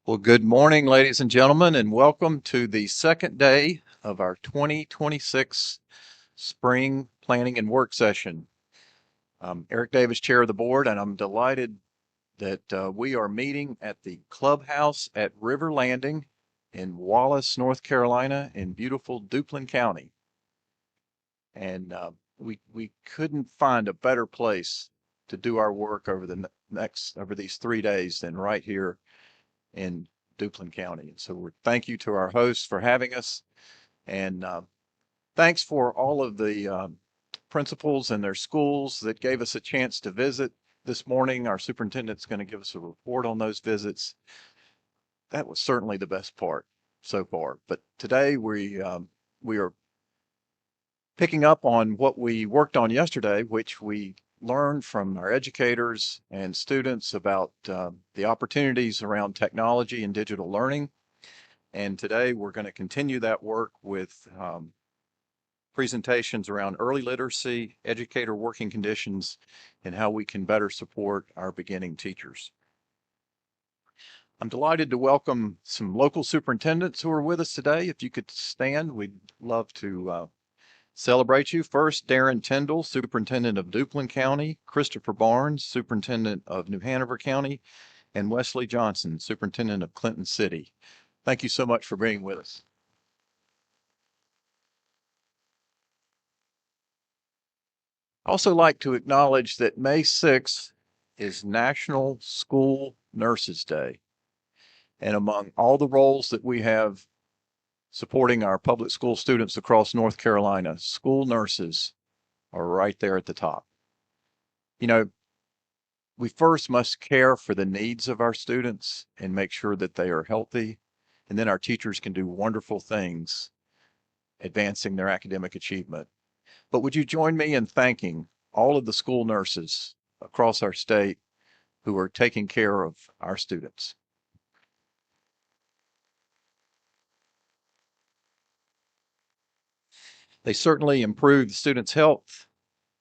Well, good morning, ladies and gentlemen, and welcome to the second day of our 2026 Spring Planning and Work Session. I'm Eric Davis, Chair of the Board, and I'm delighted that we are meeting at the clubhouse at River Landing in Wallace, North Carolina, in beautiful Duplin County. And we couldn't find a better place to do our work over over these 3 days than right here in Duplin County. And so thank you to our hosts for having us. And thanks for all of the principals and their schools that gave us a chance to visit this morning. Our superintendent's going to give us a report on those visits. That was certainly the best part so far. But today we are picking up on what we worked on yesterday, which we learned from our educators and students about the opportunities around technology and digital learning. And today we're going to continue that work with presentations around early literacy, educator working conditions, and how we can better support our beginning teachers. I'm delighted to welcome some local superintendents who are with us today. If you could stand, we'd love to celebrate you. First, Darren Tyndall, Superintendent of Duplin County, Christopher Barnes, Superintendent of New Hanover County, and Wesley Johnson, Superintendent of Clinton City. Thank you so much for being with us. I also like to acknowledge that May 6th is National School Nurses Day. And among all the roles that we have supporting our public school students across North Carolina, school nurses are right there at the top. You know, we first must care for the needs of our students and make sure that they are healthy. And then our teachers can do wonderful things advancing their academic achievement. But would you join me in thanking all of the school nurses across our state who are taking care of our students? They certainly improve the students' health,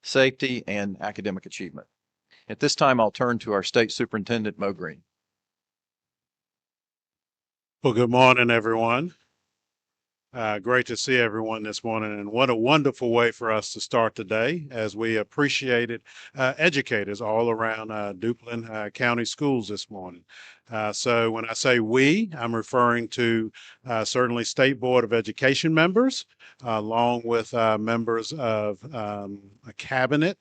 safety, and academic achievement. At this time, I'll turn to our State Superintendent, Mo Green. Well, good morning, everyone. Great to see everyone this morning, and what a wonderful way for us to start the day as we appreciated educators all around Duplin County schools this morning. So when I say we, I'm referring to certainly State Board of Education members, along with members of a cabinet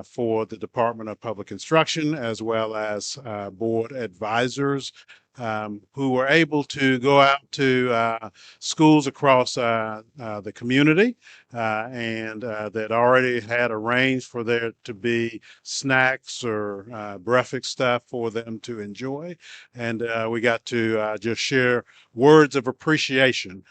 for the Department of Public Instruction, as well as board advisors who were able to go out to schools across the community and that already had arranged for there to be snacks or breakfast stuff for them to enjoy. And we got to just share words of appreciation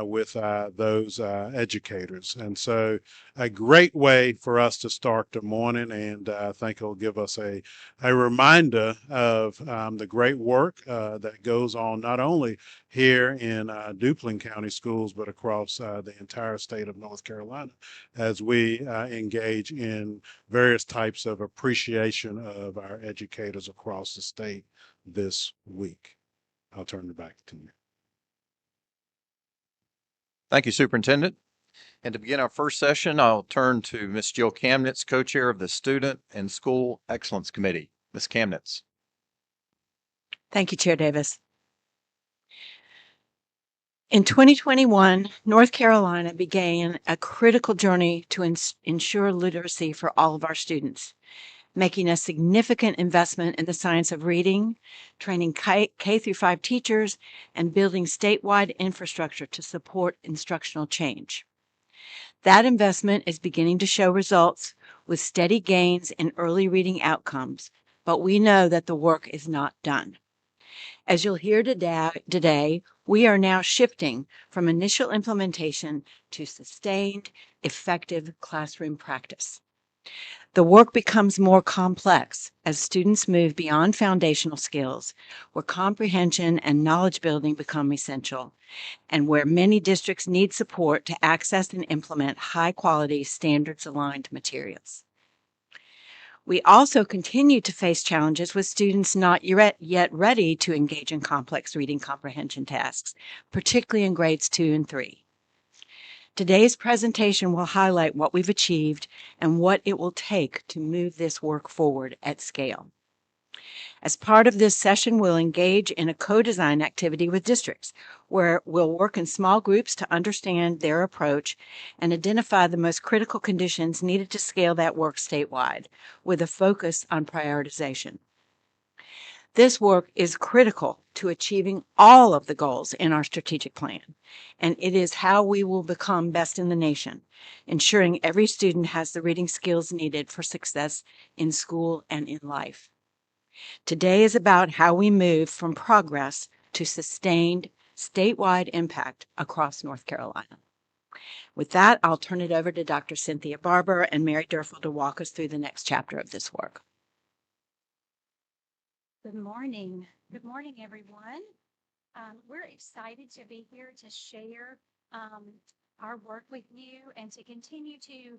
with those educators. And so a great way for us to start the morning, and I think it'll give us a reminder of the great work that goes on not only here in Duplin County schools, but across the entire state of North Carolina as we engage in various types of appreciation of our educators across the state this week. I'll turn it back to you. Thank you, Superintendent. And to begin our first session, I'll turn to Ms. Jill Kamnitz, co-chair of the Student and School Excellence Committee. Ms. Kamnitz. Thank you, Chair Davis. In 2021, North Carolina began a critical journey to ensure literacy for all of our students, making a significant investment in the science of reading, training K through 5 teachers, and building statewide infrastructure to support instructional change. That investment is beginning to show results with steady gains in early reading outcomes, but we know that the work is not done. As you'll hear today, we are now shifting from initial implementation to sustained, effective classroom practice. The work becomes more complex as students move beyond foundational skills, where comprehension and knowledge building become essential, and where many districts need support to access and implement high-quality, standards-aligned materials. We also continue to face challenges with students not yet ready to engage in complex reading comprehension tasks, particularly in grades 2 and 3. Today's presentation will highlight what we've achieved and what it will take to move this work forward at scale. As part of this session, we'll engage in a co-design activity with districts, where we'll work in small groups to understand their approach and identify the most critical conditions needed to scale that work statewide, with a focus on prioritization. This work is critical to achieving all of the goals in our strategic plan, and it is how we will become best in the nation, ensuring every student has the reading skills needed for success in school and in life. Today is about how we move from progress to sustained statewide impact across North Carolina. With that, I'll turn it over to Dr. Cynthia Barber and Mary Durfel to walk us through the next chapter of this work. Good morning. Good morning, everyone. We're excited to be here to share our work with you and to continue to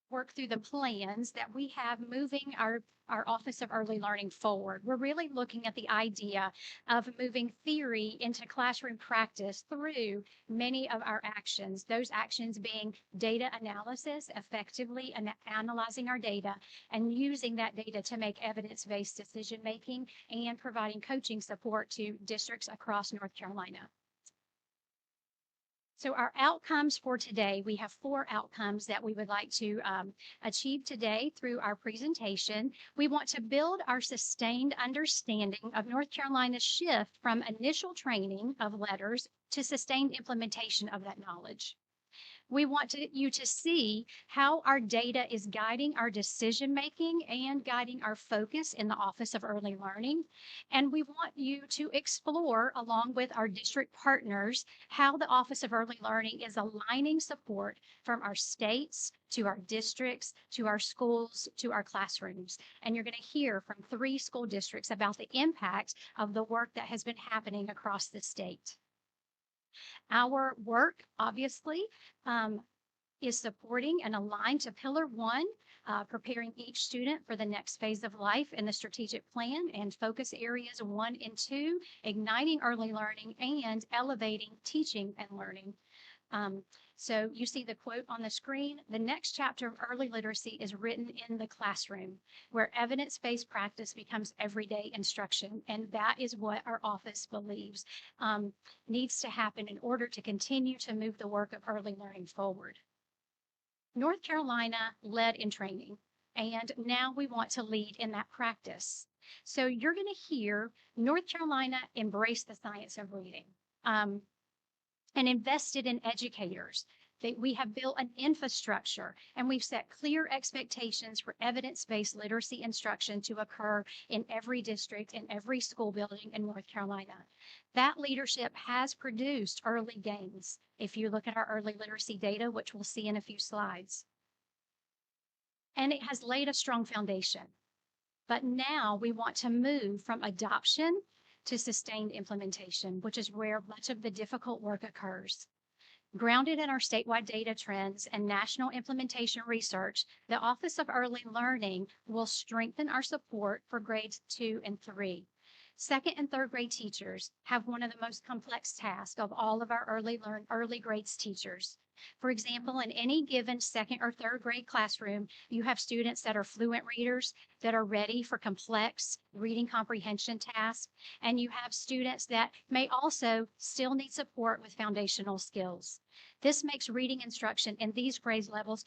work through the plans that we have moving our Office of Early Learning forward. We're really looking at the idea of moving theory into classroom practice through many of our actions, those actions being data analysis, effectively analyzing our data and using that data to make evidence-based decision-making and providing coaching support to districts across North Carolina. So our outcomes for today, we have 4 outcomes that we would like to achieve today through our presentation. We want to build our sustained understanding of North Carolina's shift from initial training of letters to sustained implementation of that knowledge. We want you to see how our data is guiding our decision making and guiding our focus in the Office of Early Learning. And we want you to explore, along with our district partners, how the Office of Early Learning is aligning support from our states to our districts, to our schools, to our classrooms. And you're going to hear from 3 school districts about the impact of the work that has been happening across the state. Our work, obviously, is supporting and aligned to Pillar 1, preparing each student for the next phase of life in the strategic plan, and focus areas 1 and 2, igniting early learning and elevating teaching and learning. So you see the quote on the screen: the next chapter of early literacy is written in the classroom, where evidence-based practice becomes everyday instruction. And that is what our office believes needs to happen in order to continue to move the work of early learning forward. North Carolina led in training, and now we want to lead in that practice. So you're going to hear North Carolina embrace the science of reading. And invested in educators, that we have built an infrastructure, and we've set clear expectations for evidence-based literacy instruction to occur in every district, in every school building in North Carolina. That leadership has produced early gains, if you look at our early literacy data, which we'll see in a few slides. And it has laid a strong foundation. But now we want to move from adoption to sustained implementation, which is where much of the difficult work occurs. Grounded in our statewide data trends and national implementation research, the Office of Early Learning will strengthen our support for grades 2 and 3. Second and third grade teachers have one of the most complex tasks of all of our early grades teachers. For example, in any given second or third grade classroom, you have students that are fluent readers, that are ready for complex reading comprehension tasks, and you have students that may also still need support with foundational skills. This makes reading instruction in these grade levels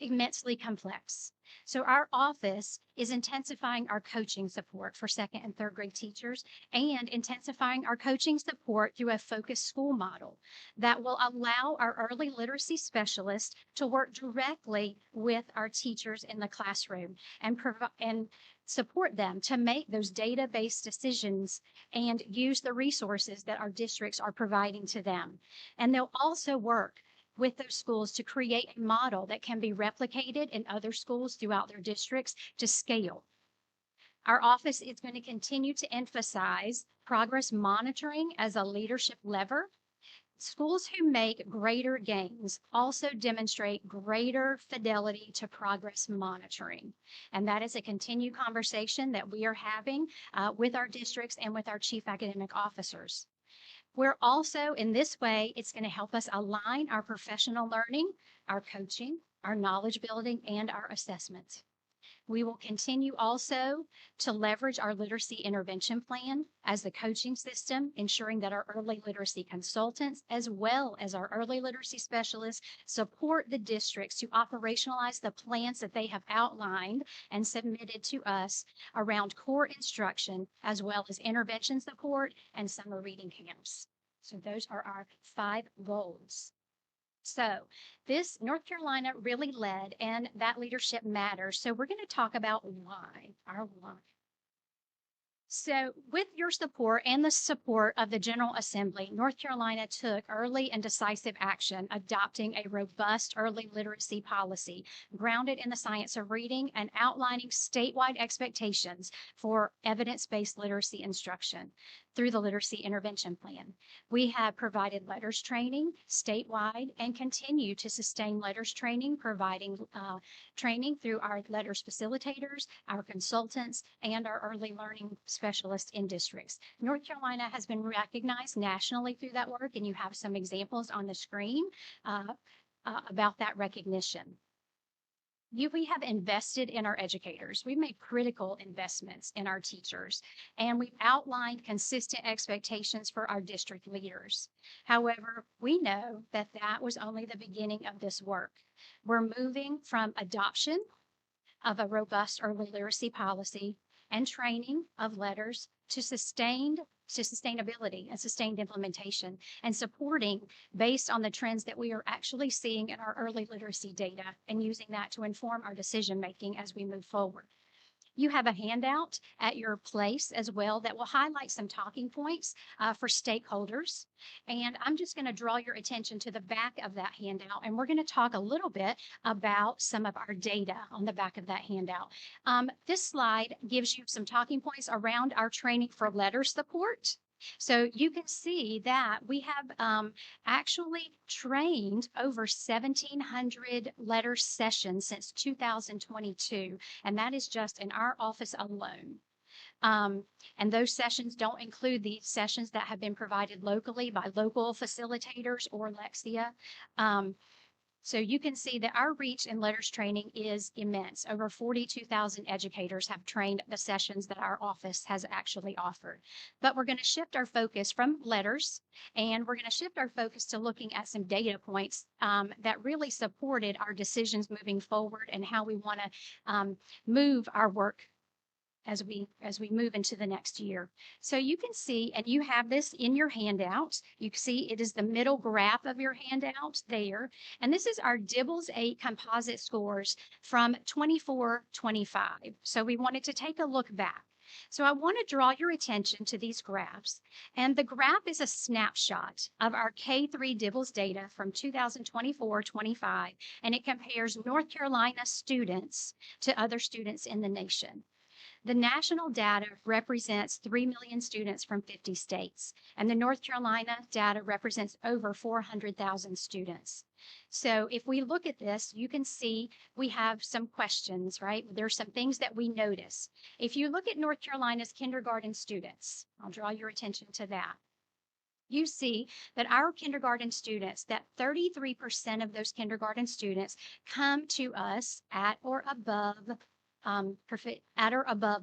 immensely complex. So our office is intensifying our coaching support for second and third grade teachers, and intensifying our coaching support through a focused school model that will allow our early literacy specialists to work directly with our teachers in the classroom and support them to make those data-based decisions and use the resources that our districts are providing to them. And they'll also work with those schools to create a model that can be replicated in other schools throughout their districts to scale. Our office is going to continue to emphasize progress monitoring as a leadership lever. Schools who make greater gains also demonstrate greater fidelity to progress monitoring. And that is a continued conversation that we are having with our districts and with our chief academic officers. We're also, in this way, it's going to help us align our professional learning, our coaching, our knowledge building, and our assessments. We will continue also to leverage our literacy intervention plan as the coaching system, ensuring that our early literacy consultants, as well as our early literacy specialists, support the districts to operationalize the plans that they have outlined and submitted to us around core instruction, as well as intervention support and summer reading camps. So those are our 5 goals. So this North Carolina really led, and that leadership matters. So we're going to talk about why, our why. So with your support and the support of the General Assembly, North Carolina took early and decisive action, adopting a robust early literacy policy grounded in the science of reading and outlining statewide expectations for evidence-based literacy instruction through the Literacy Intervention Plan. We have provided letters training statewide and continue to sustain letters training, providing training through our letters facilitators, our consultants, and our early learning specialists in districts. North Carolina has been recognized nationally through that work, and you have some examples on the screen about that recognition. We have invested in our educators. We've made critical investments in our teachers, and we've outlined consistent expectations for our district leaders. However, we know that that was only the beginning of this work. We're moving from adoption of a robust early literacy policy and training of letters to sustainability and sustained implementation and supporting based on the trends that we are actually seeing in our early literacy data and using that to inform our decision making as we move forward. You have a handout at your place as well that will highlight some talking points for stakeholders. And I'm just going to draw your attention to the back of that handout. And we're going to talk a little bit about some of our data on the back of that handout. This slide gives you some talking points around our training for letter support. So you can see that we have actually trained over 1,700 letter sessions since 2022, and that is just in our office alone. And those sessions don't include the sessions that have been provided locally by local facilitators or Lexia. So you can see that our reach in letters training is immense. Over 42,000 educators have trained the sessions that our office has actually offered. But we're going to shift our focus from letters, and we're going to shift our focus to looking at some data points that really supported our decisions moving forward and how we want to move our work as we move into the next year. So you can see, and you have this in your handout, you can see it is the middle graph of your handout there. And this is our DIBELS 8 composite scores from 24-25. So we wanted to take a look back. So I want to draw your attention to these graphs. And the graph is a snapshot of our K-3 DIBELS data from 2024-25, and it compares North Carolina students to other students in the nation. The national data represents 3 million students from 50 states, and the North Carolina data represents over 400,000 students. So if we look at this, you can see we have some questions, right? There's some things that we notice. If you look at North Carolina's kindergarten students, I'll draw your attention to that. You see that our kindergarten students, that 33% of those kindergarten students come to us at or above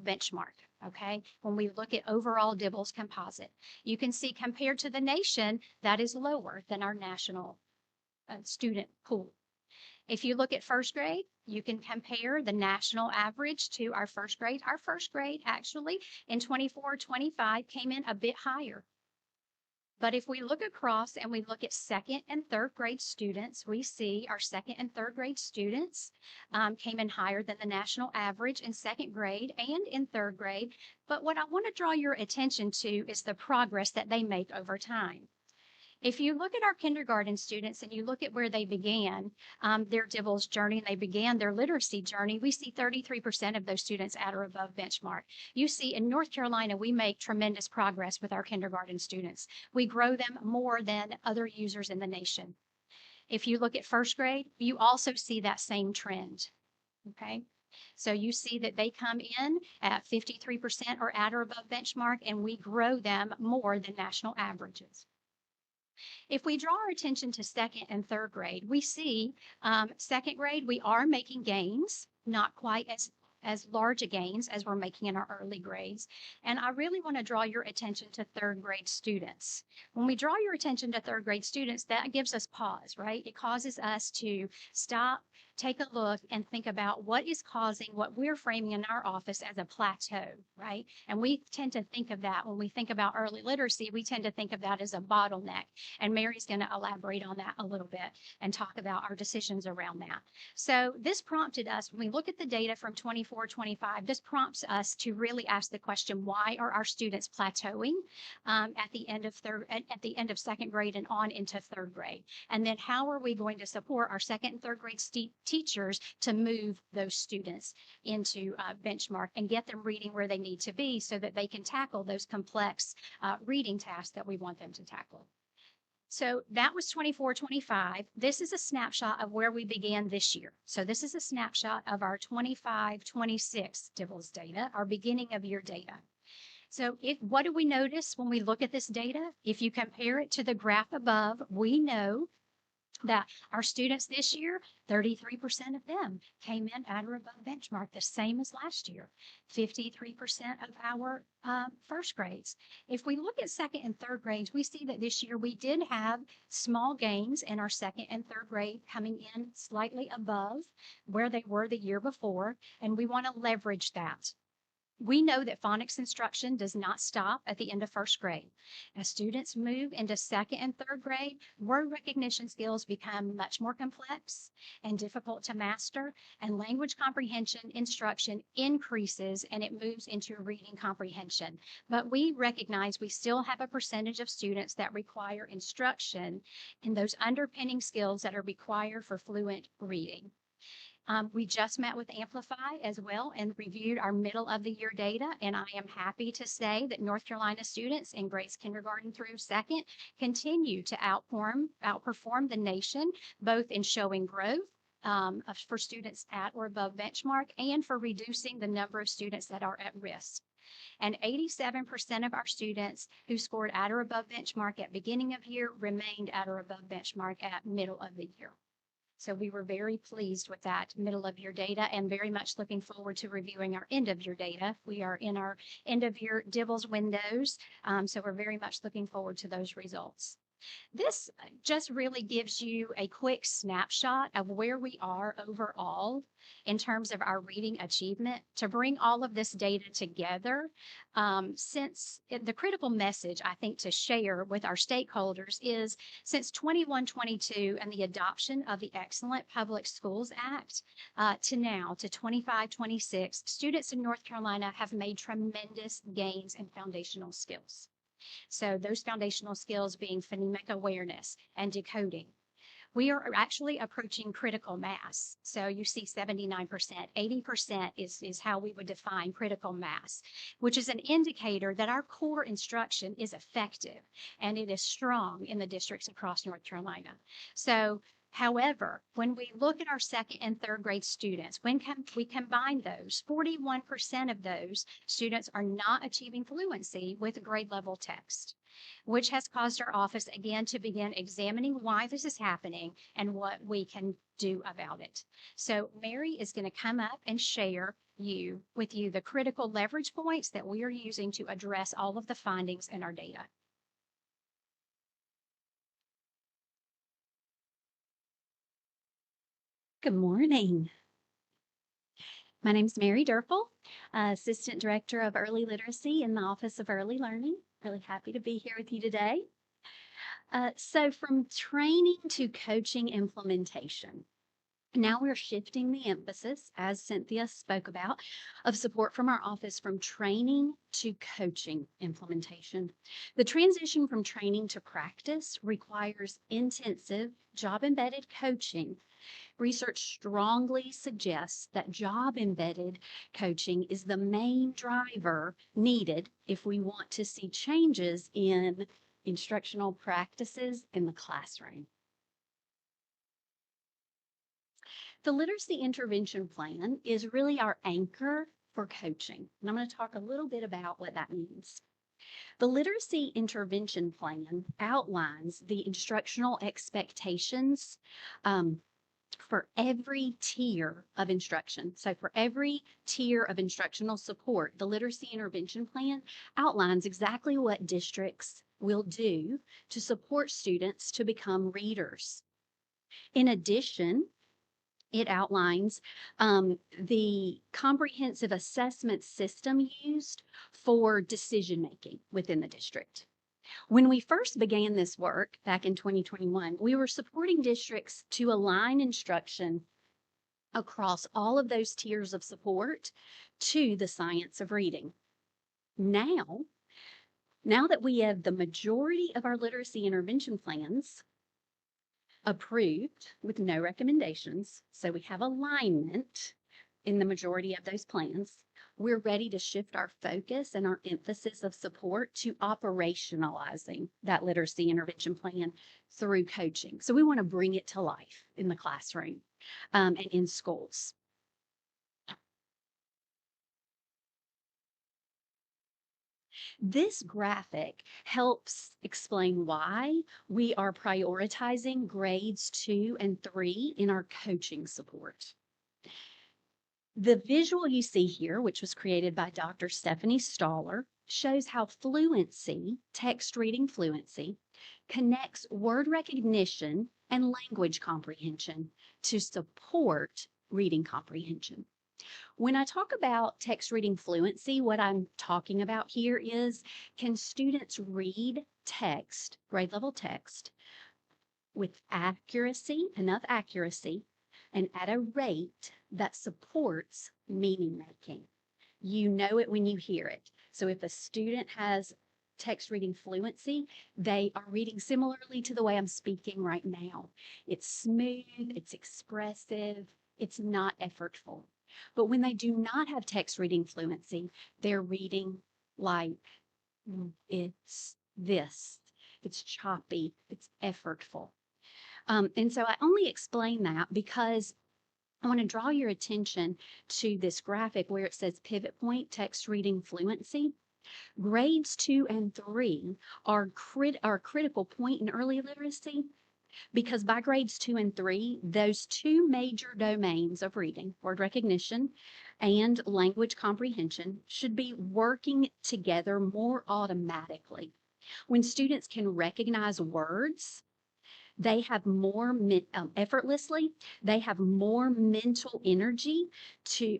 benchmark, okay? When we look at overall DIBELS composite, you can see compared to the nation, that is lower than our national student pool. If you look at first grade, you can compare the national average to our first grade. Our first grade actually in 24-25 came in a bit higher. But if we look across and we look at second and third grade students, we see our second and third grade students came in higher than the national average in second grade and in third grade. But what I want to draw your attention to is the progress that they make over time. If you look at our kindergarten students and you look at where they began their DIBELS journey and they began their literacy journey, we see 33% of those students at or above benchmark. You see, in North Carolina, we make tremendous progress with our kindergarten students. We grow them more than other users in the nation. If you look at first grade, you also see that same trend. Okay. So you see that they come in at 53% or at or above benchmark, and we grow them more than national averages. If we draw our attention to second and third grade, we see second grade, we are making gains, not quite as large a gains as we're making in our early grades. And I really want to draw your attention to third grade students. When we draw your attention to third grade students, that gives us pause, right? It causes us to stop, take a look, and think about what is causing what we're framing in our office as a plateau, right? And we tend to think of that when we think about early literacy, we tend to think of that as a bottleneck. And Mary's going to elaborate on that a little bit and talk about our decisions around that. So this prompted us, when we look at the data from 24-25, this prompts us to really ask the question, why are our students plateauing at the end of second grade and on into third grade? And then how are we going to support our second and third grade teachers to move those students into benchmark and get them reading where they need to be so that they can tackle those complex reading tasks that we want them to tackle. So that was 24-25. This is a snapshot of where we began this year. So this is a snapshot of our 25-26 DIBELS data, our beginning of year data. So what do we notice when we look at this data? If you compare it to the graph above, we know that our students this year, 33% of them came in at or above benchmark, the same as last year. 53% of our first grades. If we look at second and third grades, we see that this year we did have small gains in our second and third grade, coming in slightly above where they were the year before, and we want to leverage that. We know that phonics instruction does not stop at the end of first grade. As students move into second and third grade, word recognition skills become much more complex and difficult to master, and language comprehension instruction increases and it moves into reading comprehension. But we recognize we still have a percentage of students that require instruction in those underpinning skills that are required for fluent reading. We just met with Amplify as well and reviewed our middle of the year data. And I am happy to say that North Carolina students in grades kindergarten through second continue to outperform the nation, both in showing growth for students at or above benchmark and for reducing the number of students that are at risk. And 87% of our students who scored at or above benchmark at beginning of year remained at or above benchmark at middle of the year. So we were very pleased with that middle of year data and very much looking forward to reviewing our end of year data. We are in our end of year DIBELS windows, so we're very much looking forward to those results. This just really gives you a quick snapshot of where we are overall in terms of our reading achievement. To bring all of this data together, the critical message I think to share with our stakeholders is since 21-22 and the adoption of the Excellent Public Schools Act to now to 25-26, students in North Carolina have made tremendous gains in foundational skills. So those foundational skills being phonemic awareness and decoding. We are actually approaching critical mass. So you see 79%, 80% is how we would define critical mass, which is an indicator that our core instruction is effective and it is strong in the districts across North Carolina. So however, when we look at our second and third grade students, when we combine those, 41% of those students are not achieving fluency with grade level text, which has caused our office again to begin examining why this is happening and what we can do about it. So Mary is going to come up and share with you the critical leverage points that we are using to address all of the findings in our data. Good morning. My name is Mary Durple, Assistant Director of Early Literacy in the Office of Early Learning. Really happy to be here with you today. So from training to coaching implementation, Now we're shifting the emphasis, as Cynthia spoke about, of support from our office from training to coaching implementation. The transition from training to practice requires intensive job-embedded coaching. Research strongly suggests that job-embedded coaching is the main driver needed if we want to see changes in instructional practices in the classroom. The literacy intervention plan is really our anchor for coaching. And I'm going to talk a little bit about what that means. The literacy intervention plan outlines the instructional expectations for every tier of instruction. So for every tier of instructional support, the literacy intervention plan outlines exactly what districts will do to support students to become readers. In addition, it outlines the comprehensive assessment system used for decision making within the district. When we first began this work back in 2021, we were supporting districts to align instruction across all of those tiers of support to the science of reading. Now that we have the majority of our literacy intervention plans approved with no recommendations, so we have alignment in the majority of those plans, we're ready to shift our focus and our emphasis of support to operationalizing that literacy intervention plan through coaching. So we want to bring it to life in the classroom and in schools. This graphic helps explain why we are prioritizing grades 2 and 3 in our coaching support. The visual you see here, which was created by Dr. Stephanie Staller, shows how fluency, text reading fluency, connects word recognition and language comprehension to support reading comprehension. When I talk about text reading fluency, what I'm talking about here is, can students read text, grade level text, with accuracy, enough accuracy, and at a rate that supports meaning making? You know it when you hear it. So if a student has text reading fluency, they are reading similarly to the way I'm speaking right now. It's smooth, it's expressive, it's not effortful. But when they do not have text reading fluency, they're reading like it's this, it's choppy, it's effortful. And so I only explain that because I want to draw your attention to this graphic where it says pivot point text reading fluency. Grades 2 and 3 are a critical point in early literacy because by grades 2 and 3, those two major domains of reading, word recognition and language comprehension, should be working together more automatically. When students can recognize words, they have more effortlessly, they have more mental energy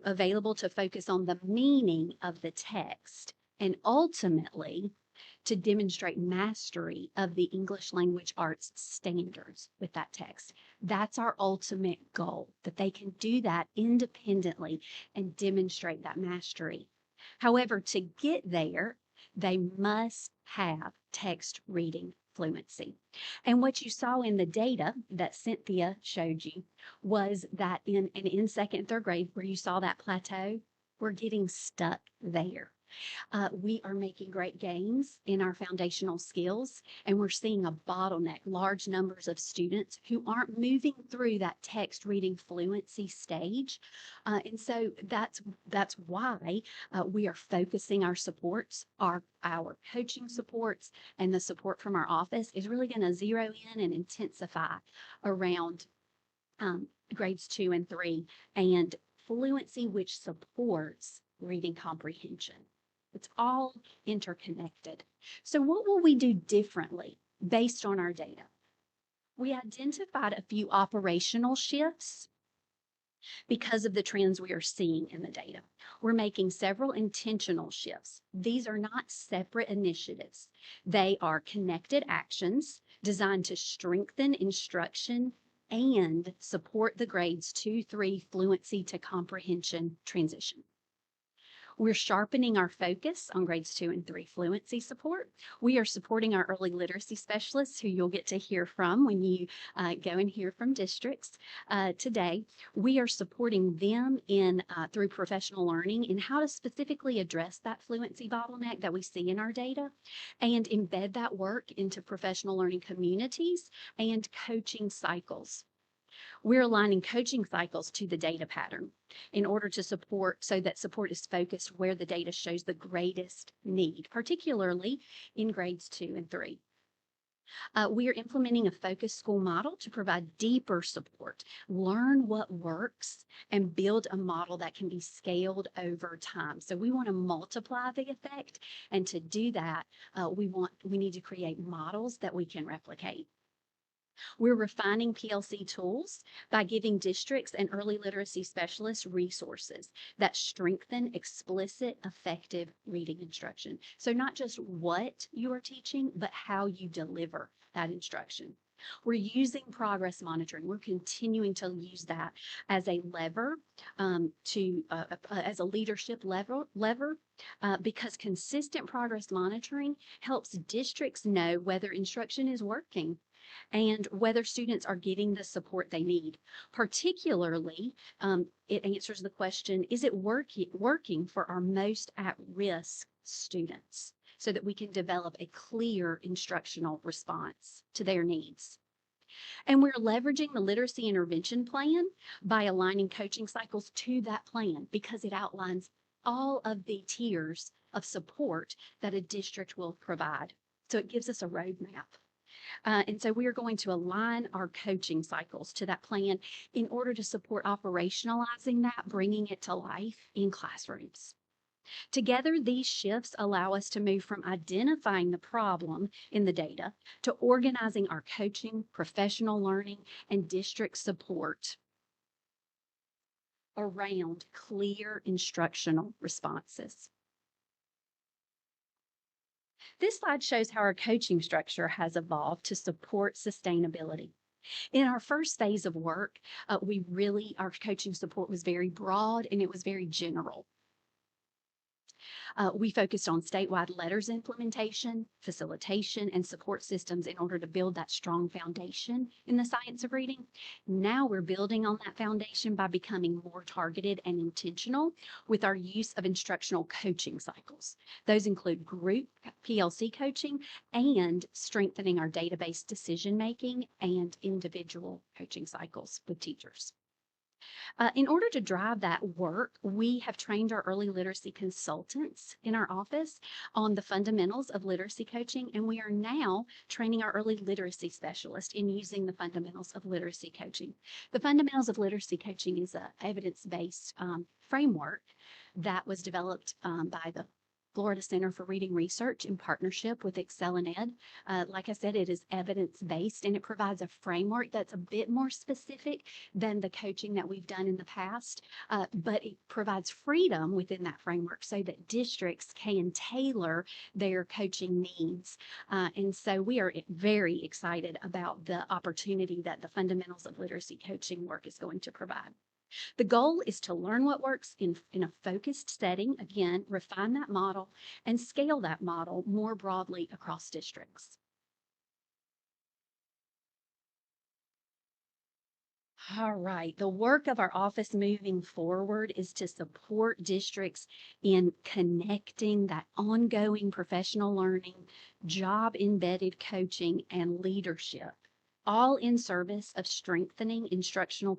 available to focus on the meaning of the text and ultimately to demonstrate mastery of the English language arts standards with that text. That's our ultimate goal, that they can do that independently and demonstrate that mastery. However, to get there, they must have text reading fluency. And what you saw in the data that Cynthia showed you was that in second and third grade, where you saw that plateau, we're getting stuck there. We are making great gains in our foundational skills, and we're seeing a bottleneck, large numbers of students who aren't moving through that text reading fluency stage. And so that's why we are focusing our supports, our coaching supports, and the support from our office is really going to zero in and intensify around grades 2 and 3 and fluency, which supports reading comprehension. It's all interconnected. So what will we do differently based on our data? We identified a few operational shifts because of the trends we are seeing in the data. We're making several intentional shifts. These are not separate initiatives. They are connected actions designed to strengthen instruction and support the grades 2-3 fluency to comprehension transition. We're sharpening our focus on grades 2 and 3 fluency support. We are supporting our early literacy specialists, who you'll get to hear from when you go and hear from districts today. We are supporting them in through professional learning in how to specifically address that fluency bottleneck that we see in our data and embed that work into professional learning communities and coaching cycles. We're aligning coaching cycles to the data pattern in order to support, so that support is focused where the data shows the greatest need, particularly in grades 2 and 3. We are implementing a focused school model to provide deeper support, learn what works, and build a model that can be scaled over time. So we want to multiply the effect, and to do that, we need to create models that we can replicate. We're refining PLC tools by giving districts and early literacy specialists resources that strengthen explicit, effective reading instruction. So not just what you are teaching, but how you deliver that instruction. We're using progress monitoring. We're continuing to use that as a lever, as a leadership lever, because consistent progress monitoring helps districts know whether instruction is working and whether students are getting the support they need. Particularly, it answers the question, is it working for our most at-risk students, so that we can develop a clear instructional response to their needs. And we're leveraging the literacy intervention plan by aligning coaching cycles to that plan, because it outlines all of the tiers of support that a district will provide. So it gives us a roadmap. And so we are going to align our coaching cycles to that plan in order to support operationalizing that, bringing it to life in classrooms. Together, these shifts allow us to move from identifying the problem in the data to organizing our coaching, professional learning, and district support around clear instructional responses. This slide shows how our coaching structure has evolved to support sustainability. In our first phase of work, our coaching support was very broad and it was very general. We focused on statewide letters implementation, facilitation, and support systems in order to build that strong foundation in the science of reading. Now we're building on that foundation by becoming more targeted and intentional with our use of instructional coaching cycles. Those include group PLC coaching and strengthening our database decision-making and individual coaching cycles with teachers. In order to drive that work, we have trained our early literacy consultants in our office on the fundamentals of literacy coaching, and we are now training our early literacy specialists in using the fundamentals of literacy coaching. The fundamentals of literacy coaching is an evidence-based framework that was developed by the Florida Center for Reading Research in partnership with Excel and Ed. Like I said, it is evidence-based and it provides a framework that's a bit more specific than the coaching that we've done in the past, but it provides freedom within that framework so that districts can tailor their coaching needs. And so we are very excited about the opportunity that the fundamentals of literacy coaching work is going to provide. The goal is to learn what works in a focused setting, again, refine that model, and scale that model more broadly across districts. All right, the work of our office moving forward is to support districts in connecting that ongoing professional learning, job-embedded coaching, and leadership, all in service of strengthening instructional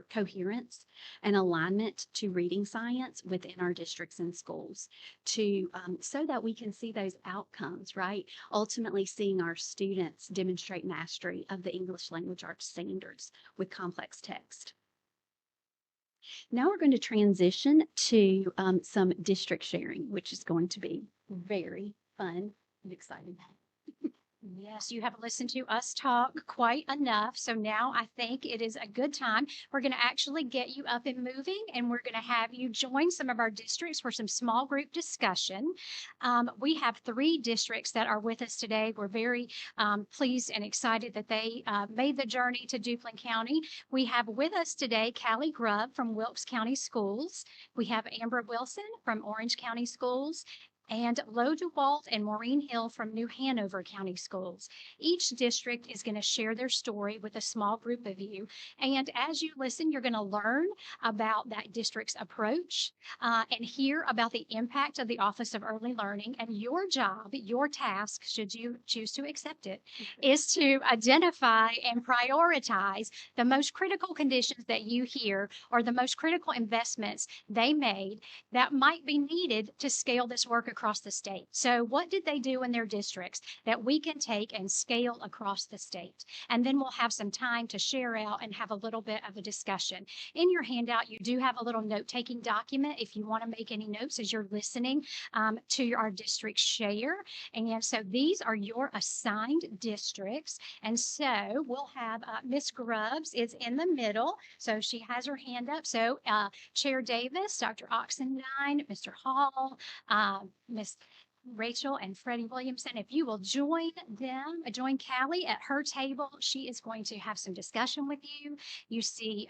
coherence and alignment to reading science within our districts and schools, so that we can see those outcomes, right? Ultimately seeing our students demonstrate mastery of the English language arts standards with complex text. Now we're going to transition to some district sharing, which is going to be very fun and exciting. Yes, you have listened to us talk quite enough. So now I think it is a good time. We're going to actually get you up and moving, and we're going to have you join some of our districts for some small group discussion. We have 3 districts that are with us today. We're very pleased and excited that they made the journey to Duplin County. We have with us today Callie Grubb from Wilkes County Schools. We have Amber Wilson from Orange County Schools, and Lo DeWalt and Maureen Hill from New Hanover County Schools. Each district is going to share their story with a small group of you. And as you listen, you're going to learn about that district's approach and hear about the impact of the Office of Early Learning. And your job, your task, should you choose to accept it, is to identify and prioritize the most critical conditions that you hear or the most critical investments they made that might be needed to scale this work across the state. So what did they do in their districts that we can take and scale across the state? And then we'll have some time to share out and have a little bit of a discussion. In your handout, you do have a little note-taking document if you want to make any notes as you're listening to our district share. And so these are your assigned districts. And so we'll have Miss Grubbs is in the middle. So she has her hand up. So Chair Davis, Dr. Oxendine, Mr. Hall, Miss Rachel and Freddie Williamson, if you will join them, join Callie at her table. She is going to have some discussion with you. You see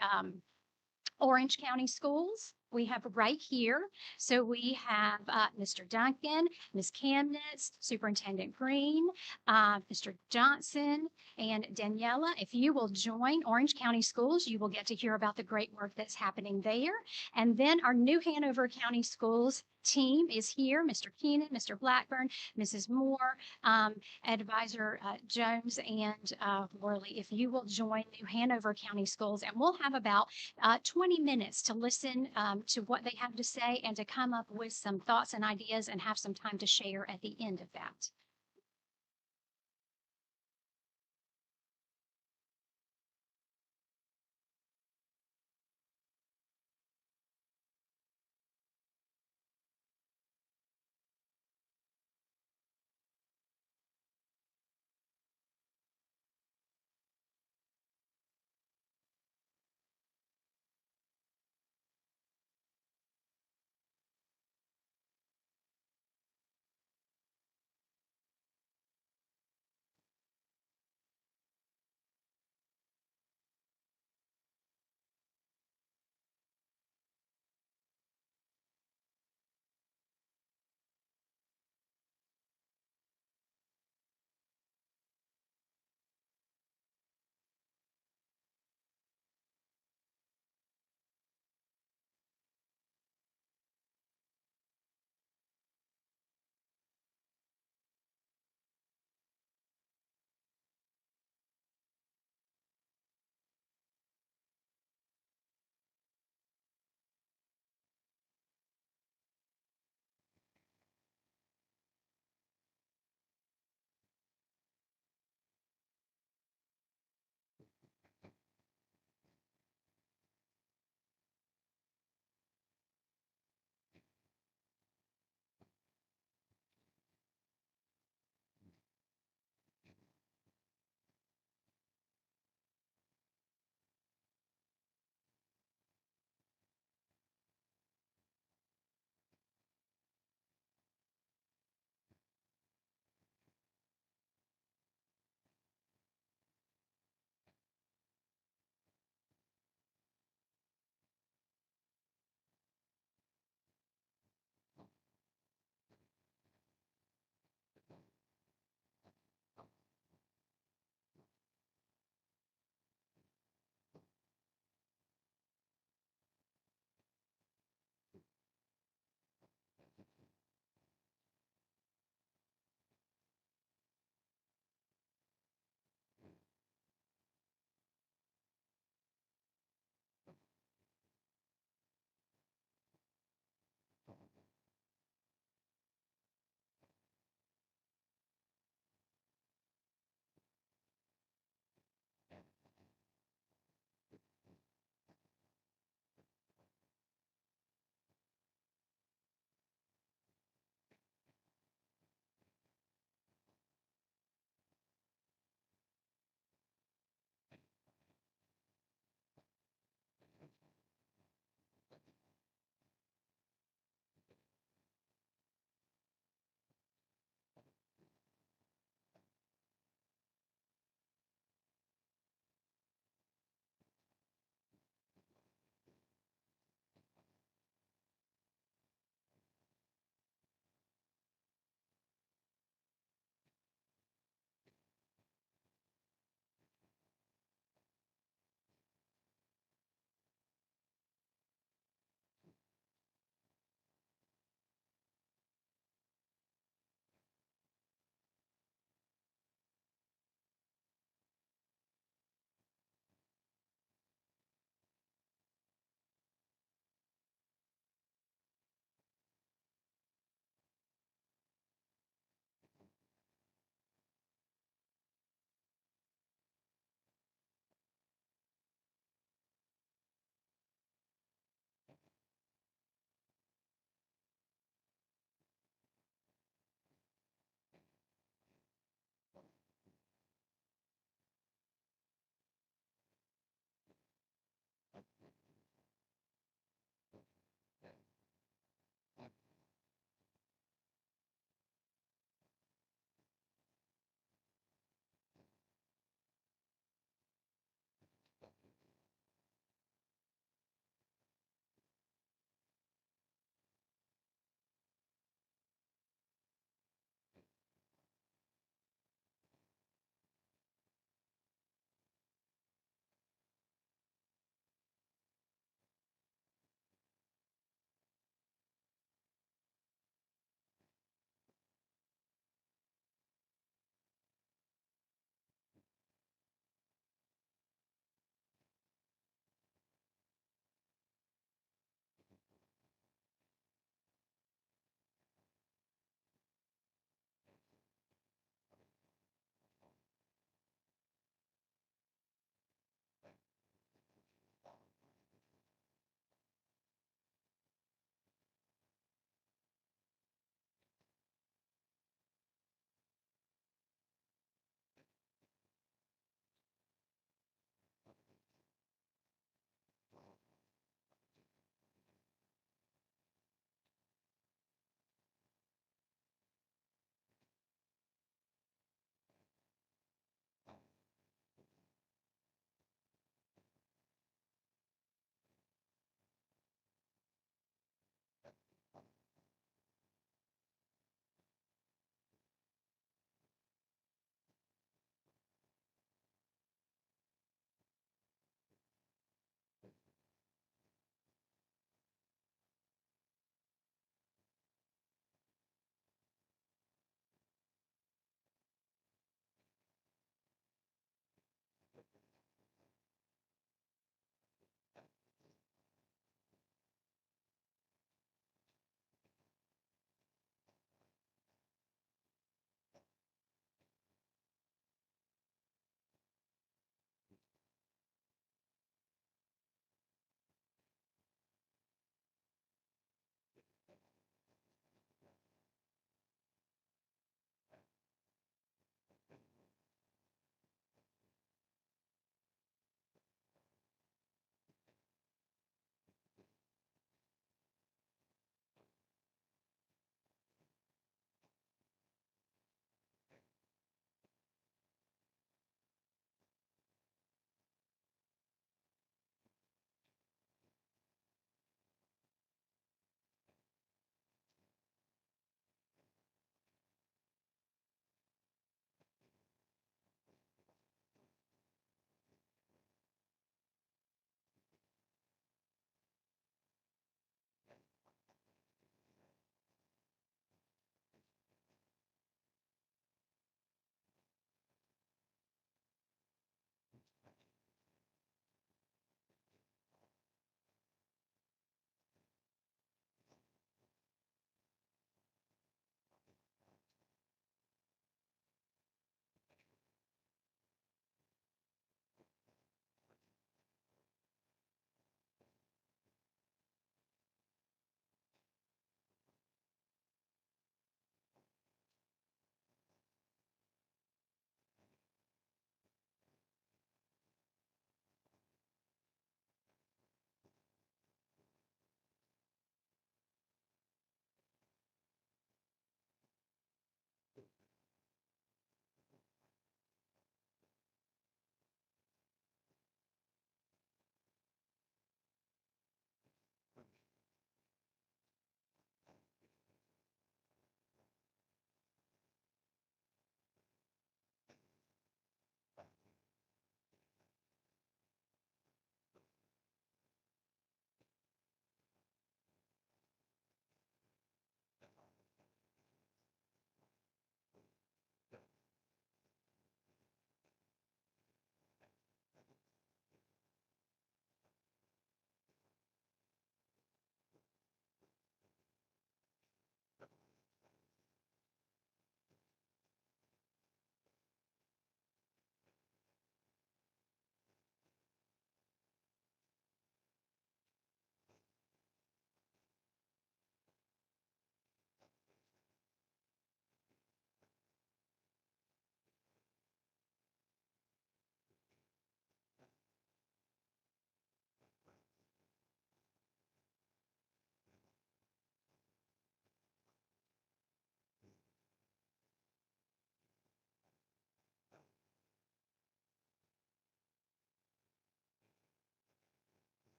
Orange County Schools. We have right here. So we have Mr. Duncan, Ms. Camnitz, Superintendent Green, Mr. Johnson, and Daniela. If you will join Orange County Schools, you will get to hear about the great work that's happening there. And then our New Hanover County Schools team is here, Mr. Keenan, Mr. Blackburn, Mrs. Moore, Advisor Jones, and Worley. If you will join New Hanover County Schools, and we'll have about 20 minutes to listen to what they have to say and to come up with some thoughts and ideas and have some time to share at the end of that.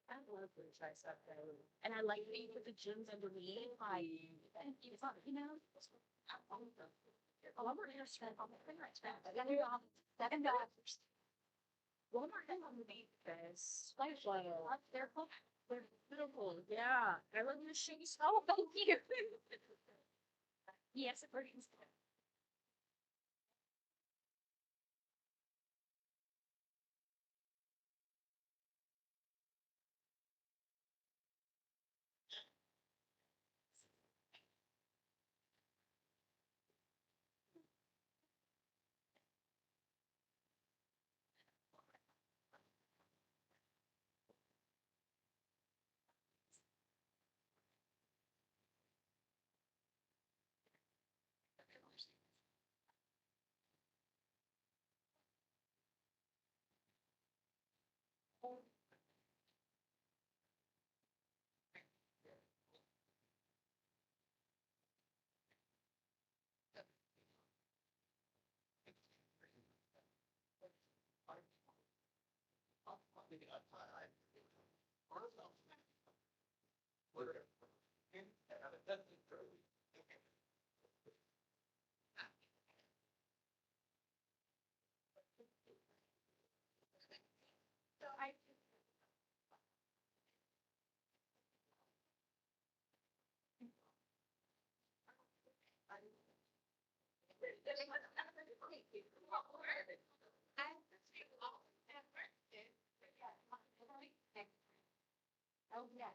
I love franchise stuff though. And I like that you put the gyms underneath, like, and it's not, you know. Oh, I'm gonna spend on the clearance rack. $7. One more thing underneath this. They're beautiful. Yeah. I love the shoes. Oh, thank you. Yes, it brings. Oh, yeah.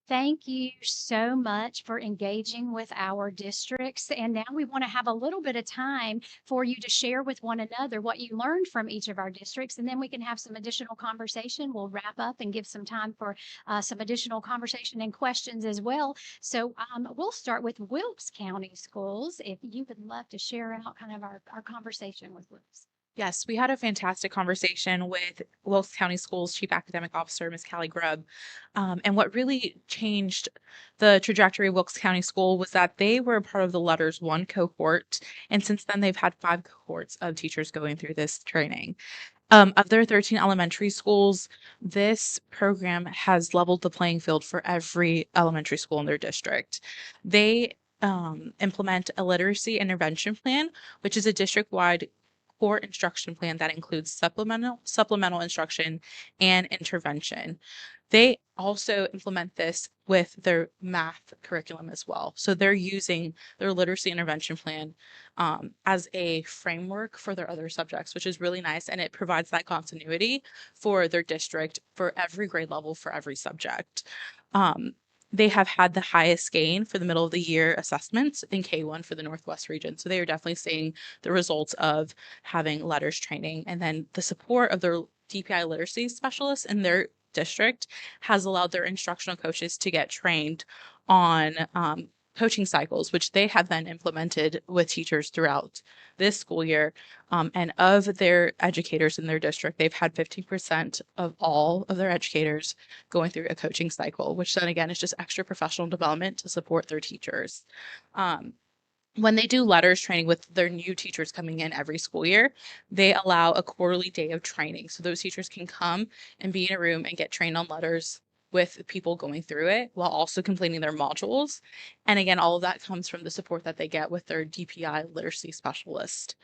Thank you so much for engaging with our districts. And now we want to have a little bit of time for you to share with one another what you learned from each of our districts. And then we can have some additional conversation. We'll wrap up and give some time for some additional conversation and questions as well. So we'll start with Wilkes County Schools. If you would love to share out kind of our conversation with Wilkes. Yes, we had a fantastic conversation with Wilkes County Schools Chief Academic Officer, Ms. Callie Grubb. And what really changed the trajectory of Wilkes County School was that they were a part of the Letters 1 cohort. And since then, they've had 5 cohorts of teachers going through this training. Of their 13 elementary schools, this program has leveled the playing field for every elementary school in their district. They implement a literacy intervention plan, which is a district-wide core instruction plan that includes supplemental instruction and intervention. They also implement this with their math curriculum as well. So they're using their literacy intervention plan as a framework for their other subjects, which is really nice. And it provides that continuity for their district for every grade level for every subject. they have had the highest gain for the middle of the year assessments in K1 for the Northwest region. So they are definitely seeing the results of having letters training. And then the support of their DPI literacy specialists in their district has allowed their instructional coaches to get trained on coaching cycles, which they have then implemented with teachers throughout this school year. And of their educators in their district, they've had 15% of all of their educators going through a coaching cycle, which then again is just extra professional development to support their teachers. When they do letters training with their new teachers coming in every school year, they allow a quarterly day of training. So those teachers can come and be in a room and get trained on letters with people going through it while also completing their modules. And again, all of that comes from the support that they get with their DPI literacy specialist.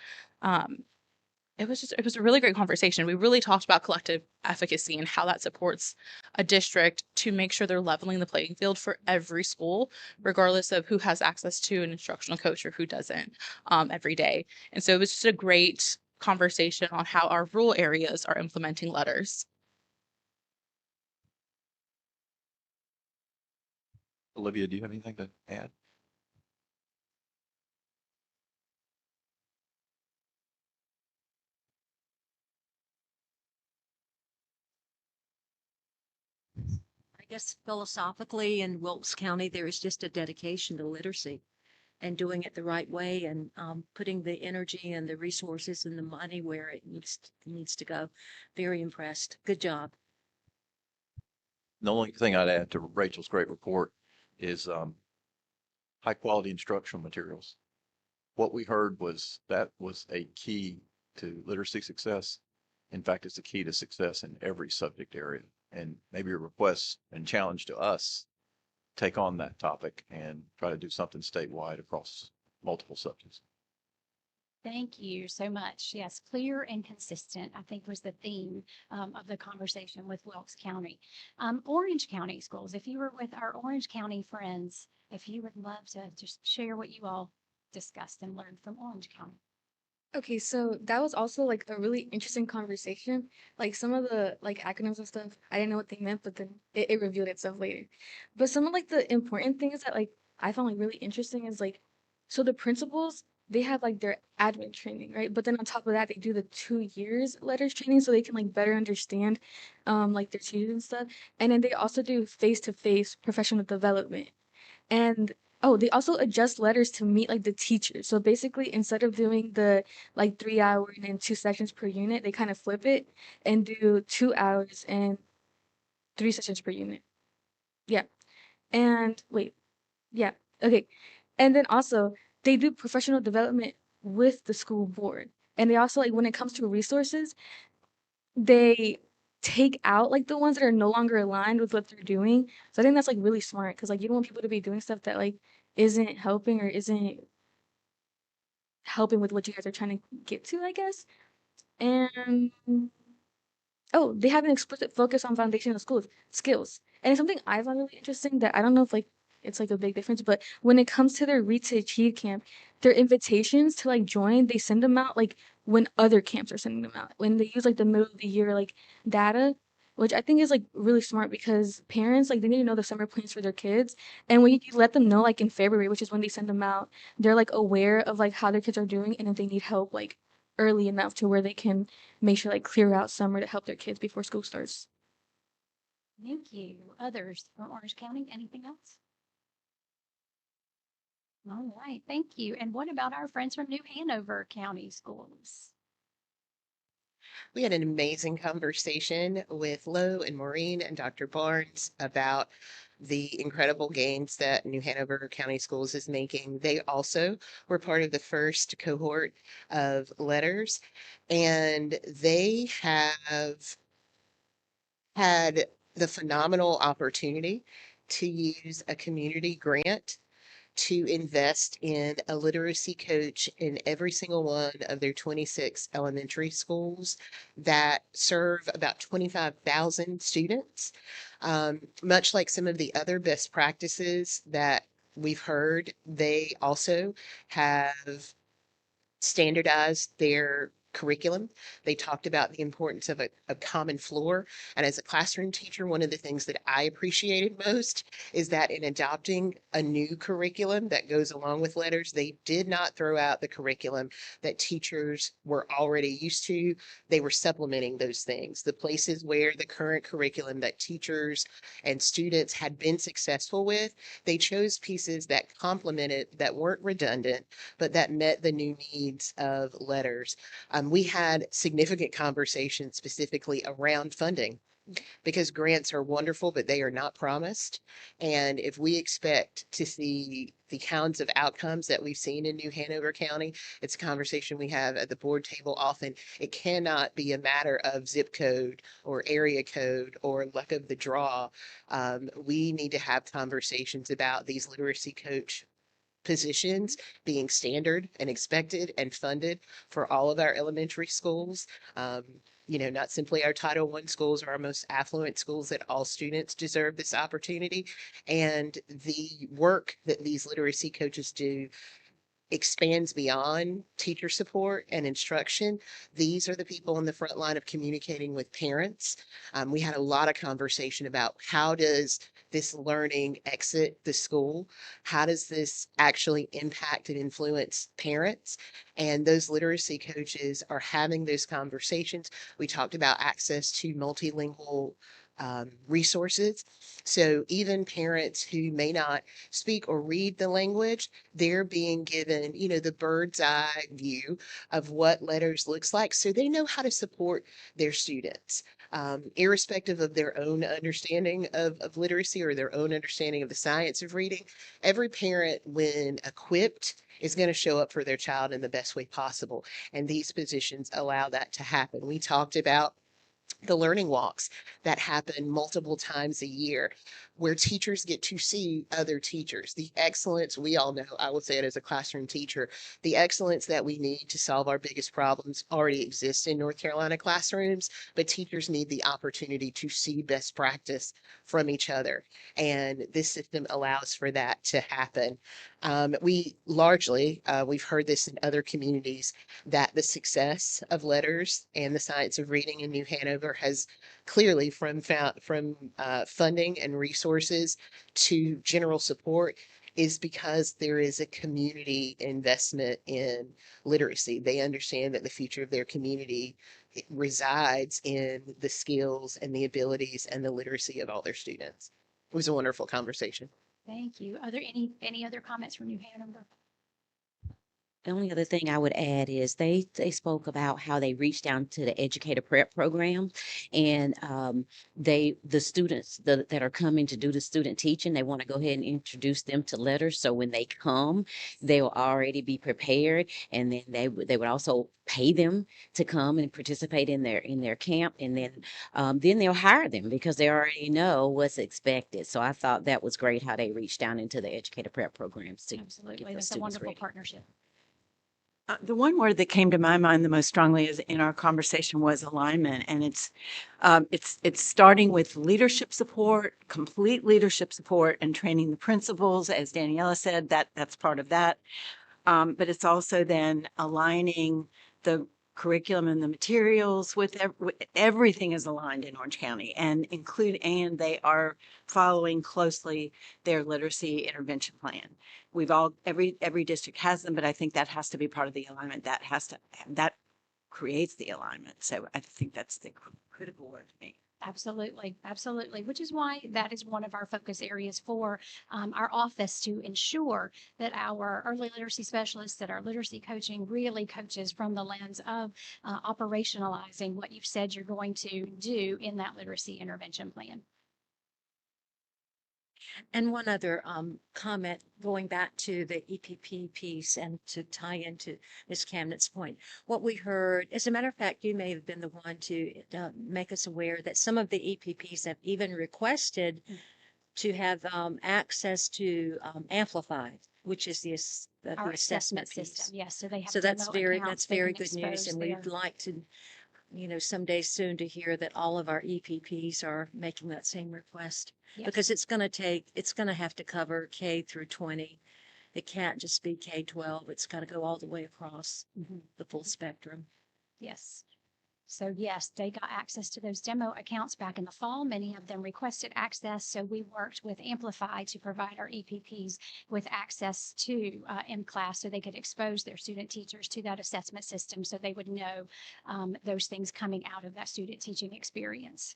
It was a really great conversation. We really talked about collective efficacy and how that supports a district to make sure they're leveling the playing field for every school, regardless of who has access to an instructional coach or who doesn't, every day. And so it was just a great conversation on how our rural areas are implementing letters. Olivia, do you have anything to add? I guess philosophically in Wilkes County, there is just a dedication to literacy and doing it the right way and putting the energy and the resources and the money where it needs to go. Very impressed. Good job. The only thing I'd add to Rachel's great report is high quality instructional materials. What we heard was that was a key to literacy success. In fact, it's a key to success in every subject area. And maybe a request and challenge to us take on that topic and try to do something statewide across multiple subjects. Thank you so much. Yes, clear and consistent, I think was the theme of the conversation with Wilkes County. Orange County schools, if you were with our Orange County friends, if you would love to just share what you all discussed and learned from Orange County. Okay, so that was also like a really interesting conversation. Like some of the like acronyms and stuff, I didn't know what they meant, but then it revealed itself later. But some of like the important things that like I found like really interesting is like, so the principals, they have like their admin training, right? But then on top of that, they do the 2 years letters training so they can like better understand like their teachers and stuff. And then they also do face-to-face professional development. And oh, they also adjust letters to meet like the teacher. So basically, instead of doing the like 3 hour and then 2 sessions per unit, they kind of flip it and do 2 hours and 3 sessions per unit. Yeah. And wait, yeah, okay. And then also they do professional development with the school board. And they also like when it comes to resources, they take out like the ones that are no longer aligned with what they're doing. So I think that's like really smart because like you don't want people to be doing stuff that like isn't helping or isn't helping with what you guys are trying to get to, I guess. And oh, they have an explicit focus on foundational schools skills. And it's something I found really interesting that I don't know if like it's like a big difference, but when it comes to their Read to Achieve camp, their invitations to like join, they send them out like when other camps are sending them out. When they use like the middle of the year like data, which I think is like really smart because parents like they need to know the summer plans for their kids. And when you let them know like in February, which is when they send them out, they're like aware of like how their kids are doing and if they need help like early enough to where they can make sure like clear out summer to help their kids before school starts. Thank you. Others from Orange County, anything else? All right, thank you. And what about our friends from New Hanover County Schools? We had an amazing conversation with Lo and Maureen and Dr. Barnes about the incredible gains that New Hanover County Schools is making. They also were part of the first cohort of letters, and they have had the phenomenal opportunity to use a community grant to invest in a literacy coach in every single one of their 26 elementary schools that serve about 25,000 students. Much like some of the other best practices that we've heard, they also have standardized their curriculum. They talked about the importance of a common floor. And as a classroom teacher, one of the things that I appreciated most is that in adopting a new curriculum that goes along with letters, they did not throw out the curriculum that teachers were already used to. They were supplementing those things. The places where the current curriculum that teachers and students had been successful with, they chose pieces that complemented, that weren't redundant, but that met the new needs of letters. We had significant conversations specifically around funding because grants are wonderful, but they are not promised. And if we expect to see the kinds of outcomes that we've seen in New Hanover County, it's a conversation we have at the board table often. It cannot be a matter of zip code or area code or luck of the draw. We need to have conversations about these literacy coach positions being standard and expected and funded for all of our elementary schools. Um, not simply our Title I schools or our most affluent schools, that all students deserve this opportunity. And the work that these literacy coaches do expands beyond teacher support and instruction. These are the people on the front line of communicating with parents. We had a lot of conversation about how does this learning exit the school? How does this actually impact and influence parents? And those literacy coaches are having those conversations. We talked about access to multilingual resources. So even parents who may not speak or read the language, they're being given, the bird's eye view of what letters looks like so they know how to support their students. Irrespective of their own understanding of literacy or their own understanding of the science of reading, every parent, when equipped, is going to show up for their child in the best way possible. And these positions allow that to happen. We talked about the learning walks that happen multiple times a year where teachers get to see other teachers. The excellence, we all know, I will say it as a classroom teacher, the excellence that we need to solve our biggest problems already exists in North Carolina classrooms, but teachers need the opportunity to see best practice from each other. And this system allows for that to happen. We largely, we've heard this in other communities, that the success of letters and the science of reading in New Hanover has clearly from funding and resources to general support is because there is a community investment in literacy. They understand that the future of their community resides in the skills and the abilities and the literacy of all their students. It was a wonderful conversation. Thank you. Are there any other comments from New Hanover? The only other thing I would add is they spoke about how they reached down to the educator prep program, and the students that are coming to do the student teaching, they want to go ahead and introduce them to letters, so when they come, they will already be prepared, and then they would also pay them to come and participate in their camp, and then they'll hire them because they already know what's expected. So I thought that was great how they reached down into the educator prep programs to get Absolutely. those That's a students wonderful ready. partnership. The one word that came to my mind the most strongly is in our conversation was alignment, and it's starting with leadership support, complete leadership support, and training the principals, as Daniela said. That's part of that. But it's also then aligning the curriculum and the materials with everything is aligned in Orange County, and they are following closely their literacy intervention plan. Every district has them, but I think that has to be part of the alignment. That creates the alignment. So I think that's the critical word to me. Absolutely, absolutely. Which is why that is one of our focus areas for our office, to ensure that our early literacy specialists, that our literacy coaching really coaches from the lens of operationalizing what you've said you're going to do in that literacy intervention plan. And one other comment, going back to the EPP piece and to tie into Ms. Camden's point. What we heard, as a matter of fact, you may have been the one to make us aware that some of the EPPs have even requested to have access to Amplified, which is the Our assessment assessment piece. system, yes. So they have So that's demo very accounts they very can good news, expose and their- we'd like to, someday soon to hear that all of our EPPs are making that same request. Yes. Because it's going to have to cover K through 20. It can't just be K-12. It's got to go all the way across the full spectrum. Yes. So yes, they got access to those demo accounts back in the fall. Many of them requested access. So we worked with Amplify to provide our EPPs with access to M-Class so they could expose their student teachers to that assessment system so they would know those things coming out of that student teaching experience.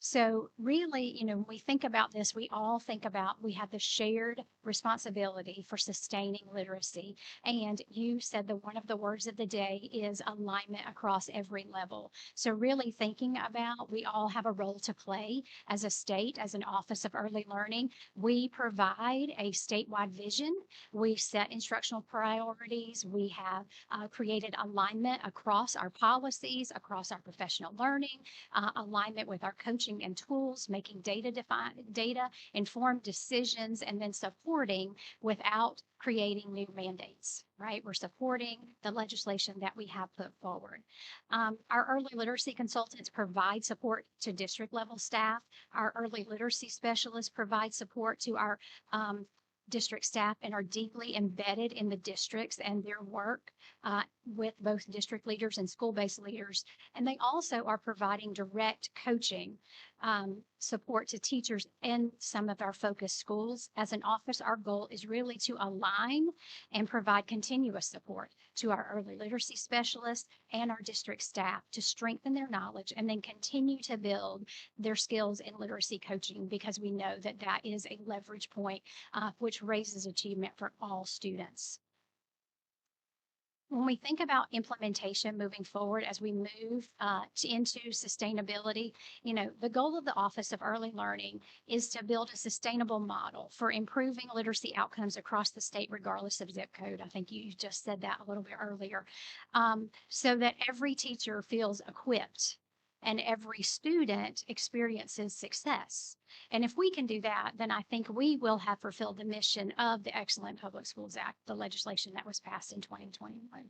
So really, when we think about this, we all think about we have the shared responsibility for sustaining literacy. And you said that one of the words of the day is alignment across every level. So really thinking about we all have a role to play as a state, as an Office of Early Learning. We provide a statewide vision. We set instructional priorities. We have created alignment across our policies, across our professional learning, alignment with our coaching and tools, making data informed decisions, and then supporting without creating new mandates, right? We're supporting the legislation that we have put forward. Our early literacy consultants provide support to district level staff. Our early literacy specialists provide support to our district staff and are deeply embedded in the districts and their work with both district leaders and school-based leaders. And they also are providing direct coaching support to teachers in some of our focus schools. As an office, our goal is really to align and provide continuous support to our early literacy specialists and our district staff to strengthen their knowledge and then continue to build their skills in literacy coaching, because we know that that is a leverage point which raises achievement for all students. When we think about implementation moving forward as we move into sustainability, the goal of the Office of Early Learning is to build a sustainable model for improving literacy outcomes across the state, regardless of zip code. I think you just said that a little bit earlier, so that every teacher feels equipped and every student experiences success. And if we can do that, then I think we will have fulfilled the mission of the Excellent Public Schools Act, the legislation that was passed in 2021.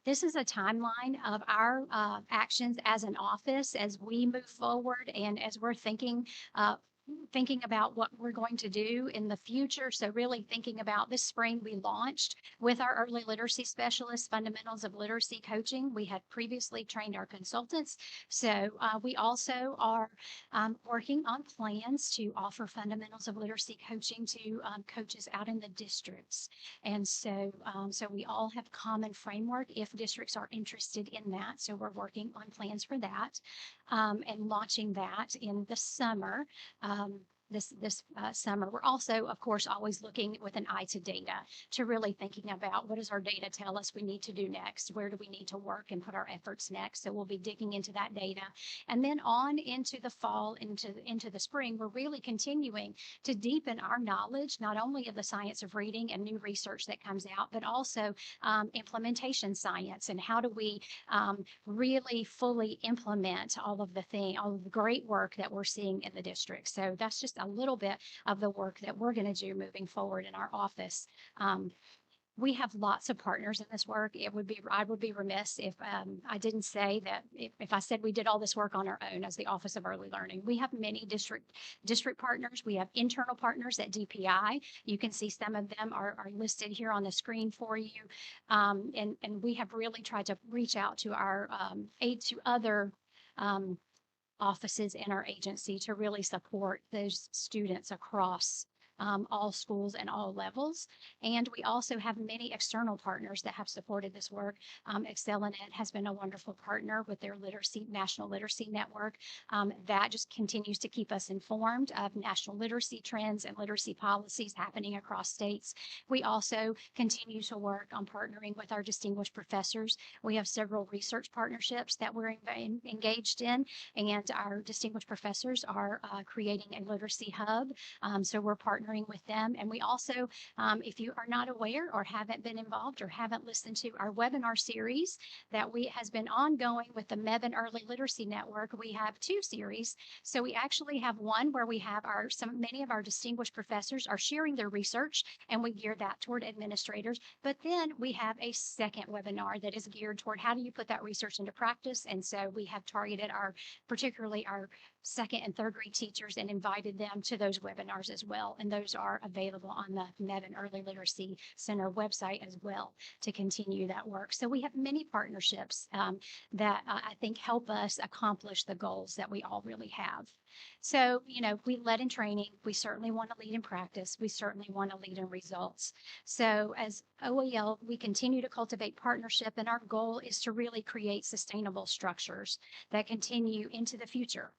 This is a timeline of our actions as an office as we move forward and as we're thinking about what we're going to do in the future. So really thinking about this spring, we launched with our early literacy specialists, fundamentals of literacy coaching. We had previously trained our consultants. So we also are working on plans to offer fundamentals of literacy coaching to coaches out in the districts. And so, so we all have common framework if districts are interested in that. So we're working on plans for that and launching that in the summer. This summer. We're also, of course, always looking with an eye to data, to really thinking about what does our data tell us we need to do next? Where do we need to work and put our efforts next? So we'll be digging into that data. And then on into the fall, into the spring, we're really continuing to deepen our knowledge, not only of the science of reading and new research that comes out, but also implementation science and how do we really fully implement all of the great work that we're seeing in the district. So that's just a little bit of the work that we're going to do moving forward in our office. We have lots of partners in this work. I would be remiss if I didn't say that if I said we did all this work on our own as the Office of Early Learning. We have many district partners. We have internal partners at DPI. You can see some of them are listed here on the screen for you. And we have really tried to reach out to our other offices in our agency to really support those students across all schools and all levels. And we also have many external partners that have supported this work. ExcelinEd has been a wonderful partner with their National Literacy Network. That just continues to keep us informed of national literacy trends and literacy policies happening across states. We also continue to work on partnering with our distinguished professors. We have several research partnerships that we're engaged in, and our distinguished professors are creating a literacy hub. So we're partnering with them. And we also, if you are not aware or haven't been involved or haven't listened to our webinar series that has been ongoing with the Mebane Early Literacy Network, we have two series. So we actually have one where we have many of our distinguished professors are sharing their research, and we gear that toward administrators. But then we have a second webinar that is geared toward how do you put that research into practice. And so we have targeted particularly our second and third grade teachers and invited them to those webinars as well. And those are available on the Mebane Early Literacy Center website as well to continue that work. So we have many partnerships that I think help us accomplish the goals that we all really have. So, we led in training. We certainly want to lead in practice. We certainly want to lead in results. So as OEL, we continue to cultivate partnership, and our goal is to really create sustainable structures that continue into the future,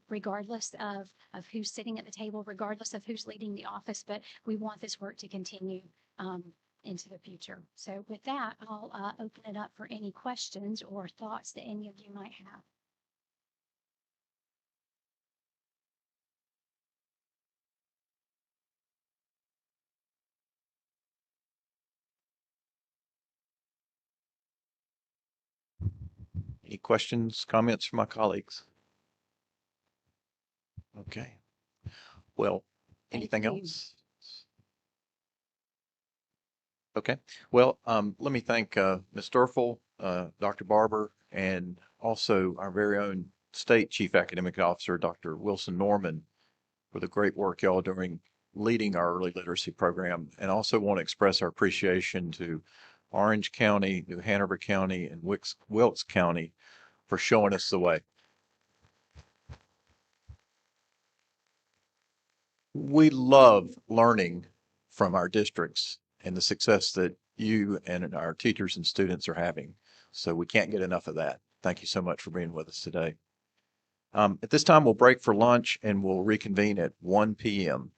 regardless of who's sitting at the table, regardless of who's leading the office, but we want this work to continue into the future. So with that, I'll open it up for any questions or thoughts that any of you might have. Any questions, comments from my colleagues? Okay. Well, Thank anything you. else? Okay. Well, let me thank Ms. Durfel, Dr. Barber, and also our very own State Chief Academic Officer, Dr. Wilson Norman, for the great work y'all doing leading our early literacy program. And also want to express our appreciation to Orange County, New Hanover County, and Wilkes County for showing us the way. We love learning from our districts and the success that you and our teachers and students are having. So we can't get enough of that. Thank you so much for being with us today. At this time, we'll break for lunch and we'll reconvene at 1 p.m.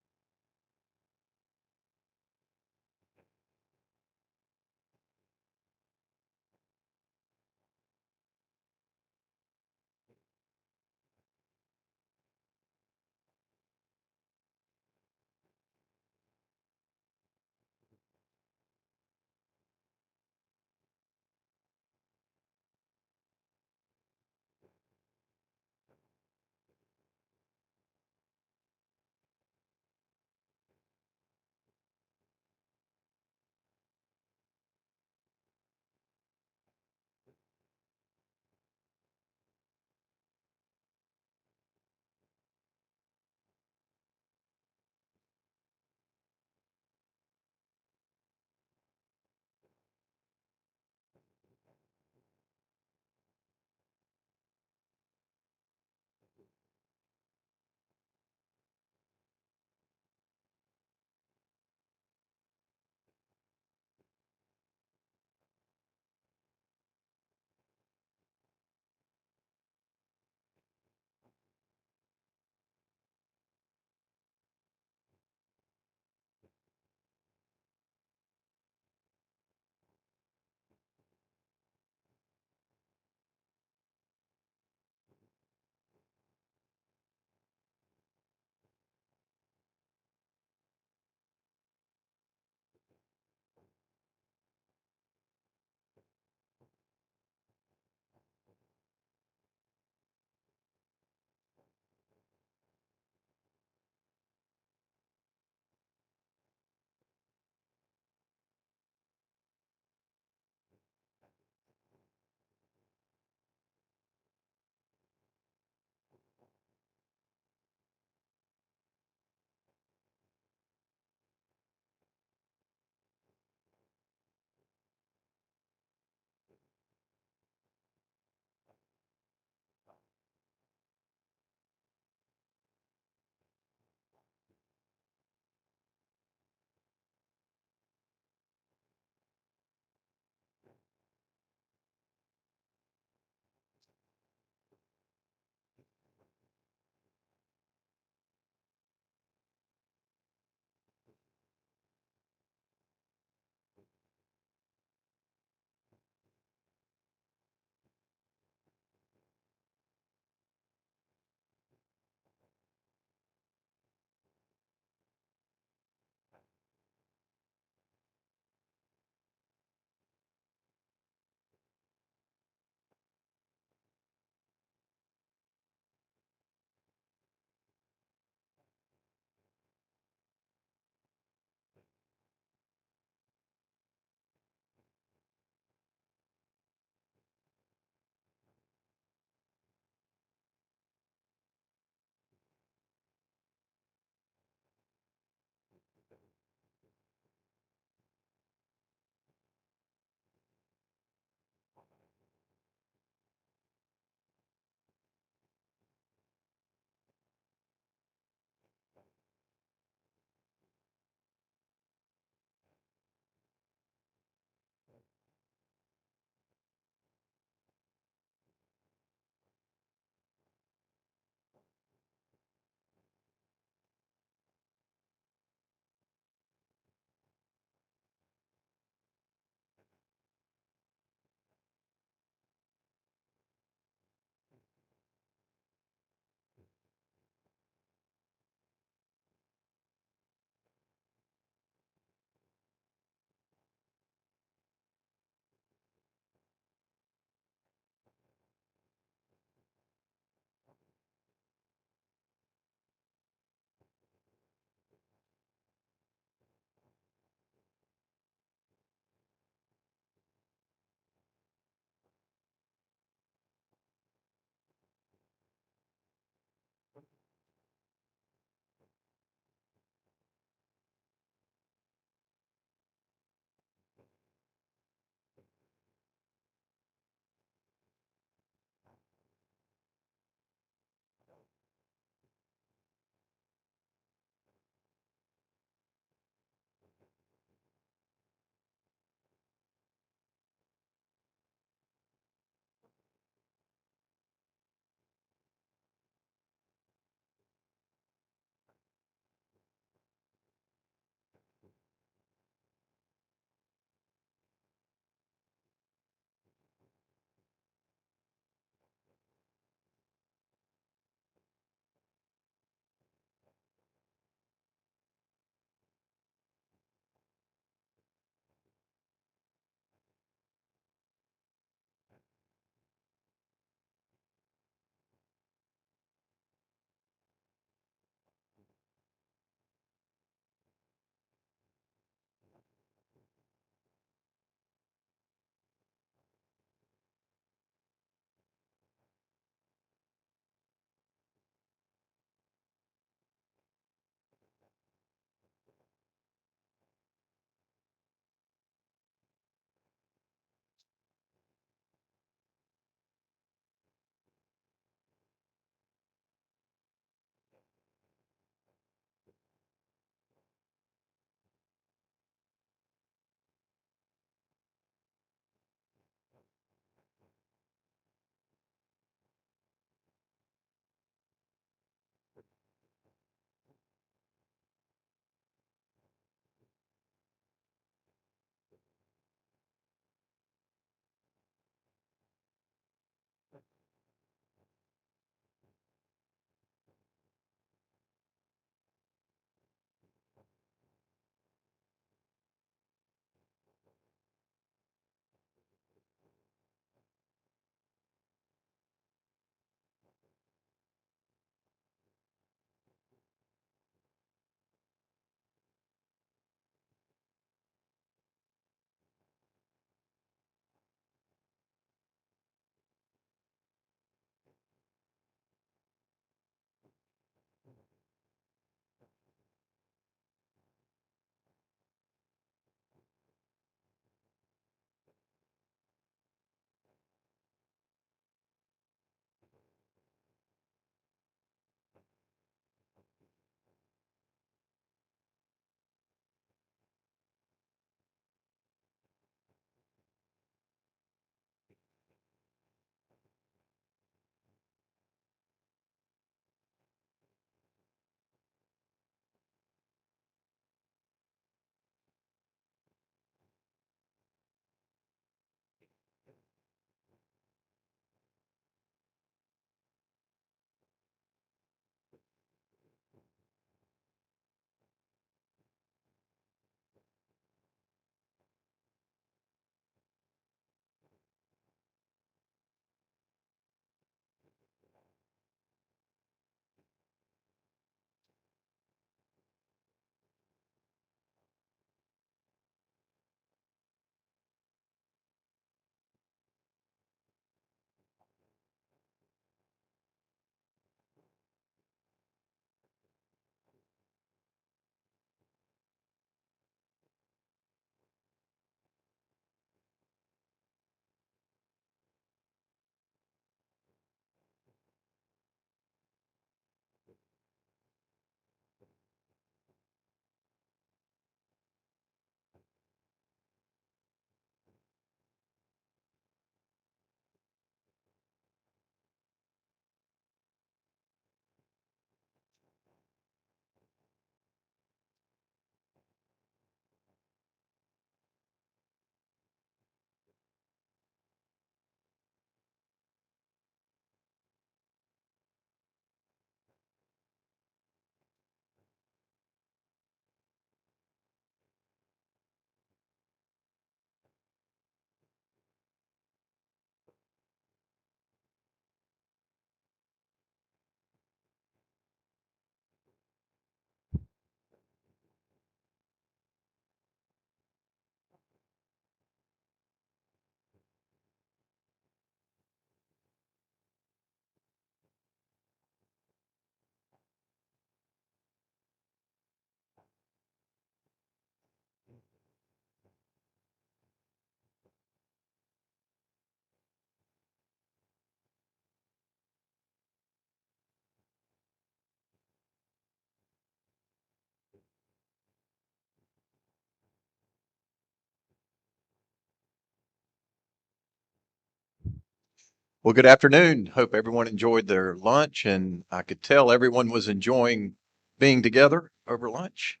Well, good afternoon. Hope everyone enjoyed their lunch, and I could tell everyone was enjoying being together over lunch.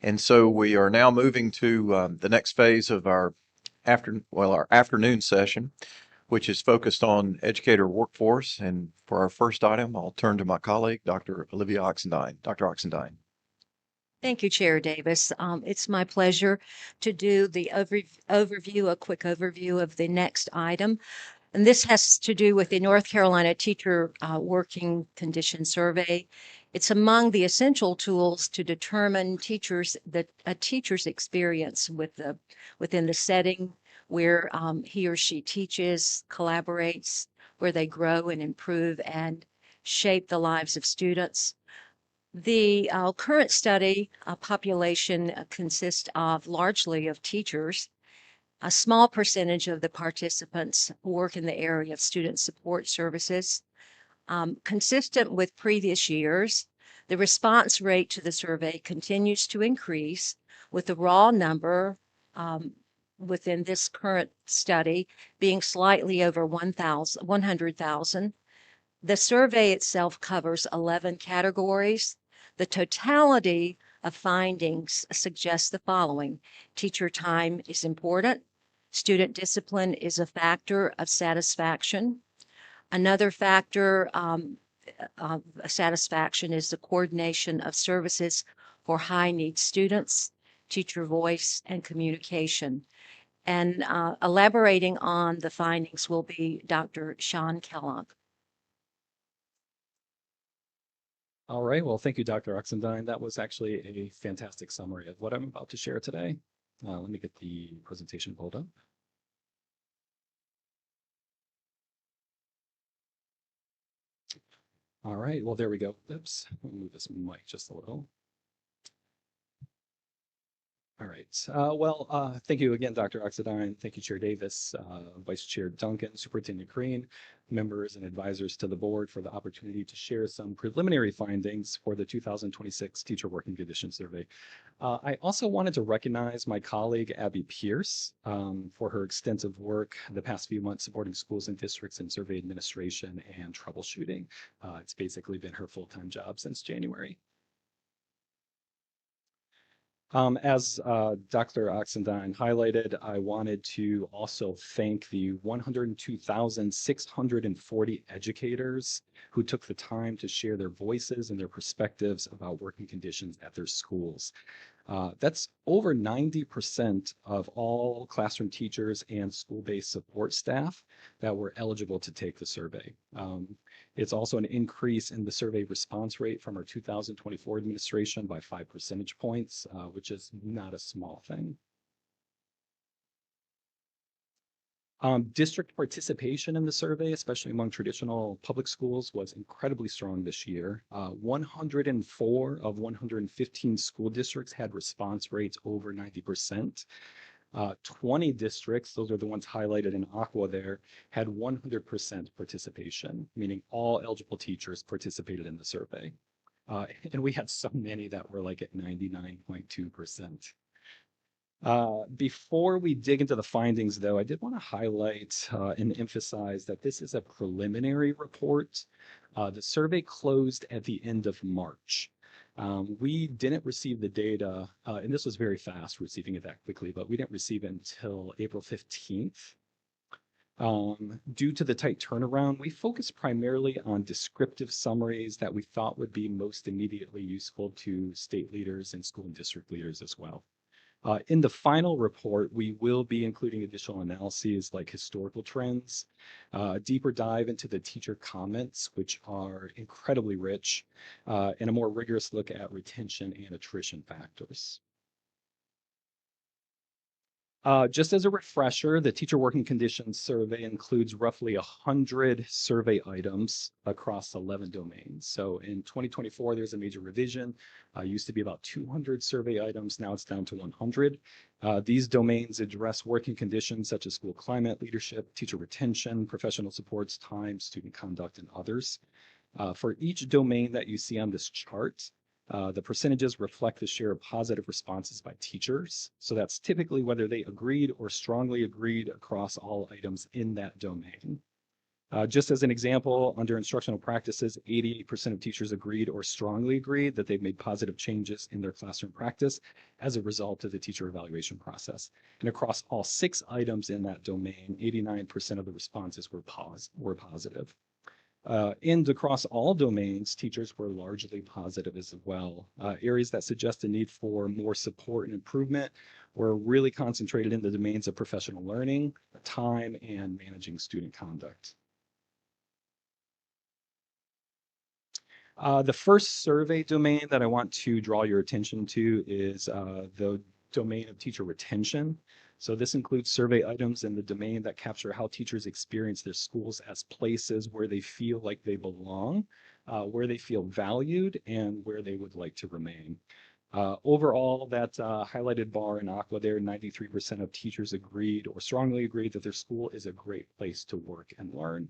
And so we are now moving to the next phase of our our afternoon session, which is focused on educator workforce. And for our first item, I'll turn to my colleague, Dr. Olivia Oxendine. Dr. Oxendine. Thank you, Chair Davis. It's my pleasure to do the overview, a quick overview of the next item. And this has to do with the North Carolina Teacher Working Condition Survey. It's among the essential tools to determine a teacher's experience within the setting where he or she teaches, collaborates, where they grow and improve and shape the lives of students. The current study population consists of largely of teachers. A small percentage of the participants work in the area of student support services. Consistent with previous years, the response rate to the survey continues to increase, with the raw number within this current study being slightly over 100,000. The survey itself covers 11 categories. The totality of findings suggests the following: teacher time is important. Student discipline is a factor of satisfaction. Another factor of satisfaction is the coordination of services for high need students, teacher voice, and communication. And elaborating on the findings will be Dr. Sean Kellogg. All right, well, thank you, Dr. Oxendine. That was actually a fantastic summary of what I'm about to share today. Let me get the presentation pulled up. All right, well, there we go. Oops, let me move this mic just a little. All right. Thank you again, Dr. Oxendine. Thank you, Chair Davis, Vice Chair Duncan, Superintendent Green, members and advisors to the board for the opportunity to share some preliminary findings for the 2026 Teacher Working Conditions Survey. I also wanted to recognize my colleague, Abby Pierce, for her extensive work the past few months supporting schools and districts in survey administration and troubleshooting. It's basically been her full-time job since January. As Dr. Oxendine highlighted, I wanted to also thank the 102,640 educators who took the time to share their voices and their perspectives about working conditions at their schools. That's over 90% of all classroom teachers and school-based support staff that were eligible to take the survey. It's also an increase in the survey response rate from our 2024 administration by 5 percentage points, which is not a small thing. District participation in the survey, especially among traditional public schools, was incredibly strong this year. 104 of 115 school districts had response rates over 90%. 20 districts, those are the ones highlighted in aqua there, had 100% participation, meaning all eligible teachers participated in the survey. And we had so many that were like at 99.2%. Before we dig into the findings, though, I did want to highlight and emphasize that this is a preliminary report. The survey closed at the end of March. We didn't receive the data, and this was very fast receiving it that quickly, but we didn't receive it until April 15th. Due to the tight turnaround, we focused primarily on descriptive summaries that we thought would be most immediately useful to state leaders and school and district leaders as well. In the final report, we will be including additional analyses like historical trends, a deeper dive into the teacher comments, which are incredibly rich, and a more rigorous look at retention and attrition factors. Just as a refresher, the Teacher Working Conditions Survey includes roughly 100 survey items across 11 domains. So in 2024, there's a major revision. Used to be about 200 survey items, now it's down to 100. These domains address working conditions such as school climate, leadership, teacher retention, professional supports, time, student conduct, and others. For each domain that you see on this chart, the percentages reflect the share of positive responses by teachers. So that's typically whether they agreed or strongly agreed across all items in that domain. Just as an example, under instructional practices, 88% of teachers agreed or strongly agreed that they've made positive changes in their classroom practice as a result of the teacher evaluation process. And across all 6 items in that domain, 89% of the responses were positive. And across all domains, teachers were largely positive as well. Areas that suggest a need for more support and improvement were really concentrated in the domains of professional learning, time, and managing student conduct. The first survey domain that I want to draw your attention to is the domain of teacher retention. So this includes survey items in the domain that capture how teachers experience their schools as places where they feel like they belong, where they feel valued, and where they would like to remain. Overall, that highlighted bar in aqua there, 93% of teachers agreed or strongly agreed that their school is a great place to work and learn.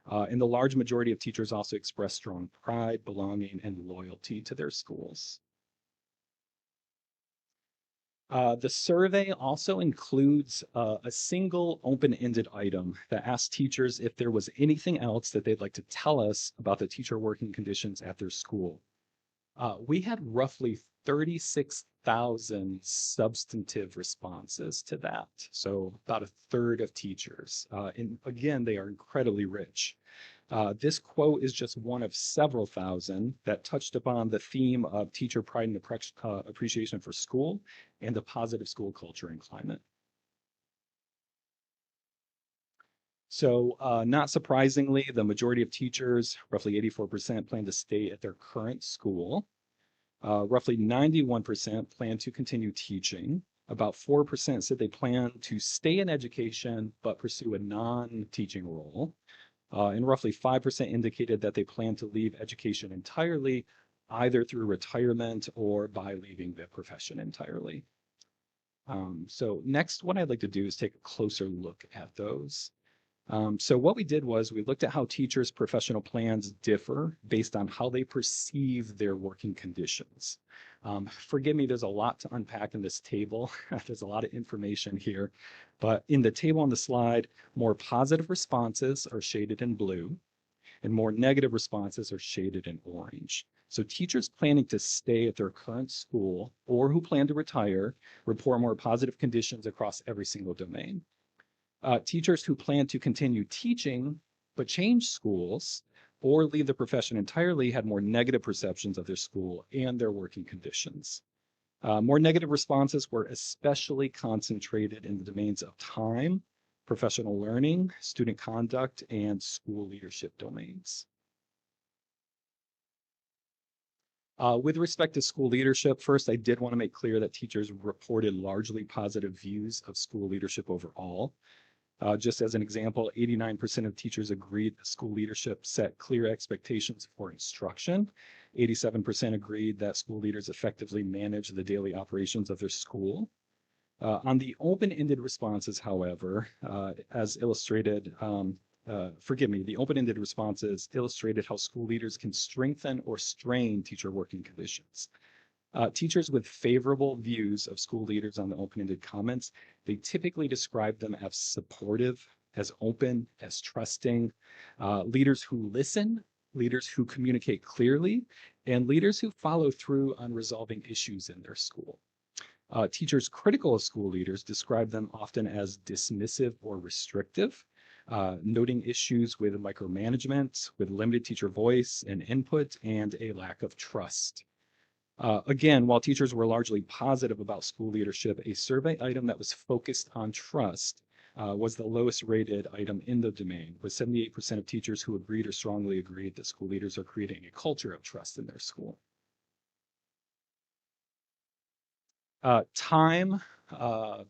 And the large majority of teachers also express strong pride, belonging, and loyalty to their schools. The survey also includes a single open-ended item that asks teachers if there was anything else that they'd like to tell us about the teacher working conditions at their school. We had roughly 36,000 substantive responses to that. So about a third of teachers. And again, they are incredibly rich. This quote is just one of several thousand that touched upon the theme of teacher pride and appreciation for school and the positive school culture and climate. So not surprisingly, the majority of teachers, roughly 84%, plan to stay at their current school. Roughly 91% plan to continue teaching. About 4% said they plan to stay in education but pursue a non-teaching role. And roughly 5% indicated that they plan to leave education entirely, either through retirement or by leaving the profession entirely. So next, what I'd like to do is take a closer look at those. So what we did was we looked at how teachers' professional plans differ based on how they perceive their working conditions. Forgive me, there's a lot to unpack in this table. There's a lot of information here, but in the table on the slide, more positive responses are shaded in blue and more negative responses are shaded in orange. So teachers planning to stay at their current school or who plan to retire report more positive conditions across every single domain. Teachers who plan to continue teaching but change schools or leave the profession entirely had more negative perceptions of their school and their working conditions. More negative responses were especially concentrated in the domains of time, professional learning, student conduct, and school leadership domains. With respect to school leadership, first, I did want to make clear that teachers reported largely positive views of school leadership overall. Just as an example, 89% of teachers agreed that school leadership set clear expectations for instruction. 87% agreed that school leaders effectively manage the daily operations of their school. On the open-ended responses, however, as illustrated, the open-ended responses illustrated how school leaders can strengthen or strain teacher working conditions. Teachers with favorable views of school leaders on the open-ended comments, they typically describe them as supportive, as open, as trusting, leaders who listen, leaders who communicate clearly, and leaders who follow through on resolving issues in their school. Teachers critical of school leaders describe them often as dismissive or restrictive, noting issues with micromanagement, with limited teacher voice and input, and a lack of trust. Again, while teachers were largely positive about school leadership, a survey item that was focused on trust was the lowest rated item in the domain, with 78% of teachers who agreed or strongly agreed that school leaders are creating a culture of trust in their school. Time,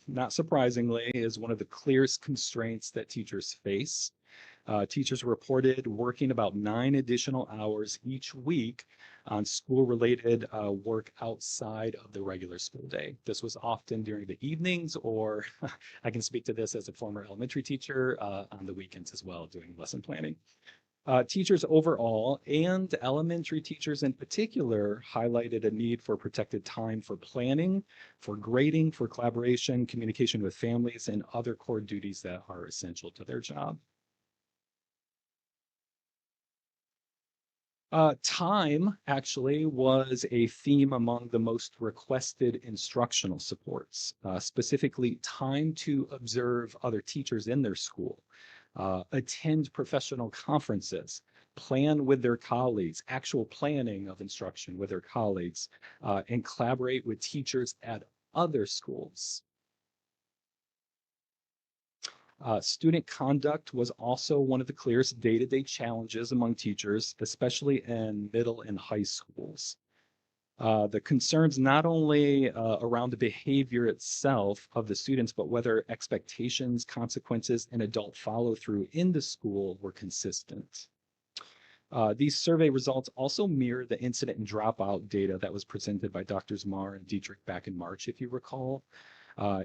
not surprisingly, is one of the clearest constraints that teachers face. Teachers reported working about 9 additional hours each week on school-related work outside of the regular school day. This was often during the evenings, or I can speak to this as a former elementary teacher on the weekends as well, doing lesson planning. Teachers overall and elementary teachers in particular highlighted a need for protected time for planning, for grading, for collaboration, communication with families, and other core duties that are essential to their job. Time actually was a theme among the most requested instructional supports, specifically time to observe other teachers in their school, attend professional conferences, plan with their colleagues, actual planning of instruction with their colleagues, and collaborate with teachers at other schools. Student conduct was also one of the clearest day-to-day challenges among teachers, especially in middle and high schools. The concerns not only around the behavior itself of the students, but whether expectations, consequences, and adult follow-through in the school were consistent. These survey results also mirror the incident and dropout data that was presented by Drs. Marr and Dietrich back in March, if you recall.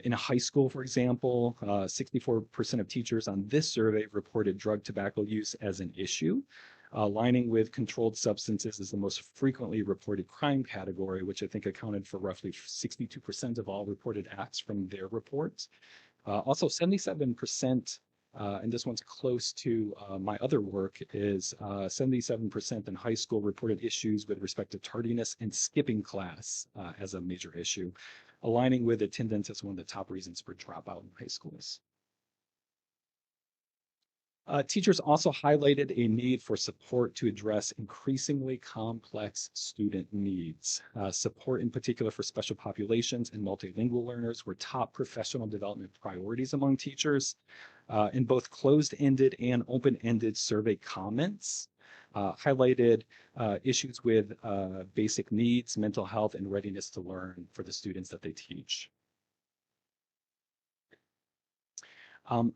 In a high school, for example, 64% of teachers on this survey reported drug tobacco use as an issue, aligning with controlled substances as the most frequently reported crime category, which I think accounted for roughly 62% of all reported acts from their reports. Also, 77%, and this one's close to my other work, is 77% in high school reported issues with respect to tardiness and skipping class as a major issue, aligning with attendance as one of the top reasons for dropout in high schools. Teachers also highlighted a need for support to address increasingly complex student needs. Support in particular for special populations and multilingual learners were top professional development priorities among teachers. In both closed-ended and open-ended survey comments, highlighted issues with basic needs, mental health, and readiness to learn for the students that they teach.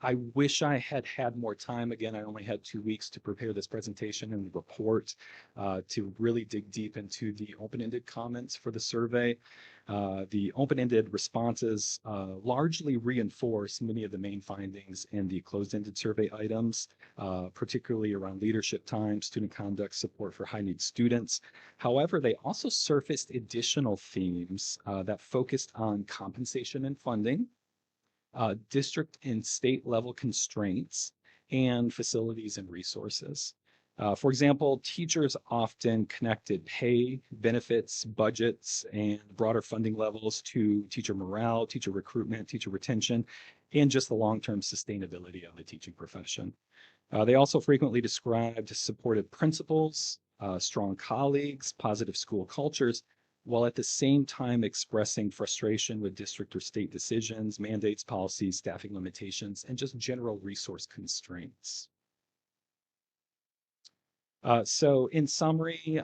I wish I had had more time. Again, I only had 2 weeks to prepare this presentation and the report to really dig deep into the open-ended comments for the survey. The open-ended responses largely reinforce many of the main findings in the closed-ended survey items, particularly around leadership time, student conduct, support for high-need students. However, they also surfaced additional themes that focused on compensation and funding, district and state level constraints, and facilities and resources. For example, teachers often connected pay, benefits, budgets, and broader funding levels to teacher morale, teacher recruitment, teacher retention, and just the long-term sustainability of the teaching profession. They also frequently described supportive principals, strong colleagues, positive school cultures, while at the same time expressing frustration with district or state decisions, mandates, policies, staffing limitations, and just general resource constraints. So in summary,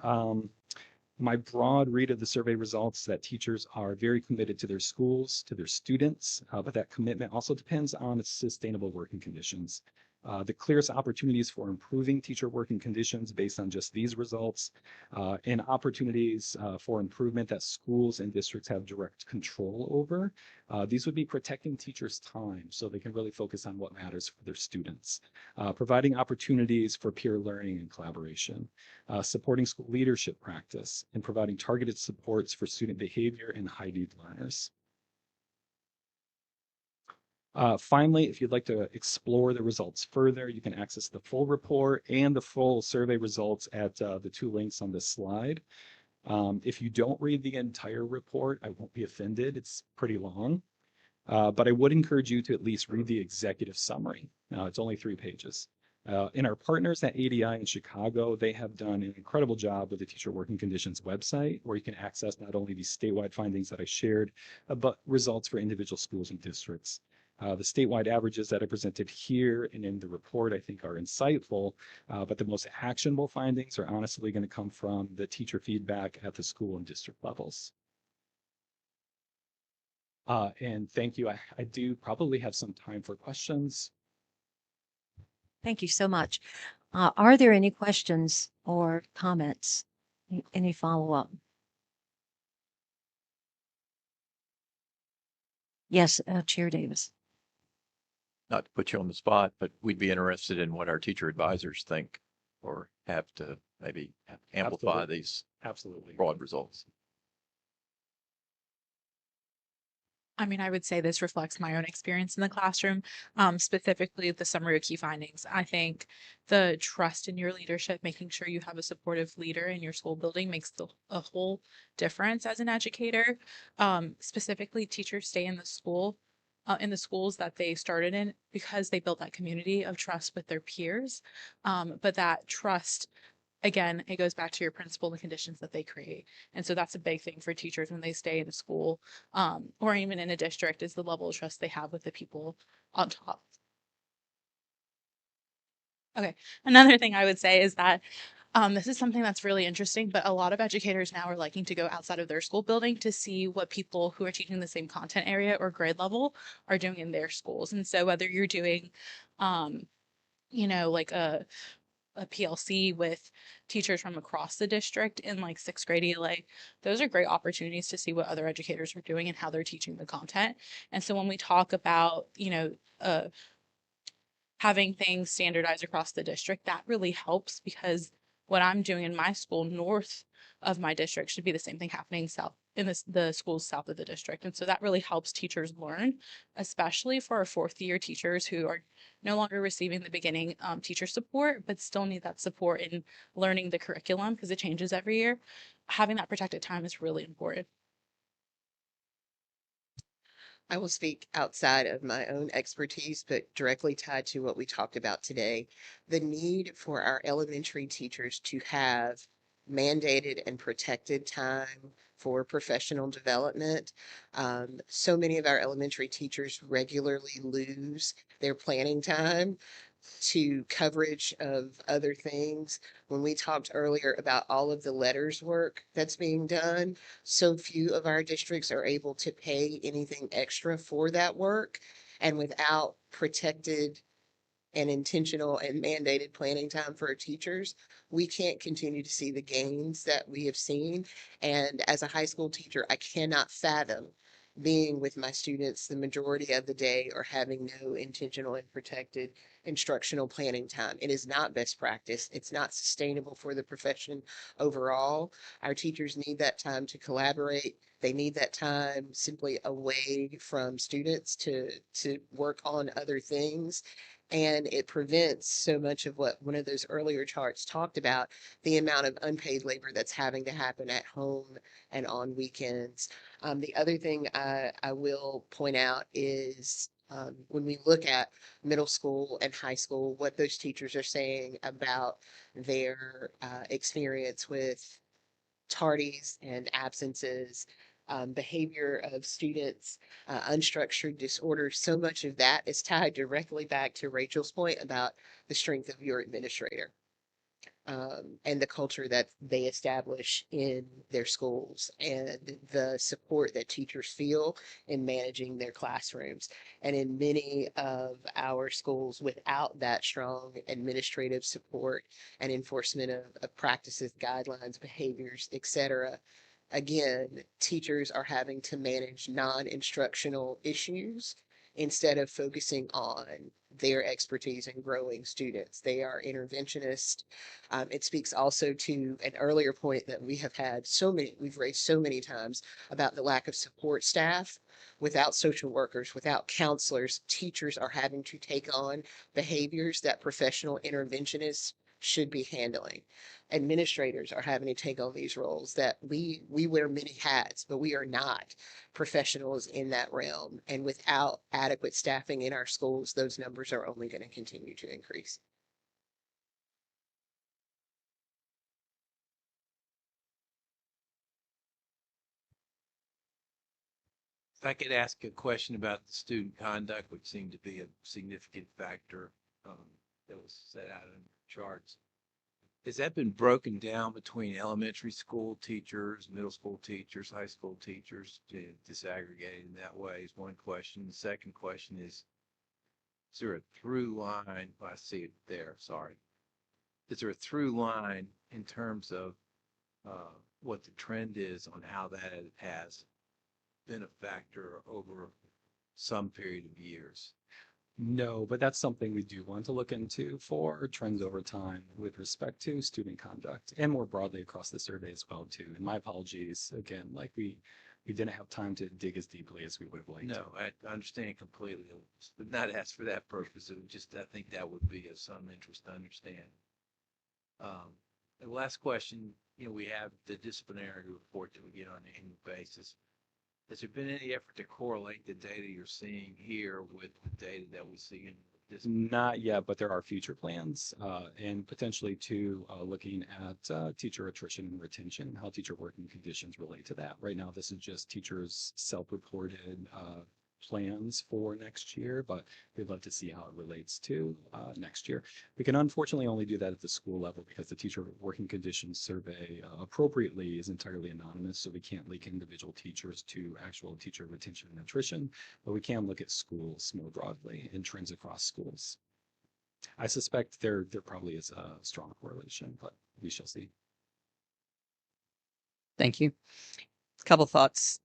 my broad read of the survey results that teachers are very committed to their schools, to their students, but that commitment also depends on sustainable working conditions. The clearest opportunities for improving teacher working conditions based on just these results, and opportunities for improvement that schools and districts have direct control over. These would be protecting teachers' time so they can really focus on what matters for their students, providing opportunities for peer learning and collaboration, supporting school leadership practice, and providing targeted supports for student behavior and high-need learners. Finally, if you'd like to explore the results further, you can access the full report and the full survey results at the 2 links on this slide. If you don't read the entire report, I won't be offended. It's pretty long, but I would encourage you to at least read the executive summary. It's only 3 pages. And our partners at ADI in Chicago, they have done an incredible job with the Teacher Working Conditions website, where you can access not only these statewide findings that I shared, but results for individual schools and districts. The statewide averages that are presented here and in the report, I think, are insightful, but the most actionable findings are honestly going to come from the teacher feedback at the school and district levels. And thank you. I do probably have some time for questions. Thank you so much. Are there any questions or comments? Any follow-up? Yes, Chair Davis. Not to put you on the spot, but we'd be interested in what our teacher advisors think or have to maybe amplify Absolutely. these Absolutely. broad results. I mean, I would say this reflects my own experience in the classroom, specifically the summary of key findings. I think the trust in your leadership, making sure you have a supportive leader in your school building makes a whole difference as an educator. Specifically, teachers stay in the school, in the schools that they started in because they built that community of trust with their peers. But that trust, again, it goes back to your principal and the conditions that they create. And so that's a big thing for teachers when they stay in a school, or even in a district, is the level of trust they have with the people on top. Okay, another thing I would say is that this is something that's really interesting, but a lot of educators now are liking to go outside of their school building to see what people who are teaching the same content area or grade level are doing in their schools. And so whether you're doing, um, like a PLC with teachers from across the district in like sixth grade ELA, those are great opportunities to see what other educators are doing and how they're teaching the content. And so when we talk about, having things standardized across the district, that really helps because what I'm doing in my school north of my district should be the same thing happening south in the schools south of the district. And so that really helps teachers learn, especially for our fourth year teachers who are no longer receiving the beginning teacher support, but still need that support in learning the curriculum because it changes every year. Having that protected time is really important. I will speak outside of my own expertise, but directly tied to what we talked about today. The need for our elementary teachers to have mandated and protected time for professional development. So many of our elementary teachers regularly lose their planning time to coverage of other things. When we talked earlier about all of the letters work that's being done, so few of our districts are able to pay anything extra for that work. And without protected and intentional and mandated planning time for our teachers, we can't continue to see the gains that we have seen. And as a high school teacher, I cannot fathom being with my students the majority of the day or having no intentional and protected instructional planning time. It is not best practice. It's not sustainable for the profession overall. Our teachers need that time to collaborate. They need that time simply away from students to work on other things, and it prevents so much of what one of those earlier charts talked about, the amount of unpaid labor that's having to happen at home and on weekends. The other thing I will point out is when we look at middle school and high school, what those teachers are saying about their experience with tardies and absences, behavior of students, unstructured disorders. So much of that is tied directly back to Rachel's point about the strength of your administrator, and the culture that they establish in their schools and the support that teachers feel in managing their classrooms. And in many of our schools, without that strong administrative support and enforcement of practices, guidelines, behaviors, etc., again, teachers are having to manage non-instructional issues instead of focusing on their expertise in growing students. They are interventionists. It speaks also to an earlier point that we've raised so many times about the lack of support staff. Without social workers, without counselors, teachers are having to take on behaviors that professional interventionists should be handling. Administrators are having to take on these roles that we wear many hats, but we are not professionals in that realm. And without adequate staffing in our schools, those numbers are only going to continue to increase. If I could ask a question about the student conduct, which seemed to be a significant factor that was set out in the charts. Has that been broken down between elementary school teachers, middle school teachers, high school teachers, disaggregated in that way is one question. The second question is there a through line? Well, I see it there, sorry. Is there a through line in terms of what the trend is on how that has been a factor over some period of years? No, but that's something we do want to look into for trends over time with respect to student conduct and more broadly across the survey as well too. And my apologies again, like we we didn't have time to dig as deeply as we would have liked. No, I understand completely, but not asked for that purpose. It would just, I think that would be of some interest to understand. The last question, we have the disciplinary report that we get on an annual basis. Has there been any effort to correlate the data you're seeing here with the data that we see in discipline? Not yet, but there are future plans and potentially too looking at teacher attrition and retention, how teacher working conditions relate to that. Right now, this is just teachers' self-reported plans for next year, but we'd love to see how it relates to next year. We can unfortunately only do that at the school level because the teacher working conditions survey appropriately is entirely anonymous, so we can't link individual teachers to actual teacher retention and attrition, but we can look at schools more broadly and trends across schools. I suspect there probably is a strong correlation, but we shall see. Thank you. A couple thoughts.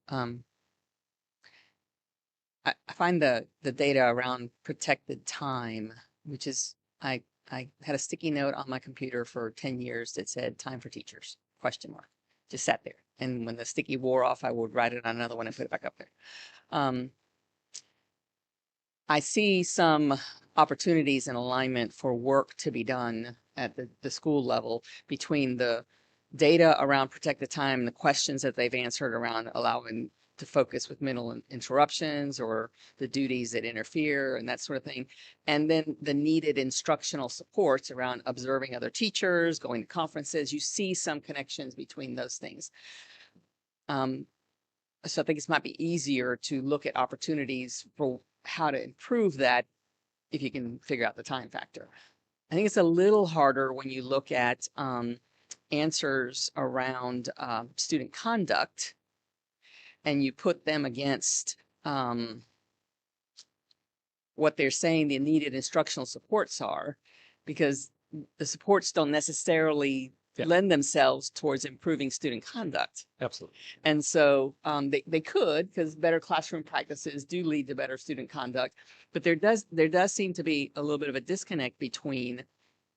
I find the data around protected time, which is I had a sticky note on my computer for 10 years that said time for teachers, question mark, just sat there. And when the sticky wore off, I would write it on another one and put it back up there. I see some opportunities and alignment for work to be done at the school level between the data around protected time and the questions that they've answered around allowing to focus with mental interruptions or the duties that interfere and that sort of thing. And then the needed instructional supports around observing other teachers, going to conferences. You see some connections between those things. So I think it might be easier to look at opportunities for how to improve that if you can figure out the time factor. I think it's a little harder when you look at answers around student conduct and you put them against what they're saying the needed instructional supports are, because the supports don't necessarily lend themselves towards improving student conduct. Absolutely. And so they could, because better classroom practices do lead to better student conduct. But there does seem to be a little bit of a disconnect between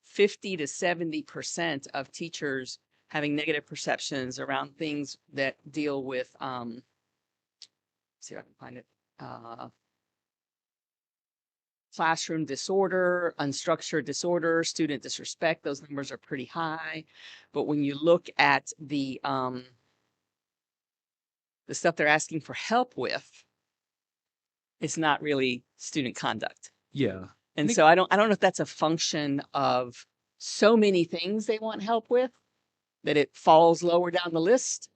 50 to 70% of teachers having negative perceptions around things that deal with, see if I can find it, classroom disorder, unstructured disorder, student disrespect. Those numbers are pretty high. But when you look at the stuff they're asking for help with, it's not really student conduct. Yeah. And so I don't know if that's a function of so many things they want help with that it falls lower down the list,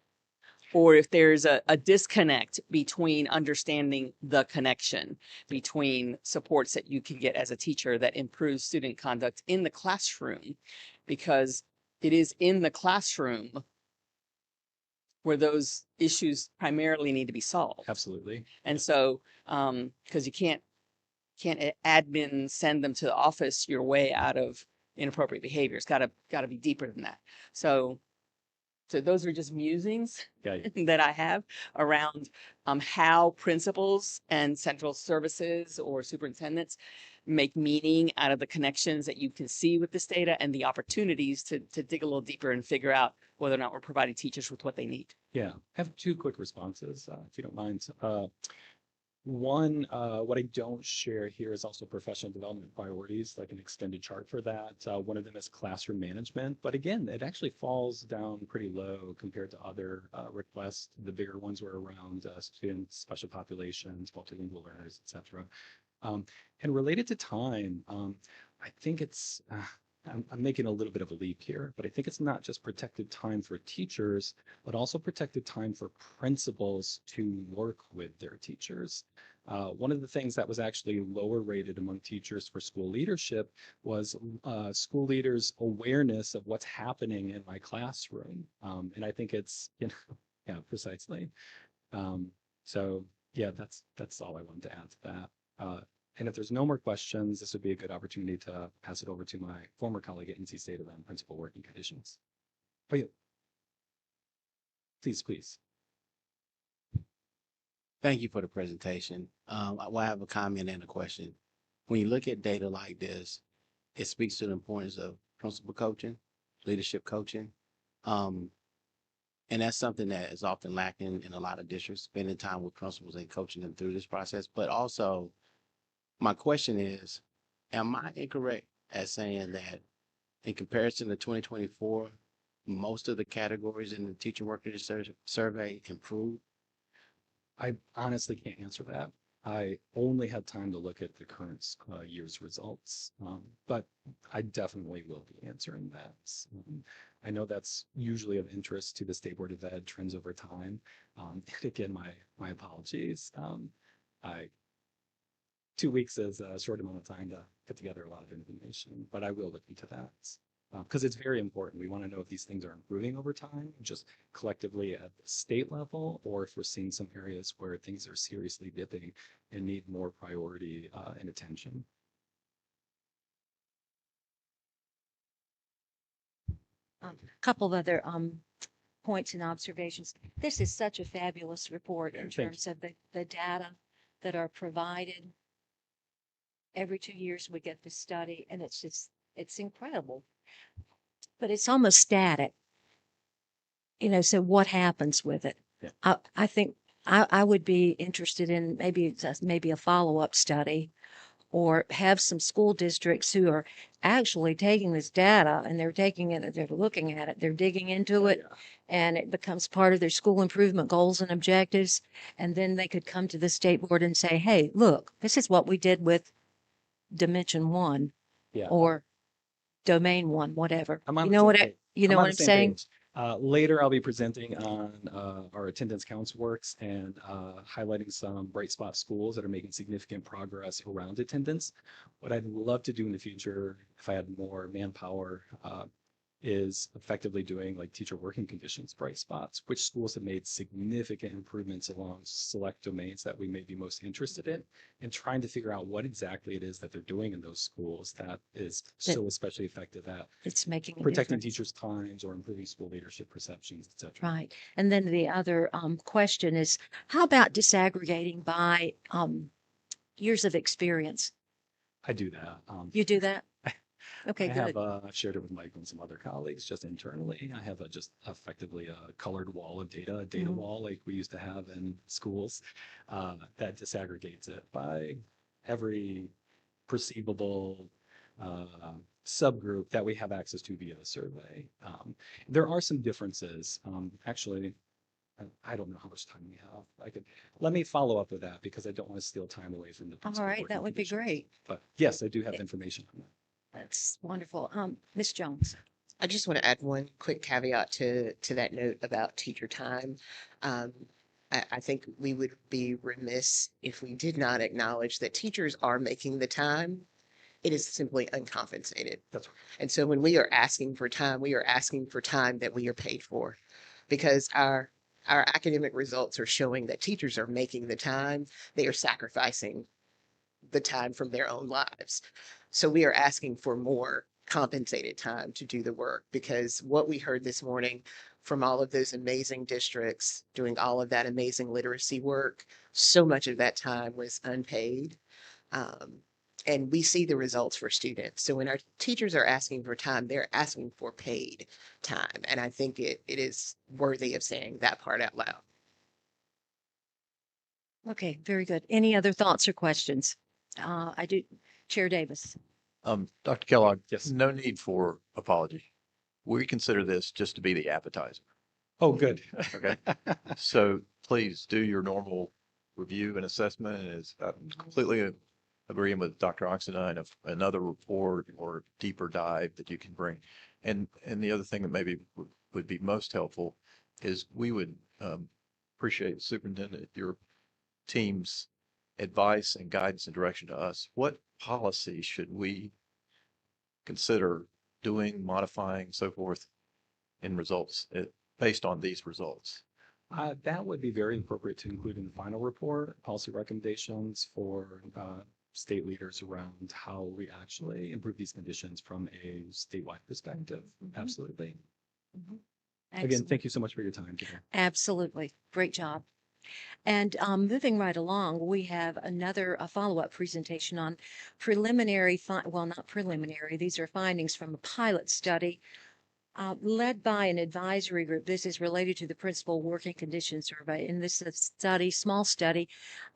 or if there's a disconnect between understanding the connection between supports that you can get as a teacher that improves student conduct in the classroom, because it is in the classroom where those issues primarily need to be solved. Absolutely. And so, because you can't admin send them to the office your way out of inappropriate behavior. It's gotta be deeper than that. So those are just musings that I have around how principals and central services or superintendents make meaning out of the connections that you can see with this data and the opportunities to dig a little deeper and figure out whether or not we're providing teachers with what they need. Yeah, I have two quick responses, if you don't mind. One, what I don't share here is also professional development priorities, like an extended chart for that. One of them is classroom management, but again, it actually falls down pretty low compared to other requests. The bigger ones were around students, special populations, multilingual learners, etc. And related to time, I think it's, I'm making a little bit of a leap here, but I think it's not just protected time for teachers, but also protected time for principals to work with their teachers. One of the things that was actually lower rated among teachers for school leadership was school leaders' awareness of what's happening in my classroom. And I think it's, yeah, precisely. So yeah, that's all I wanted to add to that. And if there's no more questions, this would be a good opportunity to pass it over to my former colleague at NC State around principal working conditions. Oh, yeah. Please. Thank you for the presentation. Well, I have a comment and a question. When you look at data like this, it speaks to the importance of principal coaching, leadership coaching. And that's something that is often lacking in a lot of districts, spending time with principals and coaching them through this process. But also, my question is, am I incorrect as saying that in comparison to 2024, most of the categories in the teacher worker survey improved? I honestly can't answer that. I only had time to look at the current year's results, but I definitely will be answering that. I know that's usually of interest to the State Board of Ed trends over time. And again, my apologies. I 2 weeks is a short amount of time to put together a lot of information, but I will look into that because it's very important. We want to know if these things are improving over time, just collectively at the state level, or if we're seeing some areas where things are seriously dipping and need more priority and attention. A couple of other points and observations. This is such a fabulous report in Thank you. terms of the data that are provided. Every 2 years we get this study, and it's incredible. But it's almost static. So what happens with it? Yeah. I think I would be interested in maybe a follow-up study, or have some school districts who are actually taking this data and they're taking it, they're looking at it, they're digging into it, and it becomes part of their school improvement goals and objectives. And then they could come to the state board and say, hey, look, this is what we did with Dimension 1 Yeah. or Domain 1, whatever. I'm on You the know same what page. you know I'm on what the I'm same saying? page. Later, I'll be presenting on our attendance counts works and highlighting some bright spot schools that are making significant progress around attendance. What I'd love to do in the future, if I had more manpower, is effectively doing like teacher working conditions bright spots, which schools have made significant improvements along select domains that we may be most interested in, and trying to figure out what exactly it is that they're doing in those schools that is so especially effective at It's making a protecting difference. teachers' times or improving school leadership perceptions, et cetera. Right. And then the other question is, how about disaggregating by years of experience? I do that. You do that? Okay, I good. have I've shared it with Mike and some other colleagues just internally. I have just effectively a colored wall of data, a data wall like we used to have in schools that disaggregates it by every perceivable subgroup that we have access to via the survey. There are some differences. Actually, I don't know how much time we have. Let me follow up with that because I don't want to steal time away from the All principal right, working that would be conditions. great. But yes, I do have information on that. That's wonderful. Ms. Jones. I just want to add one quick caveat to that note about teacher time. Um, I think we would be remiss if we did not acknowledge that teachers are making the time. It is simply uncompensated. That's right. And so when we are asking for time, we are asking for time that we are paid for, because our academic results are showing that teachers are making the time. They are sacrificing the time from their own lives. So we are asking for more compensated time to do the work, because what we heard this morning from all of those amazing districts doing all of that amazing literacy work, so much of that time was unpaid. And we see the results for students. So when our teachers are asking for time, they're asking for paid time. And I think it is worthy of saying that part out loud. Okay, very good. Any other thoughts or questions? I do. Chair Davis. Dr. Kellogg, Yes. no need for apology. We consider this just to be the appetizer. Oh, good. Okay. So please do your normal review and assessment. And is completely agreeing with Dr. Oxendine of another report or deeper dive that you can bring. And the other thing that maybe would be most helpful is we would appreciate, Superintendent, your team's advice and guidance and direction to us. What policy should we consider doing, modifying, so forth in results based on these results? That would be very appropriate to include in the final report, policy recommendations for state leaders around how we actually improve these conditions from a statewide perspective. Absolutely. Again, Excellent. thank you so much for your time today. Absolutely. Great job. And moving right along, we have a follow-up presentation on preliminary, well, not preliminary, these are findings from a pilot study led by an advisory group. This is related to the Principal Working Conditions Survey. And this is a study, small study,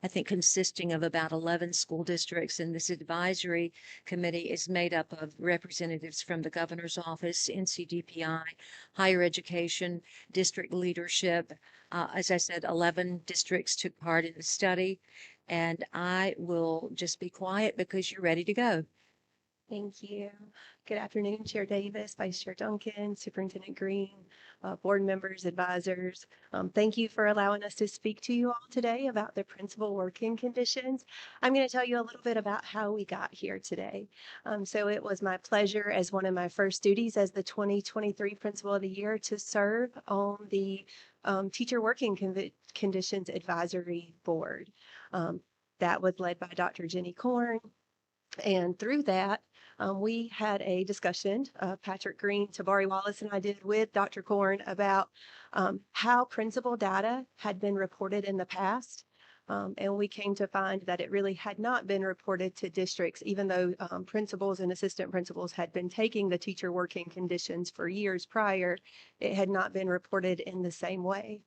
I think consisting of about 11 school districts. And this advisory committee is made up of representatives from the governor's office, NCDPI, higher education, district leadership. As I said, 11 districts took part in the study. And I will just be quiet because you're ready to go. Thank you. Good afternoon, Chair Davis, Vice Chair Duncan, Superintendent Green, board members, advisors. Thank you for allowing us to speak to you all today about the principal working conditions. I'm going to tell you a little bit about how we got here today. So it was my pleasure as one of my first duties as the 2023 Principal of the Year to serve on the Teacher Working Conditions Advisory Board. That was led by Dr. Jenny Korn. And through that, we had a discussion, Patrick Green, Tabari Wallace, and I did with Dr. Korn about how principal data had been reported in the past. And we came to find that it really had not been reported to districts, even though principals and assistant principals had been taking the teacher working conditions for years prior, it had not been reported in the same way.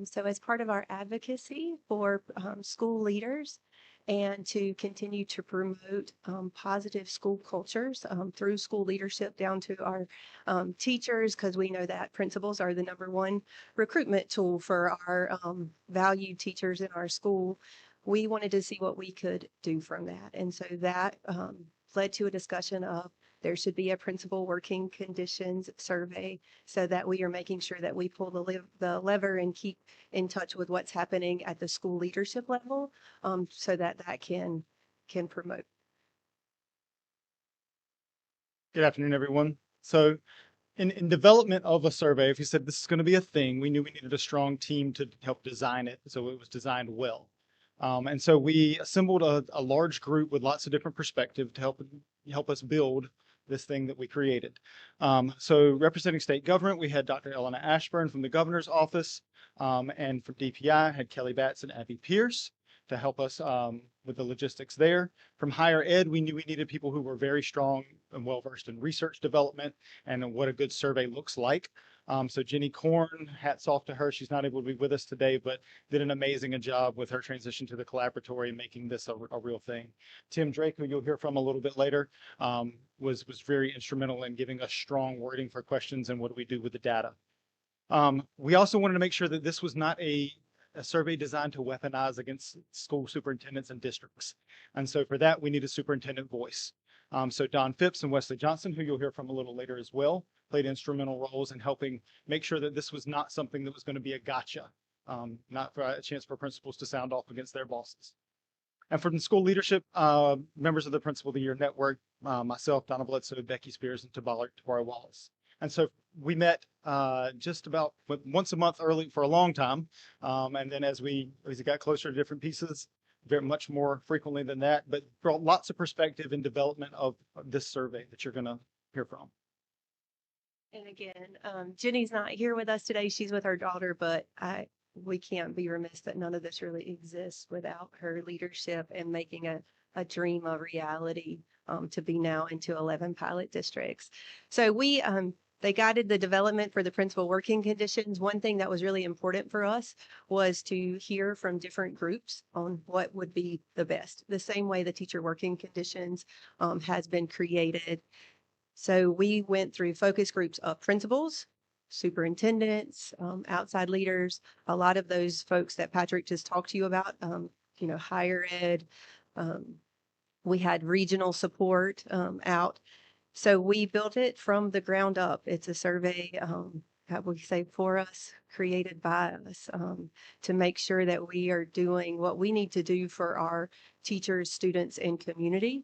So as part of our advocacy for school leaders, and to continue to promote positive school cultures through school leadership down to our teachers, because we know that principals are the #1 recruitment tool for our valued teachers in our school. We wanted to see what we could do from that. And so that led to a discussion of there should be a principal working conditions survey so that we are making sure that we pull the lever and keep in touch with what's happening at the school leadership level so that can promote. Good afternoon, everyone. So in development of a survey, if you said this is going to be a thing, we knew we needed a strong team to help design it so it was designed well. And so we assembled a large group with lots of different perspectives to help us build this thing that we created. So representing state government, we had Dr. Elena Ashburn from the governor's office, and from DPI had Kelly Batts and Abby Pierce to help us with the logistics there. From higher ed, we knew we needed people who were very strong and well-versed in research development and what a good survey looks like. So Jenny Korn, hats off to her. She's not able to be with us today, but did an amazing job with her transition to the collaboratory and making this a real thing. Tim Drake, who you'll hear from a little bit later, was very instrumental in giving us strong wording for questions and what do we do with the data. We also wanted to make sure that this was not a survey designed to weaponize against school superintendents and districts. And so for that, we need a superintendent voice. So Don Phipps and Wesley Johnson, who you'll hear from a little later as well, played instrumental roles in helping make sure that this was not something that was going to be a gotcha, not for a chance for principals to sound off against their bosses. And from the school leadership, members of the Principal of the Year Network, myself, Donna Bledsoe, Becky Spears, and Tabari Wallace. And so we met just about once a month early for a long time. And then as we got closer to different pieces, very much more frequently than that, but brought lots of perspective and development of this survey that you're going to hear from. And again, Jenny's not here with us today. She's with her daughter, but we can't be remiss that none of this really exists without her leadership and making a dream a reality to be now into 11 pilot districts. So they guided the development for the principal working conditions. One thing that was really important for us was to hear from different groups on what would be the best, the same way the teacher working conditions has been created. So we went through focus groups of principals, superintendents, outside leaders, a lot of those folks that Patrick just talked to you about, higher ed. We had regional support out. So we built it from the ground up. It's a survey, how we say for us, created by us, to make sure that we are doing what we need to do for our teachers, students, and community.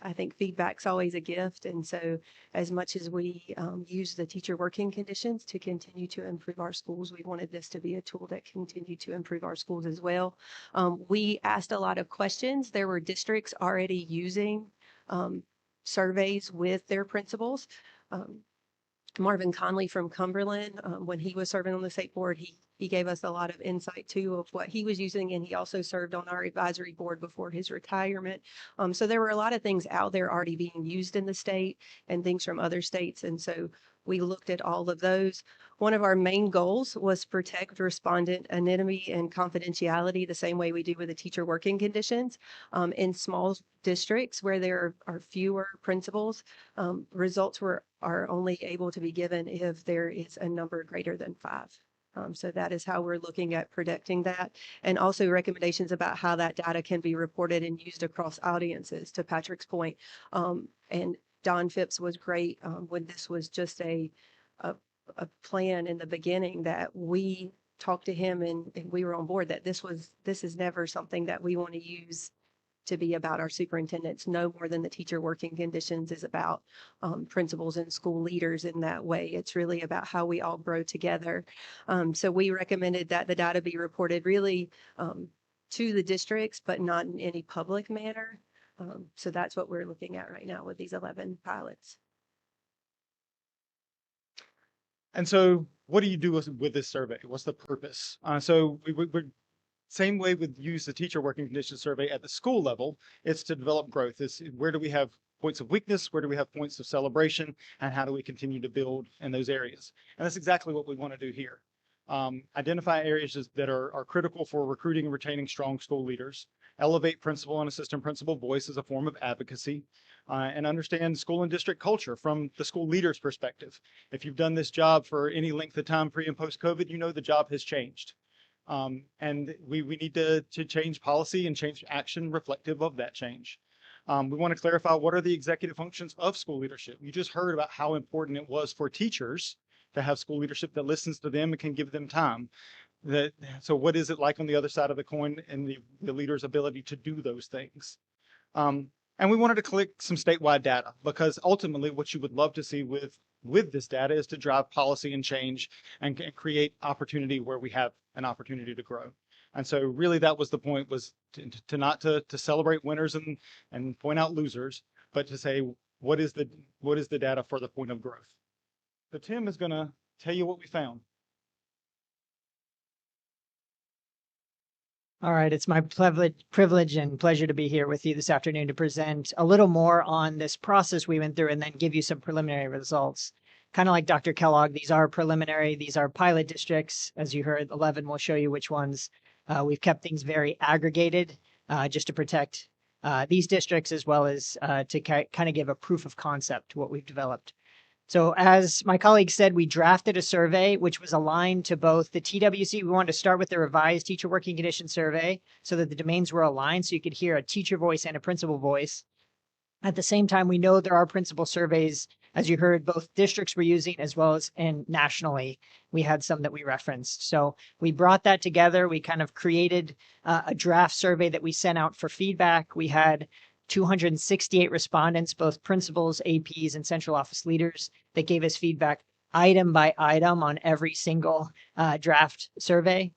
I think feedback's always a gift. And so as much as we use the teacher working conditions to continue to improve our schools, we wanted this to be a tool that continued to improve our schools as well. We asked a lot of questions. There were districts already using surveys with their principals. Marvin Conley from Cumberland, when he was serving on the state board, he gave us a lot of insight too of what he was using, and he also served on our advisory board before his retirement. So there were a lot of things out there already being used in the state and things from other states. And so we looked at all of those. One of our main goals was protect respondent anonymity and confidentiality the same way we do with the teacher working conditions. In small districts where there are fewer principals, results are only able to be given if there is a number greater than 5. So that is how we're looking at protecting that, and also recommendations about how that data can be reported and used across audiences, to Patrick's point. And Don Phipps was great when this was just a plan in the beginning, that we talked to him and we were on board that this is never something that we want to use to be about our superintendents, no more than the teacher working conditions is about principals and school leaders in that way. It's really about how we all grow together. So we recommended that the data be reported really to the districts, but not in any public manner. So that's what we're looking at right now with these 11 pilots. And so what do you do with this survey? What's the purpose? So we're same way we use the teacher working conditions survey at the school level. It's to develop growth. It's where do we have points of weakness? Where do we have points of celebration? And how do we continue to build in those areas? And that's exactly what we want to do here. Identify areas that are critical for recruiting and retaining strong school leaders, elevate principal and assistant principal voice as a form of advocacy, and understand school and district culture from the school leader's perspective. If you've done this job for any length of time pre and post COVID, you know the job has changed. And we need to change policy and change action reflective of that change. We want to clarify what are the executive functions of school leadership. You just heard about how important it was for teachers to have school leadership that listens to them and can give them time. So what is it like on the other side of the coin and the leader's ability to do those things? And we wanted to collect some statewide data, because ultimately what you would love to see with this data is to drive policy and change and create opportunity where we have an opportunity to grow. And so really that was the point, was not to celebrate winners and point out losers, but to say, what is the data for the point of growth? So Tim is going to tell you what we found. All right, it's my privilege and pleasure to be here with you this afternoon to present a little more on this process we went through and then give you some preliminary results. Kind of like Dr. Kellogg, these are preliminary. These are pilot districts. As you heard, 11 will show you which ones. We've kept things very aggregated just to protect these districts, as well as to kind of give a proof of concept to what we've developed. So as my colleague said, we drafted a survey which was aligned to both the TWC. We wanted to start with the revised teacher working condition survey so that the domains were aligned so you could hear a teacher voice and a principal voice. At the same time, we know there are principal surveys, as you heard, both districts were using as well as nationally. We had some that we referenced. So we brought that together. We kind of created a draft survey that we sent out for feedback. We had 268 respondents, both principals, APs, and central office leaders, that gave us feedback item by item on every single draft survey.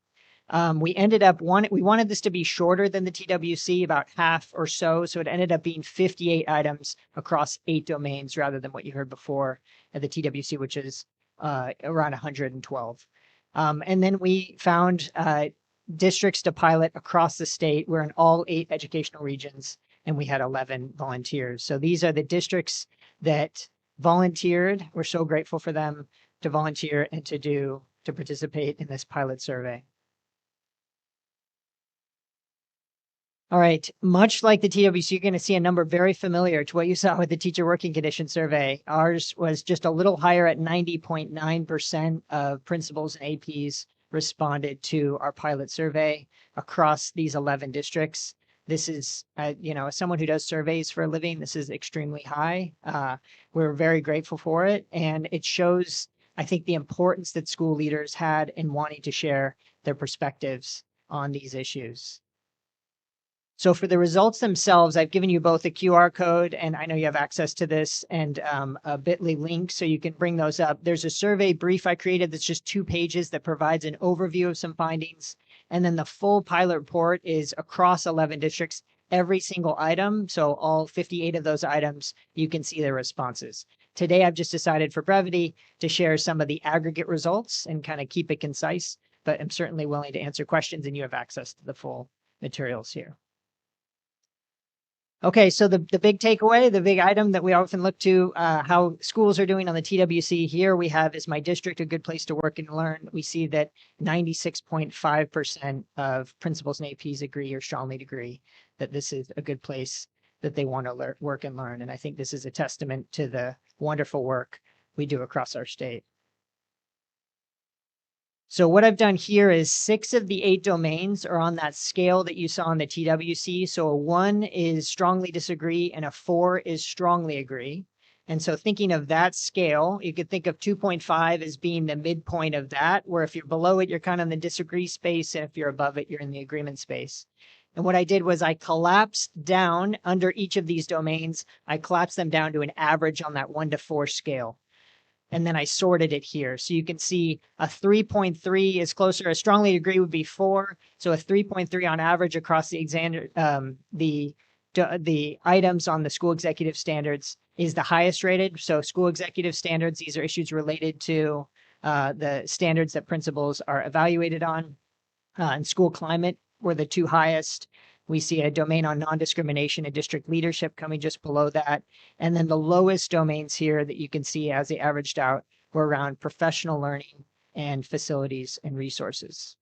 We ended up we wanted this to be shorter than the TWC, about half or so. So it ended up being 58 items across 8 domains rather than what you heard before at the TWC, which is around 112. And then we found districts to pilot across the state. We're in all 8 educational regions, and we had 11 volunteers. So these are the districts that volunteered. We're so grateful for them to volunteer and to participate in this pilot survey. All right, much like the TWC, you're going to see a number very familiar to what you saw with the teacher working condition survey. Ours was just a little higher at 90.9% of principals and APs responded to our pilot survey across these 11 districts. This is, as someone who does surveys for a living, this is extremely high. We're very grateful for it. And it shows, I think, the importance that school leaders had in wanting to share their perspectives on these issues. So for the results themselves, I've given you both a QR code, and I know you have access to this, and a bit.ly link, so you can bring those up. There's a survey brief I created that's just 2 pages that provides an overview of some findings. And then the full pilot report is across 11 districts, every single item. So all 58 of those items, you can see their responses. Today, I've just decided for brevity to share some of the aggregate results and kind of keep it concise, but I'm certainly willing to answer questions, and you have access to the full materials here. Okay, so the big takeaway, the big item that we often look to, how schools are doing on the TWC here, we have Is My District a Good Place to Work and Learn? We see that 96.5% of principals and APs agree or strongly agree that this is a good place that they want to work and learn. And I think this is a testament to the wonderful work we do across our state. So what I've done here is 6 of the 8 domains are on that scale that you saw on the TWC. So a 1 is strongly disagree and a 4 is strongly agree. And so thinking of that scale, you could think of 2.5 as being the midpoint of that, where if you're below it, you're kind of in the disagree space. And if you're above it, you're in the agreement space. And what I did was I collapsed down under each of these domains. I collapsed them down to an average on that 1 to 4 scale. And then I sorted it here. So you can see a 3.3 is closer. A strongly agree would be 4. So a 3.3 on average across the the items on the school executive standards is the highest rated. So school executive standards, these are issues related to the standards that principals are evaluated on. And school climate were the 2 highest. We see a domain on non-discrimination and district leadership coming just below that. And then the lowest domains here that you can see as they averaged out were around professional learning and facilities and resources.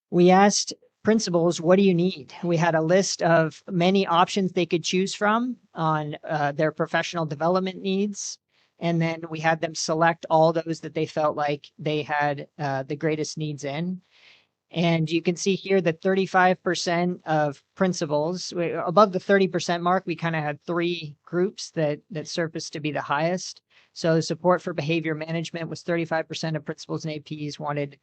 We asked principals, what do you need? We had a list of many options they could choose from on their professional development needs. And then we had them select all those that they felt like they had the greatest needs in. And you can see here that 35% of principals, above the 30% mark, we kind of had 3 groups that surfaced to be the highest. So support for behavior management was 35% of principals and APs wanted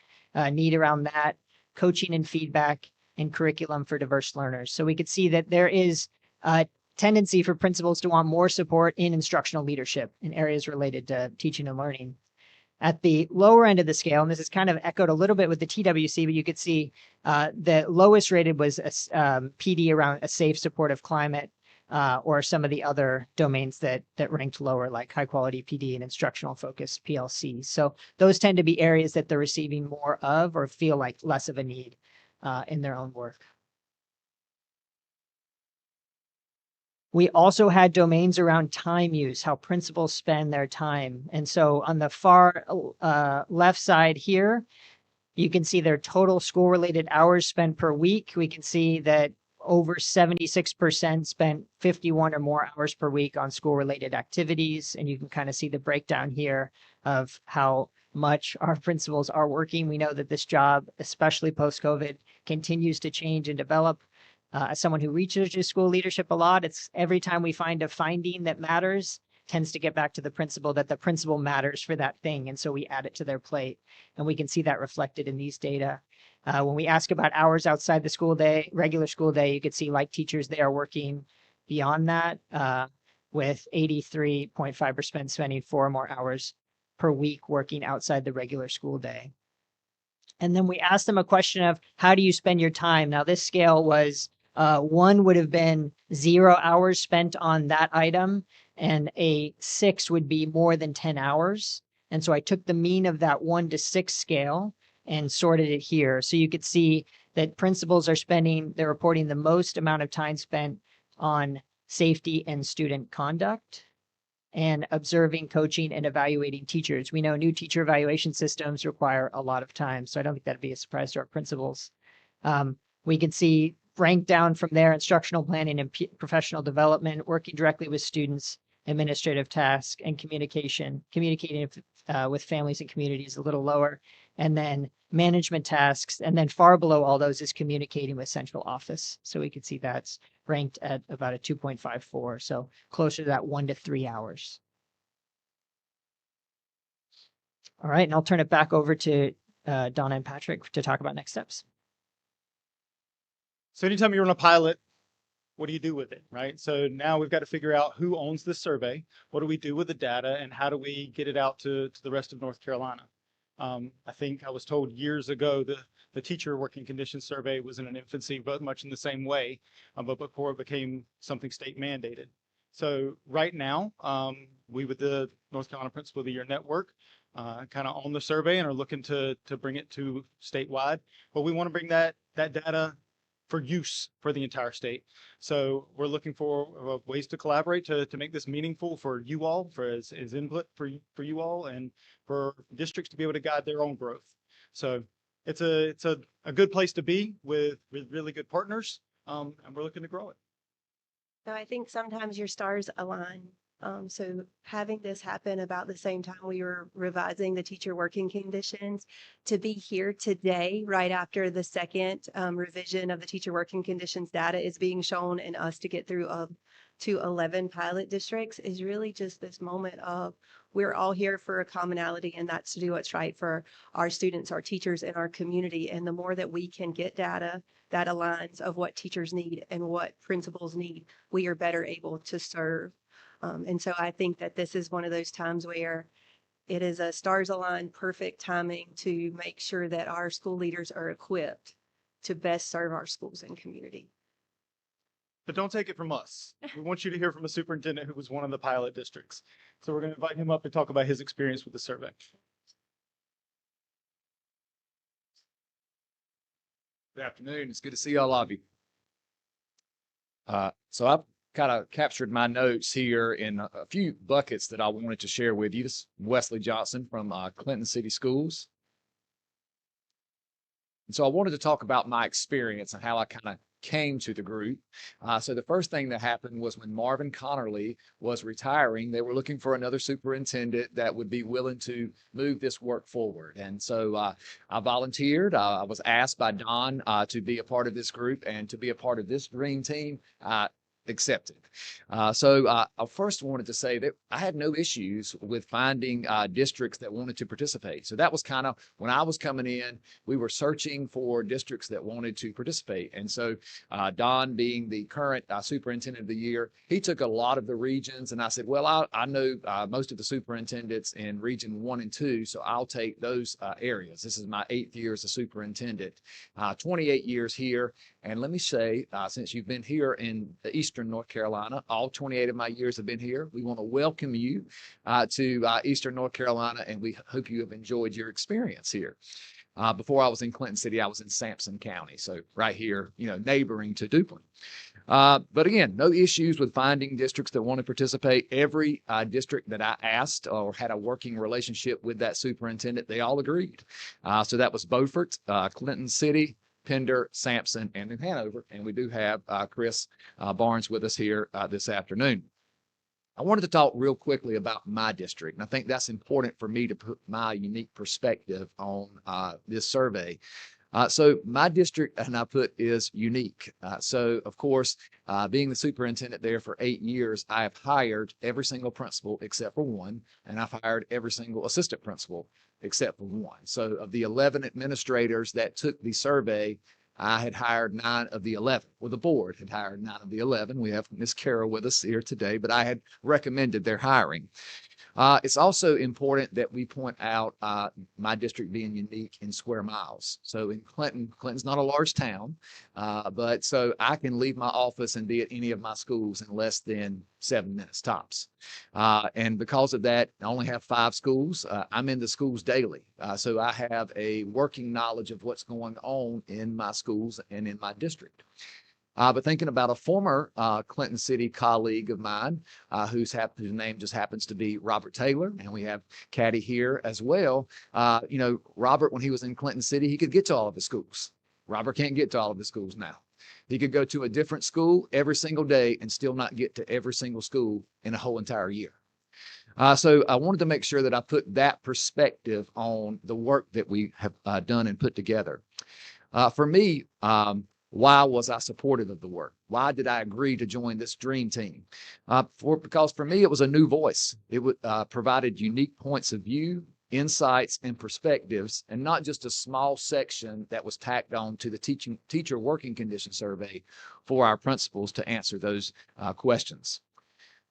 need around that, coaching and feedback, and curriculum for diverse learners. So we could see that there is a tendency for principals to want more support in instructional leadership in areas related to teaching and learning. At the lower end of the scale, and this is kind of echoed a little bit with the TWC, but you could see the lowest rated was PD around a safe, supportive climate, or some of the other domains that ranked lower, like high quality PD and instructional focus PLC. So those tend to be areas that they're receiving more of or feel like less of a need in their own work. We also had domains around time use, how principals spend their time. And so on the far left side here, you can see their total school-related hours spent per week. We can see that over 76% spent 51 or more hours per week on school-related activities. And you can kind of see the breakdown here of how much our principals are working. We know that this job, especially post-COVID, continues to change and develop. As someone who researches school leadership a lot, it's every time we find a finding that matters, tends to get back to the principal, that the principal matters for that thing. And so we add it to their plate. And we can see that reflected in these data. When we ask about hours outside the school day, regular school day, you could see like teachers, they are working beyond that with 83.5% spending 4 or more hours per week working outside the regular school day. And then we asked them a question of how do you spend your time? Now this scale was 1 would have been 0 hours spent on that item, and a 6 would be more than 10 hours. And so I took the mean of that 1 to 6 scale and sorted it here. So you could see that principals are they're reporting the most amount of time spent on safety and student conduct and observing, coaching, and evaluating teachers. We know new teacher evaluation systems require a lot of time, so I don't think that'd be a surprise to our principals. We can see ranked down from there, instructional planning and professional development, working directly with students, administrative tasks, and communicating with families and communities a little lower, and then management tasks, and then far below all those is communicating with central office. So we can see that's ranked at about a 2.54, so closer to that 1 to 3 hours. All right, and I'll turn it back over to Donna and Patrick to talk about next steps. So anytime you're on a pilot, what do you do with it, right? So now we've got to figure out who owns this survey, what do we do with the data, and how do we get it out to the rest of North Carolina? I think I was told years ago the teacher working conditions survey was in an infancy, but much in the same way, but before it became something state mandated. So right now, we with the North Carolina Principal of the Year Network kind of own the survey and are looking to bring it to statewide. But we want to bring that data for use for the entire state. So we're looking for ways to collaborate to make this meaningful for you all, for as input for you all, and for districts to be able to guide their own growth. So it's a good place to be with really good partners, and we're looking to grow it. So I think sometimes your stars align. So having this happen about the same time we were revising the teacher working conditions, to be here today, right after the second revision of the teacher working conditions data is being shown, and us to get through to 11 pilot districts, is really just this moment of we're all here for a commonality, and that's to do what's right for our students, our teachers, and our community. And the more that we can get data that aligns of what teachers need and what principals need, we are better able to serve. And so I think that this is one of those times where it is a stars aligned, perfect timing to make sure that our school leaders are equipped to best serve our schools and community. But don't take it from us. We want you to hear from a superintendent who was one of the pilot districts. So we're going to invite him up and talk about his experience with the survey. Good afternoon. It's good to see all of you. So I've kind of captured my notes here in a few buckets that I wanted to share with you. This is Wesley Johnson from Clinton City Schools. And so I wanted to talk about my experience and how I kind of came to the group. So the first thing that happened was when Marvin Connerly was retiring, they were looking for another superintendent that would be willing to move this work forward. And so I volunteered. I was asked by Don to be a part of this group and to be a part of this dream team. Accepted. So I first wanted to say that I had no issues with finding districts that wanted to participate. So that was kind of when I was coming in, we were searching for districts that wanted to participate. And so Don, being the current superintendent of the year, he took a lot of the regions, and I said, well, I know most of the superintendents in region 1 and 2, so I'll take those areas. This is my 8th year as a superintendent, 28 years here. And let me say, since you've been here in Eastern North Carolina, all 28 of my years have been here. We want to welcome you to Eastern North Carolina, and we hope you have enjoyed your experience here. Before I was in Clinton City, I was in Sampson County, so right here, neighboring to Duplin. But again, no issues with finding districts that want to participate. Every district that I asked or had a working relationship with that superintendent, they all agreed. So that was Beaufort, Clinton City, Pender, Sampson, and New Hanover. And we do have Chris Barnes with us here this afternoon. I wanted to talk real quickly about my district, and I think that's important for me to put my unique perspective on this survey. So my district, and I put, is unique. So of course, being the superintendent there for 8 years, I have hired every single principal except for one, and I've hired every single assistant principal except for one. So of the 11 administrators that took the survey, I had hired 9 of the 11. Well, the board had hired 9 of the 11. We have Ms. Carroll with us here today, but I had recommended their hiring. It's also important that we point out my district being unique in square miles. So in Clinton's not a large town, but so I can leave my office and be at any of my schools in less than 7 minutes tops. And because of that, I only have 5 schools. I'm in the schools daily. So I have a working knowledge of what's going on in my schools and in my district. But thinking about a former Clinton City colleague of mine, whose name just happens to be Robert Taylor, and we have Caddy here as well. Robert, when he was in Clinton City, he could get to all of his schools. Robert can't get to all of his schools now. He could go to a different school every single day and still not get to every single school in a whole entire year. So I wanted to make sure that I put that perspective on the work that we have done and put together. For me, why was I supportive of the work? Why did I agree to join this dream team? Because for me, it was a new voice. It provided unique points of view, insights, and perspectives, and not just a small section that was tacked on to the teacher working condition survey for our principals to answer those questions.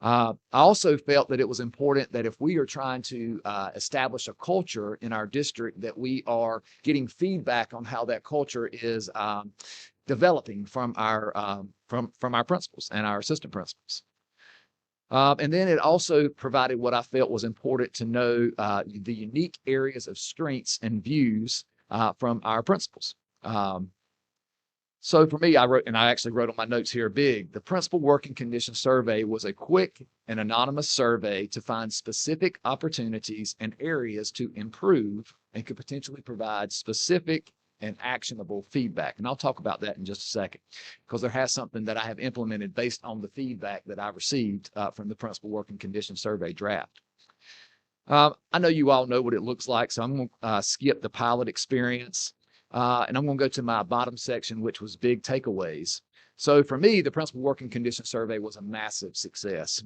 I also felt that it was important that if we are trying to establish a culture in our district, that we are getting feedback on how that culture is developing from our principals and our assistant principals. And then it also provided what I felt was important to know the unique areas of strengths and views from our principals. So for me, I wrote, and I actually wrote on my notes here big, the Principal Working Condition Survey was a quick and anonymous survey to find specific opportunities and areas to improve and could potentially provide specific and actionable feedback. And I'll talk about that in just a second, because there has something that I have implemented based on the feedback that I received from the Principal Working Condition Survey draft. I know you all know what it looks like, so I'm going to skip the pilot experience. And I'm going to go to my bottom section, which was big takeaways. So for me, the Principal Working Condition Survey was a massive success.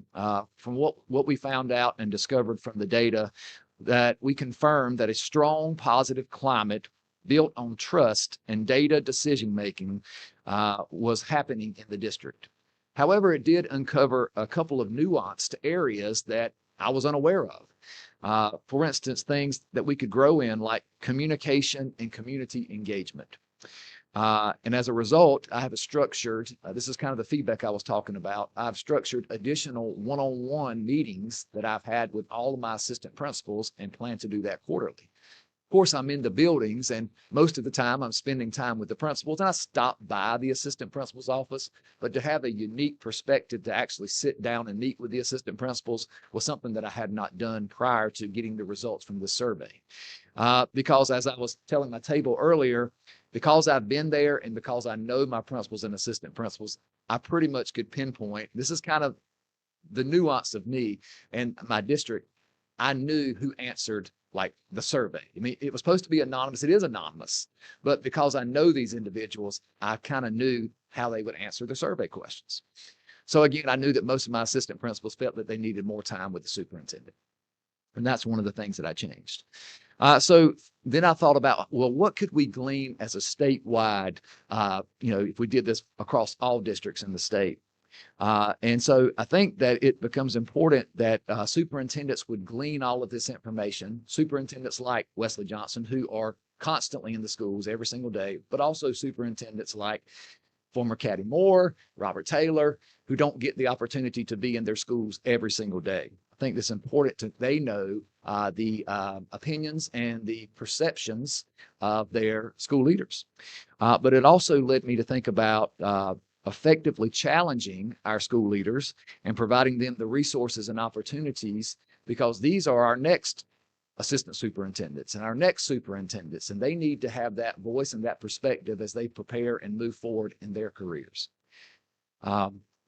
From what we found out and discovered from the data, that we confirmed that a strong positive climate built on trust and data decision-making was happening in the district. However, it did uncover a couple of nuanced areas that I was unaware of. For instance, things that we could grow in, like communication and community engagement. And as a result, I have structured, this is kind of the feedback I was talking about, I've structured additional one-on-one meetings that I've had with all of my assistant principals and plan to do that quarterly. Of course, I'm in the buildings, and most of the time I'm spending time with the principals, and I stop by the assistant principal's office, but to have a unique perspective to actually sit down and meet with the assistant principals was something that I had not done prior to getting the results from this survey. Because as I was telling my table earlier, because I've been there and because I know my principals and assistant principals, I pretty much could pinpoint, this is kind of the nuance of me and my district. I knew who answered like the survey. I mean, it was supposed to be anonymous. It is anonymous, but because I know these individuals, I kind of knew how they would answer the survey questions. So again, I knew that most of my assistant principals felt that they needed more time with the superintendent. And that's one of the things that I changed. So then I thought about, well, what could we glean as a statewide, if we did this across all districts in the state? And so I think that it becomes important that superintendents would glean all of this information, superintendents like Wesley Johnson, who are constantly in the schools every single day, but also superintendents like former Caddy Moore, Robert Taylor, who don't get the opportunity to be in their schools every single day. I think it's important that they know the opinions and the perceptions of their school leaders. But it also led me to think about effectively challenging our school leaders and providing them the resources and opportunities, because these are our next assistant superintendents and our next superintendents, and they need to have that voice and that perspective as they prepare and move forward in their careers.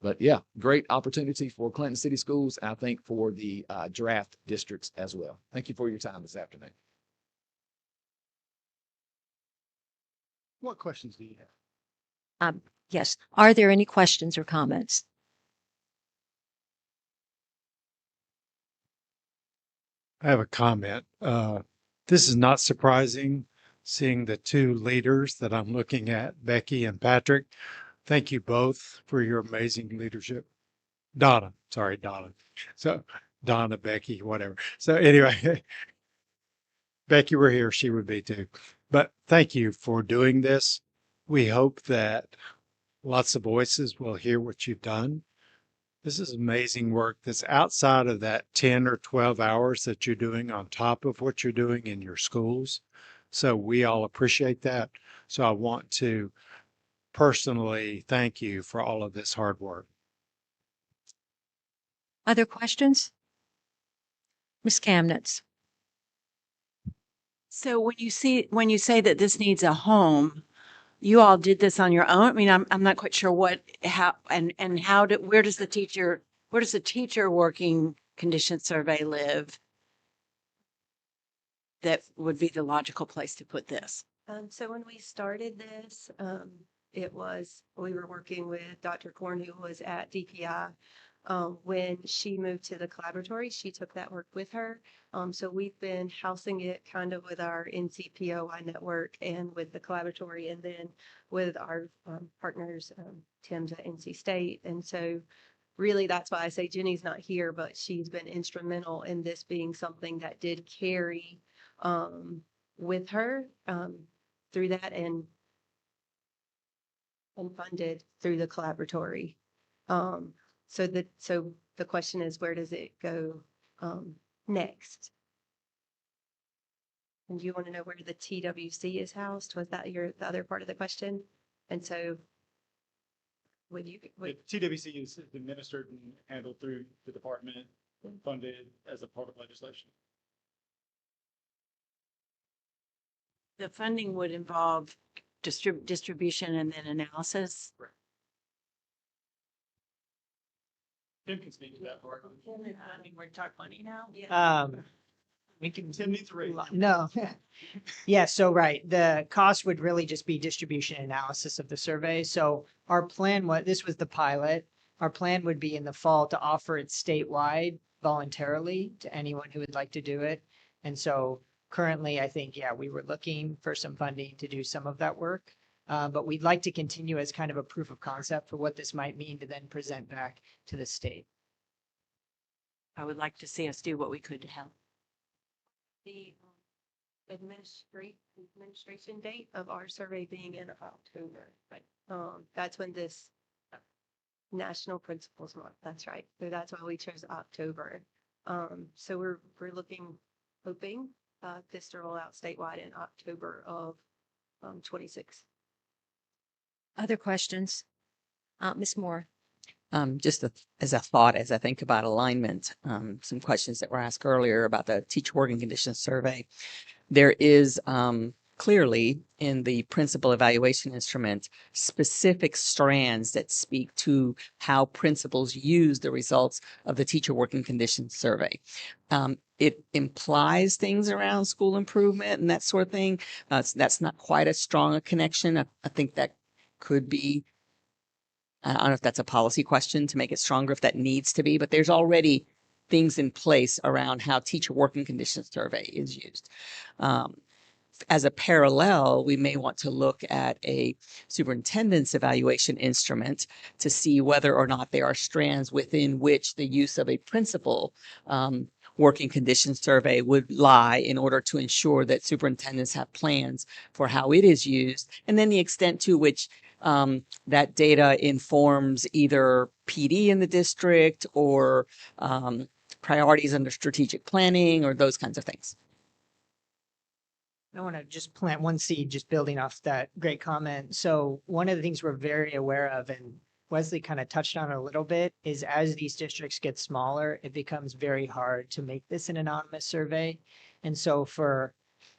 But yeah, great opportunity for Clinton City Schools, and I think for the draft districts as well. Thank you for your time this afternoon. What questions do you have? Yes. Are there any questions or comments? I have a comment. This is not surprising, seeing the two leaders that I'm looking at, Becky and Patrick. Thank you both for your amazing leadership. Donna. So Donna, Becky, whatever. So anyway, Becky were here, she would be too. But thank you for doing this. We hope that lots of voices will hear what you've done. This is amazing work that's outside of that 10 or 12 hours that you're doing on top of what you're doing in your schools. So we all appreciate that. So I want to personally thank you for all of this hard work. Other questions? Ms. Kamnitz. So when you say that this needs a home, you all did this on your own? I mean, I'm not quite sure where does the teacher working condition survey live? That would be the logical place to put this. So when we started this, we were working with Dr. Korn, who was at DPI. When she moved to the collaboratory, she took that work with her. So we've been housing it kind of with our NCPOI network and with the collaboratory, and then with our partners, Tim's at NC State. And so really that's why I say Jenny's not here, but she's been instrumental in this being something that did carry with her through that and funded through the collaboratory. So the question is, where does it go next? And do you want to know where the TWC is housed? Was that the other part of the question? And so would you, would, TWC is administered and handled through the department, funded as a part of legislation. The funding would involve distribution and then analysis. Tim can speak to that part. I mean, we're talking money now. We can. Tim needs a raise. No. Yeah, so right, the cost would really just be distribution analysis of the survey. So our plan, this was the pilot. Our plan would be in the fall to offer it statewide voluntarily to anyone who would like to do it. And so currently, I think, yeah, we were looking for some funding to do some of that work. But we'd like to continue as kind of a proof of concept for what this might mean to then present back to the state. I would like to see us do what we could to help. the administration date of our survey being in October? Right. That's when this National Principals Month, that's right. So that's why we chose October. So we're hoping this to roll out statewide in October of 26. Other questions? Ms. Moore? Just as a thought, as I think about alignment, some questions that were asked earlier about the teacher working conditions survey. There is clearly in the principal evaluation instrument specific strands that speak to how principals use the results of the teacher working conditions survey. It implies things around school improvement and that sort of thing. That's not quite as strong a connection. I think that could be, I don't know if that's a policy question to make it stronger, if that needs to be, but there's already things in place around how teacher working conditions survey is used. As a parallel, we may want to look at a superintendent's evaluation instrument to see whether or not there are strands within which the use of a principal working conditions survey would lie in order to ensure that superintendents have plans for how it is used, and then the extent to which that data informs either PD in the district or priorities under strategic planning or those kinds of things. I want to just plant one seed, just building off that great comment. So one of the things we're very aware of, and Wesley kind of touched on it a little bit, is as these districts get smaller, it becomes very hard to make this an anonymous survey. And so for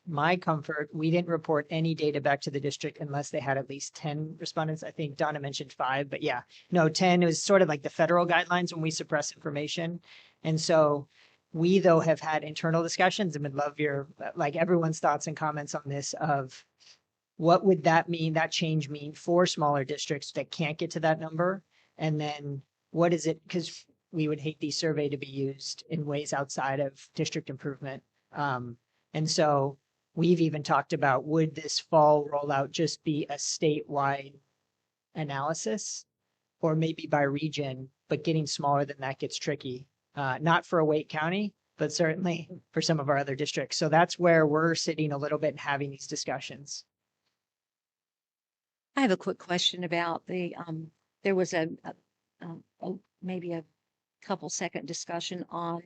my comfort, we didn't report any data back to the district unless they had at least 10 respondents. I think Donna mentioned 5, but yeah, no, 10 is sort of like the federal guidelines when we suppress information. And so we, though, have had internal discussions and would love your, like everyone's thoughts and comments on this of what would that mean, that change mean for smaller districts that can't get to that number? And then what is it, because we would hate the survey to be used in ways outside of district improvement. And so we've even talked about, would this fall rollout just be a statewide analysis or maybe by region, but getting smaller than that gets tricky. Not for a Wake County, but certainly for some of our other districts. So that's where we're sitting a little bit and having these discussions. I have a quick question about the, there was maybe a couple second discussion on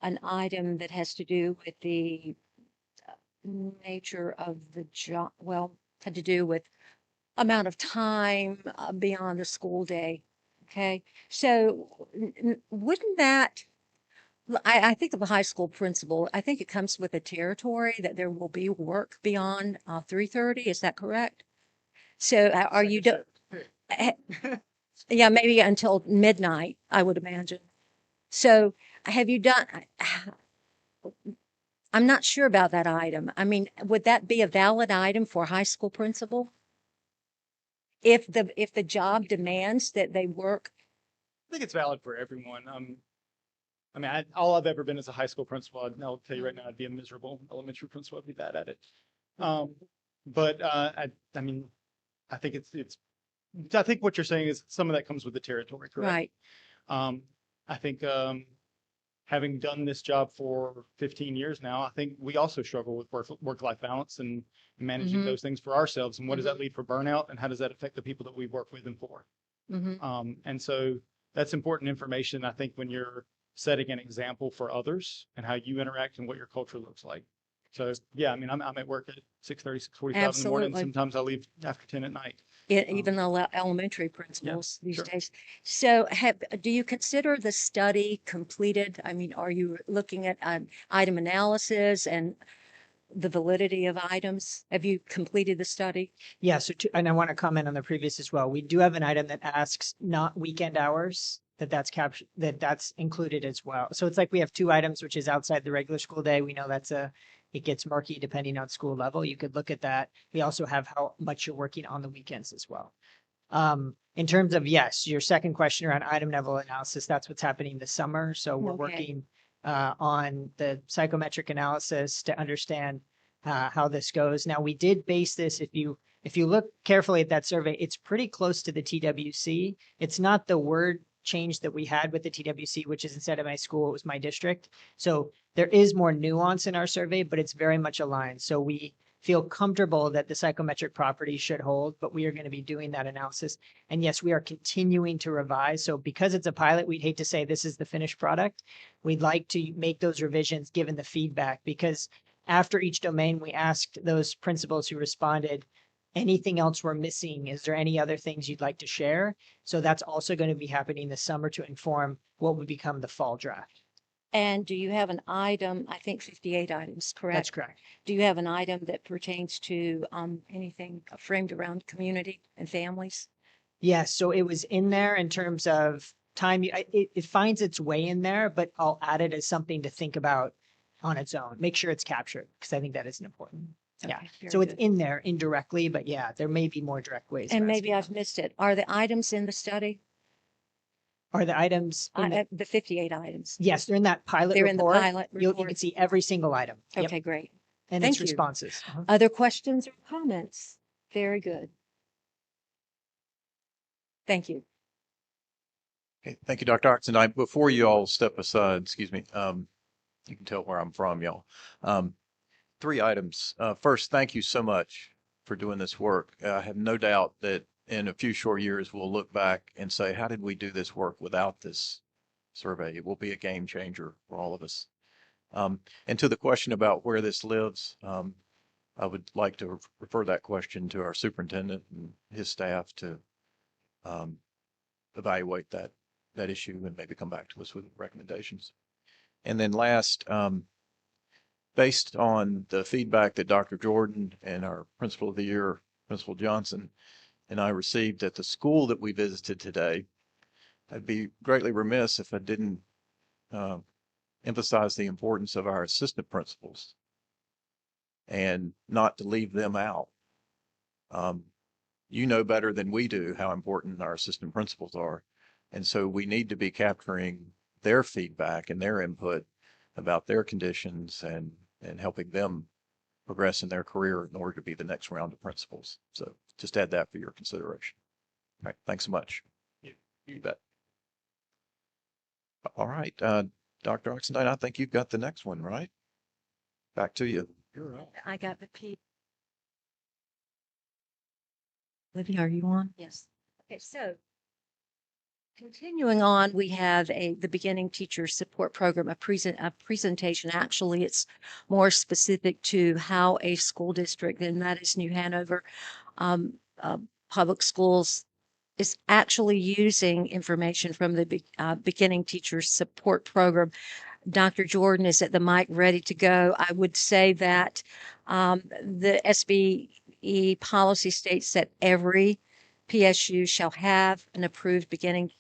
an item that has to do with the nature of the job, well, had to do with amount of time beyond the school day. Okay, so wouldn't that, I think of a high school principal, I think it comes with a territory that there will be work beyond 3:30. Is that correct? So are you, yeah, maybe until midnight, I would imagine. So have you done, I'm not sure about that item. I mean, would that be a valid item for a high school principal? If the job demands that they work? I think it's valid for everyone. I mean, all I've ever been is a high school principal. I'll tell you right now, I'd be a miserable elementary principal. I'd be bad at it. I mean, I think I think what you're saying is some of that comes with the territory, correct? Right. I think having done this job for 15 years now, I think we also struggle with work-life balance and managing those things for ourselves. And what does that lead for burnout? And how does that affect the people that we work with and for? And so that's important information, I think, when you're setting an example for others and how you interact and what your culture looks like. So yeah, I mean, I'm at work at 6:30, 6:45 in the morning. Sometimes I leave after 10 at night. even the elementary principals these sure. days. So do you consider the study completed? I mean, are you looking at item analysis and the validity of items? Have you completed the study? Yeah, so and I want to comment on the previous as well. We do have an item that asks not weekend hours, that's included as well. So it's like we have two items, which is outside the regular school day. We know it gets murky depending on school level. You could look at that. We also have how much you're working on the weekends as well. In terms of, yes, your second question around item level analysis, that's what's happening this summer. So we're working on the psychometric analysis to understand how this goes. Now, we did base this, if you look carefully at that survey, it's pretty close to the TWC. It's not the word change that we had with the TWC, which is instead of my school, it was my district. So there is more nuance in our survey, but it's very much aligned. So we feel comfortable that the psychometric properties should hold, but we are going to be doing that analysis. And yes, we are continuing to revise. So because it's a pilot, we'd hate to say this is the finished product. We'd like to make those revisions given the feedback, because after each domain, we asked those principals who responded, anything else we're missing? Is there any other things you'd like to share? So that's also going to be happening this summer to inform what would become the fall draft. And do you have an item, I think 58 items, correct? That's correct. Do you have an item that pertains to anything framed around community and families? Yes, so it was in there in terms of time. It finds its way in there, but I'll add it as something to think about on its own. Make sure it's captured, because I think that is important. Yeah, so it's in there indirectly, but yeah, there may be more direct ways. And maybe I've missed it. Are the items in the study? Are the items in the 58 items? Yes, they're in that pilot They're report. in the pilot You report. can see every single item. Yep. Okay, great. And Thank its you. responses. Other questions or comments? Very good. Thank you. Okay, thank you, Dr. Oxendine. Before you all step aside, excuse me, you can tell where I'm from, y'all. 3 items. First, thank you so much for doing this work. I have no doubt that in a few short years, we'll look back and say, how did we do this work without this survey? It will be a game changer for all of us. And to the question about where this lives, I would like to refer that question to our superintendent and his staff to evaluate that issue and maybe come back to us with recommendations. And then last, based on the feedback that Dr. Jordan and our Principal of the Year, Principal Johnson, and I received at the school that we visited today, I'd be greatly remiss if I didn't emphasize the importance of our assistant principals and not to leave them out. You know better than we do how important our assistant principals are. And so we need to be capturing their feedback and their input about their conditions and helping them progress in their career in order to be the next round of principals. So just add that for your consideration. All right, thanks so much. You bet. All right, Dr. Oxendine, I think you've got the next one, right? Back to you. You're right. I got the P. Olivia, are you on? Yes. Okay, so continuing on, we have the Beginning Teacher Support Program, a presentation. Actually, it's more specific to how a school district, and that is New Hanover Public Schools, is actually using information from the Beginning Teacher Support Program. Dr. Jordan is at the mic ready to go. I would say that the SBE policy states that every PSU shall have an approved beginning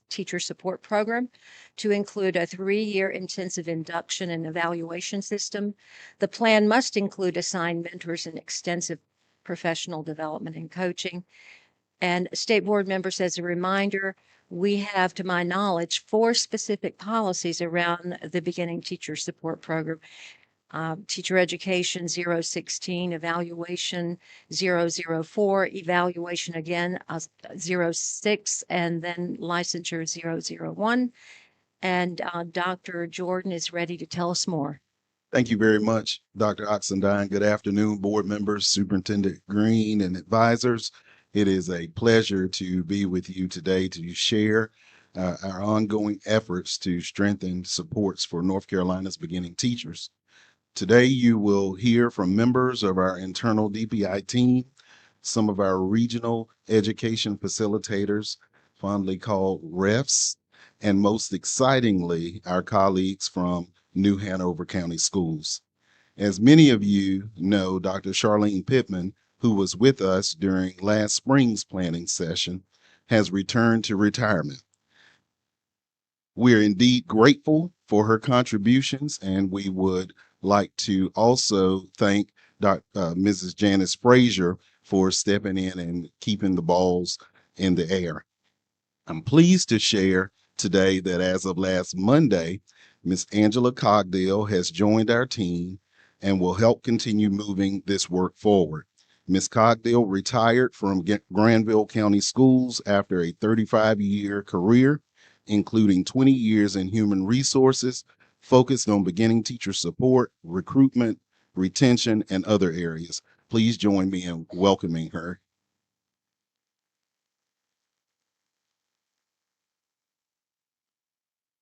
teacher support program to include a 3-year intensive induction and evaluation system. The plan must include assigned mentors and extensive professional development and coaching. And state board members, as a reminder, we have, to my knowledge, 4 specific policies around the beginning teacher support program. Teacher education 016, evaluation 004, evaluation again 06, and then licensure 001. And Dr. Jordan is ready to tell us more. Thank you very much, Dr. Oxendine. Good afternoon, board members, Superintendent Green, and advisors. It is a pleasure to be with you today to share our ongoing efforts to strengthen supports for North Carolina's beginning teachers. Today, you will hear from members of our internal DPI team some of our regional education facilitators, fondly called refs, and most excitingly, our colleagues from New Hanover County Schools. As many of you know, Dr. Charlene Pittman, who was with us during last spring's planning session, has returned to retirement. We are indeed grateful for her contributions, and we would like to also thank Mrs. Janice Frazier for stepping in and keeping the balls in the air. I'm pleased to share today that as of last Monday, Ms. Angela Cogdale has joined our team and will help continue moving this work forward. Ms. Cogdale retired from Granville County Schools after a 35-year career, including 20 years in human resources, focused on beginning teacher support, recruitment, retention, and other areas. Please join me in welcoming her.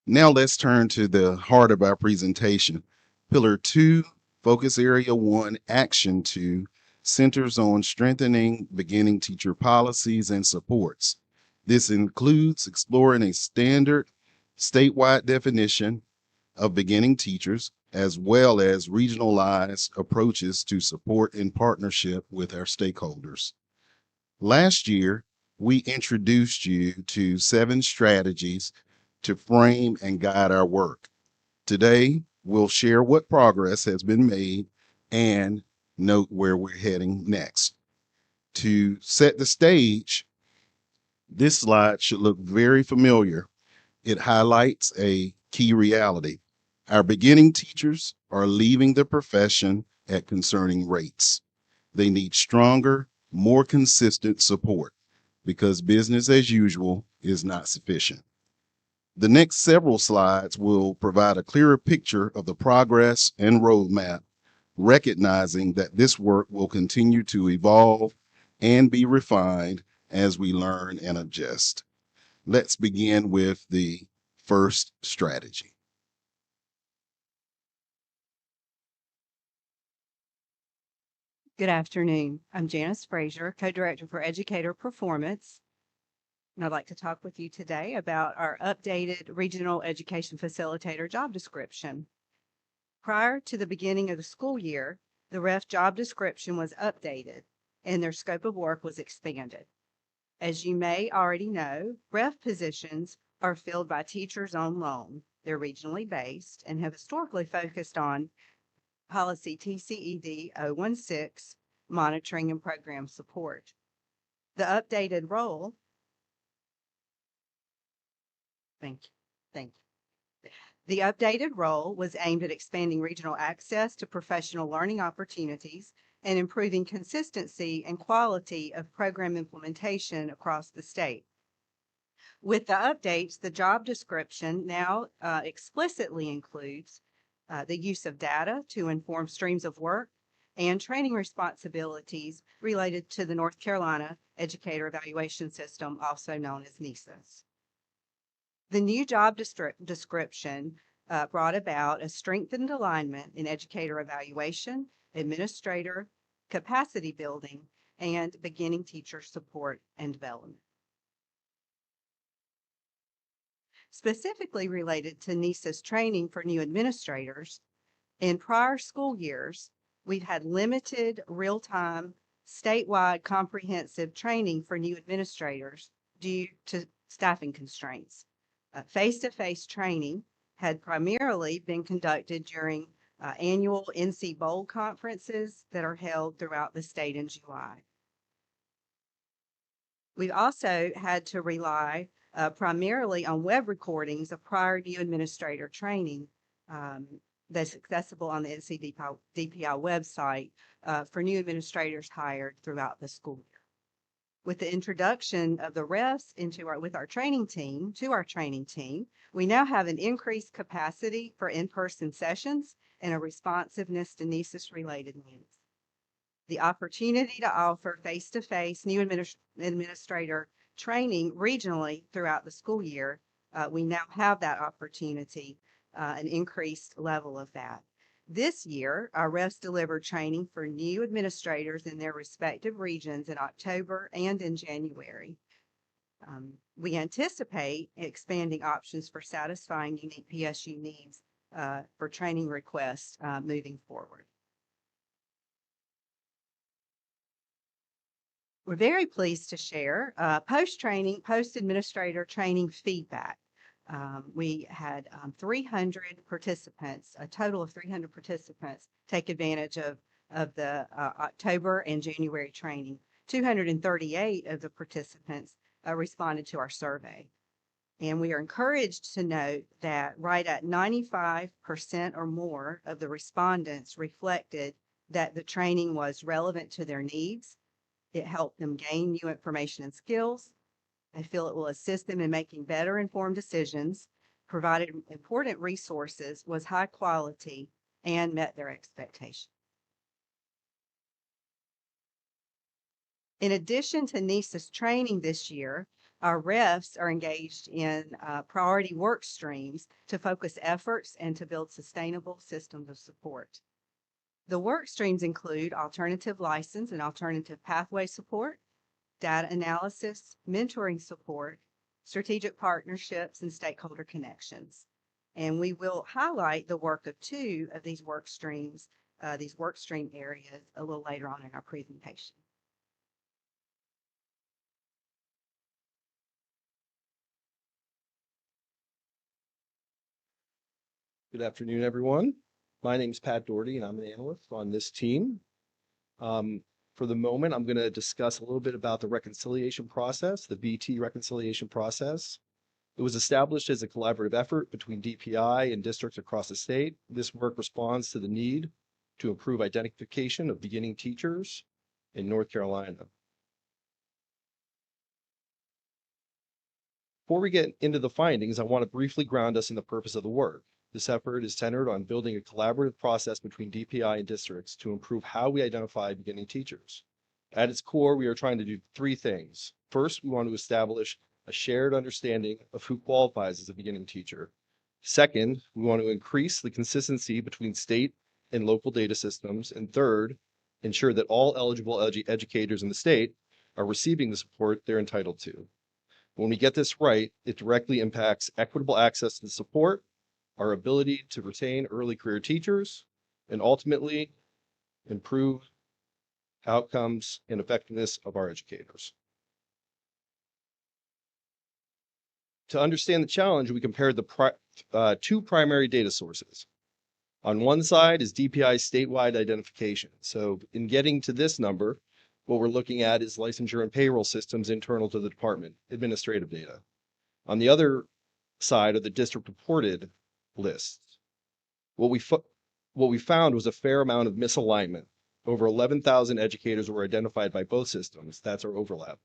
Now let's turn to the heart of our presentation. Pillar 2, Focus Area 1, Action 2, centers on strengthening beginning teacher policies and supports. This includes exploring a standard statewide definition of beginning teachers, as well as regionalized approaches to support in partnership with our stakeholders. Last year, we introduced you to 7 strategies to frame and guide our work. Today, we'll share what progress has been made and note where we're heading next. To set the stage, this slide should look very familiar. It highlights a key reality. Our beginning teachers are leaving the profession at concerning rates. They need stronger, more consistent support because business as usual is not sufficient. The next several slides will provide a clearer picture of the progress and roadmap, recognizing that this work will continue to evolve and be refined as we learn and adjust. Let's begin with the first strategy. Good afternoon. I'm Janice Frazier, Co-Director for Educator Performance, and I'd like to talk with you today about our updated Regional Education Facilitator job description. Prior to the beginning of the school year, the REF job description was updated and their scope of work was expanded. As you may already know, REF positions are filled by teachers on loan. They're regionally based and have historically focused on policy TCED 016, monitoring and program support. The updated role, thank you. The updated role was aimed at expanding regional access to professional learning opportunities and improving consistency and quality of program implementation across the state. With the updates, the job description now explicitly includes the use of data to inform streams of work and training responsibilities related to the North Carolina Educator Evaluation System, also known as NESIS. The new job description brought about a strengthened alignment in educator evaluation, administrator, capacity building, and beginning teacher support and development. Specifically related to NESIS training for new administrators, in prior school years, we've had limited real-time statewide comprehensive training for new administrators due to staffing constraints. Face-to-face training had primarily been conducted during annual NC Bowl conferences that are held throughout the state in July. We've also had to rely primarily on web recordings of prior new administrator training that's accessible on the NCDPI website for new administrators hired throughout the school year. With the introduction of the refs with our training team, we now have an increased capacity for in-person sessions and a responsiveness to NESIS related needs. The opportunity to offer face-to-face new administrator training regionally throughout the school year, we now have that opportunity, an increased level of that. This year, our refs delivered training for new administrators in their respective regions in October and in January. We anticipate expanding options for satisfying unique PSU needs for training requests moving forward. We're very pleased to share post-administrator training feedback. We had 300 participants, a total of 300 participants take advantage of the October and January training. 238 of the participants responded to our survey. And we are encouraged to note that right at 95% or more of the respondents reflected that the training was relevant to their needs. It helped them gain new information and skills. I feel it will assist them in making better informed decisions, provided important resources, was high quality, and met their expectations. In addition to NESA's training this year, our refs are engaged in priority work streams to focus efforts and to build sustainable systems of support. The work streams include alternative license and alternative pathway support, data analysis, mentoring support, strategic partnerships, and stakeholder connections. And we will highlight the work of two of these work streams, these work stream areas a little later on in our presentation. Good afternoon, everyone. My name is Pat Doherty, and I'm an analyst on this team. For the moment, I'm going to discuss a little bit about the reconciliation process, the BT reconciliation process. It was established as a collaborative effort between DPI and districts across the state. This work responds to the need to improve identification of beginning teachers in North Carolina. Before we get into the findings, I want to briefly ground us in the purpose of the work. This effort is centered on building a collaborative process between DPI and districts to improve how we identify beginning teachers. At its core, we are trying to do three things. First, we want to establish a shared understanding of who qualifies as a beginning teacher. Second, we want to increase the consistency between state and local data systems. And third, ensure that all eligible educators in the state are receiving the support they're entitled to. When we get this right, it directly impacts equitable access to the support, our ability to retain early career teachers, and ultimately improve outcomes and effectiveness of our educators. To understand the challenge, we compared the two primary data sources. On one side is DPI's statewide identification. So in getting to this number, what we're looking at is licensure and payroll systems internal to the department, administrative data. On the other side are the district reported lists. What we found was a fair amount of misalignment. Over 11,000 educators were identified by both systems. That's our overlap.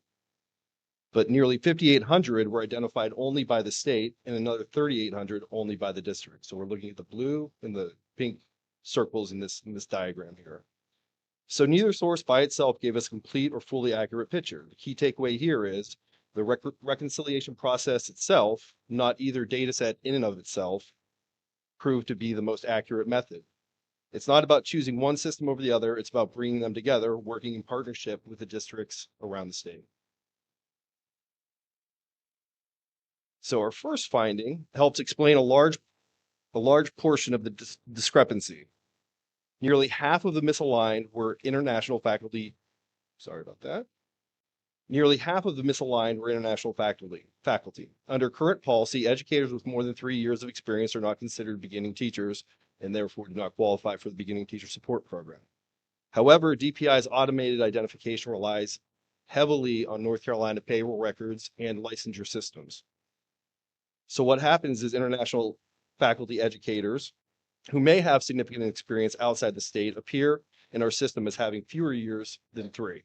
But nearly 5,800 were identified only by the state and another 3,800 only by the district. So we're looking at the blue and the pink circles in this diagram here. So neither source by itself gave us a complete or fully accurate picture. The key takeaway here is the reconciliation process itself, not either data set in and of itself, proved to be the most accurate method. It's not about choosing one system over the other. It's about bringing them together, working in partnership with the districts around the state. So our first finding helps explain a large portion of the discrepancy. Nearly half of the misaligned were international faculty. Sorry about that. Nearly half of the misaligned were international faculty. Under current policy, educators with more than 3 years of experience are not considered beginning teachers and therefore do not qualify for the beginning teacher support program. However, DPI's automated identification relies heavily on North Carolina payroll records and licensure systems. So what happens is international faculty educators who may have significant experience outside the state appear in our system as having fewer years than 3.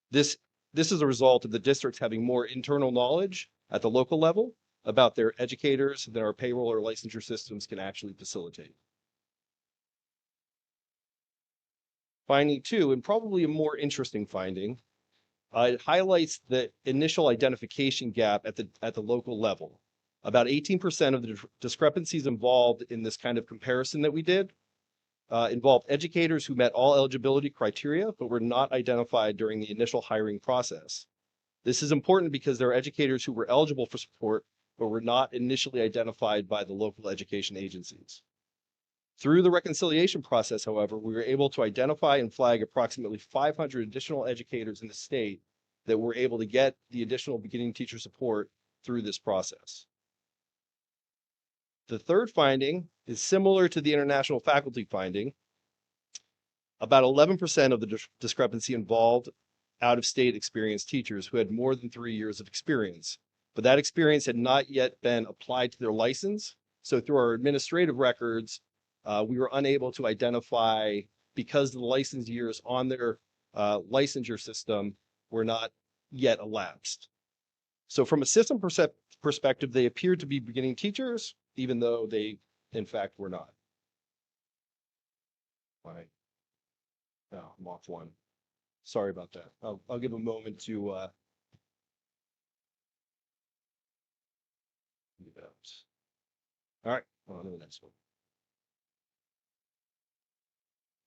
This is a result of the districts having more internal knowledge at the local level about their educators than our payroll or licensure systems can actually facilitate. Finding 2, and probably a more interesting finding, it highlights the initial identification gap at the local level. About 18% of the discrepancies involved in this kind of comparison that we did involved educators who met all eligibility criteria, but were not identified during the initial hiring process. This is important because there are educators who were eligible for support, but were not initially identified by the local education agencies. Through the reconciliation process, however, we were able to identify and flag approximately 500 additional educators in the state that were able to get the additional beginning teacher support through this process. The third finding is similar to the international faculty finding. About 11% of the discrepancy involved out-of-state experienced teachers who had more than 3 years of experience, but that experience had not yet been applied to their license. So through our administrative records, we were unable to identify, because the license years on their licensure system were not yet elapsed. So from a system perspective, they appeared to be beginning teachers, even though they, in fact, were not. Right. No, I'm off one. Sorry about that. I'll give a moment to all right, on to the next one.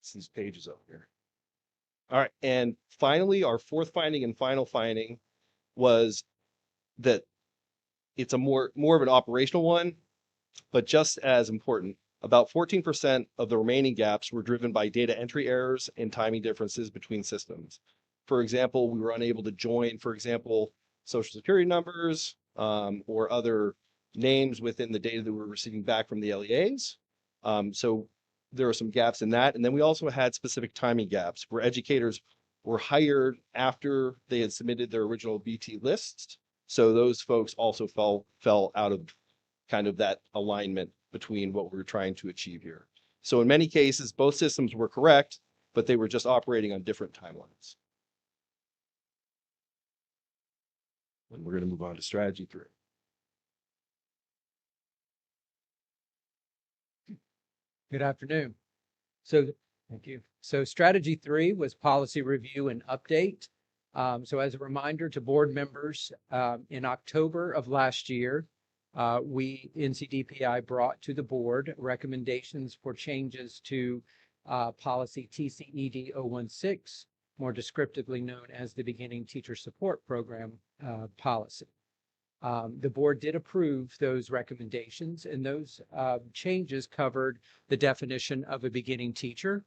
It's these pages up here. All right, and finally, our fourth finding and final finding was that it's a more of an operational one, but just as important. About 14% of the remaining gaps were driven by data entry errors and timing differences between systems. For example, we were unable to join, for example, social security numbers or other names within the data that we were receiving back from the LEAs. So there are some gaps in that. And then we also had specific timing gaps where educators were hired after they had submitted their original BT lists. So those folks also fell out of kind of that alignment between what we were trying to achieve here. So in many cases, both systems were correct, but they were just operating on different timelines. And we're going to move on to strategy 3. Good afternoon. So, thank you. So strategy 3 was policy review and update. So as a reminder to board members, in October of last year, we, NCDPI, brought to the board recommendations for changes to policy TCED 016, more descriptively known as the Beginning Teacher Support Program policy. The board did approve those recommendations, and those changes covered the definition of a beginning teacher,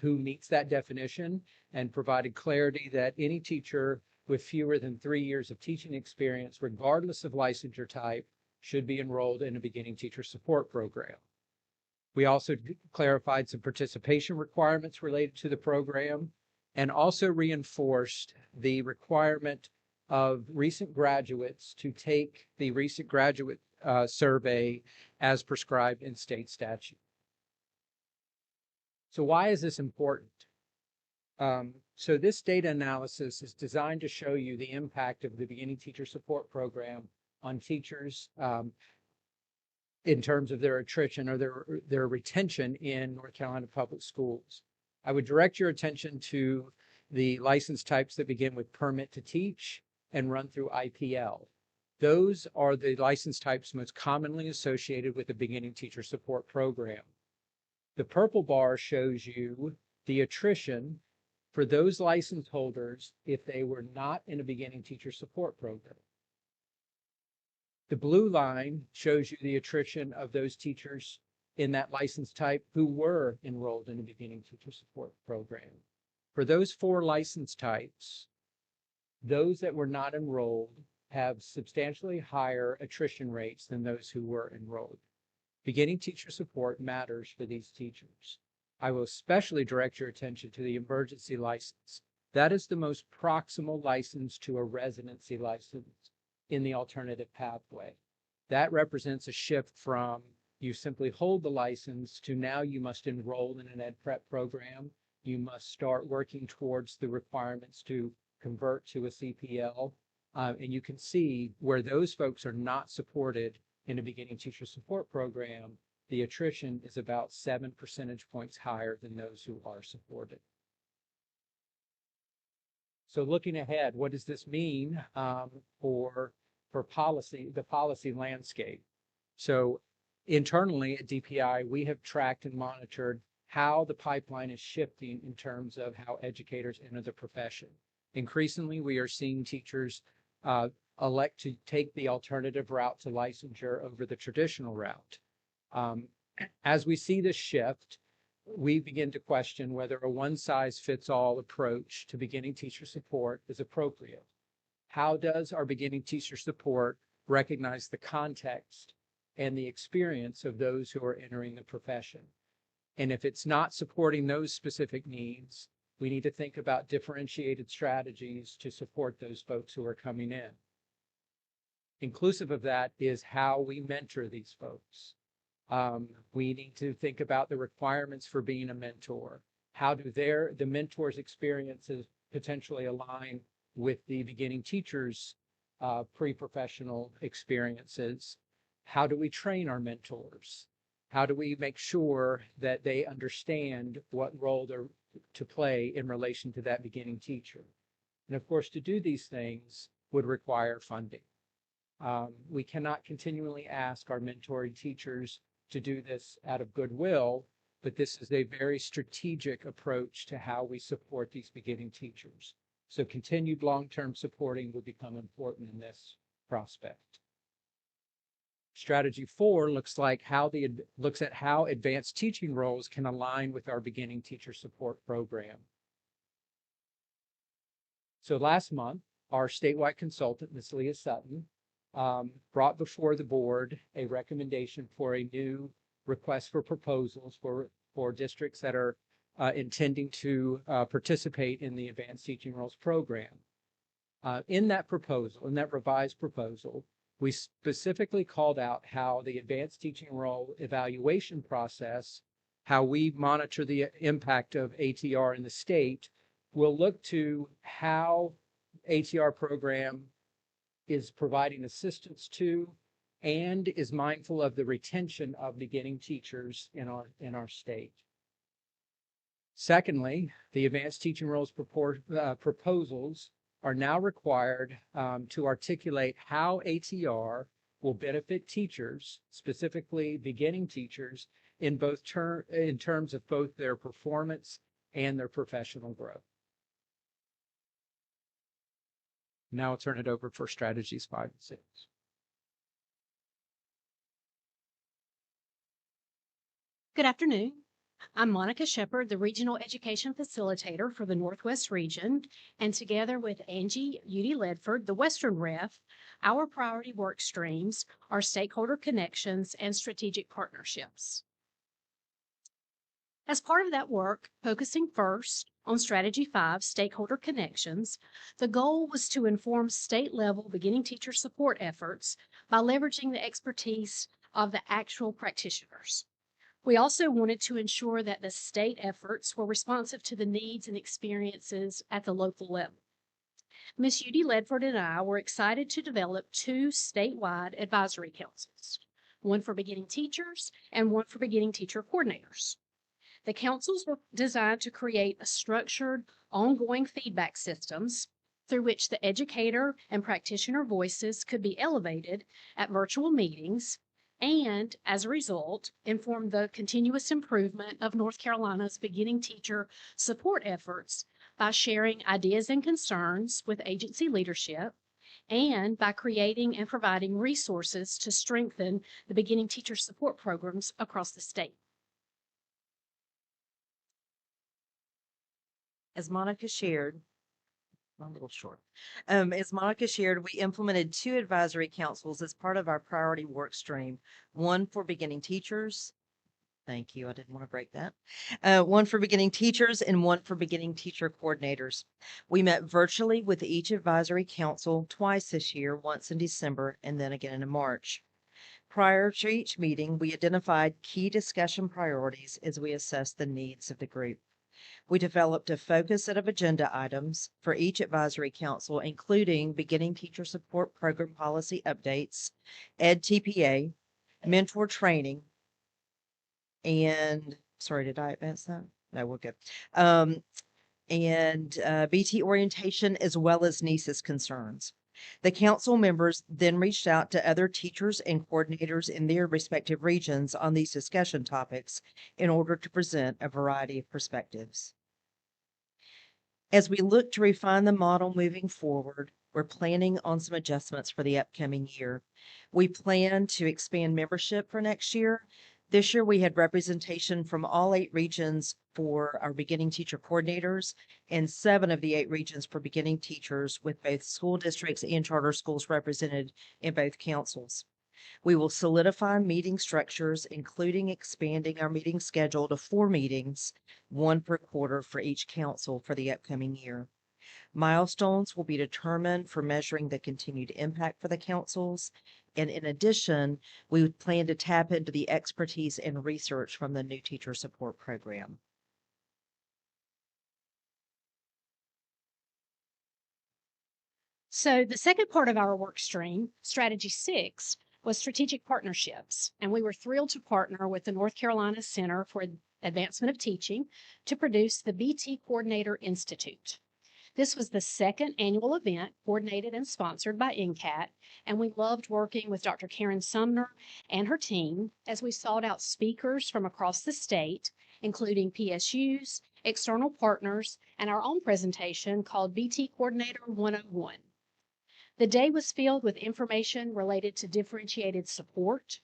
who meets that definition, and provided clarity that any teacher with fewer than 3 years of teaching experience, regardless of licensure type, should be enrolled in a beginning teacher support program. We also clarified some participation requirements related to the program and also reinforced the requirement of recent graduates to take the recent graduate survey as prescribed in state statute. So why is this important? So this data analysis is designed to show you the impact of the Beginning Teacher Support Program on teachers in terms of their attrition or their retention in North Carolina public schools. I would direct your attention to the license types that begin with permit to teach and run through IPL. Those are the license types most commonly associated with the Beginning Teacher Support Program. The purple bar shows you the attrition for those license holders if they were not in a Beginning Teacher Support Program. The blue line shows you the attrition of those teachers in that license type who were enrolled in a Beginning Teacher Support Program. For those 4 license types, those that were not enrolled have substantially higher attrition rates than those who were enrolled. Beginning teacher support matters for these teachers. I will especially direct your attention to the emergency license. That is the most proximal license to a residency license in the alternative pathway. That represents a shift from you simply hold the license to now you must enroll in an ed prep program. You must start working towards the requirements to convert to a CPL. And you can see where those folks are not supported in a beginning teacher support program, the attrition is about 7 percentage points higher than those who are supported. So looking ahead, what does this mean for policy, the policy landscape? So internally at DPI, we have tracked and monitored how the pipeline is shifting in terms of how educators enter the profession. Increasingly, we are seeing teachers elect to take the alternative route to licensure over the traditional route. As we see this shift, we begin to question whether a one-size-fits-all approach to beginning teacher support is appropriate. How does our beginning teacher support recognize the context and the experience of those who are entering the profession? And if it's not supporting those specific needs, we need to think about differentiated strategies to support those folks who are coming in. Inclusive of that is how we mentor these folks. We need to think about the requirements for being a mentor. How do the mentor's experiences potentially align with the beginning teacher's pre-professional experiences? How do we train our mentors? How do we make sure that they understand what role they're to play in relation to that beginning teacher? And of course, to do these things would require funding. We cannot continually ask our mentoring teachers to do this out of goodwill, but this is a very strategic approach to how we support these beginning teachers. So continued long-term supporting would become important in this prospect. Strategy 4 looks at how advanced teaching roles can align with our beginning teacher support program. So last month, our statewide consultant, Ms. Leah Sutton, brought before the board a recommendation for a new request for proposals for districts that are intending to participate in the Advanced Teaching Roles program. In that revised proposal, we specifically called out how the Advanced Teaching Role evaluation process, how we monitor the impact of ATR in the state, will look to how ATR program is providing assistance to and is mindful of the retention of beginning teachers in our state. Secondly, the Advanced Teaching Roles proposals are now required to articulate how ATR will benefit teachers, specifically beginning teachers, in terms of both their performance and their professional growth. Now I'll turn it over for strategies 5 and 6. Good afternoon. I'm Monica Shepard, the Regional Education Facilitator for the Northwest Region, and together with Angie Udy-Ledford, the Western Ref, our priority work streams are stakeholder connections and strategic partnerships. As part of that work, focusing first on Strategy 5, stakeholder connections, the goal was to inform state-level beginning teacher support efforts by leveraging the expertise of the actual practitioners. We also wanted to ensure that the state efforts were responsive to the needs and experiences at the local level. Ms. Udy-Ledford and I were excited to develop 2 statewide advisory councils, one for beginning teachers and one for beginning teacher coordinators. The councils were designed to create a structured, ongoing feedback systems through which the educator and practitioner voices could be elevated at virtual meetings and, as a result, inform the continuous improvement of North Carolina's beginning teacher support efforts by sharing ideas and concerns with agency leadership and by creating and providing resources to strengthen the beginning teacher support programs across the state. As Monica shared, a little short. As Monica shared, we implemented 2 advisory councils as part of our priority work stream, one for beginning teachers. Thank you. I didn't want to break that. One for beginning teachers and one for beginning teacher coordinators. We met virtually with each advisory council twice this year, once in December and then again in March. Prior to each meeting, we identified key discussion priorities as we assessed the needs of the group. We developed a focus set of agenda items for each advisory council, including beginning teacher support program policy updates, Ed TPA, mentor training, and sorry, did I advance that? No, we're good. And BT orientation, as well as NESIS concerns. The council members then reached out to other teachers and coordinators in their respective regions on these discussion topics in order to present a variety of perspectives. As we look to refine the model moving forward, we're planning on some adjustments for the upcoming year. We plan to expand membership for next year. This year, we had representation from all 8 regions for our beginning teacher coordinators and 7 of the 8 regions for beginning teachers, with both school districts and charter schools represented in both councils. We will solidify meeting structures, including expanding our meeting schedule to 4 meetings, 1 per quarter for each council for the upcoming year. Milestones will be determined for measuring the continued impact for the councils. And in addition, we plan to tap into the expertise and research from the new teacher support program. So the second part of our work stream, Strategy 6, was strategic partnerships. And we were thrilled to partner with the North Carolina Center for Advancement of Teaching to produce the BT Coordinator Institute. This was the second annual event coordinated and sponsored by NCAT, and we loved working with Dr. Karen Sumner and her team as we sought out speakers from across the state, including PSUs, external partners, and our own presentation called BT Coordinator 101. The day was filled with information related to differentiated support,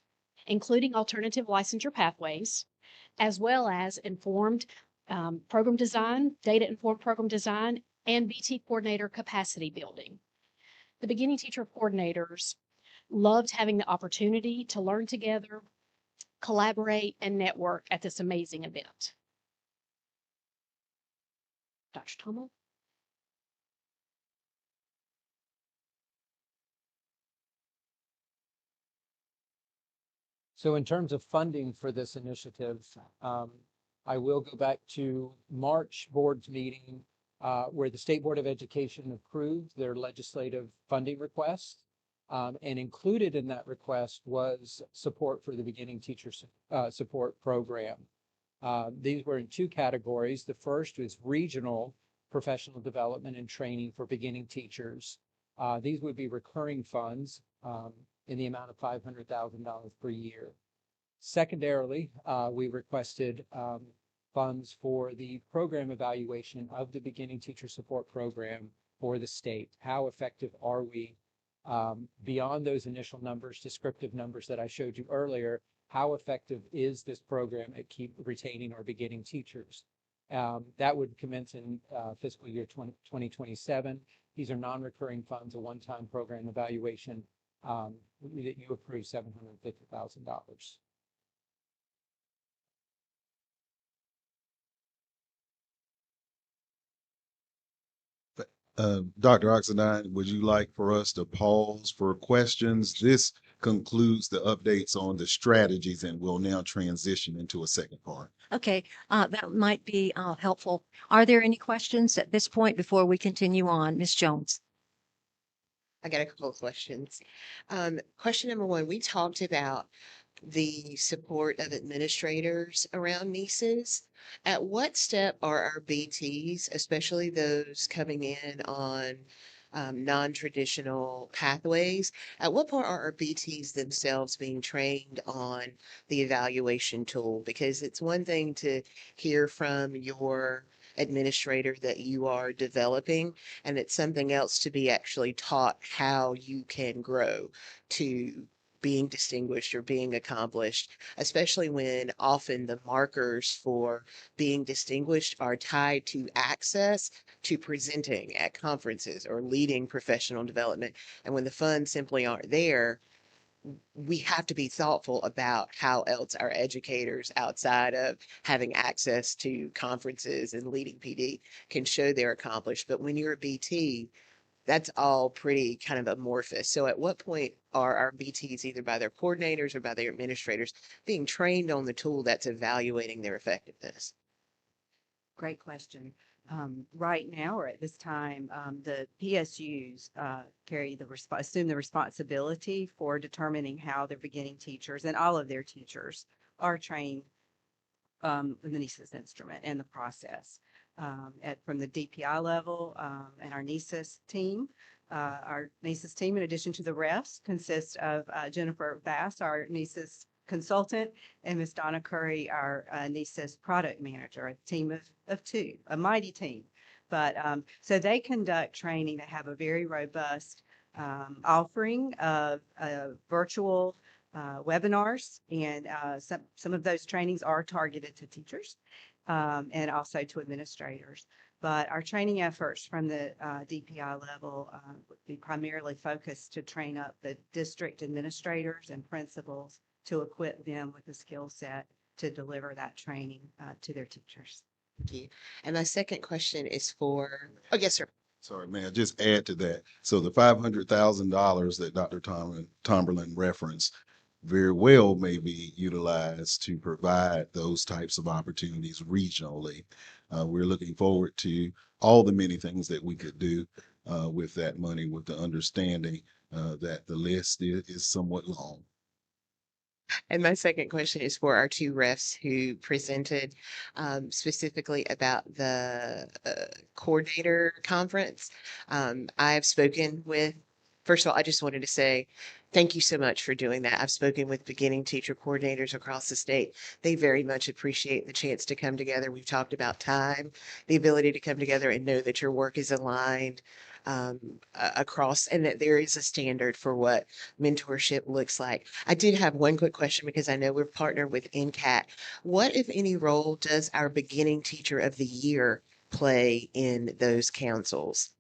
including alternative licensure pathways, as well as informed program design, data-informed program design, and BT coordinator capacity building. The beginning teacher coordinators loved having the opportunity to learn together, collaborate, and network at this amazing event. Dr. Tommel? So in terms of funding for this initiative, I will go back to March board's meeting where the State Board of Education approved their legislative funding request. And included in that request was support for the beginning teacher support program. These were in 2 categories. The first was regional professional development and training for beginning teachers. These would be recurring funds in the amount of $500,000 per year. Secondarily, we requested funds for the program evaluation of the beginning teacher support program for the state. How effective are we beyond those initial numbers, descriptive numbers that I showed you earlier? How effective is this program at keep retaining our beginning teachers? That would commence in fiscal year 2027. These are non-recurring funds, a one-time program evaluation that you approved $750,000. Dr. Oxendine, would you like for us to pause for questions? This concludes the updates on the strategies, and we'll now transition into a second part. Okay, that might be helpful. Are there any questions at this point before we continue on? Ms. Jones? I got a couple of questions. Question number 1, we talked about the support of administrators around nieces. At what step are our BTs, especially those coming in on non-traditional pathways, at what point are our BTs themselves being trained on the evaluation tool? Because it's one thing to hear from your administrator that you are developing, and it's something else to be actually taught how you can grow to being distinguished or being accomplished, especially when often the markers for being distinguished are tied to access to presenting at conferences or leading professional development. And when the funds simply aren't there, we have to be thoughtful about how else our educators, outside of having access to conferences and leading PD, can show they're accomplished. But when you're a BT, that's all pretty kind of amorphous. So at what point are our BTs, either by their coordinators or by their administrators, being trained on the tool that's evaluating their effectiveness? Great question. Right now, or at this time, the PSUs assume the responsibility for determining how their beginning teachers and all of their teachers are trained in the NESIS instrument and the process. From the DPI level and our NESIS team, Our NESIS team, in addition to the refs, consists of Jennifer Bass, our NESIS consultant, and Ms. Donna Curry, our NESIS product manager, a team of two, a mighty team. But so they conduct training. They have a very robust offering of virtual webinars, and some of those trainings are targeted to teachers and also to administrators. But our training efforts from the DPI level would be primarily focused to train up the district administrators and principals to equip them with the skill set to deliver that training to their teachers. Thank you. And my second question is for, oh, yes, sir. Sorry, may I just add to that? So the $500,000 that Dr. Tomberlin referenced very well may be utilized to provide those types of opportunities regionally. We're looking forward to all the many things that we could do with that money, with the understanding that the list is somewhat long. And my second question is for our two refs who presented specifically about the coordinator conference. I have spoken with, first of all, I just wanted to say thank you so much for doing that. I've spoken with beginning teacher coordinators across the state. They very much appreciate the chance to come together. We've talked about time, the ability to come together and know that your work is aligned across, and that there is a standard for what mentorship looks like. I did have one quick question because I know we're partnered with NCAT. What, if any, role does our beginning teacher of the year play in those councils?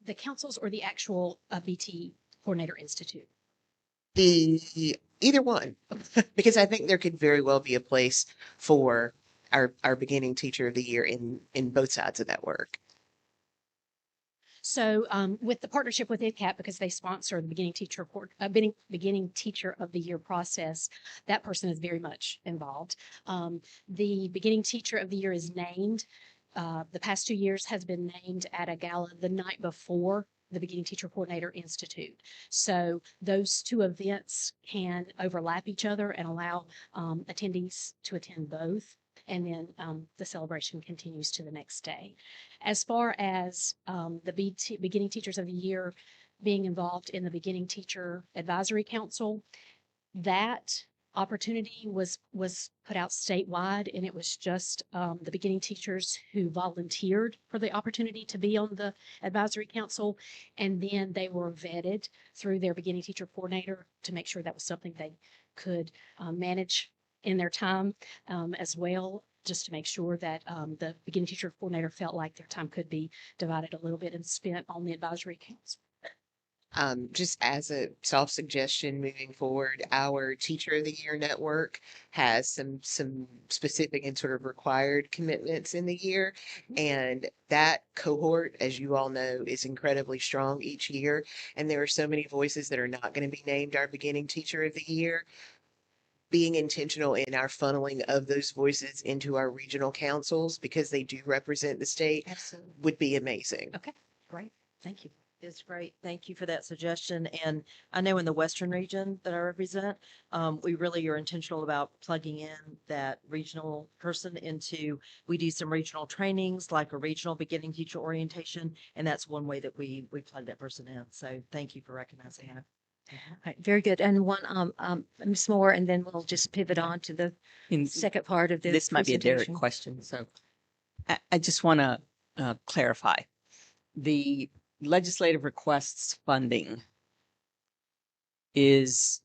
The councils or the actual BT Coordinator Institute? Either one, because I think there could very well be a place for our beginning teacher of the year in both sides of that work. So with the partnership with NCAT, because they sponsor the beginning teacher of the year process, that person is very much involved. The beginning teacher of the year is named. The past 2 years has been named at a gala the night before the Beginning Teacher Coordinator Institute. So those two events can overlap each other and allow attendees to attend both. And then the celebration continues to the next day. As far as the Beginning Teachers of the Year being involved in the Beginning Teacher Advisory Council, that opportunity was put out statewide, and it was just the beginning teachers who volunteered for the opportunity to be on the advisory council, and then they were vetted through their beginning teacher coordinator to make sure that was something they could manage in their time as well, just to make sure that the beginning teacher coordinator felt like their time could be divided a little bit and spent on the advisory council. Just as a soft suggestion moving forward, our Teacher of the Year network has some specific and sort of required commitments in the year. And that cohort, as you all know, is incredibly strong each year. And there are so many voices that are not going to be named our beginning Teacher of the Year. Being intentional in our funneling of those voices into our regional councils, because they do represent the state, Absolutely. would be amazing. Okay, great. Thank you. It's great. Thank you for that suggestion. And I know in the Western region that I represent, we really are intentional about plugging in that regional person into, we do some regional trainings, like a regional beginning teacher orientation. And that's one way that we plug that person in. So thank you for recognizing that. All right, very good. And one, Ms. Moore, and then we'll just pivot on to the second part of This might be a Derek presentation. question, so I just want to clarify. The legislative requests funding is,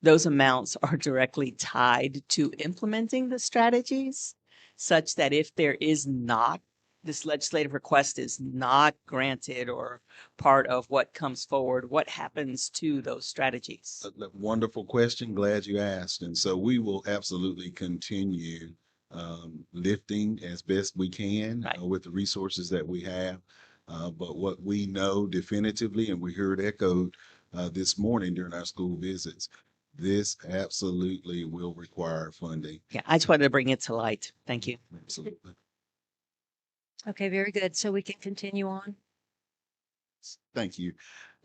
those amounts are directly tied to implementing the strategies, such that if there is not, this legislative request is not granted or part of what comes forward, what happens to those strategies? Wonderful question. Glad you asked. And so we will absolutely continue lifting as best we can with the resources that we have. But what we know definitively, and we heard echoed this morning during our school visits, this absolutely will require funding. Yeah, I just wanted to bring it to light. Thank you. Absolutely. Okay, very good. So we can continue on. Thank you.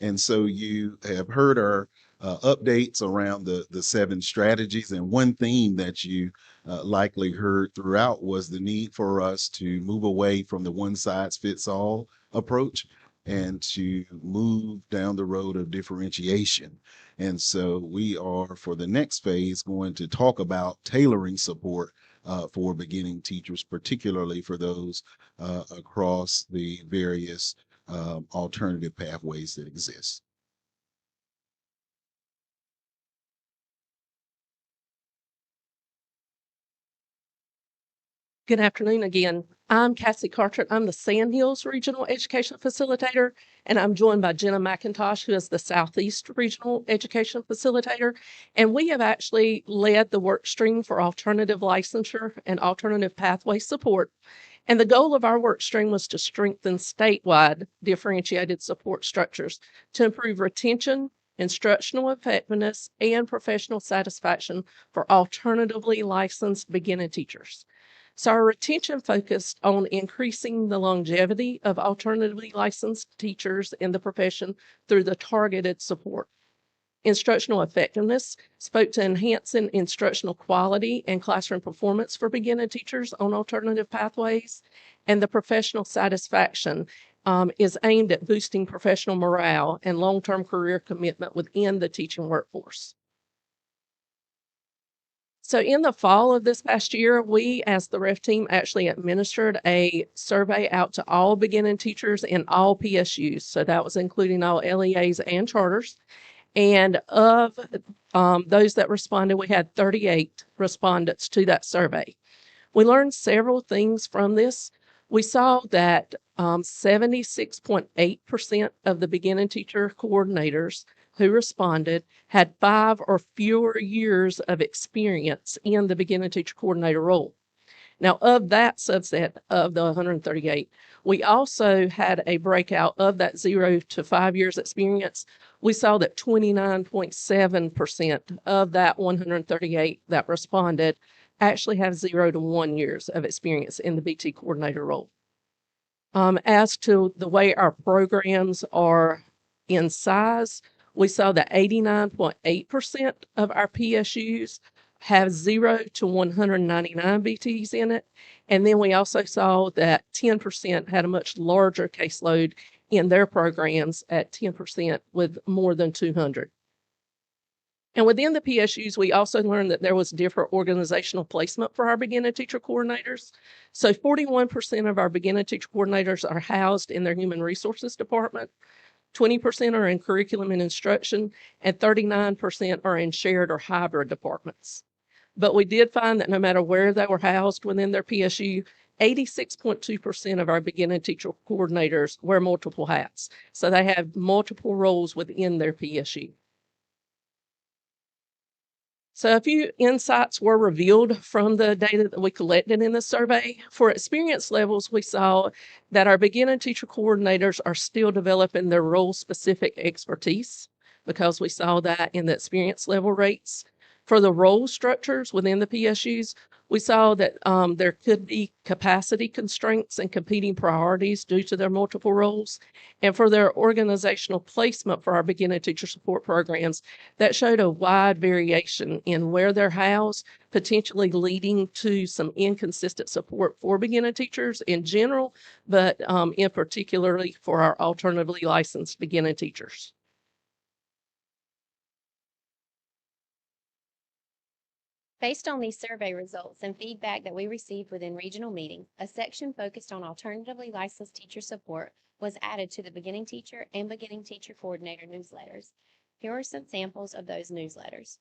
And so you have heard our updates around the 7 strategies. And one theme that you likely heard throughout was the need for us to move away from the one size fits all approach and to move down the road of differentiation. And so we are, for the next phase, going to talk about tailoring support for beginning teachers, particularly for those across the various alternative pathways that exist. Good afternoon again. I'm Cassie Carteret. I'm the Sandhills Regional Education Facilitator, and I'm joined by Jenna McIntosh, who is the Southeast Regional Education Facilitator. And we have actually led the work stream for alternative licensure and alternative pathway support. And the goal of our work stream was to strengthen statewide differentiated support structures to improve retention, instructional effectiveness, and professional satisfaction for alternatively licensed beginning teachers. So our retention focused on increasing the longevity of alternatively licensed teachers in the profession through the targeted support. Instructional effectiveness spoke to enhancing instructional quality and classroom performance for beginning teachers on alternative pathways. And the professional satisfaction is aimed at boosting professional morale and long-term career commitment within the teaching workforce. So in the fall of this past year, we, as the REF team, actually administered a survey out to all beginning teachers in all PSUs. So that was including all LEAs and charters. And of those that responded, we had 38 respondents to that survey. We learned several things from this. We saw that 76.8% of the beginning teacher coordinators who responded had 5 or fewer years of experience in the beginning teacher coordinator role. Now, of that subset of the 138, we also had a breakout of that 0 to 5 years experience. We saw that 29.7% of that 138 that responded actually have 0 to 1 years of experience in the BT coordinator role. As to the way our programs are in size, we saw that 89.8% of our PSUs have 0 to 199 BTs in it. And then we also saw that 10% had a much larger caseload in their programs at 10% with more than 200. And within the PSUs, we also learned that there was different organizational placement for our beginning teacher coordinators. So 41% of our beginning teacher coordinators are housed in their human resources department, 20% are in curriculum and instruction, and 39% are in shared or hybrid departments. But we did find that no matter where they were housed within their PSU, 86.2% of our beginning teacher coordinators wear multiple hats. So they have multiple roles within their PSU. So a few insights were revealed from the data that we collected in the survey. For experience levels, we saw that our beginning teacher coordinators are still developing their role-specific expertise because we saw that in the experience level rates. For the role structures within the PSUs, we saw that there could be capacity constraints and competing priorities due to their multiple roles. And for their organizational placement for our beginning teacher support programs, that showed a wide variation in where they're housed, potentially leading to some inconsistent support for beginning teachers in general, but in particularly for our alternatively licensed beginning teachers. Based on these survey results and feedback that we received within regional meetings, a section focused on alternatively licensed teacher support was added to the beginning teacher and beginning teacher coordinator newsletters. Here are some samples of those newsletters.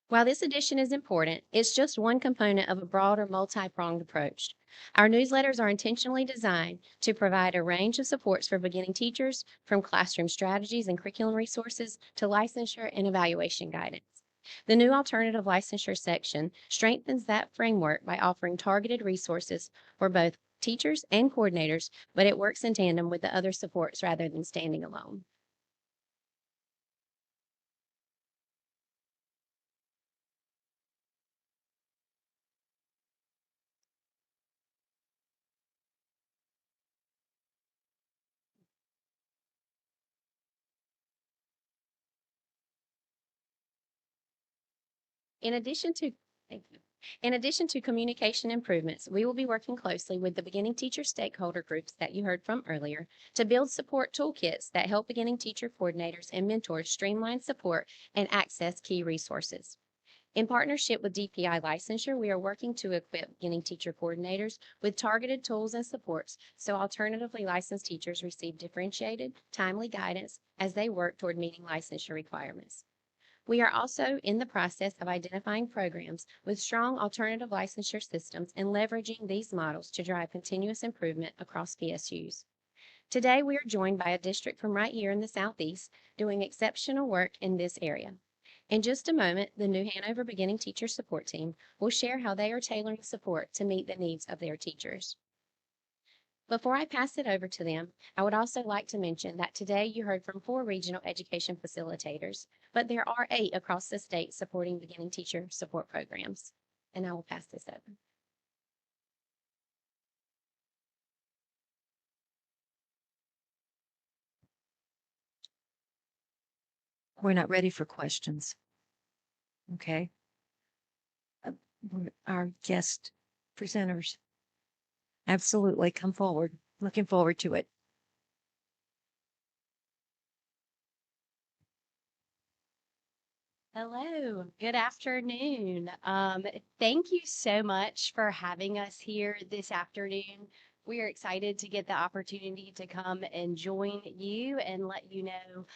While this addition is important, it's just one component of a broader multi-pronged approach. Our newsletters are intentionally designed to provide a range of supports for beginning teachers, from classroom strategies and curriculum resources to licensure and evaluation guidance. The new alternative licensure section strengthens that framework by offering targeted resources for both teachers and coordinators, but it works in tandem with the other supports rather than standing alone. In addition to, thank you. In addition to communication improvements, we will be working closely with the beginning teacher stakeholder groups that you heard from earlier to build support toolkits that help beginning teacher coordinators and mentors streamline support and access key resources. In partnership with DPI licensure, we are working to equip beginning teacher coordinators with targeted tools and supports so alternatively licensed teachers receive differentiated, timely guidance as they work toward meeting licensure requirements. We are also in the process of identifying programs with strong alternative licensure systems and leveraging these models to drive continuous improvement across PSUs. Today, we are joined by a district from right here in the Southeast doing exceptional work in this area. In just a moment, the New Hanover Beginning Teacher Support Team will share how they are tailoring support to meet the needs of their teachers. Before I pass it over to them, I would also like to mention that today you heard from 4 regional education facilitators, but there are 8 across the state supporting beginning teacher support programs. And I will pass this over. We're not ready for questions. Okay. Our guest presenters. Absolutely. Come forward. Looking forward to it. Hello, good afternoon. Thank you so much for having us here this afternoon. We are excited to get the opportunity to come and join you and let you know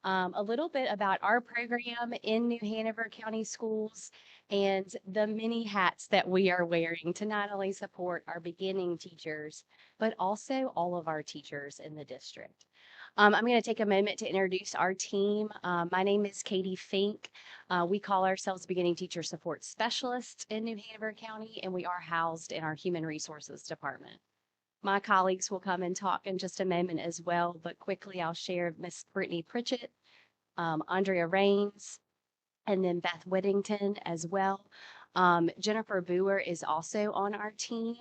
a little bit about our program in New Hanover County Schools and the many hats that we are wearing to not only support our beginning teachers, but also all of our teachers in the district. I'm going to take a moment to introduce our team. My name is Katie Fink. We call ourselves Beginning Teacher Support Specialists in New Hanover County, and we are housed in our Human Resources Department. My colleagues will come and talk in just a moment as well, but quickly I'll share Miss Brittany Pritchett, Andrea Rains, and then Beth Whittington as well. Jennifer Boer is also on our team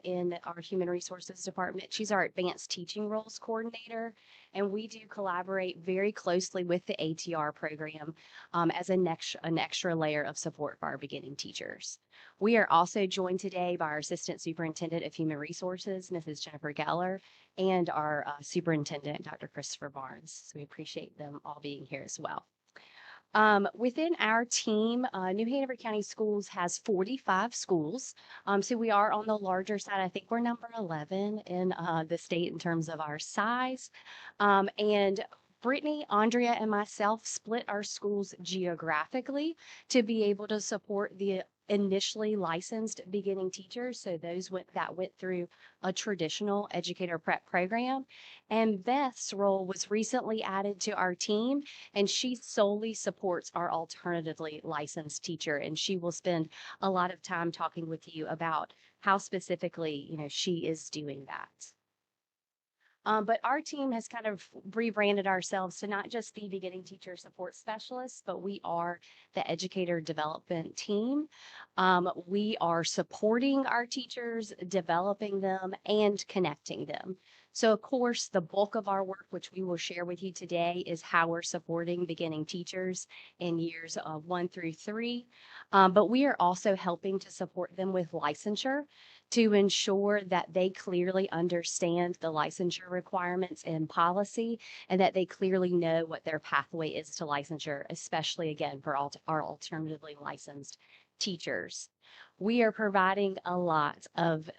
in our Human Resources Department. She's our Advanced Teaching Roles Coordinator, and we do collaborate very closely with the ATR program as an extra layer of support for our beginning teachers. We are also joined today by our Assistant Superintendent of Human Resources, Mrs. Jennifer Geller, and our Superintendent, Dr. Christopher Barnes. So we appreciate them all being here as well. Within our team, New Hanover County Schools has 45 schools. So we are on the larger side. I think we're number 11 in the state in terms of our size. And Brittany, Andrea, and myself split our schools geographically to be able to support the initially licensed beginning teachers. So those that went through a traditional educator prep program. And Beth's role was recently added to our team, and she solely supports our alternatively licensed teacher. And she will spend a lot of time talking with you about how specifically, she is doing that. But our team has kind of rebranded ourselves to not just be beginning teacher support specialists, but we are the educator development team. We are supporting our teachers, developing them, and connecting them. So, of course, the bulk of our work, which we will share with you today, is how we're supporting beginning teachers in years 1 through 3. But we are also helping to support them with licensure to ensure that they clearly understand the licensure requirements and policy and that they clearly know what their pathway is to licensure, especially again for our alternatively licensed teachers. We are providing a lot of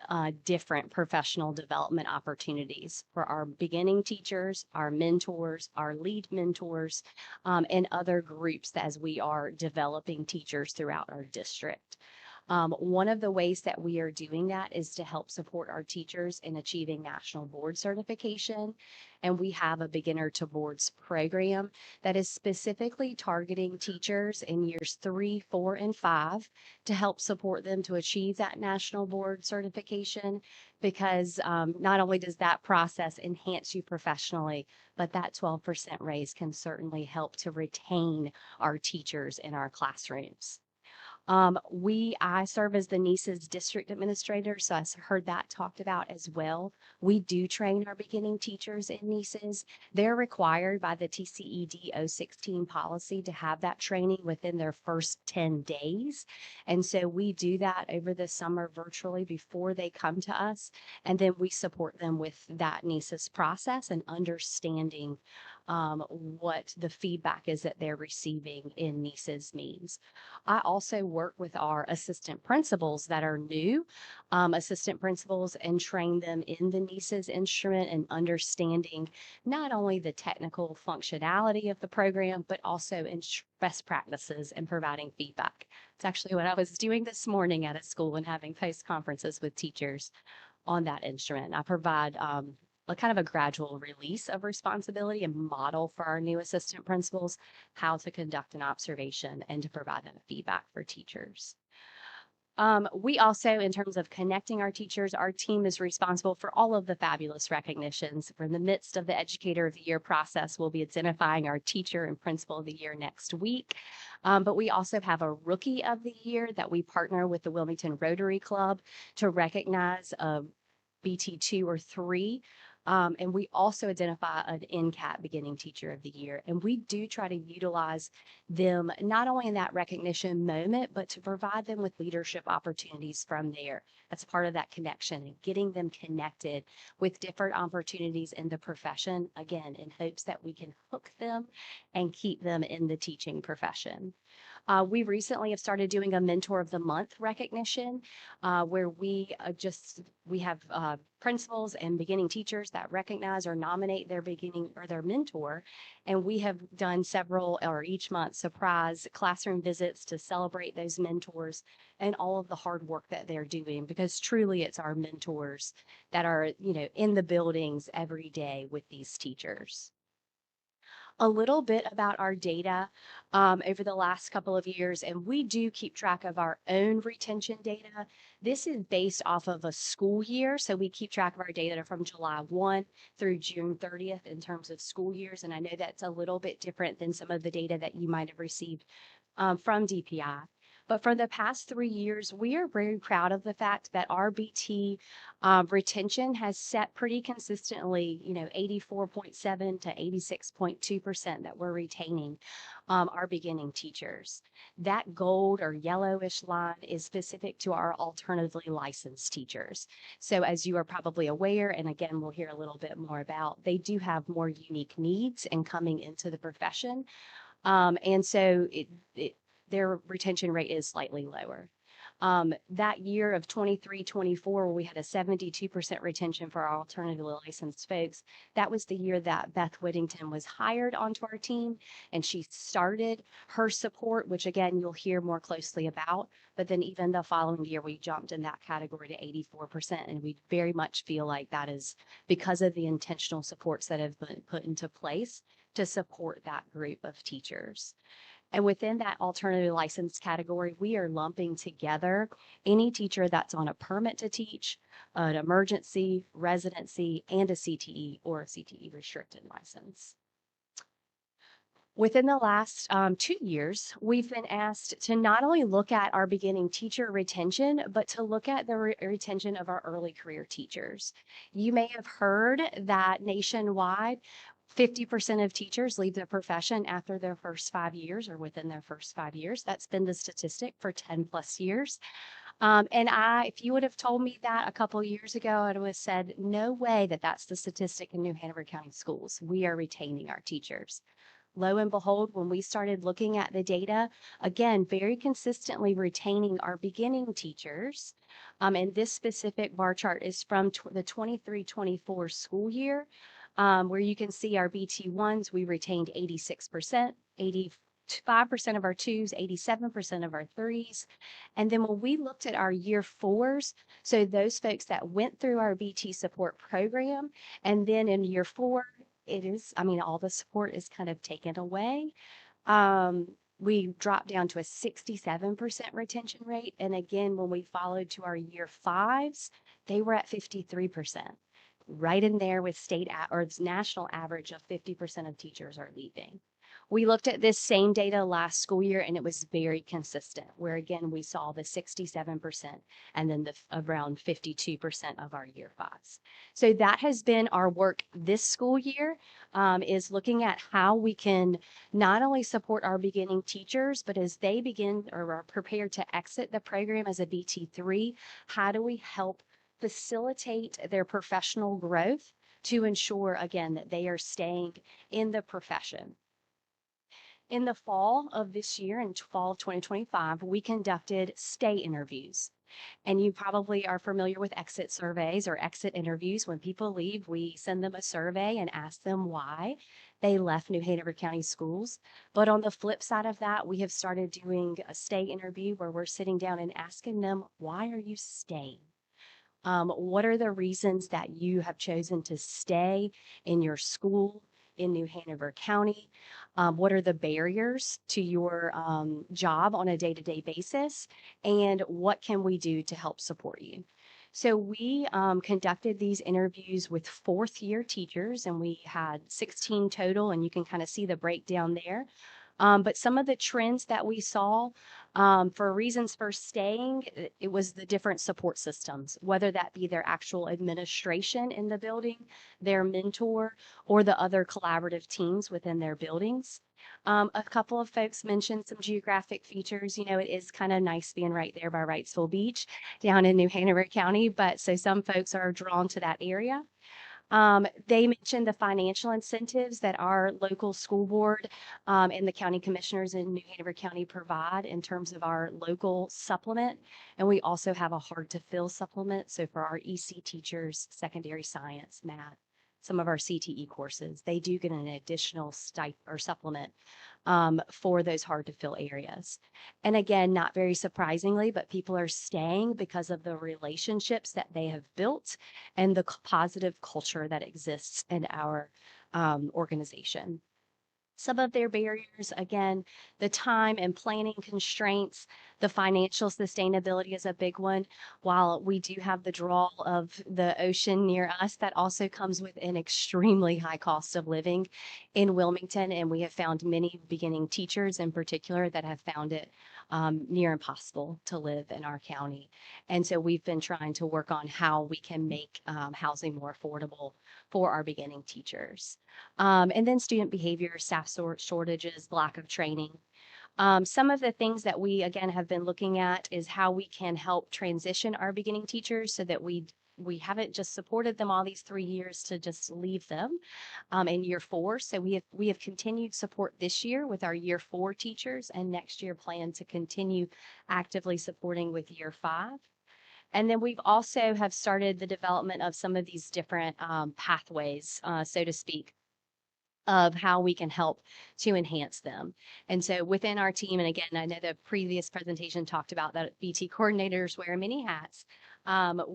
different professional development opportunities for our beginning teachers, our mentors, our lead mentors, and other groups as we are developing teachers throughout our district. One of the ways that we are doing that is to help support our teachers in achieving national board certification. And we have a beginner to boards program that is specifically targeting teachers in years 3, 4, and 5 to help support them to achieve that national board certification, because not only does that process enhance you professionally, but that 12% raise can certainly help to retain our teachers in our classrooms. I serve as the NISA's district administrator, so I heard that talked about as well. We do train our beginning teachers in NISA's. They're required by the TCED 016 policy to have that training within their first 10 days. And so we do that over the summer virtually before they come to us. And then we support them with that NISA's process and understanding what the feedback is that they're receiving in NISA's means. I also work with our assistant principals that are new assistant principals and train them in the NISA's instrument and understanding not only the technical functionality of the program, but also in best practices and providing feedback. It's actually what I was doing this morning at a school and having post conferences with teachers on that instrument. I provide a kind of a gradual release of responsibility and model for our new assistant principals how to conduct an observation and to provide them feedback for teachers. We also, in terms of connecting our teachers, our team is responsible for all of the fabulous recognitions. We're in the midst of the Educator of the Year process. We'll be identifying our Teacher and Principal of the Year next week. But we also have a Rookie of the Year that we partner with the Wilmington Rotary Club to recognize a BT2 or 3. And we also identify an NCAT Beginning Teacher of the Year. And we do try to utilize them not only in that recognition moment, but to provide them with leadership opportunities from there. That's part of that connection and getting them connected with different opportunities in the profession, again, in hopes that we can hook them and keep them in the teaching profession. We recently have started doing a Mentor of the Month recognition where we have principals and beginning teachers that recognize or nominate their beginning or their mentor. And we have done several or each month surprise classroom visits to celebrate those mentors and all of the hard work that they're doing, because truly it's our mentors that are, in the buildings every day with these teachers. A little bit about our data over the last couple of years, and we do keep track of our own retention data. This is based off of a school year, so we keep track of our data from July 1 through June 30th in terms of school years, and I know that's a little bit different than some of the data that you might have received from DPI. But for the past 3 years, we are very proud of the fact that our BT retention has set pretty consistently, 84.7 to 86.2% that we're retaining our beginning teachers. That gold or yellowish line is specific to our alternatively licensed teachers. So as you are probably aware, and again, we'll hear a little bit more about, they do have more unique needs in coming into the profession. And so their retention rate is slightly lower. That year of 23-24, we had a 72% retention for our alternatively licensed folks. That was the year that Beth Whittington was hired onto our team, and she started her support, which again, you'll hear more closely about. But then even the following year, we jumped in that category to 84%. And we very much feel like that is because of the intentional supports that have been put into place to support that group of teachers. And within that alternative license category, we are lumping together any teacher that's on a permit to teach, an emergency, residency, and a CTE or a CTE restricted license. Within the last 2 years, we've been asked to not only look at our beginning teacher retention, but to look at the retention of our early career teachers. You may have heard that nationwide, 50% of teachers leave the profession after their first 5 years or within their first 5 years. That's been the statistic for 10 plus years. If you would have told me that a couple years ago, I would have said, no way that that's the statistic in New Hanover County Schools. We are retaining our teachers. Lo and behold, when we started looking at the data, again, very consistently retaining our beginning teachers. And this specific bar chart is from the 23-24 school year. Where you can see our BT1s, we retained 86%, 85% of our 2s, 87% of our 3s. And then when we looked at our year 4s, so those folks that went through our BT support program, and then in year 4, all the support is kind of taken away. We dropped down to a 67% retention rate. And again, when we followed to our year 5s, they were at 53%. Right in there with state or national average of 50% of teachers are leaving. We looked at this same data last school year and it was very consistent, where again, we saw the 67% and then the around 52% of our year fives. So that has been our work this school year, is looking at how we can not only support our beginning teachers, but as they begin or are prepared to exit the program as a BT3, how do we help facilitate their professional growth to ensure, again, that they are staying in the profession. In the fall of this year, in fall of 2025, we conducted stay interviews. And you probably are familiar with exit surveys or exit interviews. When people leave, we send them a survey and ask them why they left New Hanover County Schools. But on the flip side of that, we have started doing a stay interview where we're sitting down and asking them, why are you staying? What are the reasons that you have chosen to stay in your school in New Hanover County? What are the barriers to your job on a day-to-day basis? And what can we do to help support you? So we conducted these interviews with fourth year teachers, and we had 16 total, and you can kind of see the breakdown there. But some of the trends that we saw for reasons for staying, it was the different support systems, whether that be their actual administration in the building, their mentor, or the other collaborative teams within their buildings. A couple of folks mentioned some geographic features. You know, it is kind of nice being right there by Wrightsville Beach down in New Hanover County, but so some folks are drawn to that area. They mentioned the financial incentives that our local school board and the county commissioners in New Hanover County provide in terms of our local supplement. And we also have a hard to fill supplement. So for our EC teachers, secondary science, math, some of our CTE courses, they do get an additional stipend or supplement for those hard to fill areas. And again, not very surprisingly, but people are staying because of the relationships that they have built and the positive culture that exists in our organization. Some of their barriers, again, the time and planning constraints, the financial sustainability is a big one. While we do have the draw of the ocean near us, that also comes with an extremely high cost of living in Wilmington. And we have found many beginning teachers in particular that have found it near impossible to live in our county. And so we've been trying to work on how we can make housing more affordable for our beginning teachers. And then student behavior, staff shortages, lack of training. Some of the things that we, again, have been looking at is how we can help transition our beginning teachers so that we haven't just supported them all these 3 years to just leave them in year 4. So we have continued support this year with our year 4 teachers, and next year plan to continue actively supporting with year 5. And then we've also have started the development of some of these different pathways, so to speak, of how we can help to enhance them. And so within our team, and again, I know the previous presentation talked about that BT coordinators wear many hats.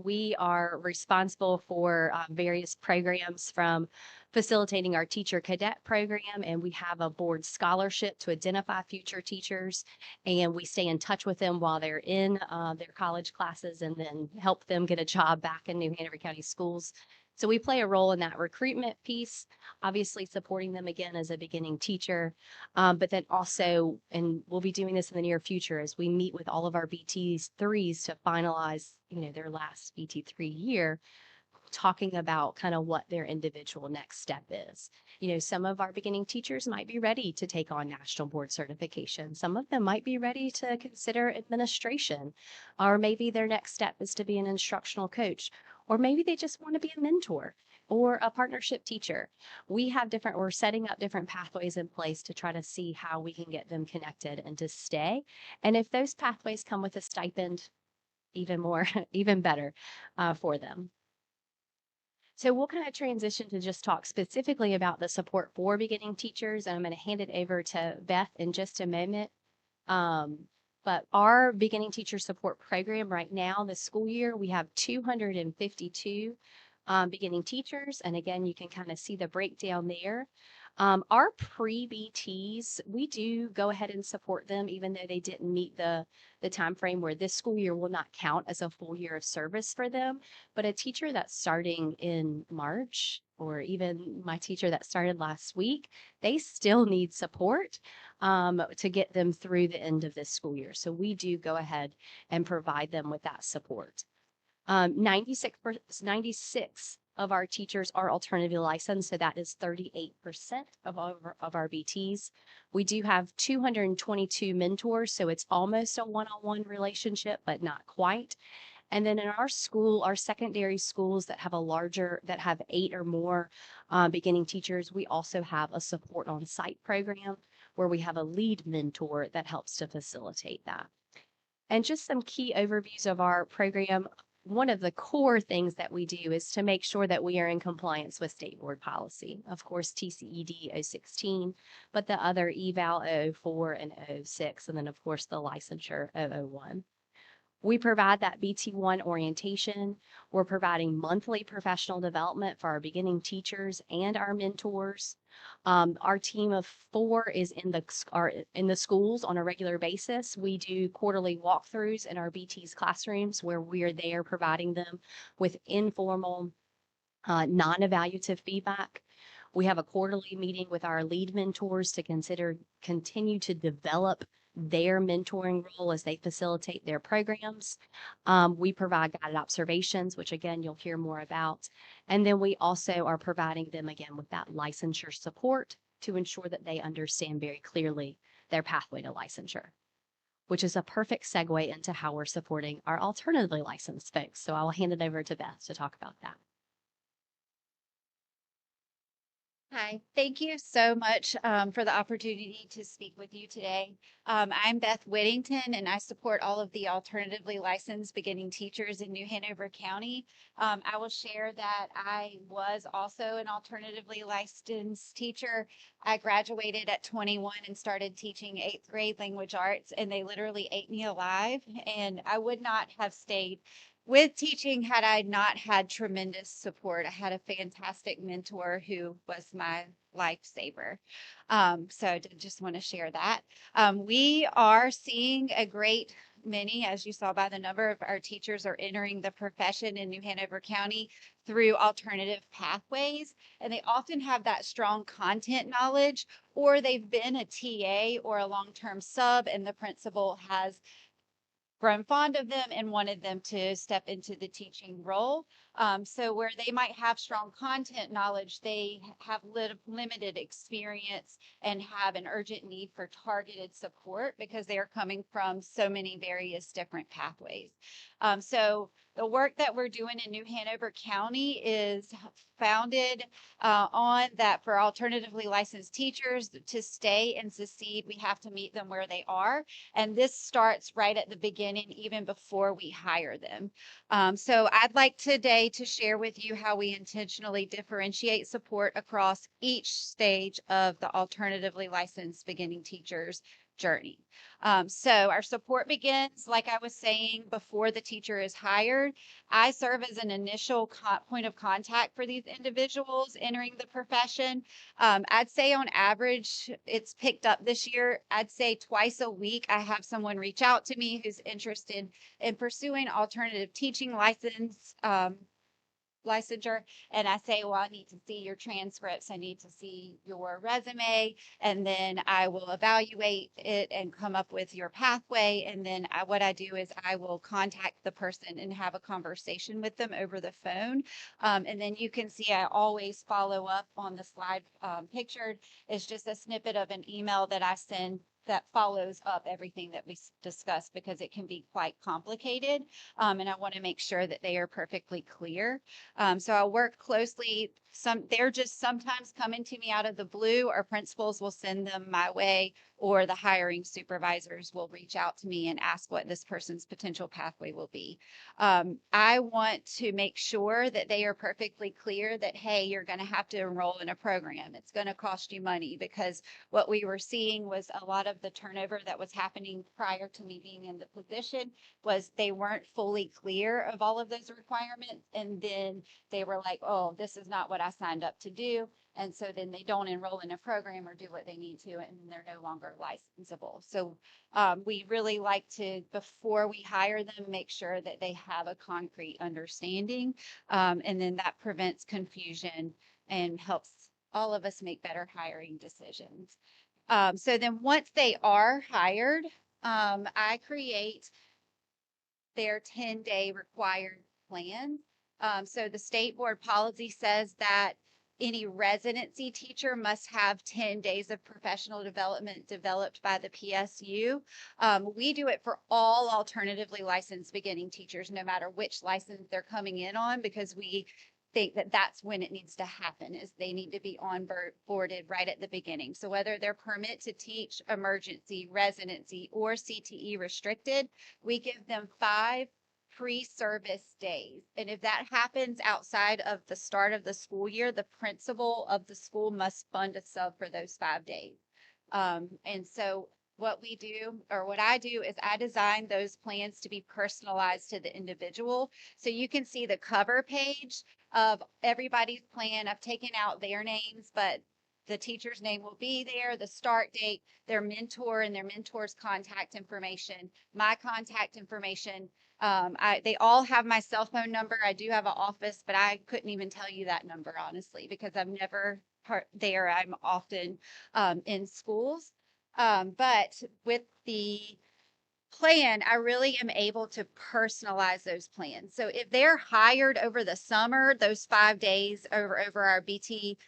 We are responsible for various programs from facilitating our teacher cadet program, and we have a board scholarship to identify future teachers, and we stay in touch with them while they're in their college classes and then help them get a job back in New Hanover County Schools. So we play a role in that recruitment piece, obviously supporting them again as a beginning teacher, but then also, and we'll be doing this in the near future as we meet with all of our BT3s to finalize, you know, their last BT3 year, talking about kind of what their individual next step is. You know, some of our beginning teachers might be ready to take on national board certification. Some of them might be ready to consider administration, or maybe their next step is to be an instructional coach, or maybe they just want to be a mentor or a partnership teacher. We're setting up different pathways in place to try to see how we can get them connected and to stay. And if those pathways come with a stipend, even more, even better for them. So we'll kind of transition to just talk specifically about the support for beginning teachers, and I'm going to hand it over to Beth in just a moment. But our beginning teacher support program right now, this school year, we have 252 beginning teachers. And again, you can kind of see the breakdown there. Our pre-BTs, we do go ahead and support them, even though they didn't meet the time frame where this school year will not count as a full year of service for them. But a teacher that's starting in March, or even my teacher that started last week, they still need support to get them through the end of this school year. So we do go ahead and provide them with that support. 96 of our teachers are alternatively licensed, so that is 38% of our BTs. We do have 222 mentors, so it's almost a one-on-one relationship, but not quite. And then in our school, our secondary schools that have that have 8 or more beginning teachers, we also have a support on site program where we have a lead mentor that helps to facilitate that. And just some key overviews of our program. One of the core things that we do is to make sure that we are in compliance with state board policy. Of course, TCED 016, but the other eval 04 and 06, and then of course the licensure 001. We provide that BT1 orientation. We're providing monthly professional development for our beginning teachers and our mentors. Our team of 4 is in the schools on a regular basis. We do quarterly walkthroughs in our BT's classrooms where we are there providing them with informal, non-evaluative feedback. We have a quarterly meeting with our lead mentors to continue to develop their mentoring role as they facilitate their programs. We provide guided observations, which again, you'll hear more about. And then we also are providing them again with that licensure support to ensure that they understand very clearly their pathway to licensure, which is a perfect segue into how we're supporting our alternatively licensed folks. So I'll hand it over to Beth to talk about that. Hi, thank you so much for the opportunity to speak with you today. I'm Beth Whittington, and I support all of the alternatively licensed beginning teachers in New Hanover County. I will share that I was also an alternatively licensed teacher. I graduated at 21 and started teaching 8th grade language arts, and they literally ate me alive, and I would not have stayed with teaching had I not had tremendous support. I had a fantastic mentor who was my lifesaver. So I just want to share that. We are seeing a great many, as you saw by the number of our teachers are entering the profession in New Hanover County through alternative pathways. And they often have that strong content knowledge, or they've been a TA or a long-term sub, and the principal has grown fond of them and wanted them to step into the teaching role. So where they might have strong content knowledge, they have limited experience and have an urgent need for targeted support because they are coming from so many various different pathways. So the work that we're doing in New Hanover County is founded on that for alternatively licensed teachers to stay and succeed, we have to meet them where they are. And this starts right at the beginning, even before we hire them. So I'd like today to share with you how we intentionally differentiate support across each stage of the alternatively licensed beginning teachers journey. So our support begins, like I was saying, before the teacher is hired. I serve as an initial point of contact for these individuals entering the profession. I'd say on average, it's picked up this year. I'd say twice a week, I have someone reach out to me who's interested in pursuing alternative teaching licensure, and I say, well, I need to see your transcripts, I need to see your resume, and then I will evaluate it and come up with your pathway. And then what I do is I will contact the person and have a conversation with them over the phone. And then you can see I always follow up on the slide pictured. It's just a snippet of an email that I send that follows up everything that we discussed because it can be quite complicated. And I want to make sure that they are perfectly clear. So I'll work closely. They're just sometimes coming to me out of the blue, or principals will send them my way, or the hiring supervisors will reach out to me and ask what this person's potential pathway will be. I want to make sure that they are perfectly clear that, hey, you're going to have to enroll in a program. It's going to cost you money, because what we were seeing was a lot of the turnover that was happening prior to me being in the position was they weren't fully clear of all of those requirements. And then they were like, oh, this is not what I signed up to do. And so then they don't enroll in a program or do what they need to, and they're no longer licensable. So we really like to, before we hire them, make sure that they have a concrete understanding. And then that prevents confusion and helps all of us make better hiring decisions. So then once they are hired, I create their 10-day required plan. So the state board policy says that any residency teacher must have 10 days of professional development developed by the PSU. We do it for all alternatively licensed beginning teachers, no matter which license they're coming in on, because we think that that's when it needs to happen, is they need to be onboarded right at the beginning. So whether they're permit to teach, emergency, residency, or CTE restricted, we give them 5 pre-service days. And if that happens outside of the start of the school year, the principal of the school must fund a sub for those 5 days. And so what we do, or what I do, is I design those plans to be personalized to the individual. So you can see the cover page of everybody's plan. I've taken out their names, but the teacher's name will be there, the start date, their mentor and their mentor's contact information, my contact information. They all have my cell phone number. I do have an office, but I couldn't even tell you that number, honestly, because I'm never there. I'm often in schools. But with the plan, I really am able to personalize those plans. So if they're hired over the summer, those 5 days over our BT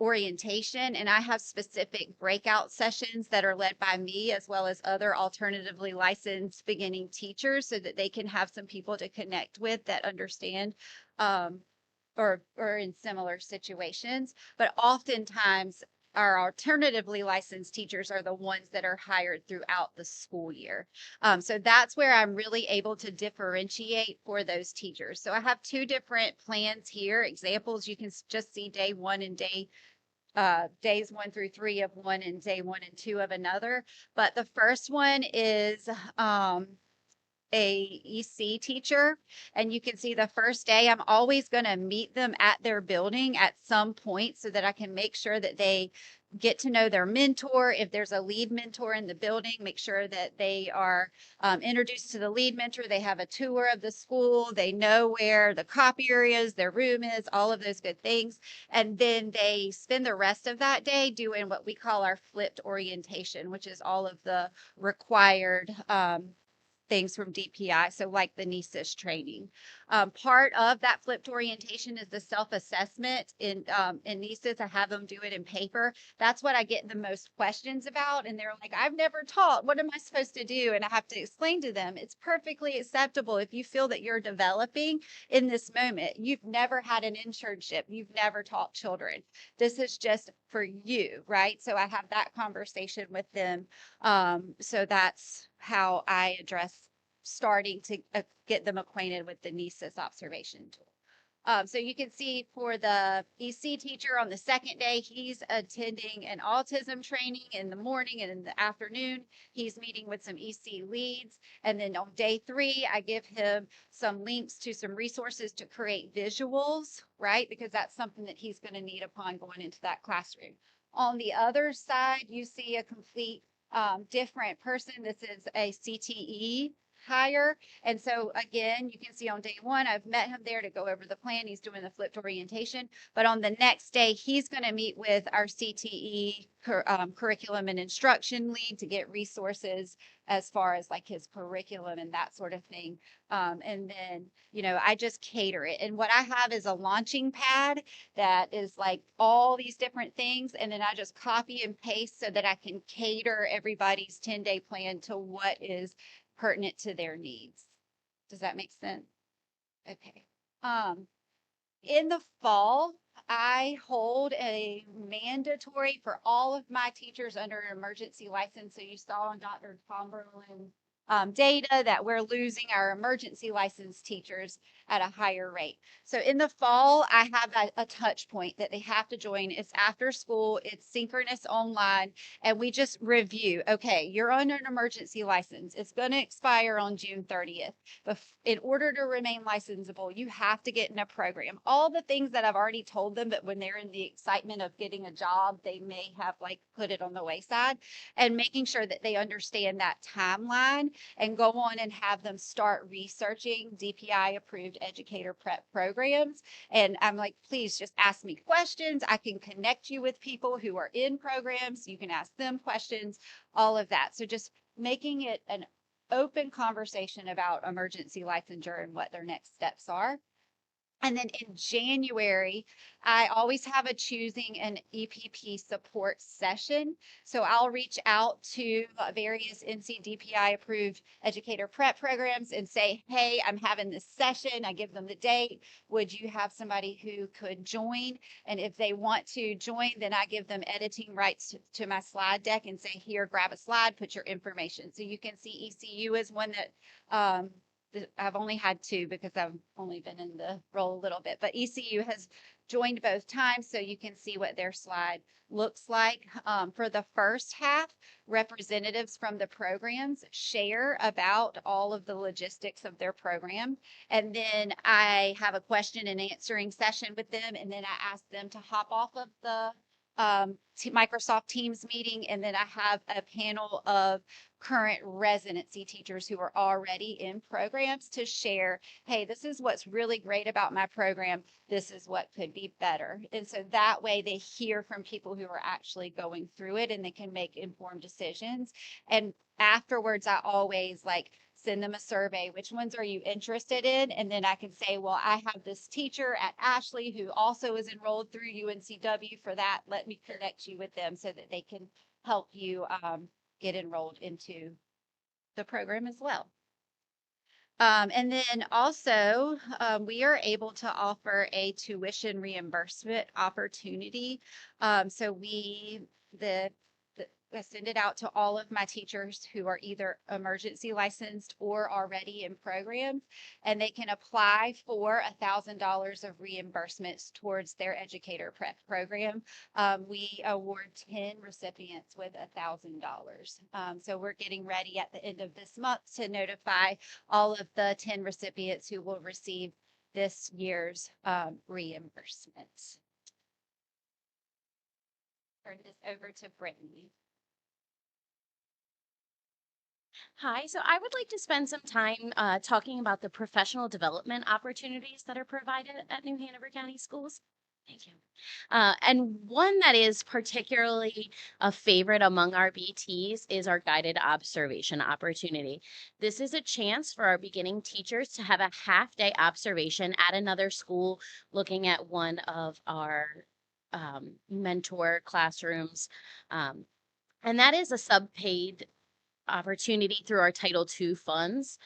orientation, and I have specific breakout sessions that are led by me as well as other alternatively licensed beginning teachers, so that they can have some people to connect with that understand or in similar situations. But oftentimes our alternatively licensed teachers are the ones that are hired throughout the school year. So that's where I'm really able to differentiate for those teachers. So I have 2 different plans here, examples. You can just see day 1 and days 1 through 3 of one and day 1 and 2 of another. But the first one is a EC teacher, and you can see the first day I'm always going to meet them at their building at some point so that I can make sure that they get to know their mentor. If there's a lead mentor in the building, make sure that they are introduced to the lead mentor. They have a tour of the school. They know where the copier is, their room is, all of those good things. And then they spend the rest of that day doing what we call our flipped orientation, which is all of the required things from DPI, so like the NESIS training. Part of that flipped orientation is the self-assessment in NESIS. I have them do it in paper. That's what I get the most questions about, and they're like, I've never taught. What am I supposed to do? And I have to explain to them, it's perfectly acceptable if you feel that you're developing in this moment. You've never had an internship. You've never taught children. This is just for you, right? So I have that conversation with them. So that's how I address starting to get them acquainted with the NESIS observation tool. So you can see for the EC teacher on the second day, he's attending an autism training in the morning, and in the afternoon, he's meeting with some EC leads. And then on day 3, I give him some links to some resources to create visuals, right? Because that's something that he's going to need upon going into that classroom. On the other side, you see a complete different person. This is a CTE hire. And so again, you can see on day 1, I've met him there to go over the plan. He's doing the flipped orientation. But on the next day, he's going to meet with our CTE curriculum and instruction lead to get resources as far as like his curriculum and that sort of thing. And then, I just cater it. And what I have is a launching pad that is like all these different things. And then I just copy and paste so that I can cater everybody's 10-day plan to what is pertinent to their needs. Does that make sense? Okay. In the fall, I hold a mandatory for all of my teachers under an emergency license. So you saw on Dr. Tomberlin's data that we're losing our emergency license teachers at a higher rate. So in the fall, I have a touch point that they have to join. It's after school, it's synchronous online, and we just review. Okay, you're on an emergency license. It's going to expire on June 30th. But in order to remain licensable, you have to get in a program. All the things that I've already told them, but when they're in the excitement of getting a job, they may have like put it on the wayside, and making sure that they understand that timeline and go on and have them start researching DPI approved educator prep programs. And I'm like, please just ask me questions. I can connect you with people who are in programs. You can ask them questions, all of that. So just making it an open conversation about emergency licensure and what their next steps are. And then in January, I always have a choosing an EPP support session. So I'll reach out to various NCDPI approved educator prep programs and say, hey, I'm having this session. I give them the date. Would you have somebody who could join? And if they want to join, then I give them editing rights to my slide deck and say, here, grab a slide, put your information. So you can see ECU is one that I've only had two because I've only been in the role a little bit, but ECU has joined both times, so you can see what their slide looks like. For the first half, representatives from the programs share about all of the logistics of their program, and then I have a question and answering session with them, and then I ask them to hop off of the Microsoft Teams meeting, and then I have a panel of current residency teachers who are already in programs to share, hey, this is what's really great about my program. This is what could be better. And so that way they hear from people who are actually going through it and they can make informed decisions. And afterwards, I always send them a survey. Which ones are you interested in? And then I can say, well, I have this teacher at Ashley who also is enrolled through UNCW for that. Let me connect you with them so that they can help you get enrolled into the program as well. And then also, we are able to offer a tuition reimbursement opportunity. So I send it out to all of my teachers who are either emergency licensed or already in programs, and they can apply for $1,000 of reimbursements towards their educator prep program. We award 10 recipients with $1,000. So we're getting ready at the end of this month to notify all of the 10 recipients who will receive this year's reimbursements. Turn this over to Brittany. Hi, so I would like to spend some time talking about the professional development opportunities that are provided at New Hanover County Schools. Thank you. And one that is particularly a favorite among our BTs is our guided observation opportunity. This is a chance for our beginning teachers to have a half-day observation at another school looking at one of our mentor classrooms. And that is a sub-paid opportunity through our Title II funds.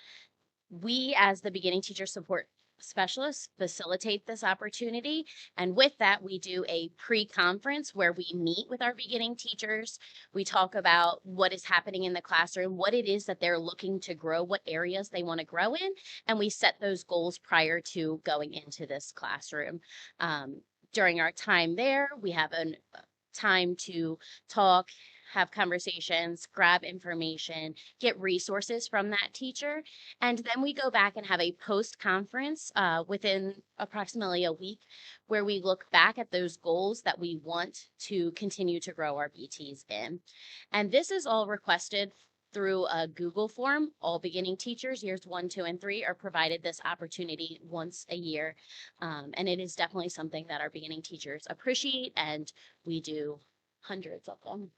We, as the beginning teacher support specialists, facilitate this opportunity. And with that, we do a pre-conference where we meet with our beginning teachers. We talk about what is happening in the classroom, what it is that they're looking to grow, what areas they want to grow in, and we set those goals prior to going into this classroom. During our time there, we have a time to talk, have conversations, grab information, get resources from that teacher. And then we go back and have a post-conference within approximately a week where we look back at those goals that we want to continue to grow our BTs in. And this is all requested through a Google form. All beginning teachers, years 1, 2, and 3, are provided this opportunity once a year. And it is definitely something that our beginning teachers appreciate, and we do hundreds of them.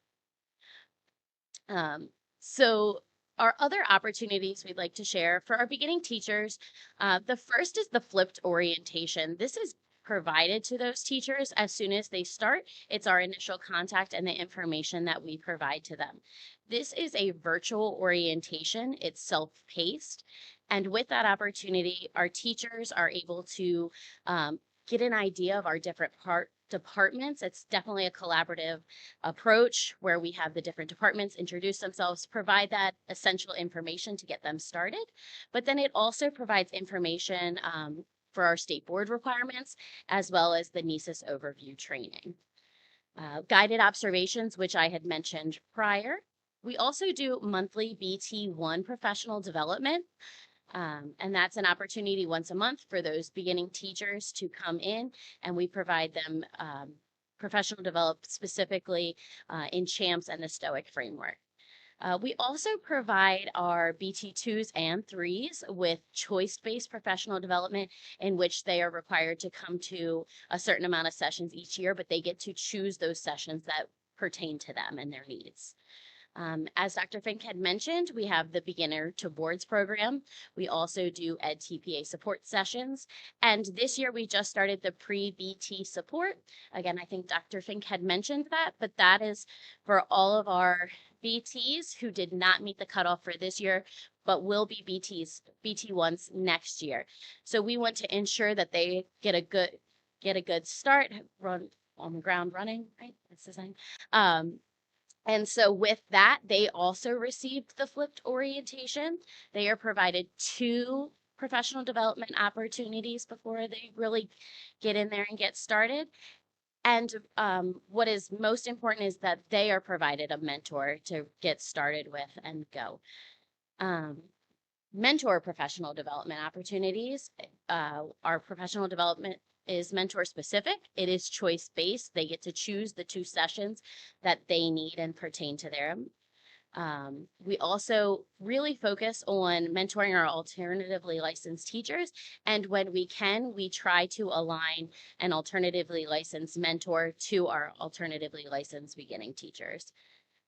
So our other opportunities we'd like to share for our beginning teachers, the first is the flipped orientation. This is provided to those teachers as soon as they start. It's our initial contact and the information that we provide to them. This is a virtual orientation. It's self-paced. And with that opportunity, our teachers are able to get an idea of our different departments. It's definitely a collaborative approach where we have the different departments introduce themselves, provide that essential information to get them started. But then it also provides information for our state board requirements, as well as the NESIS overview training. Guided observations, which I had mentioned prior. We also do monthly BT1 professional development. And that's an opportunity once a month for those beginning teachers to come in, and we provide them professional development specifically in CHAMPS and the STOIC framework. We also provide our BT2s and 3s with choice-based professional development in which they are required to come to a certain amount of sessions each year, but they get to choose those sessions that pertain to them and their needs. As Dr. Fink had mentioned, we have the Beginner to Boards program. We also do Ed TPA support sessions. And this year we just started the pre-BT support. Again, I think Dr. Fink had mentioned that, but that is for all of our BTs who did not meet the cutoff for this year, but will be BT1s next year. So we want to ensure that they get a good start, run on the ground running, right? That's the saying. And so with that, they also received the flipped orientation. They are provided 2 professional development opportunities before they really get in there and get started. And what is most important is that they are provided a mentor to get started with and go. Mentor professional development opportunities. Our professional development is mentor specific. It is choice based. They get to choose the 2 sessions that they need and pertain to them. We also really focus on mentoring our alternatively licensed teachers. And when we can, we try to align an alternatively licensed mentor to our alternatively licensed beginning teachers.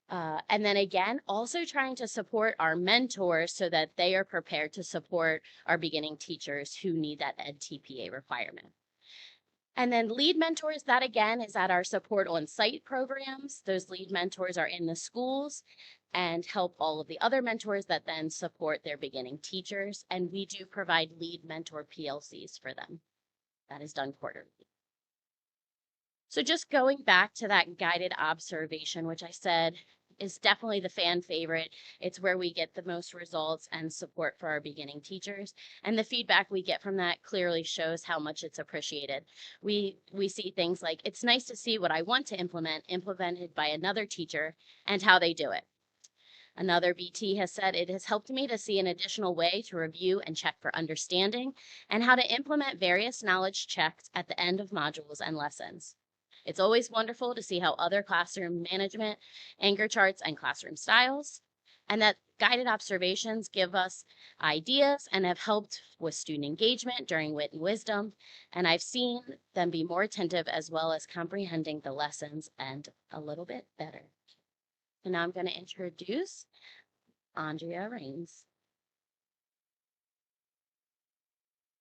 And then again, also trying to support our mentors so that they are prepared to support our beginning teachers who need that Ed TPA requirement. And then lead mentors, that again is at our support on site programs. Those lead mentors are in the schools and help all of the other mentors that then support their beginning teachers. And we do provide lead mentor PLCs for them. That is done quarterly. So just going back to that guided observation, which I said is definitely the fan favorite. It's where we get the most results and support for our beginning teachers. And the feedback we get from that clearly shows how much it's appreciated. We see things like, it's nice to see what I want to implement implemented by another teacher and how they do it. Another BT has said, it has helped me to see an additional way to review and check for understanding and how to implement various knowledge checks at the end of modules and lessons. It's always wonderful to see how other classroom management, anchor charts, and classroom styles, and that guided observations give us ideas and have helped with student engagement during Wit and Wisdom. And I've seen them be more attentive as well as comprehending the lessons and a little bit better. And now I'm going to introduce Andrea Rains.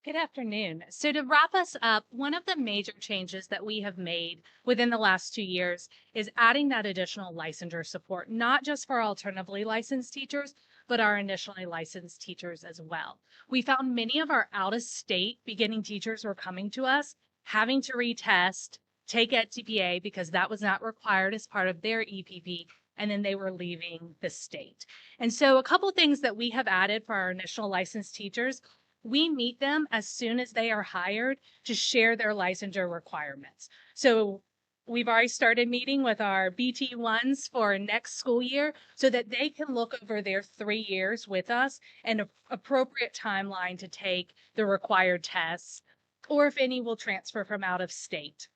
Good afternoon. So to wrap us up, one of the major changes that we have made within the last 2 years is adding that additional licensure support, not just for alternatively licensed teachers, but our initially licensed teachers as well. We found many of our out-of-state beginning teachers were coming to us, having to retest, take Ed TPA because that was not required as part of their EPP, and then they were leaving the state. And so a couple things that we have added for our initial licensed teachers. We meet them as soon as they are hired to share their licensure requirements. So we've already started meeting with our BT1s for next school year so that they can look over their 3 years with us and an appropriate timeline to take the required tests, or if any will transfer from out of state.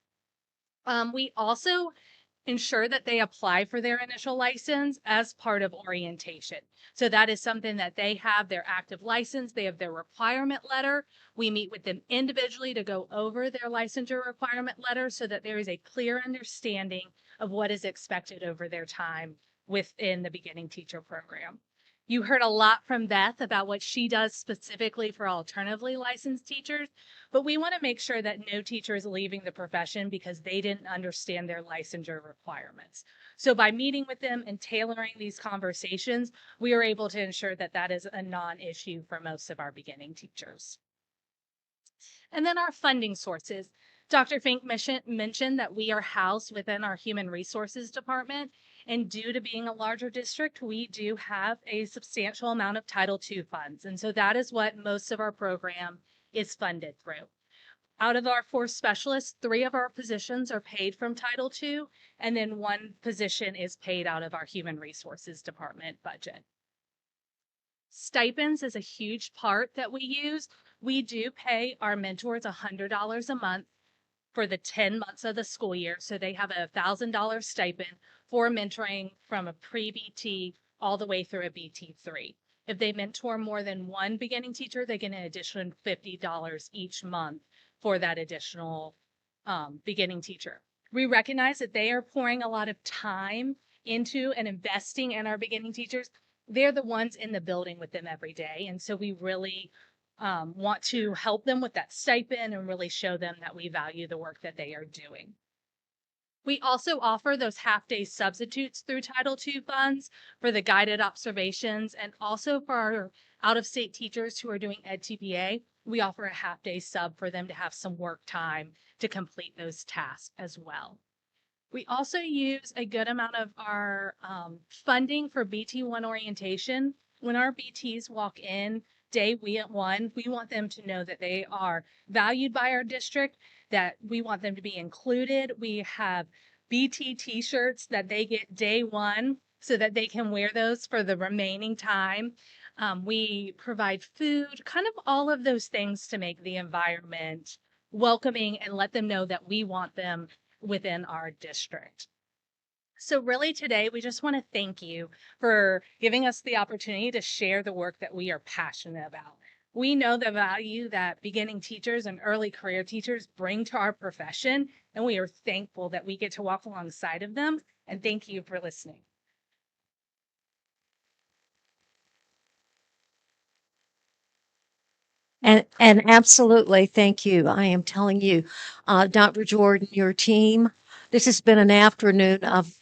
We also ensure that they apply for their initial license as part of orientation. So that is something that they have their active license, they have their requirement letter. We meet with them individually to go over their licensure requirement letter so that there is a clear understanding of what is expected over their time within the beginning teacher program. You heard a lot from Beth about what she does specifically for alternatively licensed teachers, but we want to make sure that no teacher is leaving the profession because they didn't understand their licensure requirements. So by meeting with them and tailoring these conversations, we are able to ensure that that is a non-issue for most of our beginning teachers. And then our funding sources. Dr. Fink mentioned that we are housed within our Human Resources Department, and due to being a larger district, we do have a substantial amount of Title II funds. And so that is what most of our program is funded through. Out of our 4 specialists, 3 of our positions are paid from Title II, and then 1 position is paid out of our Human Resources Department budget. Stipends is a huge part that we use. We do pay our mentors $100 a month for the 10 months of the school year. So they have a $1,000 stipend for mentoring from a pre-BT all the way through a BT3. If they mentor more than one beginning teacher, they get an additional $50 each month for that additional beginning teacher. We recognize that they are pouring a lot of time into and investing in our beginning teachers. They're the ones in the building with them every day. And so we really want to help them with that stipend and really show them that we value the work that they are doing. We also offer those half-day substitutes through Title II funds for the guided observations, and also for our out-of-state teachers who are doing EdTPA, we offer a half-day sub for them to have some work time to complete those tasks as well. We also use a good amount of our funding for BT1 orientation. When our BTs walk in day one, we want them to know that they are valued by our district, that we want them to be included. We have BT t-shirts that they get day one so that they can wear those for the remaining time. We provide food, kind of all of those things to make the environment welcoming and let them know that we want them within our district. So really today, we just want to thank you for giving us the opportunity to share the work that we are passionate about. We know the value that beginning teachers and early career teachers bring to our profession, and we are thankful that we get to walk alongside of them, and thank you for listening. And absolutely, thank you. I am telling you, Dr. Jordan, your team, this has been an afternoon of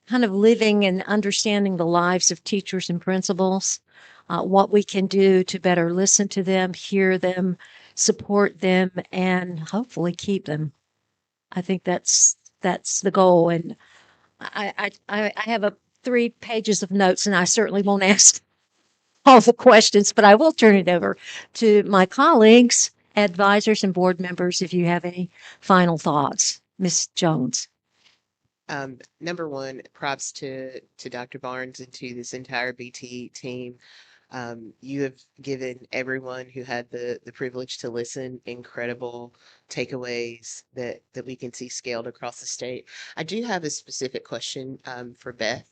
kind of living and understanding the lives of teachers and principals, what we can do to better listen to them, hear them, support them, and hopefully keep them. I think that's the goal. And I have 3 pages of notes, and I certainly won't ask all the questions, but I will turn it over to my colleagues, advisors, and board members if you have any final thoughts. Ms. Jones. Number one, props to Dr. Barnes and to this entire BT team. You have given everyone who had the privilege to listen incredible takeaways that we can see scaled across the state. I do have a specific question for Beth.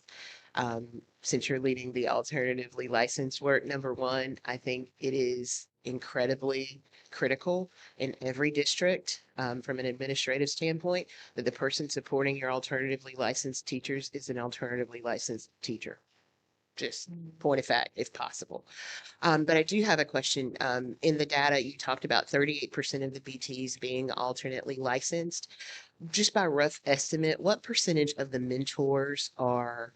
Since you're leading the alternatively licensed work, number one, I think it is incredibly critical in every district from an administrative standpoint that the person supporting your alternatively licensed teachers is an alternatively licensed teacher. Just point of fact, if possible. But I do have a question. In the data, you talked about 38% of the BTs being alternately licensed. Just by rough estimate, what percentage of the mentors are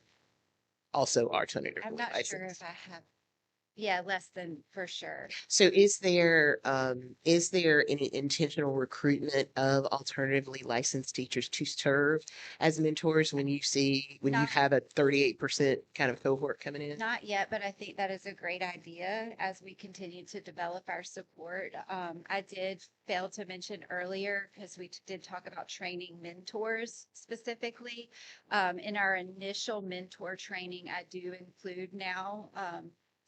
also alternatively I'm not licensed? sure if I have, yeah, less than for sure. So is there any intentional recruitment of alternatively licensed teachers to serve as mentors when you Not- have a 38% kind of cohort coming in? Not yet, but I think that is a great idea as we continue to develop our support. I did fail to mention earlier, because we did talk about training mentors specifically. In our initial mentor training, I do include now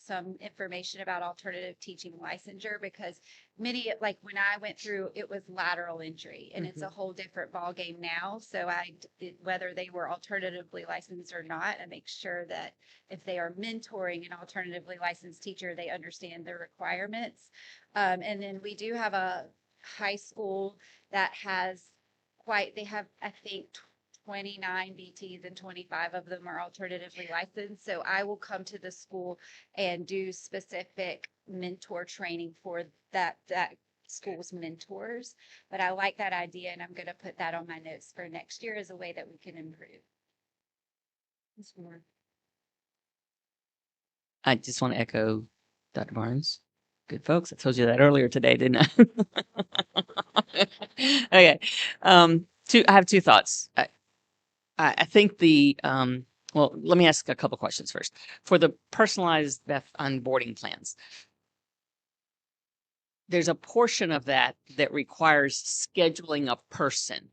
some information about alternative teaching licensure, because many, like when I went through, it was lateral entry, and it's a whole different ballgame now. So I did, whether they were alternatively licensed or not, I make sure that if they are mentoring an alternatively licensed teacher, they understand the requirements. And then we do have a high school that has they have, I think, 29 BTs and 25 of them are alternatively licensed. So I will come to the school and do specific mentor training for that school's mentors. But I like that idea, and I'm going to put that on my notes for next year as a way that we can improve. I just want to echo Dr. Barnes. Good folks. I told you that earlier today, didn't I? Okay. I have 2 thoughts. I think well, let me ask a couple questions first. For the personalized onboarding plans, there's a portion of that requires scheduling a person,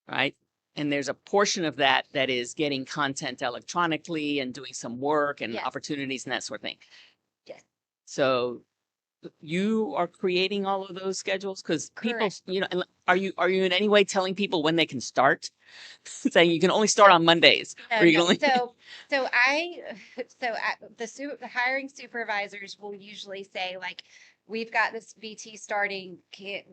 right? And there's a portion of that is getting content electronically and doing some work and opportunities and that sort of thing. Yes. So you are creating all of those schedules? Because people, you know, are you in any way telling people when they can start? Saying you can only start on Mondays, No, or you can no. only. The hiring supervisors will usually say like, we've got this BT starting,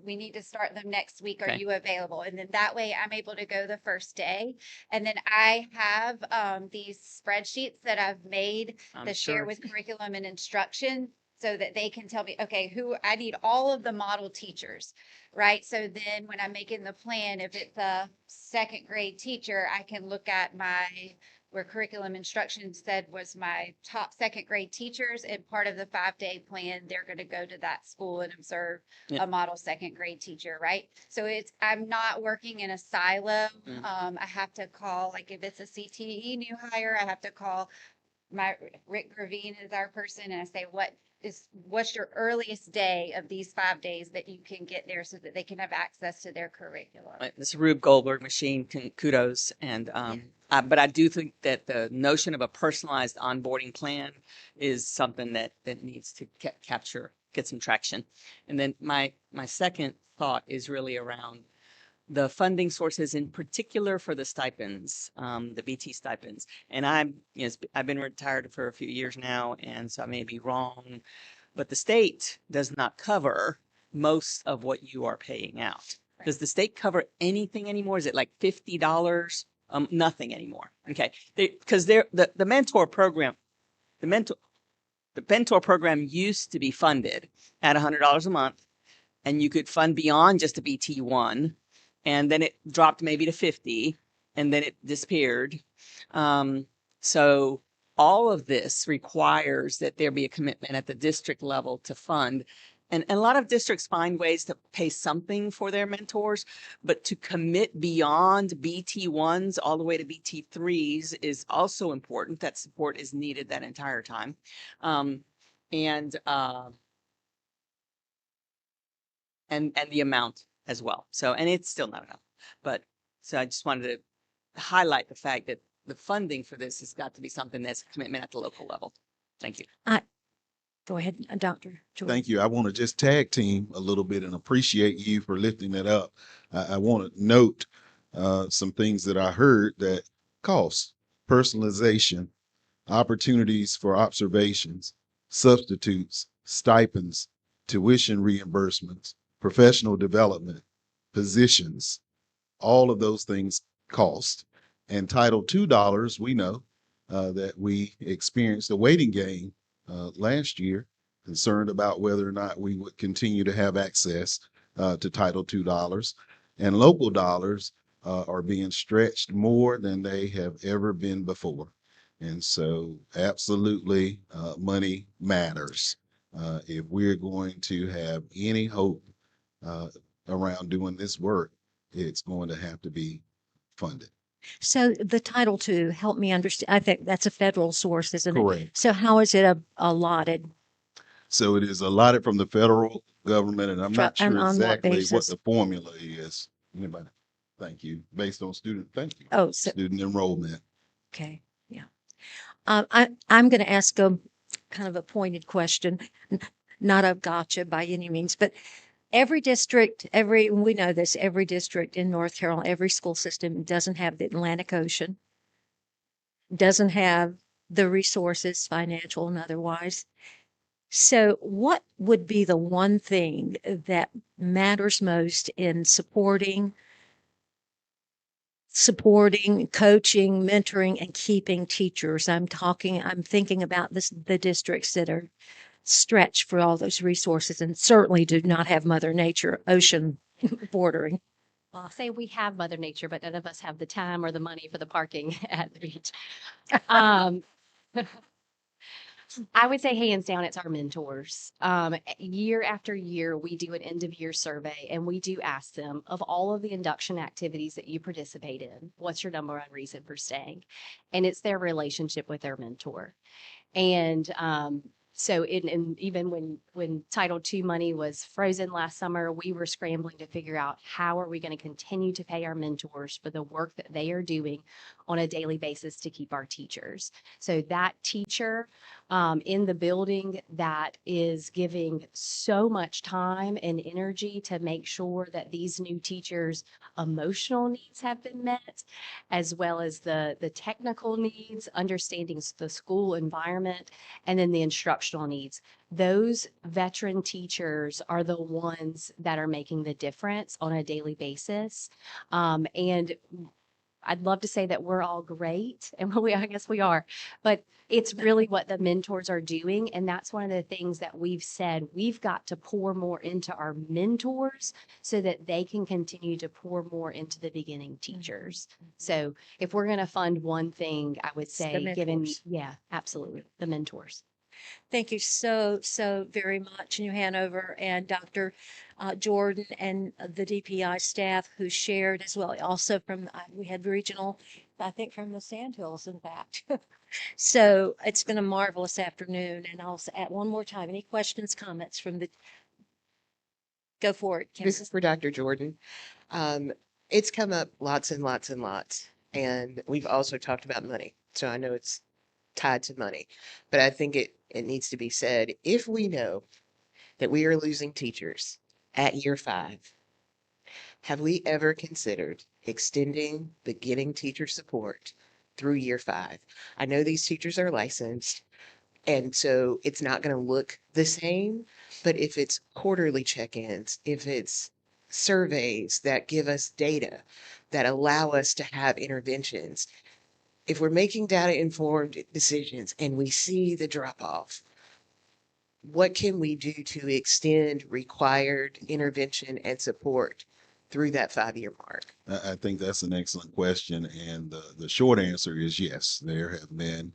we need to start them next week. Are Okay. you available? And then that way I'm able to go the first day. And then I have these spreadsheets that I've made I'm to share sure. with curriculum and instruction so that they can tell me, okay, who I need all of the model teachers, right? So then when I'm making the plan, if it's a second grade teacher, I can look at where curriculum instruction said was my top second grade teachers, and part of the 5-day plan, they're going to go to that school and observe Yeah. a model second grade teacher, right? So I'm not working in a silo. I have to call, like if it's a CTE new hire, I have to call Rick Gravine is our person, and I say, what's your earliest day of these 5 days that you can get there so that they can have access to their curriculum? Right, this Rube Goldberg machine, kudos. And but I do think that the notion of a personalized onboarding plan is something that needs to get some traction. And then my second thought is really around the funding sources, in particular for the stipends, the BT stipends. And I've been retired for a few years now, and so I may be wrong, but the state does not cover most of what you are paying out. Does the state cover anything anymore? Is it like $50? Nothing anymore. Okay, because the mentor program, the mentor program used to be funded at $100 a month, and you could fund beyond just a BT1, and then it dropped maybe to 50, and then it disappeared. So all of this requires that there be a commitment at the district level to fund. And a lot of districts find ways to pay something for their mentors, but to commit beyond BT1s all the way to BT3s is also important. That support is needed that entire time. And the amount as well. So, and it's still not enough. But so I just wanted to highlight the fact that the funding for this has got to be something that's a commitment at the local level. Thank you. Go ahead, Dr. Joy. Thank you. I want to just tag team a little bit and appreciate you for lifting that up. I want to note some things that I heard that cost, personalization, opportunities for observations, substitutes, stipends, tuition reimbursements, professional development, positions, all of those things cost. And Title $2, we know that we experienced a waiting game last year, concerned about whether or not we would continue to have access to Title $2. And local dollars are being stretched more than they have ever been before. And so absolutely money matters. If we're going to have any hope around doing this work, it's going to have to be funded. So the Title II, help me understand. I think that's a federal source, isn't it? Correct. So how is it allotted? So it is allotted from the federal government, and I'm not sure on what exactly what basis? the formula is. Anybody? Thank you. Based on thank you. Oh, so, Student enrollment. okay, yeah. I'm going to ask a kind of a pointed question, not a gotcha by any means, but every district, we know this, every district in North Carolina, every school system doesn't have the Atlantic Ocean, doesn't have the resources, financial and otherwise. So what would be the one thing that matters most in supporting, coaching, mentoring, and keeping teachers? I'm thinking about the districts that are stretched for all those resources and certainly do not have Mother Nature ocean bordering. Well, I'll say we have Mother Nature, but none of us have the time or the money for the parking at the beach. I would say hands down, it's our mentors. Year after year, we do an end of year survey and we do ask them, of all of the induction activities that you participate in, what's your number one reason for staying? And it's their relationship with their mentor. And so even when when Title II money was frozen last summer, we were scrambling to figure out how are we going to continue to pay our mentors for the work that they are doing on a daily basis to keep our teachers. So that teacher in the building that is giving so much time and energy to make sure that these new teachers' emotional needs have been met, as well as the technical needs, understanding the school environment, and then the instructional needs. Those veteran teachers are the ones that are making the difference on a daily basis. And I'd love to say that we're all great, and I guess we are, but it's really what the mentors are doing. And that's one of the things that we've said, we've got to pour more into our mentors so that they can continue to pour more into the beginning teachers. So if we're going to fund one thing, I would It's the say given, mentors. yeah, absolutely, the mentors. Thank you so very much, New Hanover and Dr. Jordan and the DPI staff who shared as well. Also from, we had regional, I think from the Sandhills, in fact. So it's been a marvelous afternoon. And I'll add one more time, any questions, comments from the, go for it, Kim. This is for Dr. Jordan. It's come up lots and lots and lots. And we've also talked about money. So I know it's tied to money, but I think it needs to be said, if we know that we are losing teachers at year 5, have we ever considered extending beginning teacher support through year 5? I know these teachers are licensed, and so it's not going to look the same, but if it's quarterly check-ins, if it's surveys that give us data that allow us to have interventions, if we're making data informed decisions and we see the drop off, what can we do to extend required intervention and support through that 5-year mark? I think that's an excellent question. And the short answer is yes. There have been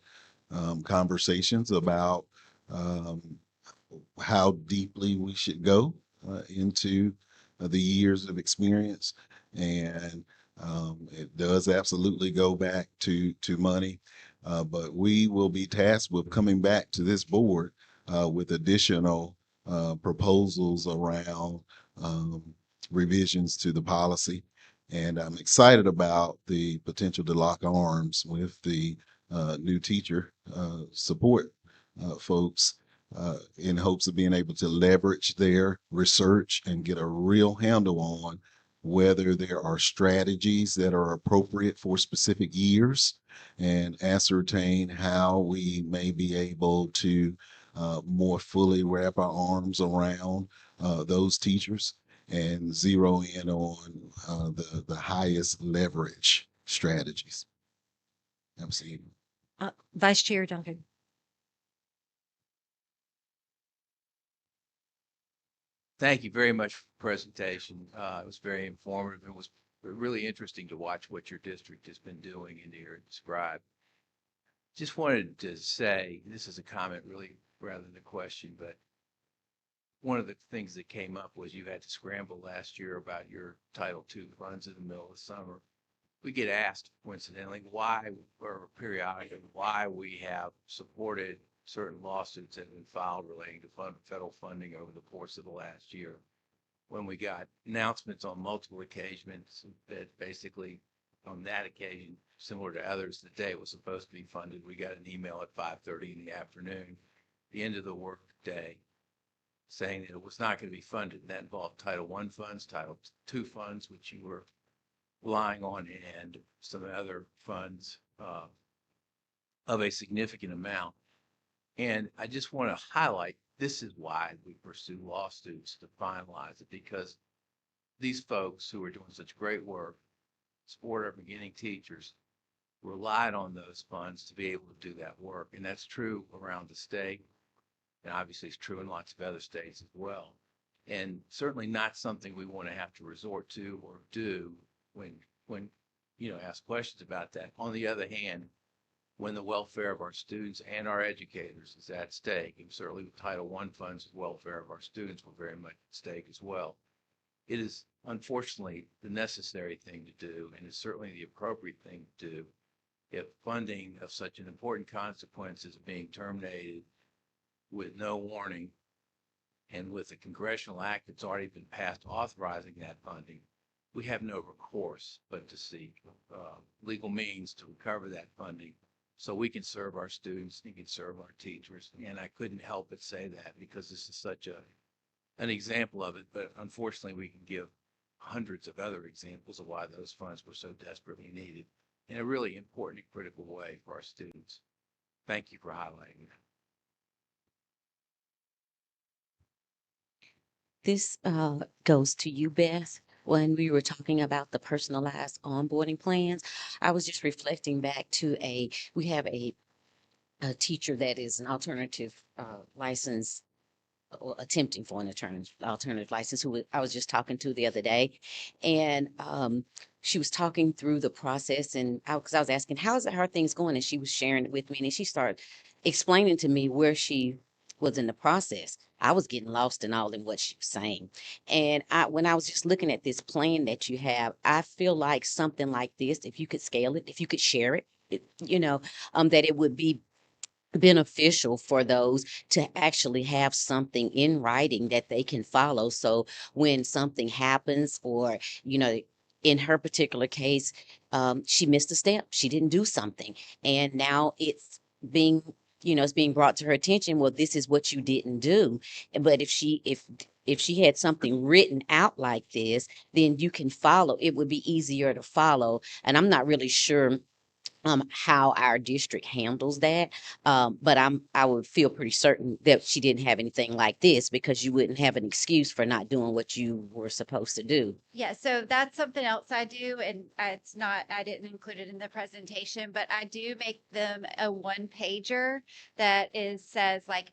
conversations about um, how deeply we should go into the years of experience. And it does absolutely go back to money. But we will be tasked with coming back to this board with additional proposals around revisions to the policy. And I'm excited about the potential to lock arms with the new teacher support folks in hopes of being able to leverage their research and get a real handle on whether there are strategies that are appropriate for specific years and ascertain how we may be able to more fully wrap our arms around those teachers and zero in on the highest leverage strategies. Absolutely. Vice Chair Duncan. Thank you very much for the presentation. It was very informative. It was really interesting to watch what your district has been doing and to hear it described. Just wanted to say, this is a comment really rather than a question, but one of the things that came up was you had to scramble last year about your Title II funds in the middle of the summer. We get asked, coincidentally, why, or periodically, why we have supported certain lawsuits that have been filed relating to federal funding over the course of the last year. When we got announcements on multiple occasions that basically on that occasion, similar to others, the day it was supposed to be funded, we got an email at 5:30 in the afternoon, the end of the work day, saying that it was not going to be funded. And that involved Title I funds, Title II funds, which you were relying on, and some other funds of a significant amount. And I just want to highlight, this is why we pursue lawsuits to finalize it, because these folks who are doing such great work, support our beginning teachers, relied on those funds to be able to do that work. And that's true around the state. And obviously it's true in lots of other states as well. And certainly not something we want to have to resort to or do when ask questions about that. On the other hand, when the welfare of our students and our educators is at stake, and certainly with Title I funds, the welfare of our students were very much at stake as well. It is unfortunately the necessary thing to do, and it's certainly the appropriate thing to do if funding of such an important consequence is being terminated with no warning And with the congressional act that's already been passed authorizing that funding, we have no recourse but to seek legal means to recover that funding so we can serve our students and can serve our teachers. And I couldn't help but say that because this is such an example of it, but unfortunately we can give hundreds of other examples of why those funds were so desperately needed in a really important and critical way for our students. Thank you for highlighting that. This goes to you, Beth. When we were talking about the personalized onboarding plans, I was just reflecting back to we have a teacher that is an alternative license or attempting for an alternative license who I was just talking to the other day. And she was talking through the process and because I was asking, how are things going? And she was sharing it with me and she started explaining to me where she was in the process. I was getting lost in all in what she was saying. And when I was just looking at this plan that you have, I feel like something like this, if you could scale it, if you could share it, that it would be beneficial for those to actually have something in writing that they can follow. So when something happens, or, in her particular case, she missed a step, she didn't do something, and now being, it's being brought to her attention. Well, this is what you didn't do. But if she had something written out like this, then you can follow. It would be easier to follow. And I'm not really sure how our district handles that. But I would feel pretty certain that she didn't have anything like this because you wouldn't have an excuse for not doing what you were supposed to do. Yeah, so that's something else I do, and it's not, I didn't include it in the presentation, but I do make them a one pager that says like,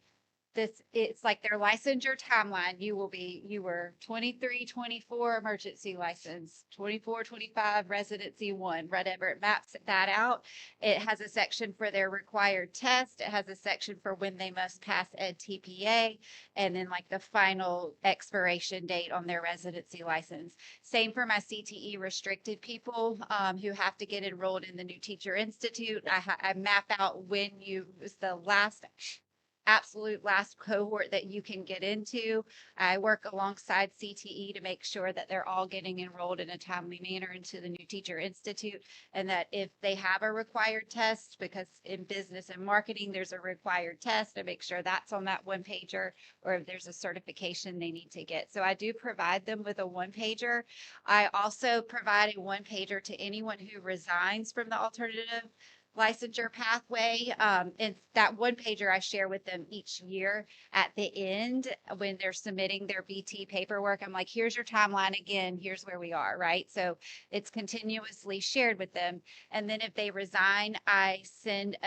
it's like their licensure timeline. You were 23, 24 emergency license, 24, 25 residency one, whatever. It maps that out. It has a section for their required test. It has a section for when they must pass Ed TPA, and then like the final expiration date on their residency license. Same for my CTE restricted people who have to get enrolled in the New Teacher Institute. I map out when it's the absolute last cohort that you can get into. I work alongside CTE to make sure that they're all getting enrolled in a timely manner into the New Teacher Institute, and that if they have a required test, because in business and marketing there's a required test, to make sure that's on that one pager, or if there's a certification they need to get. So I do provide them with a one pager. I also provide a one pager to anyone who resigns from the alternative licensure pathway. And that one pager I share with them each year at the end when they're submitting their BT paperwork. I'm like, here's your timeline again. Here's where we are, right? So it's continuously shared with them. And then if they resign, I send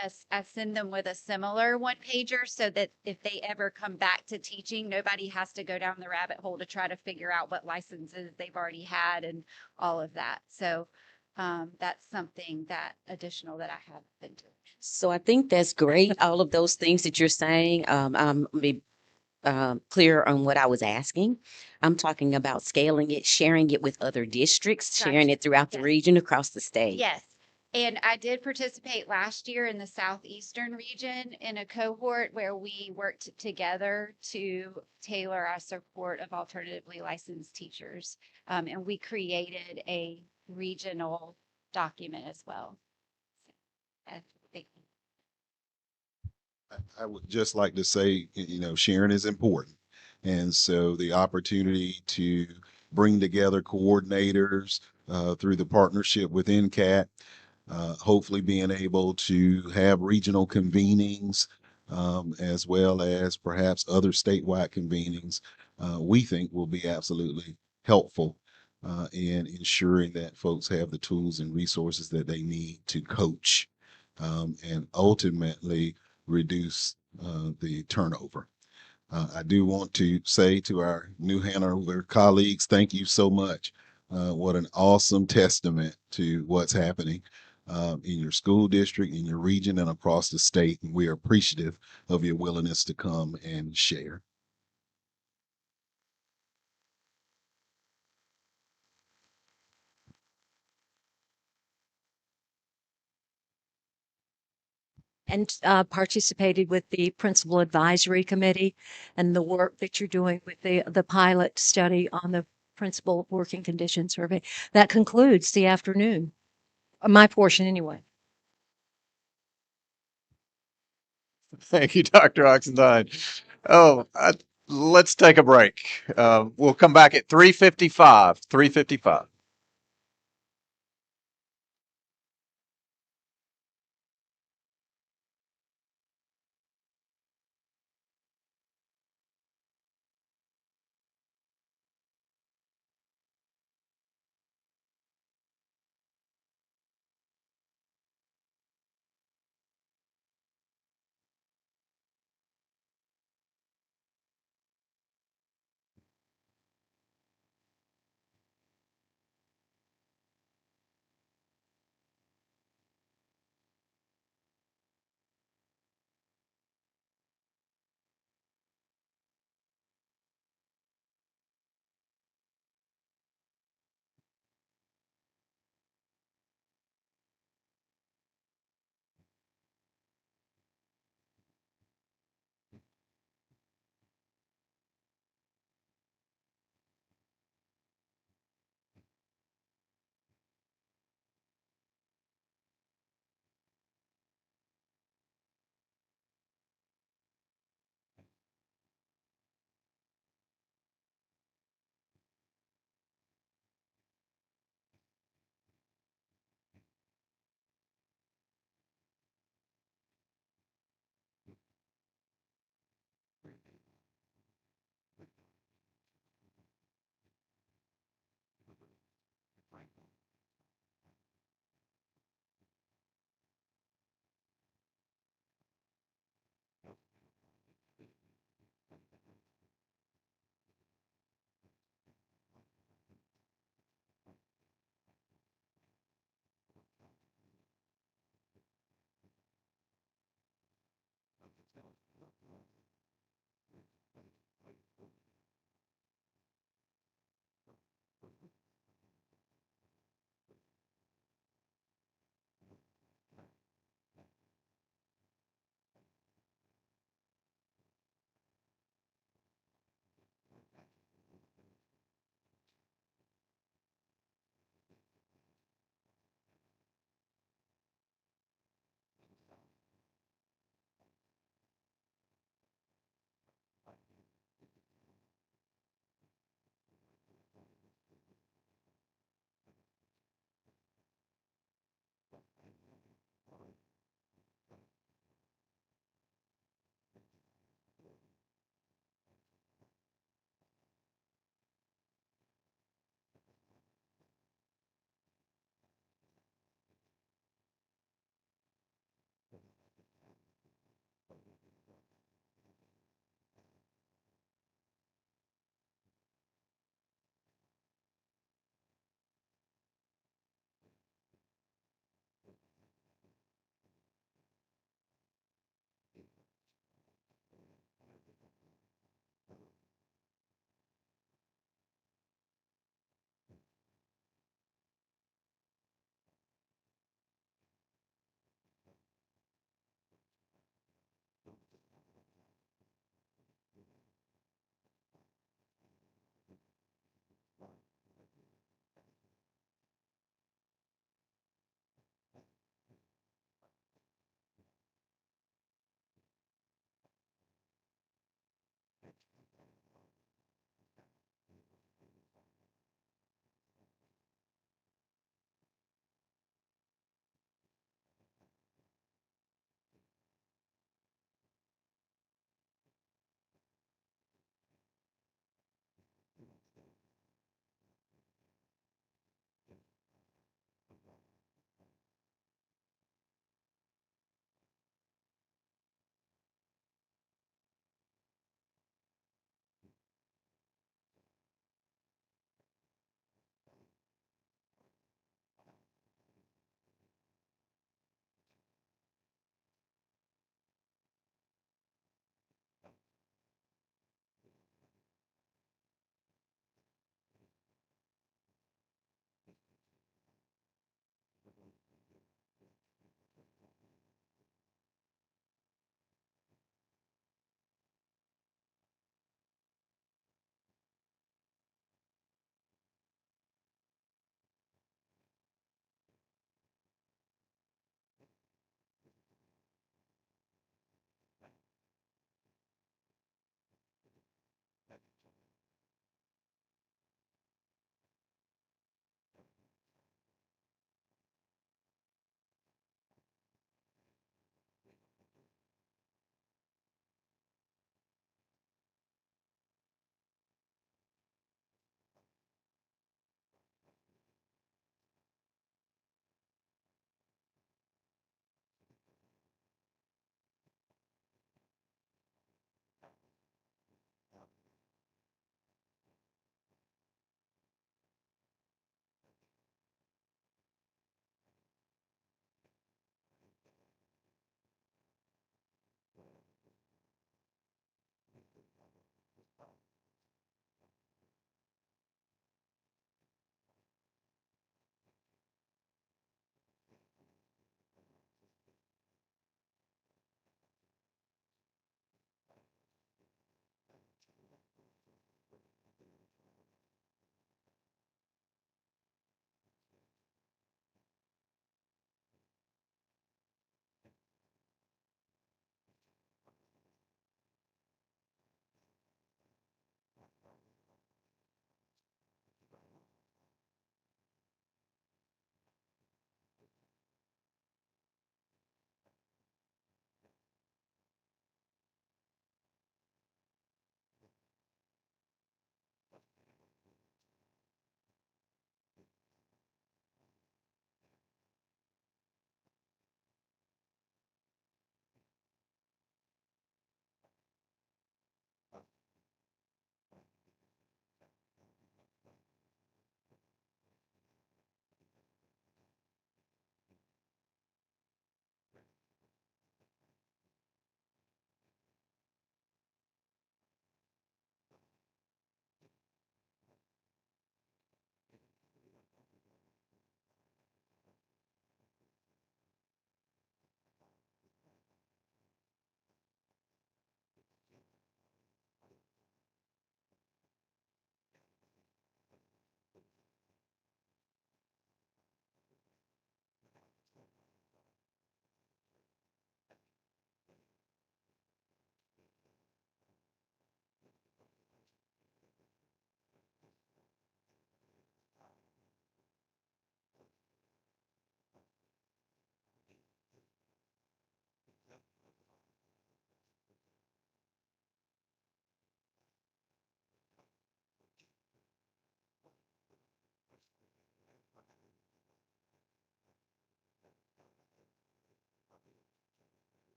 them with a similar one pager so that if they ever come back to teaching, nobody has to go down the rabbit hole to try to figure out what licenses they've already had and all of that. So that's something additional that I have been doing. So I think that's great. All of those things that you're saying, I'm be clear on what I was asking. I'm talking about scaling it, sharing it with other districts, sharing Gotcha. it throughout the Yes. region, across the state. Yes. And I did participate last year in the Southeastern region in a cohort where we worked together to tailor our support of alternatively licensed teachers. And we created a regional document as well. So, thank you. I would just like to say, sharing is important. And so the opportunity to bring together coordinators through the partnership with NCAT, hopefully being able to have regional convenings as well as perhaps other statewide convenings, we think will be absolutely helpful in ensuring that folks have the tools and resources that they need to coach and ultimately reduce the turnover. I do want to say to our New Hanover colleagues, thank you so much. What an awesome testament to what's happening in your school district, in your region, and across the state. And we are appreciative of your willingness to come and share. and participated with the Principal Advisory Committee and the work that you're doing with the pilot study on the Principal Working Condition Survey. That concludes the afternoon, my portion anyway. Thank you, Dr. Oxendine. Oh, let's take a break. We'll come back at 3:55. 3:55.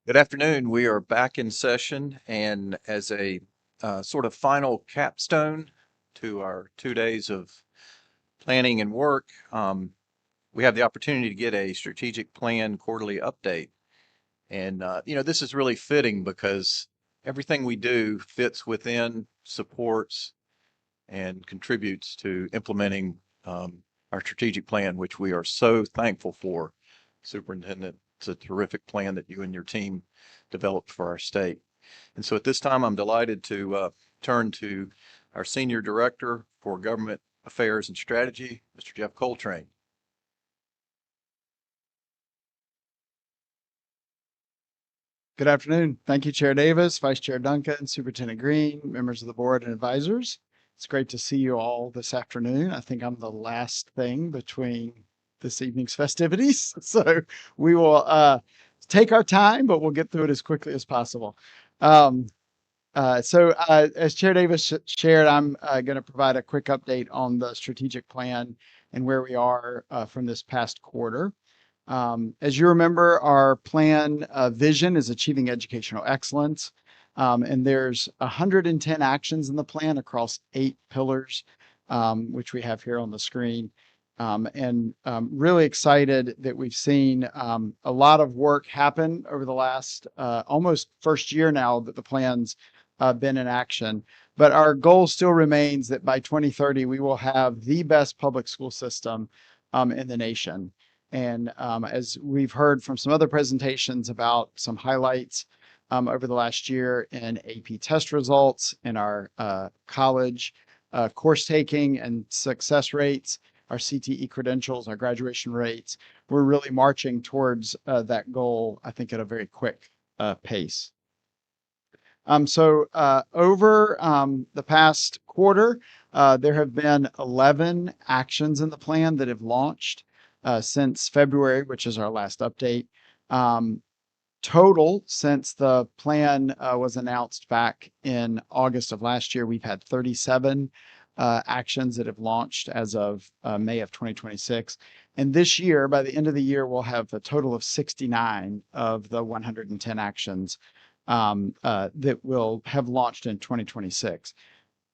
Good afternoon. We are back in session, and as a sort of final capstone to our 2 days of planning and work, we have the opportunity to get a strategic plan quarterly update. And, this is really fitting because everything we do fits within, supports, and contributes to implementing our strategic plan, which we are so thankful for. Superintendent, it's a terrific plan that you and your team developed for our state. And so at this time, I'm delighted to turn to our Senior Director for Government Affairs and Strategy, Mr. Jeff Coltrane. Good afternoon. Thank you, Chair Davis, Vice Chair Duncan, Superintendent Green, members of the board and advisors. It's great to see you all this afternoon. I think I'm the last thing between this evening's festivities. So we will take our time, but we'll get through it as quickly as possible. As Chair Davis shared, I'm going to provide a quick update on the strategic plan and where we are from this past quarter. As you remember, our plan vision is achieving educational excellence. And there's 110 actions in the plan across 8 pillars, which we have here on the screen. Really excited that we've seen a lot of work happen over the last almost first year now that the plan's been in action. But our goal still remains that by 2030, we will have the best public school system in the nation. And as we've heard from some other presentations about some highlights over the last year in AP test results, in our college course taking and success rates, our CTE credentials, our graduation rates, we're really marching towards that goal, I think, at a very quick pace. Over the past quarter, there have been 11 actions in the plan that have launched since February, which is our last update. Total, since the plan was announced back in August of last year, we've had 37 actions that have launched as of May of 2026. And this year, by the end of the year, we'll have a total of 69 of the 110 actions that will have launched in 2026.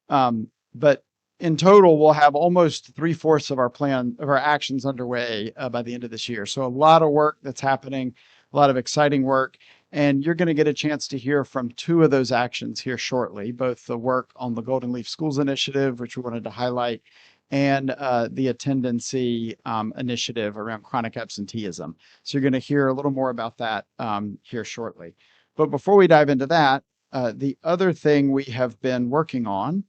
But in total, we'll have almost 3/4 of our plan, of our actions underway by the end of this year. So a lot of work that's happening, a lot of exciting work. And you're going to get a chance to hear from 2 of those actions here shortly, both the work on the Golden Leaf Schools Initiative, which we wanted to highlight, and the attendancy initiative around chronic absenteeism. So you're going to hear a little more about that here shortly. But before we dive into that, the other thing we have been working on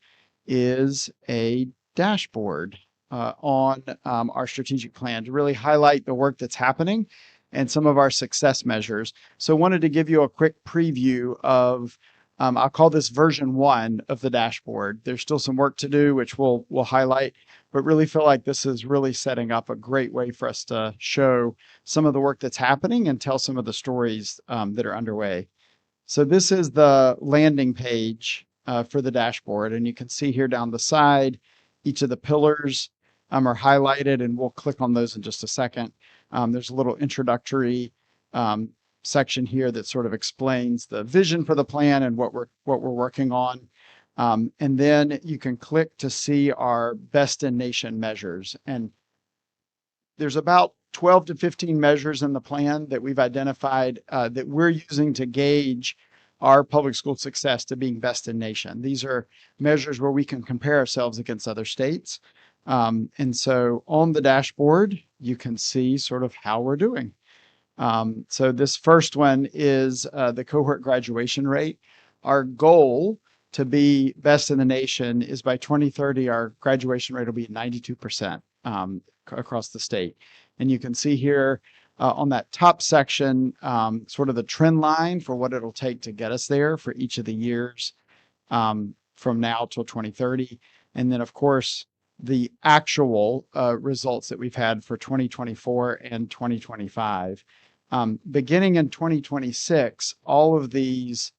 is a dashboard on our strategic plan to really highlight the work that's happening and some of our success measures. So I wanted to give you a quick preview of, I'll call this version 1 of the dashboard. There's still some work to do, which we'll highlight, but really feel like this is really setting up a great way for us to show some of the work that's happening and tell some of the stories that are underway. So this is the landing page for the dashboard, and you can see here down the side, each of the pillars are highlighted, and we'll click on those in just a second. There's a little introductory section here that sort of explains the vision for the plan and what we're working on. And then you can click to see our best in nation measures. And there's about 12 to 15 measures in the plan that we've identified that we're using to gauge our public school success to being best in nation. These are measures where we can compare ourselves against other states. And so on the dashboard, you can see sort of how we're doing. So this first one is the cohort graduation rate. Our goal to be best in the nation is by 2030, our graduation rate will be 92% across the state. And you can see here on that top section, sort of the trend line for what it'll take to get us there for each of the years from now till 2030. And then, of course, the actual results that we've had for 2024 and 2025. Beginning in 2026, all of these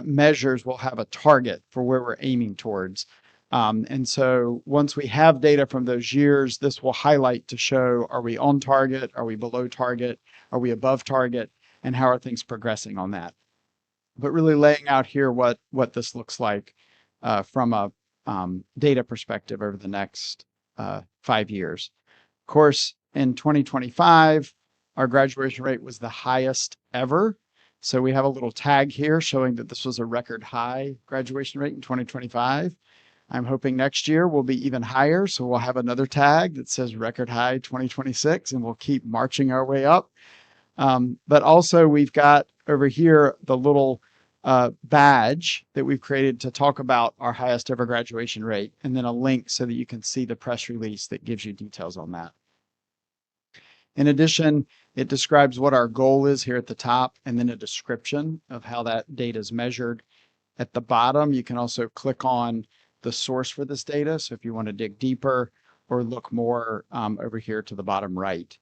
measures will have a target for where we're aiming towards. And so once we have data from those years, this will highlight to show, are we on target? Are we below target? Are we above target? and how are things progressing on that. But really laying out here what this looks like from a data perspective over the next 5 years. Of course, in 2025, our graduation rate was the highest ever. So we have a little tag here showing that this was a record high graduation rate in 2025. I'm hoping next year will be even higher. So we'll have another tag that says record high 2026, and we'll keep marching our way up. But also we've got over here the little badge that we've created to talk about our highest ever graduation rate, and then a link so that you can see the press release that gives you details on that. In addition, it describes what our goal is here at the top, and then a description of how that data is measured. At the bottom, you can also click on the source for this data. So if you want to dig deeper or look more over here to the bottom right.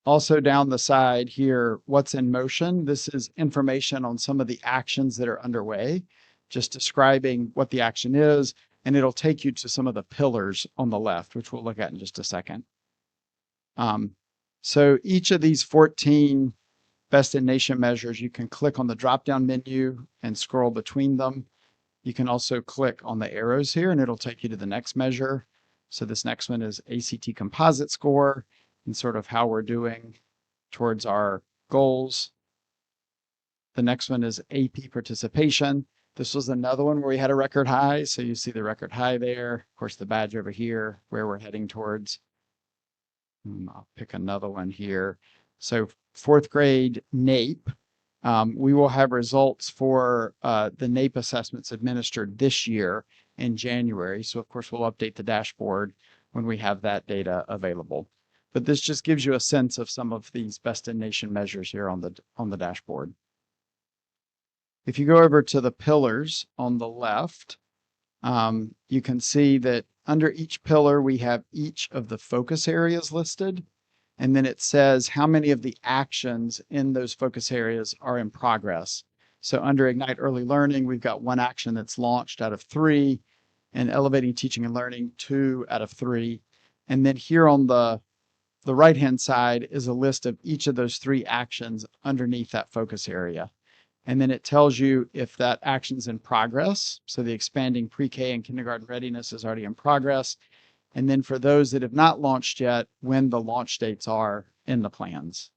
Also down the side here, what's in motion. This is information on some of the actions that are underway, just describing what the action is, and it'll take you to some of the pillars on the left, which we'll look at in just a second. So each of these 14 best in nation measures, you can click on the drop-down menu and scroll between them. You can also click on the arrows here and it'll take you to the next measure. So this next one is ACT composite score and sort of how we're doing towards our goals. The next one is AP participation. This was another one where we had a record high. So you see the record high there. Of course, the badge over here, where we're heading towards. I'll pick another one here. So 4th grade NAEP, we will have results for the NAEP assessments administered this year in January. So of course, we'll update the dashboard when we have that data available. But this just gives you a sense of some of these best in nation measures here on the dashboard. If you go over to the pillars on the left, you can see that under each pillar, we have each of the focus areas listed. And then it says how many of the actions in those focus areas are in progress. So under Ignite Early Learning, we've got 1 action that's launched out of 3, and Elevating Teaching and Learning, 2 out of 3. And then here on the right-hand side is a list of each of those 3 actions underneath that focus area. And then it tells you if that action's in progress. So the expanding pre-K and kindergarten readiness is already in progress. And then for those that have not launched yet, when the launch dates are in the plans.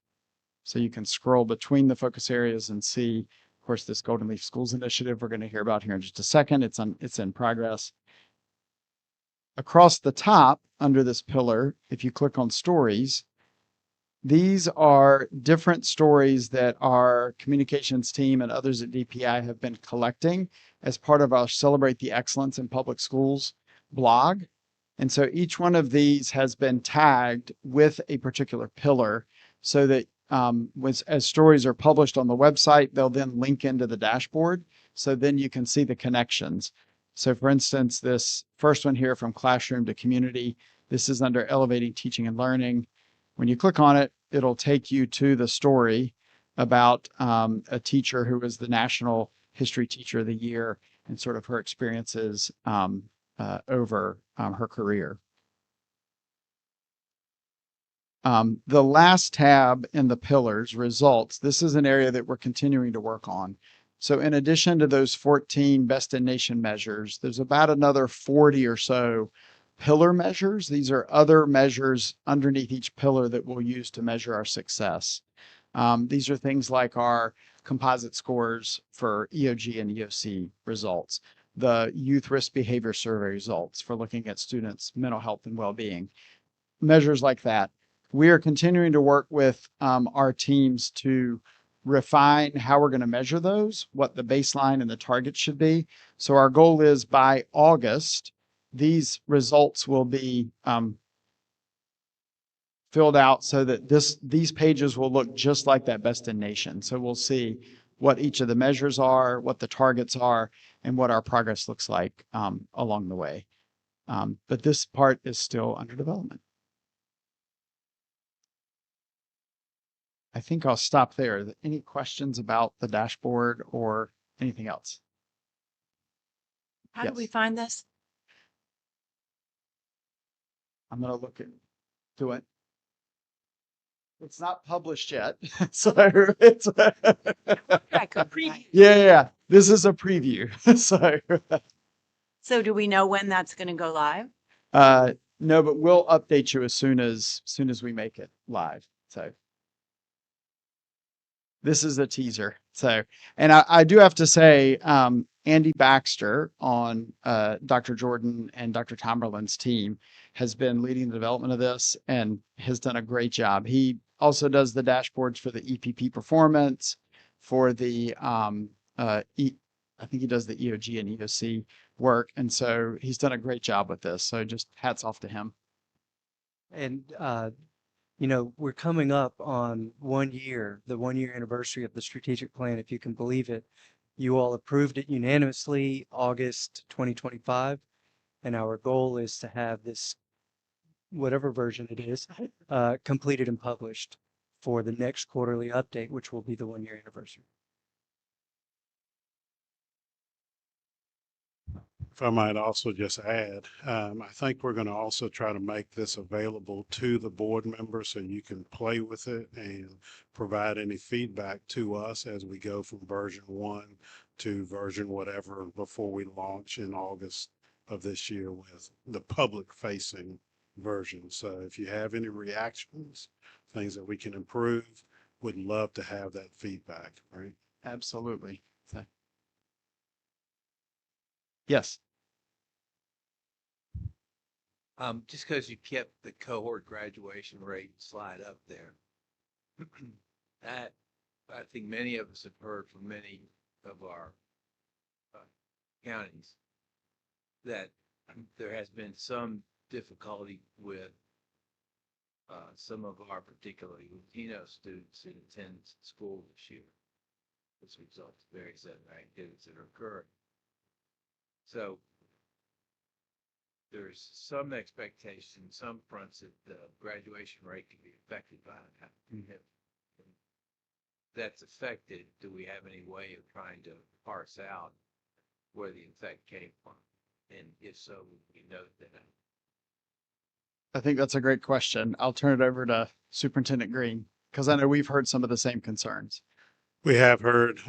So you can scroll between the focus areas and see, of course, this Golden Leaf Schools initiative we're going to hear about here in just a second. It's in progress. Across the top under this pillar, if you click on stories, these are different stories that our communications team and others at DPI have been collecting as part of our Celebrate the Excellence in Public Schools blog. And so each one of these has been tagged with a particular pillar so that as stories are published on the website, they'll then link into the dashboard. So then you can see the connections. So for instance, this first one here, from classroom to community, this is under Elevating Teaching and Learning. When you click on it, it'll take you to the story about a teacher who was the National History Teacher of the Year and sort of her experiences over her career. The last tab in the pillars, results, this is an area that we're continuing to work on. So in addition to those 14 best in nation measures, there's about another 40 or so pillar measures. These are other measures underneath each pillar that we'll use to measure our success. These are things like our composite scores for EOG and EOC results, the Youth Risk Behavior Survey results for looking at students' mental health and well-being, measures like that. We are continuing to work with our teams to refine how we're going to measure those, what the baseline and the target should be. So our goal is by August, these results will be filled out so that these pages will look just like that best in nation. So we'll see what each of the measures are, what the targets are, and what our progress looks like along the way. But this part is still under development. I think I'll stop there. Any questions about the dashboard or anything else? How do we find this? I'm going to look into it. It's not published yet, so it's Preview. yeah. This is a preview, so So do we know when that's going to go live? no, but we'll update you as soon as we make it live. So this is a teaser. So, and I do have to say, Andy Baxter on Dr. Jordan and Dr. Tamerlan's team has been leading the development of this and has done a great job. He also does the dashboards for the EPP performance, for the I think he does the EOG and EOC work, and so he's done a great job with this. So just hats off to him. And you know, we're coming up on 1 year, the 1 year anniversary of the strategic plan, if you can believe it. You all approved it unanimously August 2025, and our goal is to have this, whatever version it is, completed and published for the next quarterly update, which will be the 1 year anniversary. If I might also just add, I think we're going to also try to make this available to the board members so you can play with it and provide any feedback to us as we go from version 1 to version whatever before we launch in August of this year with the public facing version. So if you have any reactions, things that we can improve, would love to have that feedback, right? Absolutely. So, yes. Just because you kept the cohort graduation rate slide up there, that I think many of us have heard from many of our counties that there has been some difficulty with some of our particularly Latino students in attendance at school this year as a result of various other activities that are occurring. So there's some expectation, some fronts that the graduation rate can be affected by that. If that's affected, do we have any way of trying to parse out where the effect came from? And if so, we note that. I think that's a great question. I'll turn it over to Superintendent Green because I know we've heard some of the same concerns. We have heard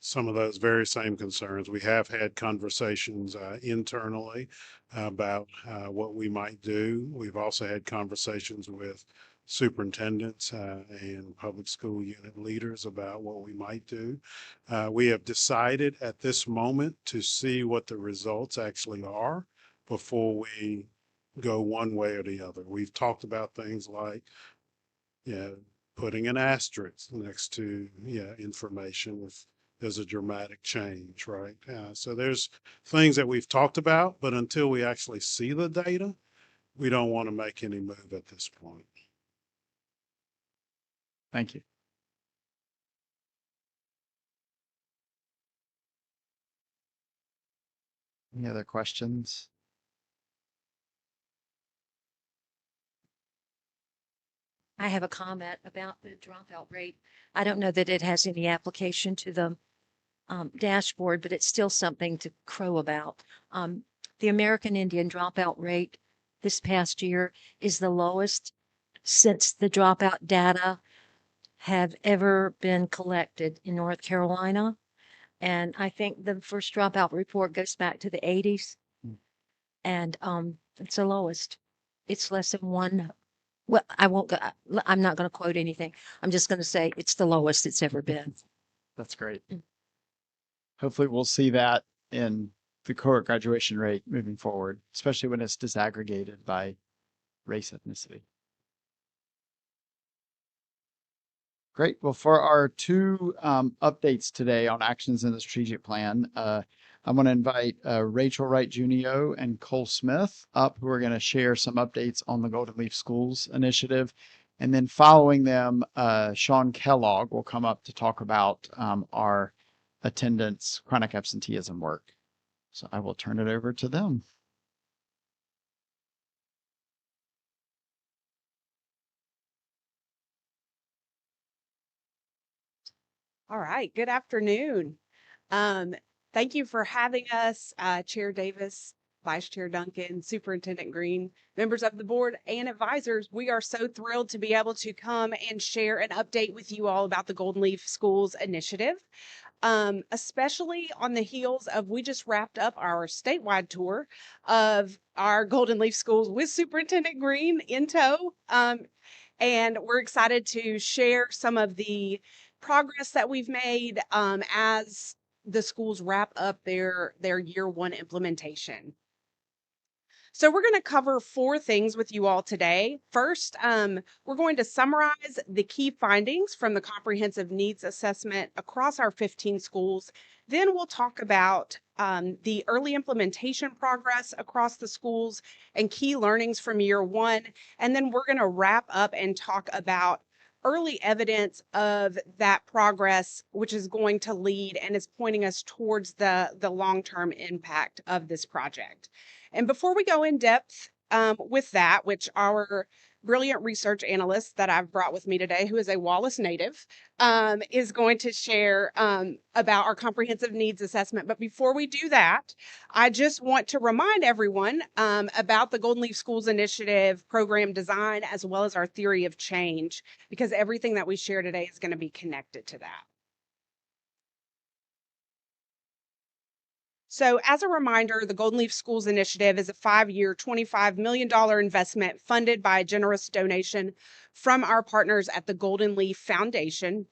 some of those very same concerns. We have had conversations internally about what we might do. We've also had conversations with superintendents and public school unit leaders about what we might do. We have decided at this moment to see what the results actually are before we go one way or the other. We've talked about things like, putting an asterisk next to information if there's a dramatic change, right? So there's things that we've talked about, but until we actually see the data, we don't want to make any move at this point. Thank you. Any other questions? I have a comment about the dropout rate. I don't know that it has any application to the dashboard, but it's still something to crow about. The American Indian dropout rate this past year is the lowest since the dropout data have ever been collected in North Carolina. And I think the first dropout report goes back to the 80s. And it's the lowest. It's less than one. Well, I won't go, I'm not going to quote anything. I'm just going to say it's the lowest it's ever been. That's great. Hopefully we'll see that in the cohort graduation rate moving forward, especially when it's disaggregated by race, ethnicity. Great. Well, for our two updates today on actions in the strategic plan, I'm going to invite Rachel Wright Junio and Cole Smith up, who are going to share some updates on the Golden Leaf Schools initiative. And then following them, Sean Kellogg will come up to talk about our attendance, chronic absenteeism work. So I will turn it over to them. All right, good afternoon. Thank you for having us, Chair Davis, Vice Chair Duncan, Superintendent Green, members of the board, and advisors. We are so thrilled to be able to come and share an update with you all about the Golden Leaf Schools initiative. Especially on the heels of we just wrapped up our statewide tour of our Golden Leaf schools with Superintendent Green in tow. And we're excited to share some of the progress that we've made as the schools wrap up their year one implementation. So we're going to cover 4 things with you all today. First, we're going to summarize the key findings from the comprehensive needs assessment across our 15 schools. Then we'll talk about the early implementation progress across the schools and key learnings from year one. And then we're going to wrap up and talk about early evidence of that progress, which is going to lead and is pointing us towards the long-term impact of this project. And before we go in depth with that, which our brilliant research analyst that I've brought with me today, who is a Wallace native, is going to share about our comprehensive needs assessment. But before we do that, I just want to remind everyone about the Golden Leaf Schools Initiative program design, as well as our theory of change, because everything that we share today is going to be connected to that. So as a reminder, the Golden Leaf Schools Initiative is a 5-year, $25 million investment funded by a generous donation from our partners at the Golden Leaf Foundation.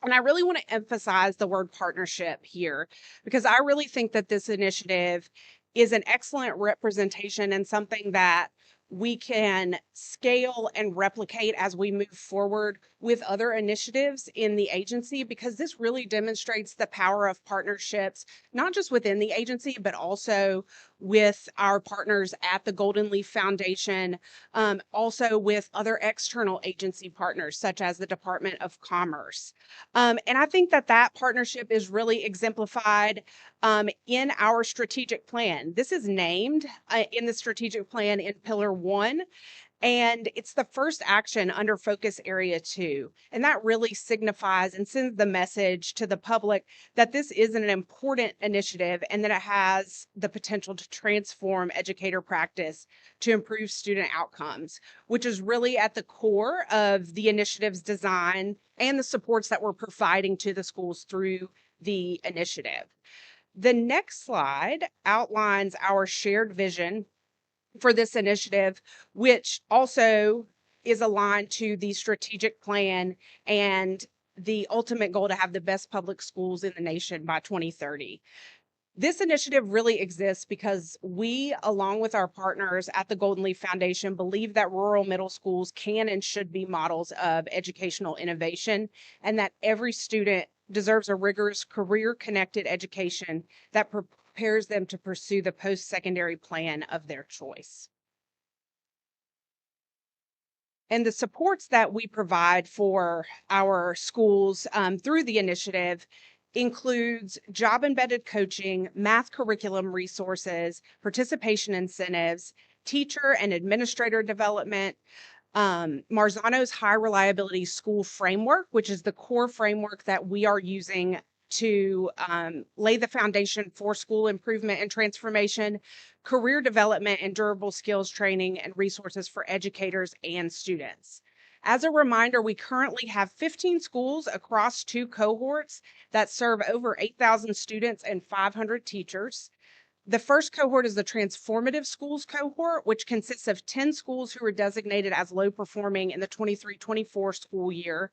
And I really want to emphasize the word partnership here, because I really think that this initiative is an excellent representation and something that we can scale and replicate as we move forward with other initiatives in the agency, because this really demonstrates the power of partnerships, not just within the agency, but also with our partners at the Golden Leaf Foundation, also with other external agency partners, such as the Department of Commerce. And I think that that partnership is really exemplified in our strategic plan. This is named in the strategic plan in Pillar 1. And it's the first action under Focus Area 2. And that really signifies and sends the message to the public that this is an important initiative and that it has the potential to transform educator practice to improve student outcomes, which is really at the core of the initiative's design and the supports that we're providing to the schools through the initiative. The next slide outlines our shared vision for this initiative, which also is aligned to the strategic plan and the ultimate goal to have the best public schools in the nation by 2030. This initiative really exists because we, along with our partners at the Golden Leaf Foundation, believe that rural middle schools can and should be models of educational innovation, and that every student deserves a rigorous career-connected education that prepares them to pursue the post-secondary plan of their choice. And the supports that we provide for our schools through the initiative includes job-embedded coaching, math curriculum resources, participation incentives, teacher and administrator development, Marzano's High Reliability School Framework, which is the core framework that we are using to lay the foundation for school improvement and transformation, career development and durable skills training, and resources for educators and students. As a reminder, we currently have 15 schools across 2 cohorts that serve over 8,000 students and 500 teachers. The first cohort is the Transformative Schools cohort, which consists of 10 schools who are designated as low performing in the 23-24 school year.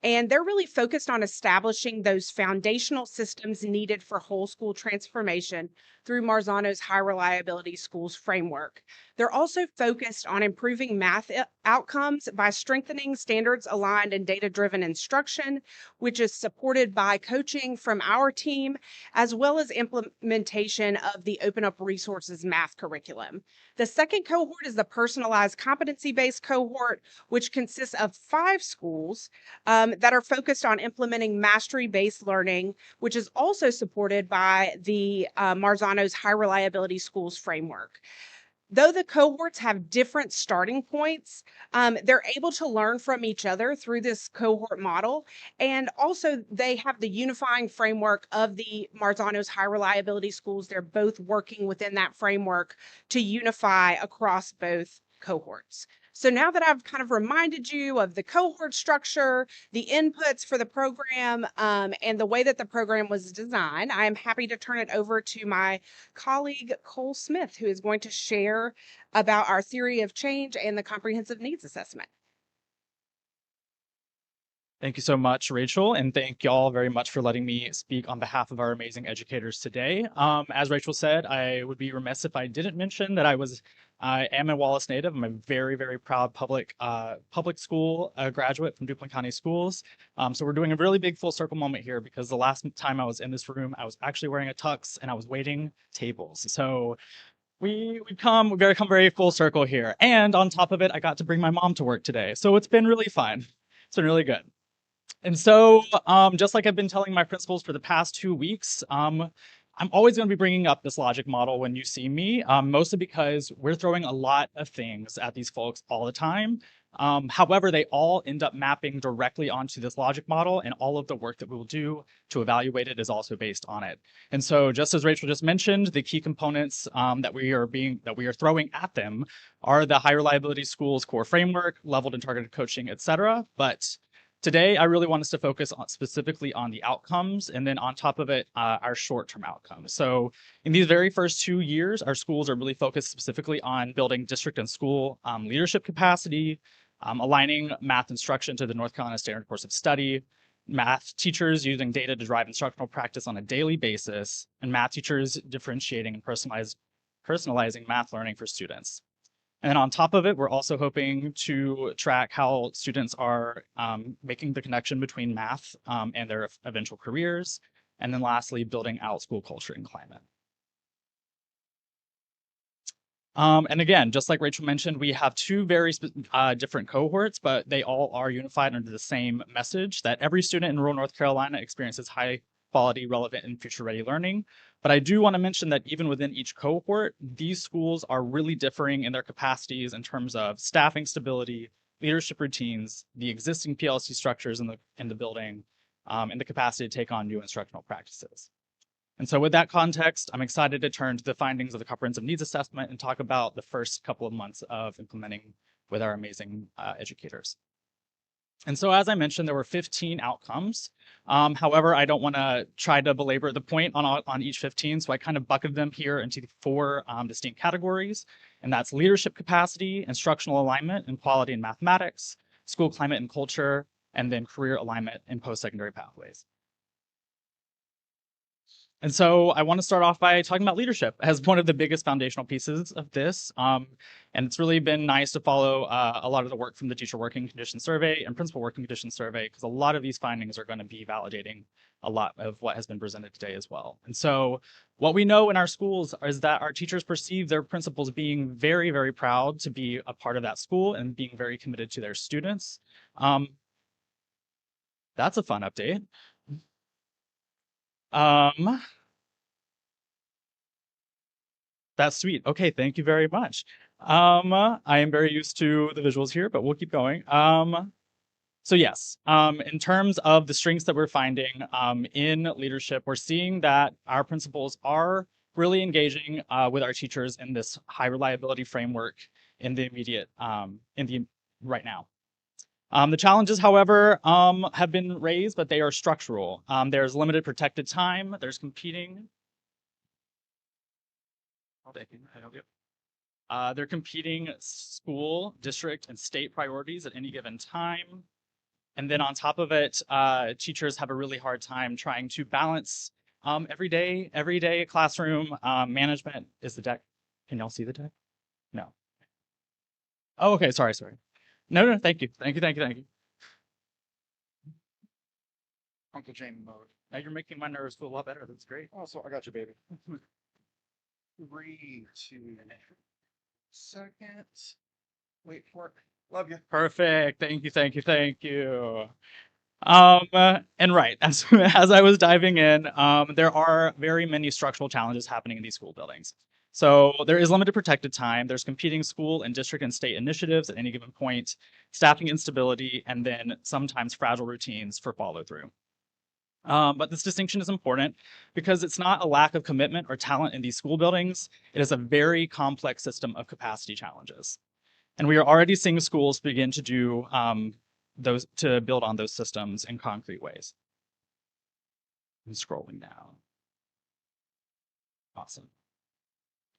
And they're really focused on establishing those foundational systems needed for whole school transformation through Marzano's High Reliability Schools framework. They're also focused on improving math outcomes by strengthening standards-aligned and data-driven instruction, which is supported by coaching from our team, as well as implementation of the Open Up Resources math curriculum. The second cohort is the Personalized Competency-Based cohort, which consists of 5 schools that are focused on implementing mastery-based learning, which is also supported by the Marzano's High Reliability Schools framework. Though the cohorts have different starting points, they're able to learn from each other through this cohort model. And also, they have the unifying framework of the Marzano's high reliability schools. They're both working within that framework to unify across both cohorts. So now that I've kind of reminded you of the cohort structure, the inputs for the program, and the way that the program was designed, I am happy to turn it over to my colleague Cole Smith, who is going to share about our theory of change and the comprehensive needs assessment. Thank you so much, Rachel, and thank y'all very much for letting me speak on behalf of our amazing educators today. As Rachel said, I would be remiss if I didn't mention that I am a Wallace native. I'm a very, very proud public school graduate from Duplin County Schools. So we're doing a really big full circle moment here because the last time I was in this room, I was actually wearing a tux and I was waiting tables. So we've got to come very full circle here. And on top of it, I got to bring my mom to work today. So it's been really fun. It's been really good. And so, just like I've been telling my principals for the past 2 weeks, I'm always going to be bringing up this logic model when you see me, mostly because we're throwing a lot of things at these folks all the time. However, they all end up mapping directly onto this logic model, and all of the work that we will do to evaluate it is also based on it. And so, just as Rachel just mentioned, the key components that we are throwing at them are the high reliability schools core framework, leveled and targeted coaching, etc. But today, I really want us to focus specifically on the outcomes, and then on top of it, our short-term outcomes. So in these very first 2 years, our schools are really focused specifically on building district and school leadership capacity, aligning math instruction to the North Carolina Standard Course of Study, math teachers using data to drive instructional practice on a daily basis, and math teachers differentiating and personalizing math learning for students. And then on top of it, we're also hoping to track how students are making the connection between math and their eventual careers. And then lastly, building out school culture and climate. And again, just like Rachel mentioned, we have two very different cohorts, but they all are unified under the same message that every student in rural North Carolina experiences high quality, relevant, and future-ready learning. But I do want to mention that even within each cohort, these schools are really differing in their capacities in terms of staffing stability, leadership routines, the existing PLC structures in the building, and the capacity to take on new instructional practices. And so with that context, I'm excited to turn to the findings of the comprehensive needs assessment and talk about the first couple of months of implementing with our amazing educators. And so, as I mentioned, there were 15 outcomes. However, I don't want to try to belabor the point on each 15, so I kind of bucketed them here into 4 distinct categories, and that's leadership capacity, instructional alignment, and quality in mathematics, school climate and culture, and then career alignment in post-secondary pathways. And so I want to start off by talking about leadership as one of the biggest foundational pieces of this. And it's really been nice to follow a lot of the work from the Teacher Working Conditions Survey and Principal Working Conditions Survey, because a lot of these findings are going to be validating a lot of what has been presented today as well. And so what we know in our schools is that our teachers perceive their principals being very, very proud to be a part of that school and being very committed to their students. That's a fun update. That's sweet. Okay, thank you very much. I am very used to the visuals here, but we'll keep going. So yes, in terms of the strengths that we're finding in leadership, we're seeing that our principals are really engaging with our teachers in this high reliability framework in the immediate, right now. The challenges, however, have been raised, but they are structural. There's limited protected time. There's competing. They're competing school, district, and state priorities at any given time. And then on top of it, teachers have a really hard time trying to balance every day classroom management. Is the deck? Can y'all see the deck? No. Oh, okay. Sorry. No. Thank you. Uncle Jamie mode. Now you're making my nerves feel a lot better. That's great. Oh, so I got you, baby. 3, 2 seconds. Wait for it. Love you. Perfect. Thank you. And right, as I was diving in, there are very many structural challenges happening in these school buildings. So there is limited protected time. There's competing school and district and state initiatives at any given point, staffing instability, and then sometimes fragile routines for follow through. But this distinction is important because it's not a lack of commitment or talent in these school buildings. It is a very complex system of capacity challenges. And we are already seeing schools begin to do to build on those systems in concrete ways. I'm scrolling down. Awesome.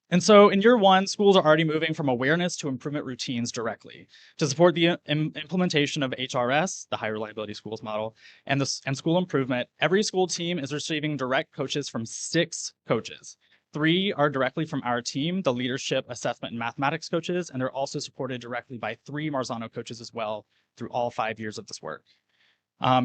And so in year one, schools are already moving from awareness to improvement routines directly. To support the implementation of HRS, the High Reliability Schools model, and school improvement, every school team is receiving direct coaches from 6 coaches. 3 are directly from our team, the leadership, assessment, and mathematics coaches, and they're also supported directly by 3 Marzano coaches as well through all 5 years of this work.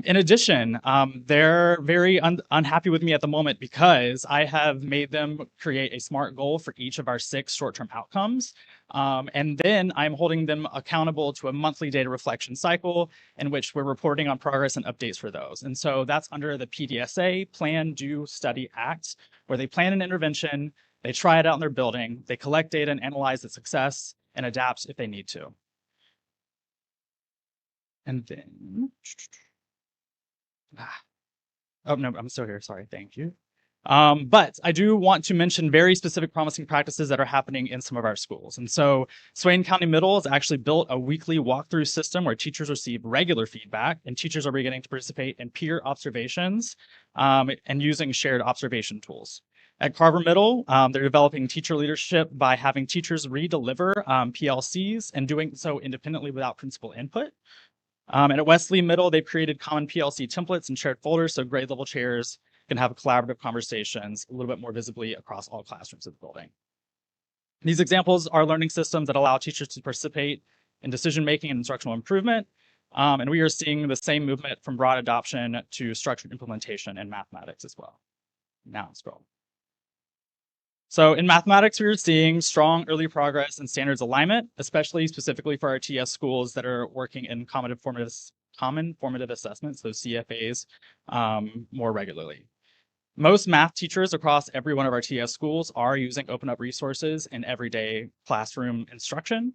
In addition, they're very unhappy with me at the moment because I have made them create a SMART goal for each of our 6 short-term outcomes. And then I'm holding them accountable to a monthly data reflection cycle in which we're reporting on progress and updates for those. And so that's under the PDSA, Plan, Do, Study, Act, where they plan an intervention, they try it out in their building, they collect data and analyze its success, and adapt if they need to. And then... Oh, no, I'm still here. Sorry. Thank you. But I do want to mention very specific promising practices that are happening in some of our schools. And so Swain County Middle has actually built a weekly walkthrough system where teachers receive regular feedback and teachers are beginning to participate in peer observations and using shared observation tools. At Carver Middle, they're developing teacher leadership by having teachers re-deliver PLCs and doing so independently without principal input. And at Wesley Middle, they've created common PLC templates and shared folders so grade level chairs can have collaborative conversations a little bit more visibly across all classrooms of the building. These examples are learning systems that allow teachers to participate in decision-making and instructional improvement. And we are seeing the same movement from broad adoption to structured implementation in mathematics as well. Now scroll. So in mathematics, we are seeing strong early progress in standards alignment, especially specifically for our TS schools that are working in common formative assessments, those CFAs, more regularly. Most math teachers across every one of our TS schools are using open up resources in everyday classroom instruction.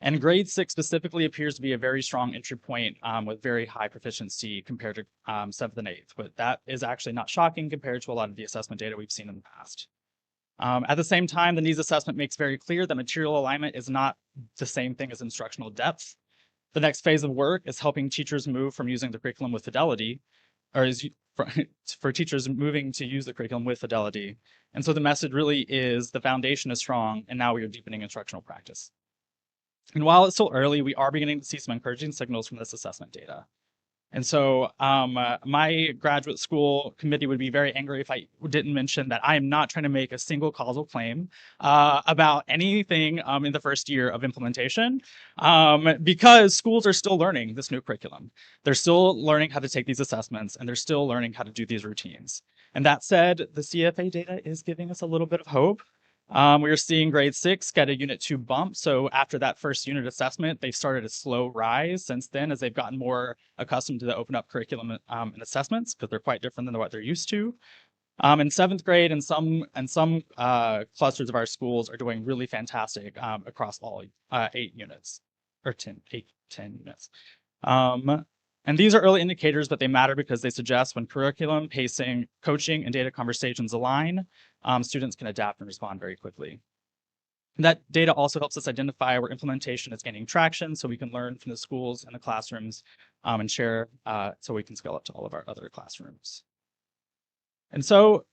And grade 6 specifically appears to be a very strong entry point with very high proficiency compared to 7th and 8th. But that is actually not shocking compared to a lot of the assessment data we've seen in the past. At the same time, the needs assessment makes very clear that material alignment is not the same thing as instructional depth. The next phase of work is helping teachers move from using the curriculum with fidelity, or for teachers moving to use the curriculum with fidelity. And so the message really is the foundation is strong, and now we are deepening instructional practice. And while it's still early, we are beginning to see some encouraging signals from this assessment data. And so my graduate school committee would be very angry if I didn't mention that I am not trying to make a single causal claim about anything in the first year of implementation because schools are still learning this new curriculum. They're still learning how to take these assessments and they're still learning how to do these routines. And that said, the CFA data is giving us a little bit of hope. We are seeing grade 6 get a unit 2 bump. So after that first unit assessment, they've started a slow rise since then as they've gotten more accustomed to the open up curriculum and assessments because they're quite different than what they're used to. In 7th grade and some clusters of our schools are doing really fantastic across all 8 units or 10 units. And these are early indicators, but they matter because they suggest when curriculum, pacing, coaching, and data conversations align, students can adapt and respond very quickly. And that data also helps us identify where implementation is gaining traction so we can learn from the schools and the classrooms and share so we can scale up to all of our other classrooms. And so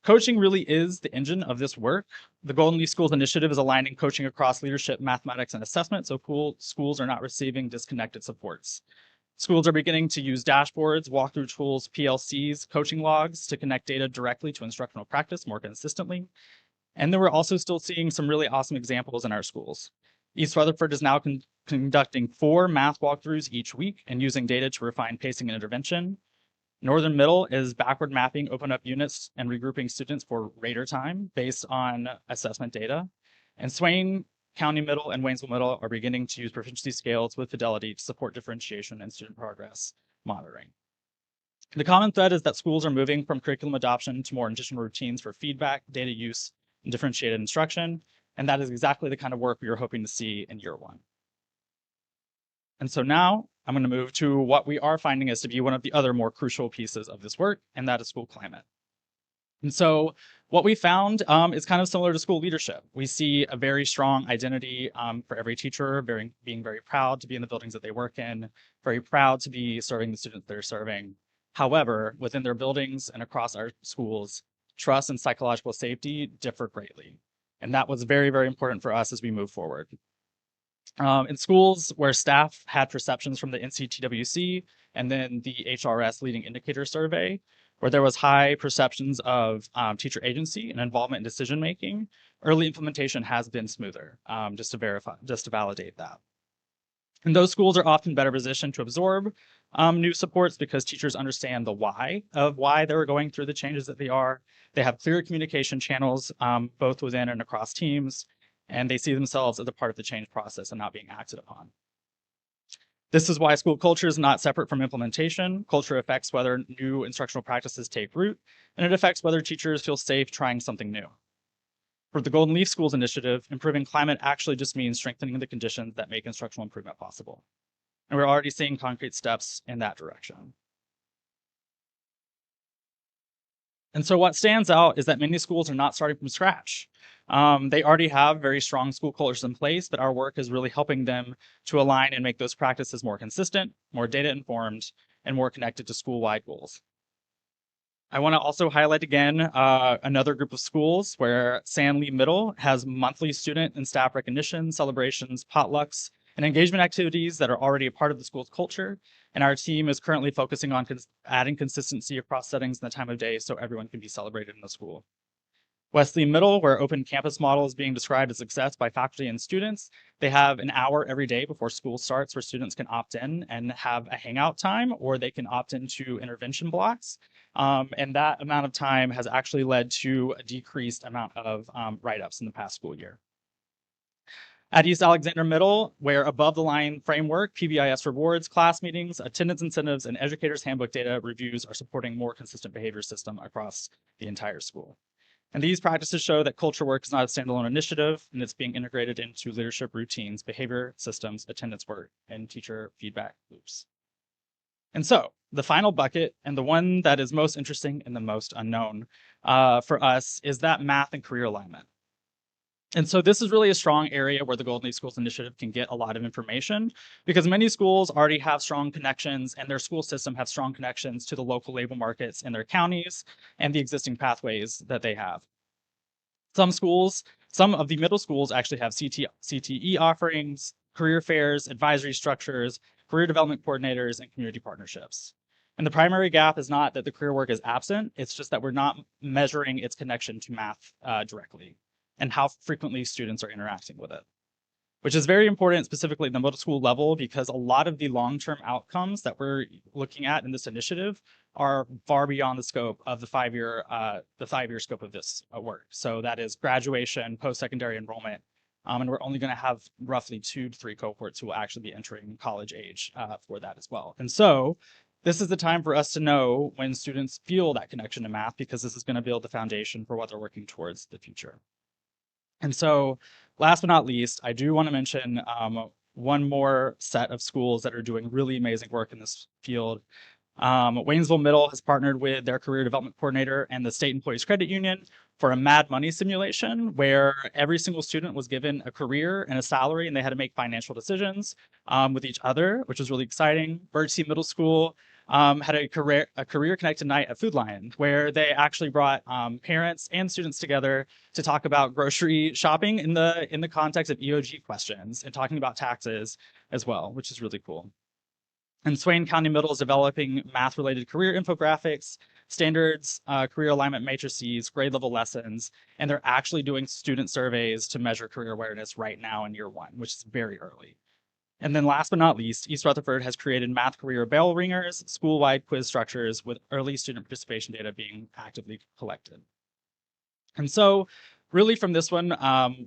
coaching really is the engine of this work. The Golden Leaf Schools Initiative is aligning coaching across leadership, mathematics, and assessment so schools are not receiving disconnected supports. Schools are beginning to use dashboards, walkthrough tools, PLCs, coaching logs to connect data directly to instructional practice more consistently. And then we're also still seeing some really awesome examples in our schools. East Rutherford is now conducting 4 math walkthroughs each week and using data to refine pacing and intervention. Northern Middle is backward mapping open up units and regrouping students for rater time based on assessment data. And Swain County Middle and Waynesville Middle are beginning to use proficiency scales with fidelity to support differentiation and student progress monitoring. The common thread is that schools are moving from curriculum adoption to more intentional routines for feedback, data use, and differentiated instruction. And that is exactly the kind of work we were hoping to see in year one. And so now I'm going to move to what we are finding is to be one of the other more crucial pieces of this work, and that is school climate. And so what we found is kind of similar to school leadership. We see a very strong identity for every teacher, being very proud to be in the buildings that they work in, very proud to be serving the students they're serving. However, within their buildings and across our schools, trust and psychological safety differ greatly. And that was very, very important for us as we move forward. In schools where staff had perceptions from the NCTWC and then the HRS leading indicator survey, where there was high perceptions of teacher agency and involvement in decision making, early implementation has been smoother, just to validate that. And those schools are often better positioned to absorb new supports because teachers understand the why of why they're going through the changes that they are. They have clear communication channels, both within and across teams, and they see themselves as a part of the change process and not being acted upon. This is why school culture is not separate from implementation. Culture affects whether new instructional practices take root, and it affects whether teachers feel safe trying something new. For the Golden Leaf Schools initiative, improving climate actually just means strengthening the conditions that make instructional improvement possible. And we're already seeing concrete steps in that direction. And so what stands out is that many schools are not starting from scratch. They already have very strong school cultures in place, but our work is really helping them to align and make those practices more consistent, more data informed, and more connected to school-wide goals. I want to also highlight again another group of schools where San Lee Middle has monthly student and staff recognition, celebrations, potlucks, and engagement activities that are already a part of the school's culture. And our team is currently focusing on adding consistency across settings and the time of day so everyone can be celebrated in the school. Wesley Middle, where open campus model is being described as success by faculty and students, they have an hour every day before school starts where students can opt in and have a hangout time, or they can opt into intervention blocks. And that amount of time has actually led to a decreased amount of write-ups in the past school year. At East Alexander Middle, where above the line framework, PBIS rewards, class meetings, attendance incentives, and educators handbook data reviews are supporting more consistent behavior system across the entire school. And these practices show that culture work is not a standalone initiative, and it's being integrated into leadership routines, behavior systems, attendance work, and teacher feedback loops. And so the final bucket, and the one that is most interesting and the most unknown for us, is that math and career alignment. And so this is really a strong area where the Golden Leaf Schools Initiative can get a lot of information because many schools already have strong connections and their school system have strong connections to the local labor markets in their counties and the existing pathways that they have. Some of the middle schools actually have CTE offerings, career fairs, advisory structures, career development coordinators, and community partnerships. And the primary gap is not that the career work is absent, it's just that we're not measuring its connection to math directly and how frequently students are interacting with it, which is very important specifically at the middle school level because a lot of the long-term outcomes that we're looking at in this initiative are far beyond the scope of the five-year scope of this work. So that is graduation, post-secondary enrollment, and we're only going to have roughly 2 to 3 cohorts who will actually be entering college age for that as well. And so this is the time for us to know when students feel that connection to math because this is going to build the foundation for what they're working towards the future. And so last but not least, I do want to mention one more set of schools that are doing really amazing work in this field. Waynesville Middle has partnered with their career development coordinator and the State Employees Credit Union for a Mad Money simulation where every single student was given a career and a salary and they had to make financial decisions with each other, which was really exciting. Birdsea Middle School had a career connected night at Food Lion where they actually brought parents and students together to talk about grocery shopping in the context of EOG questions and talking about taxes as well, which is really cool. And Swain County Middle is developing math-related career infographics, standards, career alignment matrices, grade level lessons, and they're actually doing student surveys to measure career awareness right now in year 1, which is very early. And then last but not least, East Rutherford has created math career bell ringers, school-wide quiz structures with early student participation data being actively collected. And so really from this one,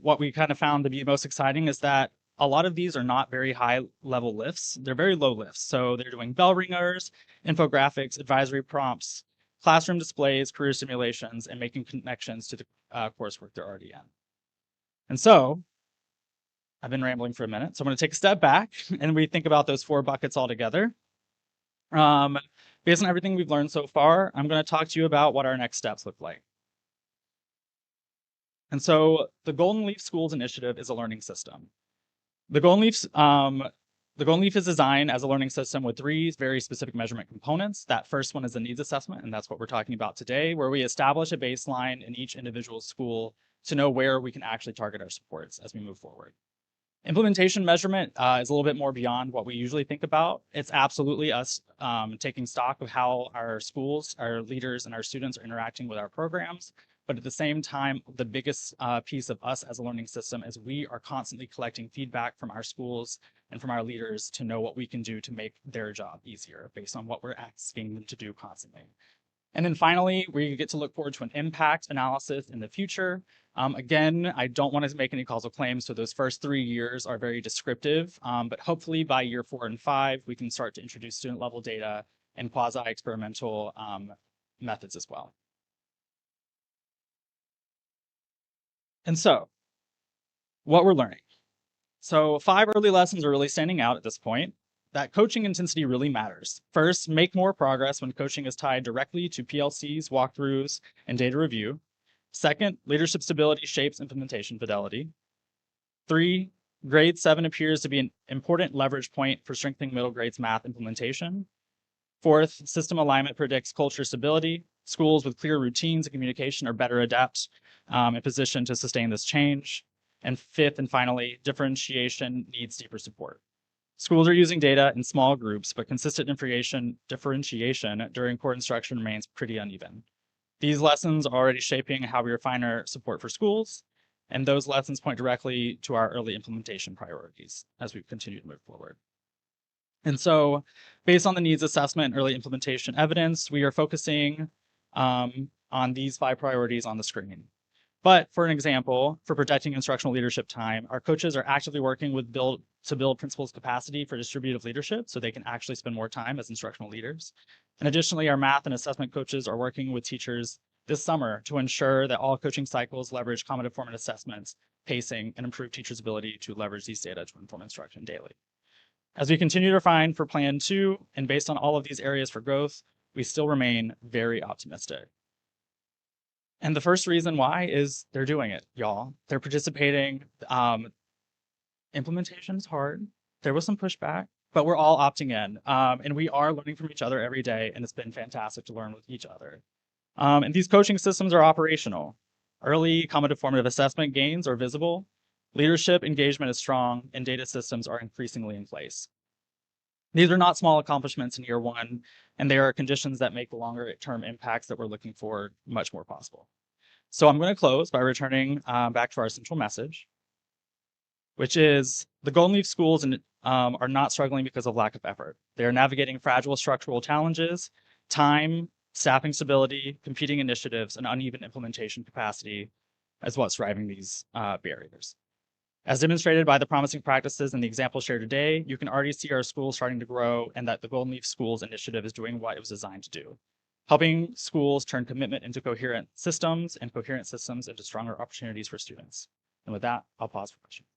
what we kind of found to be most exciting is that a lot of these are not very high level lifts. They're very low lifts. So they're doing bell ringers, infographics, advisory prompts, classroom displays, career simulations, and making connections to the coursework they're already in. And so I've been rambling for a minute, so I'm going to take a step back and we think about those 4 buckets all together. Based on everything we've learned so far, I'm going to talk to you about what our next steps look like. And so the Golden Leaf Schools Initiative is a learning system. The Golden Leaf is designed as a learning system with 3 very specific measurement components. That first one is the needs assessment, and that's what we're talking about today, where we establish a baseline in each individual school to know where we can actually target our supports as we move forward. Implementation measurement is a little bit more beyond what we usually think about. It's absolutely us taking stock of how our schools, our leaders, and our students are interacting with our programs. But at the same time, the biggest piece of us as a learning system is we are constantly collecting feedback from our schools and from our leaders to know what we can do to make their job easier based on what we're asking them to do constantly. And then finally, we get to look forward to an impact analysis in the future. Again, I don't want to make any causal claims, so those first 3 years are very descriptive, but hopefully by year 4 and 5, we can start to introduce student level data and quasi-experimental methods as well. And so, what we're learning. So 5 early lessons are really standing out at this point. That coaching intensity really matters. First, make more progress when coaching is tied directly to PLCs, walkthroughs, and data review. Second, leadership stability shapes implementation fidelity. 3, grade 7 appears to be an important leverage point for strengthening middle grades math implementation. 4th, system alignment predicts culture stability. Schools with clear routines and communication are better adept and positioned to sustain this change. And 5th, and finally, differentiation needs deeper support. Schools are using data in small groups, but consistent differentiation during core instruction remains pretty uneven. These lessons are already shaping how we refine our support for schools, and those lessons point directly to our early implementation priorities as we continue to move forward. And so, based on the needs assessment and early implementation evidence, we are focusing on these 5 priorities on the screen. But for an example, for protecting instructional leadership time, our coaches are actively working to build principals' capacity for distributive leadership so they can actually spend more time as instructional leaders. And additionally, our math and assessment coaches are working with teachers this summer to ensure that all coaching cycles leverage common formative assessments, pacing, and improve teachers' ability to leverage these data to inform instruction daily. As we continue to refine for Plan 2, and based on all of these areas for growth, we still remain very optimistic. And the first reason why is they're doing it, y'all. They're participating. Implementation is hard. There was some pushback, but we're all opting in. And we are learning from each other every day, and it's been fantastic to learn with each other. And these coaching systems are operational. Early common formative assessment gains are visible. Leadership engagement is strong, and data systems are increasingly in place. These are not small accomplishments in year 1, and they are conditions that make the longer-term impacts that we're looking for much more possible. So I'm going to close by returning back to our central message, which is the Golden Leaf schools are not struggling because of lack of effort. They are navigating fragile structural challenges, time, staffing stability, competing initiatives, and uneven implementation capacity as what's driving these barriers. As demonstrated by the promising practices and the examples shared today, you can already see our schools starting to grow and that the Golden Leaf Schools initiative is doing what it was designed to do, helping schools turn commitment into coherent systems and coherent systems into stronger opportunities for students. And with that, I'll pause for questions.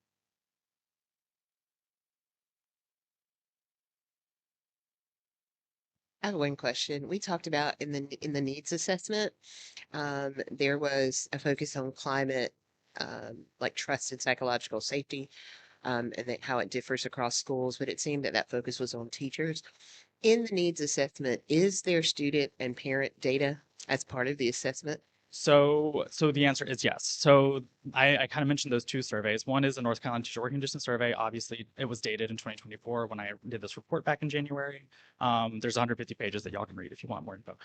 I have one question. We talked about in the needs assessment, there was a focus on climate, like trust and psychological safety, and how it differs across schools, but it seemed that focus was on teachers. In the needs assessment, is there student and parent data as part of the assessment? So the answer is yes. So I kind of mentioned those 2 surveys. One is the North Carolina Teacher Working Conditions Survey. Obviously, it was dated in 2024 when I did this report back in January. There's 150 pages that y'all can read if you want more info.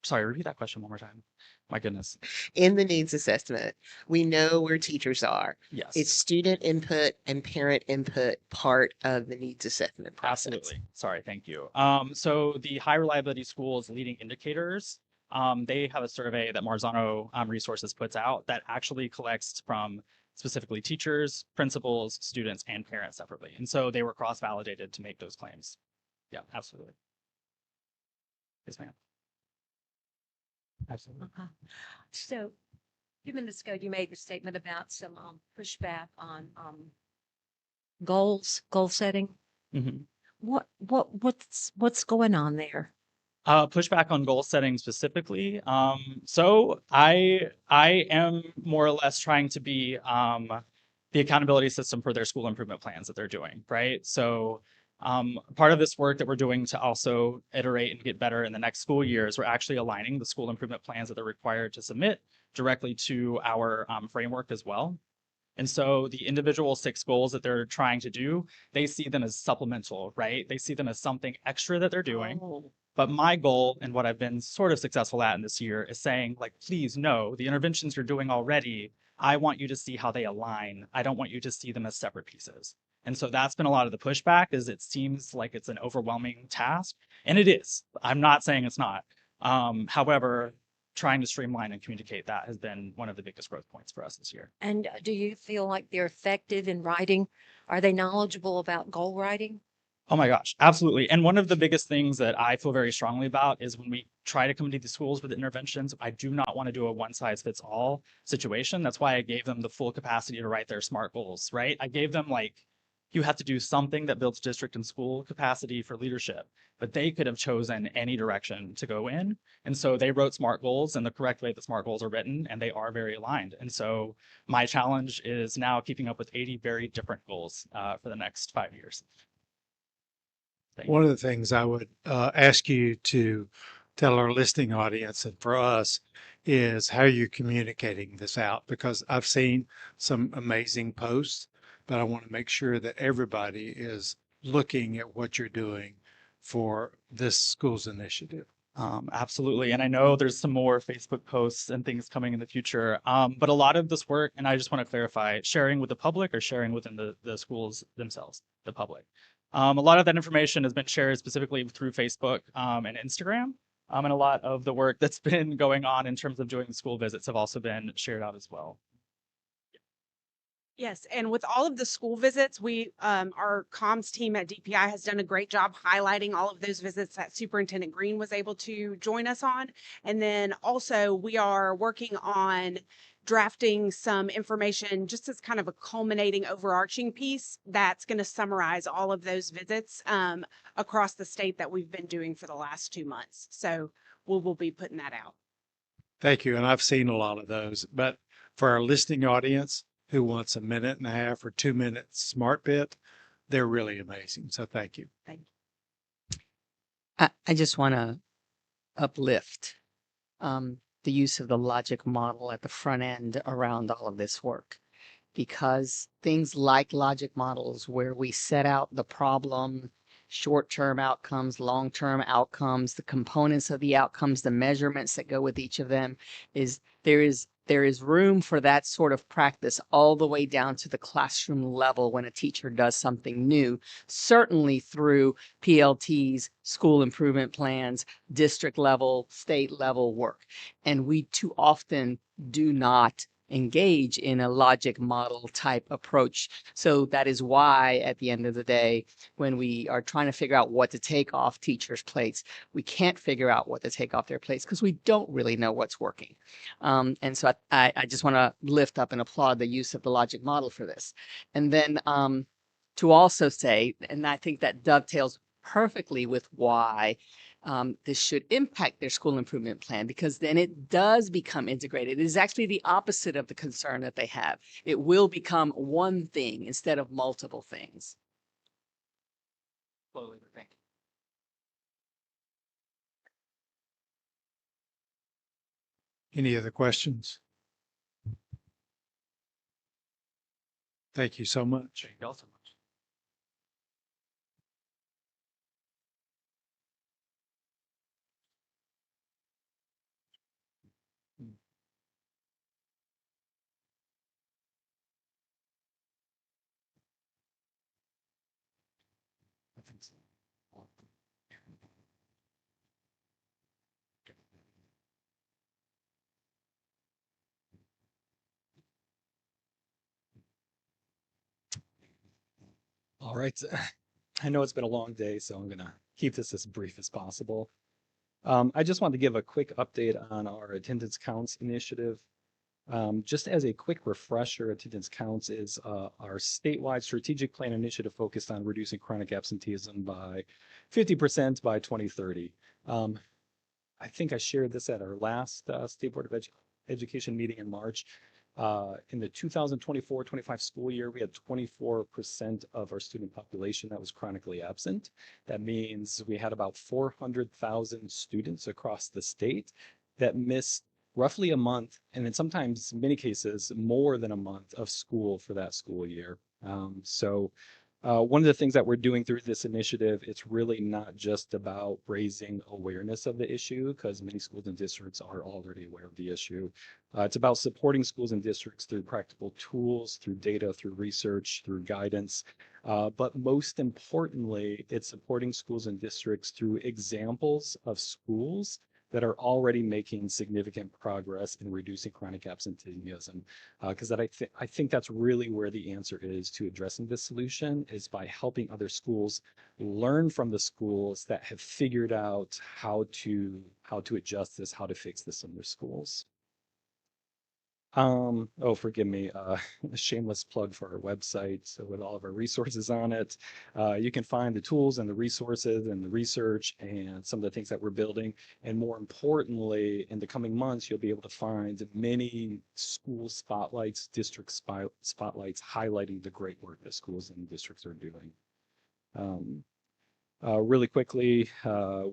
Sorry, repeat that question one more time. My goodness. In the needs assessment, we know where teachers are. Yes. Is student input and parent input part of the needs assessment process? Absolutely. Sorry, thank you. So the high reliability schools leading indicators, they have a survey that Marzano Resources puts out that actually collects from specifically teachers, principals, students, and parents separately. And so they were cross-validated to make those claims. Yeah, absolutely. Yes, ma'am. Absolutely. So a few minutes ago, you made the statement about some pushback on goal setting. Mhm. What's going on there? Pushback on goal setting specifically. So I am more or less trying to be the accountability system for their school improvement plans that they're doing, right? So part of this work that we're doing to also iterate and get better in the next school year is we're actually aligning the school improvement plans that they're required to submit directly to our framework as well. And so the individual 6 goals that they're trying to do, they see them as supplemental, right? They see them as something extra that they're doing. Oh. But my goal and what I've been sort of successful at in this year is saying, like, please no, the interventions you're doing already, I want you to see how they align. I don't want you to see them as separate pieces. And so that's been a lot of the pushback is it seems like it's an overwhelming task. And it is. I'm not saying it's not. However, trying to streamline and communicate that has been one of the biggest growth points for us this year. And do you feel like they're effective in writing? Are they knowledgeable about goal writing? Oh my gosh, absolutely. And one of the biggest things that I feel very strongly about is when we try to come to these schools with interventions, I do not want to do a one size fits all situation. That's why I gave them the full capacity to write their SMART goals, right? I gave them like, you have to do something that builds district and school capacity for leadership, but they could have chosen any direction to go in. And so they wrote SMART goals in the correct way that SMART goals are written, and they are very aligned. And so my challenge is now keeping up with 80 very different goals for the next 5 years. One of the things I would ask you to tell our listening audience and for us is how you're communicating this out, because I've seen some amazing posts, but I want to make sure that everybody is looking at what you're doing for this school's initiative. Absolutely. And I know there's some more Facebook posts and things coming in the future. But a lot of this work, and I just want to clarify, sharing with the public or sharing within the schools themselves, the public. A lot of that information has been shared specifically through Facebook and Instagram. And a lot of the work that's been going on in terms of doing the school visits have also been shared out as well. Yes, and with all of the school visits, our comms team at DPI has done a great job highlighting all of those visits that Superintendent Green was able to join us on. And then also we are working on drafting some information just as kind of a culminating overarching piece that's going to summarize all of those visits across the state that we've been doing for the last 2 months. So we'll be putting that out. Thank you. And I've seen a lot of those, but for our listening audience who wants a minute and a half or 2 minutes smart bit, they're really amazing. So thank you. Thank you. I just want to uplift the use of the logic model at the front end around all of this work, because things like logic models where we set out the problem, short-term outcomes, long-term outcomes, the components of the outcomes, the measurements that go with each of them, there is room for that sort of practice all the way down to the classroom level when a teacher does something new, certainly through PLTs, school improvement plans, district level, state level work. And we too often do not engage in a logic model type approach. So that is why at the end of the day, when we are trying to figure out what to take off teachers' plates, we can't figure out what to take off their plates because we don't really know what's working. And so I just want to lift up and applaud the use of the logic model for this. And then to also say, and I think that dovetails perfectly with why this should impact their school improvement plan, because then it does become integrated. It is actually the opposite of the concern that they have. It will become one thing instead of multiple things. Slowly, but thank you. Any other questions? Thank you so much. Thank you all so much. I think so. All right. I know it's been a long day, so I'm going to keep this as brief as possible. I just wanted to give a quick update on our attendance counts initiative. Just as a quick refresher, attendance counts is our statewide strategic plan initiative focused on reducing chronic absenteeism by 50% by 2030. I think I shared this at our last State Board of Education meeting in March. In the 2024-25 school year, we had 24% of our student population that was chronically absent. That means we had about 400,000 students across the state that missed roughly a month, and then sometimes, in many cases, more than a month of school for that school year. One of the things that we're doing through this initiative, it's really not just about raising awareness of the issue, because many schools and districts are already aware of the issue. It's about supporting schools and districts through practical tools, through data, through research, through guidance. But most importantly, it's supporting schools and districts through examples of schools that are already making significant progress in reducing chronic absenteeism. Because I think that's really where the answer is to addressing this solution, is by helping other schools learn from the schools that have figured out how to adjust this, how to fix this in their schools. Oh, forgive me, a shameless plug for our website. So with all of our resources on it, you can find the tools and the resources and the research and some of the things that we're building. And more importantly, in the coming months, you'll be able to find many school spotlights, district spotlights highlighting the great work that schools and districts are doing. Really quickly,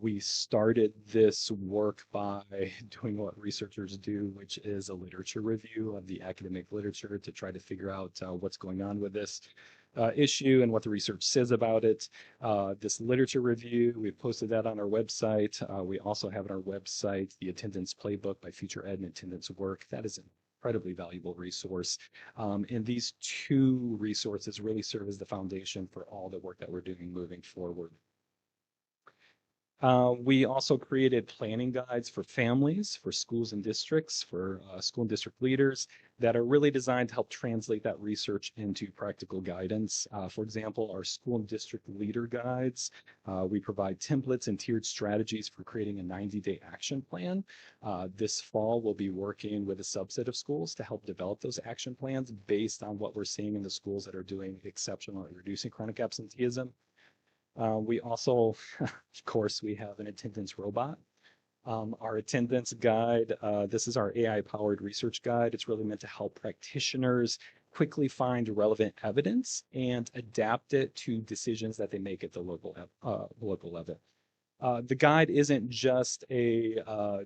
we started this work by doing what researchers do, which is a literature review of the academic literature to try to figure out what's going on with this issue and what the research says about it. This literature review, we've posted that on our website. We also have on our website the attendance playbook by Future Ed and Attendance Work. That is an incredibly valuable resource. And these two resources really serve as the foundation for all the work that we're doing moving forward. We also created planning guides for families, for schools and districts, for school and district leaders that are really designed to help translate that research into practical guidance. For example, our school and district leader guides, we provide templates and tiered strategies for creating a 90-day action plan. This fall, we'll be working with a subset of schools to help develop those action plans based on what we're seeing in the schools that are doing exceptional at reducing chronic absenteeism. We also, of course, we have an attendance robot. Our attendance guide, this is our AI-powered research guide. It's really meant to help practitioners quickly find relevant evidence and adapt it to decisions that they make at the local level. The guide isn't just a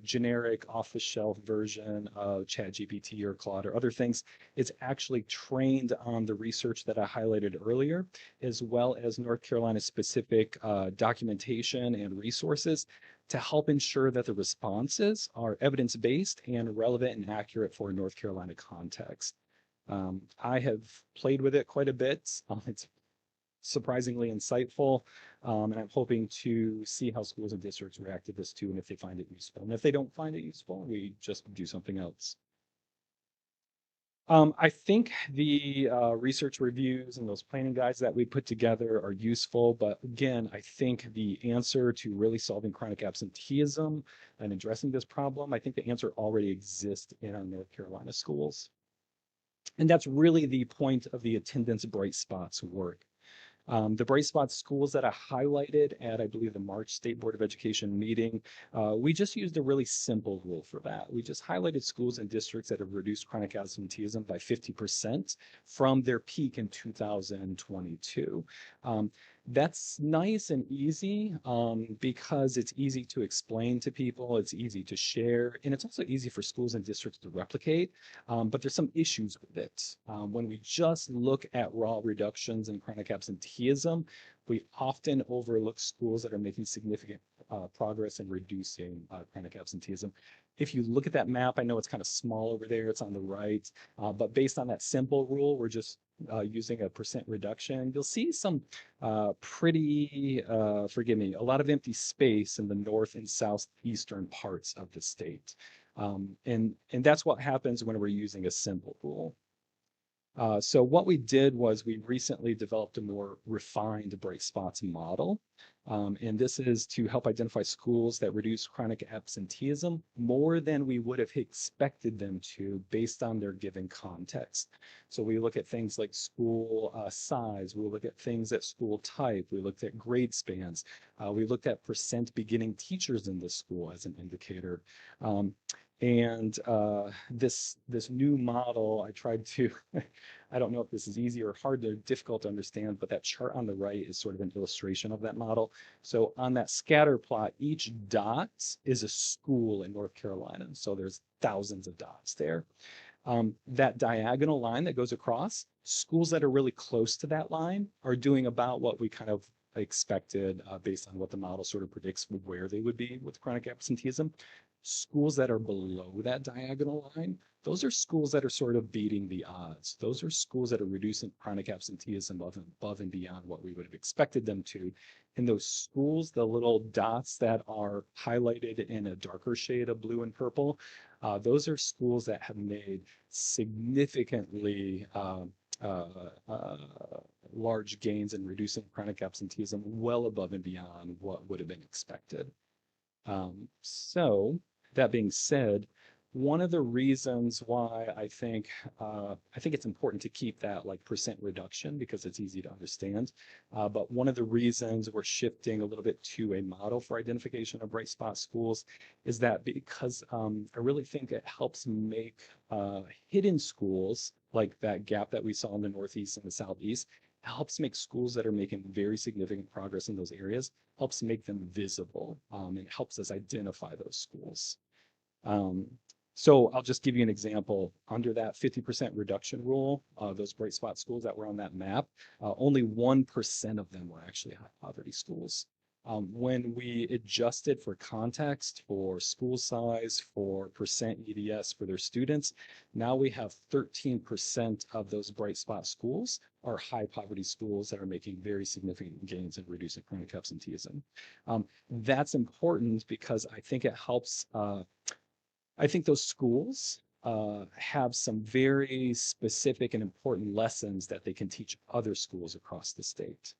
generic off-the-shelf version of ChatGPT or Claude or other things. It's actually trained on the research that I highlighted earlier, as well as North Carolina specific documentation and resources to help ensure that the responses are evidence-based and relevant and accurate for a North Carolina context. I have played with it quite a bit. It's surprisingly insightful. And I'm hoping to see how schools and districts react to this too, and if they find it useful. And if they don't find it useful, we just do something else. I think the research reviews and those planning guides that we put together are useful, but again, I think the answer to really solving chronic absenteeism and addressing this problem, I think the answer already exists in our North Carolina schools. And that's really the point of the attendance bright spots work. The bright spot schools that I highlighted at, I believe, the March State Board of Education meeting, we just used a really simple rule for that. We just highlighted schools and districts that have reduced chronic absenteeism by 50% from their peak in 2022. That's nice and easy because it's easy to explain to people, it's easy to share, and it's also easy for schools and districts to replicate. But there's some issues with it. When we just look at raw reductions in chronic absenteeism, we often overlook schools that are making significant progress in reducing chronic absenteeism. If you look at that map, I know it's kind of small over there, it's on the right, but based on that simple rule, we're just using a percent reduction, you'll see some pretty, forgive me, a lot of empty space in the north and southeastern parts of the state. And that's what happens when we're using a simple rule. So what we did was we recently developed a more refined bright spots model. And this is to help identify schools that reduce chronic absenteeism more than we would have expected them to based on their given context. So we look at things like school size, we look at things at school type, we looked at grade spans, we looked at percent beginning teachers in the school as an indicator. And this new model, I tried to, I don't know if this is easy or hard or difficult to understand, but that chart on the right is sort of an illustration of that model. So on that scatter plot, each dot is a school in North Carolina. So there's thousands of dots there. That diagonal line that goes across, schools that are really close to that line are doing about what we kind of expected based on what the model sort of predicts where they would be with chronic absenteeism. Schools that are below that diagonal line, those are schools that are sort of beating the odds. Those are schools that are reducing chronic absenteeism above and beyond what we would have expected them to. And those schools, the little dots that are highlighted in a darker shade of blue and purple, those are schools that have made significantly large gains in reducing chronic absenteeism well above and beyond what would have been expected. So that being said, one of the reasons why I think it's important to keep that like percent reduction because it's easy to understand. But one of the reasons we're shifting a little bit to a model for identification of bright spot schools is that because I really think it helps make hidden schools like that gap that we saw in the Northeast and the Southeast helps make schools that are making very significant progress in those areas, helps make them visible, and helps us identify those schools. So I'll just give you an example. Under that 50% reduction rule, those bright spot schools that were on that map, only 1% of them were actually high poverty schools. When we adjusted for context, for school size, for percent EDS for their students, now we have 13% of those bright spot schools are high poverty schools that are making very significant gains in reducing chronic absenteeism. That's important because I think it helps, I think those schools have some very specific and important lessons that they can teach other schools across the state.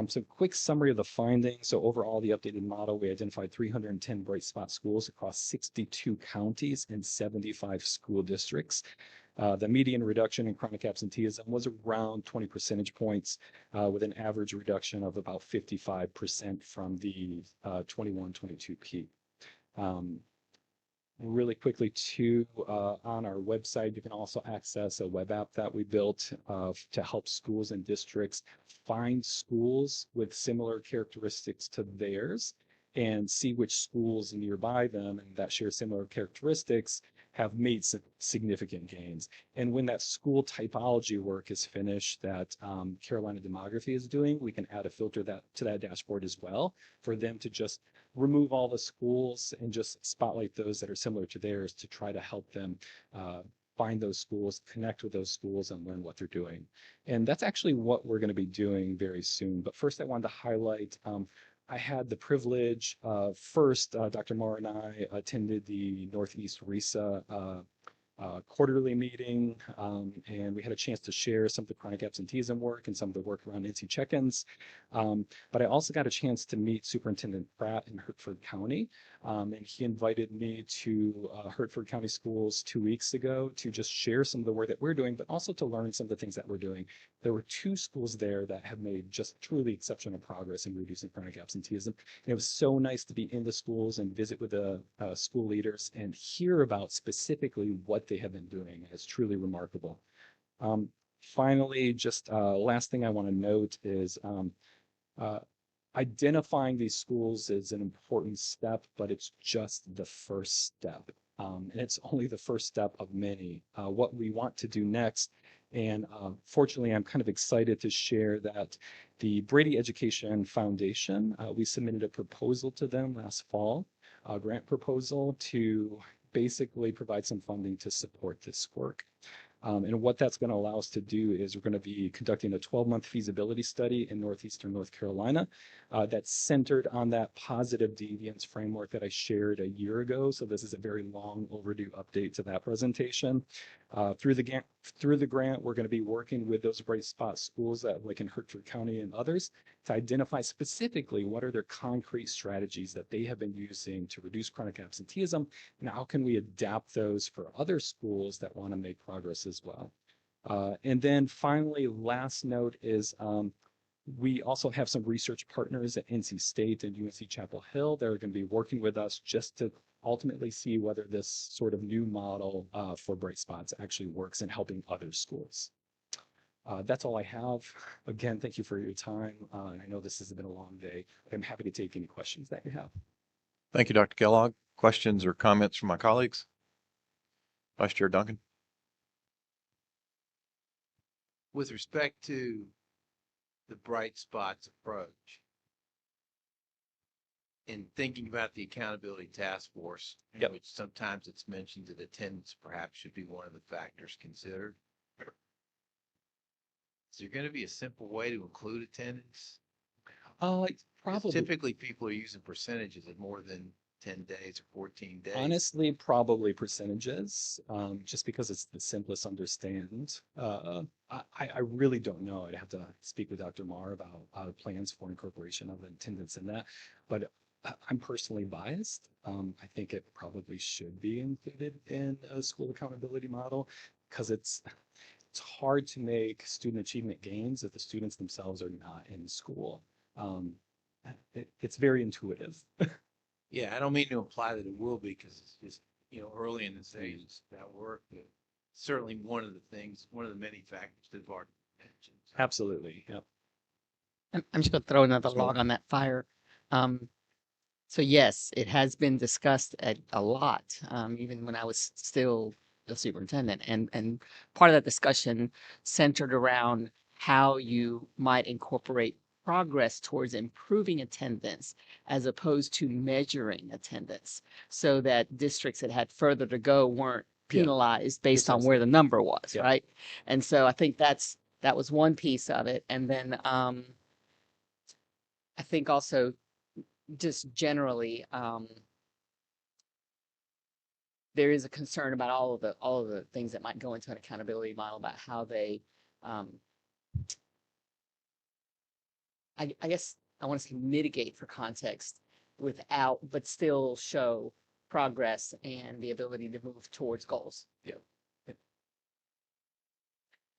So quick summary of the findings. So overall, the updated model, we identified 310 bright spot schools across 62 counties and 75 school districts. The median reduction in chronic absenteeism was around 20 percentage points with an average reduction of about 55% from the 21-22 peak. Really quickly too, on our website, you can also access a web app that we built to help schools and districts find schools with similar characteristics to theirs and see which schools nearby them and that share similar characteristics have made significant gains. And when that school typology work is finished that Carolina Demography is doing, we can add a filter to that dashboard as well for them to just remove all the schools and just spotlight those that are similar to theirs to try to help them find those schools, connect with those schools, and learn what they're doing. And that's actually what we're going to be doing very soon. But first, I wanted to highlight I had the privilege first, Dr. Marr and I attended the Northeast RESA quarterly meeting, and we had a chance to share some of the chronic absenteeism work and some of the work around NC check-ins. But I also got a chance to meet Superintendent Pratt in Hertford County, and he invited me to Hertford County Schools 2 weeks ago to just share some of the work that we're doing, but also to learn some of the things that we're doing. There were 2 schools there that have made just truly exceptional progress in reducing chronic absenteeism. And it was so nice to be in the schools and visit with the school leaders and hear about specifically what they have been doing. It's truly remarkable. Finally, just last thing I want to note is identifying these schools is an important step, but it's just the first step. And it's only the first step of many. What we want to do next, and fortunately, I'm kind of excited to share that the Brady Education Foundation, we submitted a proposal to them last fall, a grant proposal to basically provide some funding to support this work. And what that's going to allow us to do is we're going to be conducting a 12-month feasibility study in northeastern North Carolina that's centered on that positive deviance framework that I shared a year ago. So this is a very long overdue update to that presentation. Through the grant, we're going to be working with those bright spot schools that like in Hertford County and others to identify specifically what are their concrete strategies that they have been using to reduce chronic absenteeism, and how can we adapt those for other schools that want to make progress as well. And then finally, last note is we also have some research partners at NC State and UNC Chapel Hill that are going to be working with us just to ultimately see whether this sort of new model for bright spots actually works in helping other schools. That's all I have. Again, thank you for your time. I know this has been a long day. I'm happy to take any questions that you have. Thank you, Dr. Kellogg. Questions or comments from my colleagues? Vice Chair Duncan. With respect to the bright spots approach, in thinking about the accountability task force, Yep. which sometimes it's mentioned that attendance perhaps should be one of the factors considered. Is there going to be a simple way to include attendance? 'Cause Probably. typically people are using percentages of more than 10 days or 14 days. Honestly, probably percentages, just because it's the simplest to understand. I really don't know. I'd have to speak with Dr. Marr about plans for incorporation of attendance in that. But I'm personally biased. I think it probably should be included in a school accountability model because it's hard to make student achievement gains if the students themselves are not in school. It's very intuitive. Yeah, I don't mean to imply that it will be because it's just, early in the stages of that work, but certainly one of the things, one of the many factors that Bart mentioned. Absolutely. Yep. I'm just going to throw another log on that fire. So yes, it has been discussed a lot, even when I was still the superintendent. And part of that discussion centered around how you might incorporate progress towards improving attendance as opposed to measuring attendance so that districts that had further to go weren't penalized based on where the number was, right? And so I think that was one piece of it. And then I think also just generally there is a concern about all of the things that might go into an accountability model about how they I guess I want to say mitigate for context without, but still show progress and the ability to move towards goals. Yeah.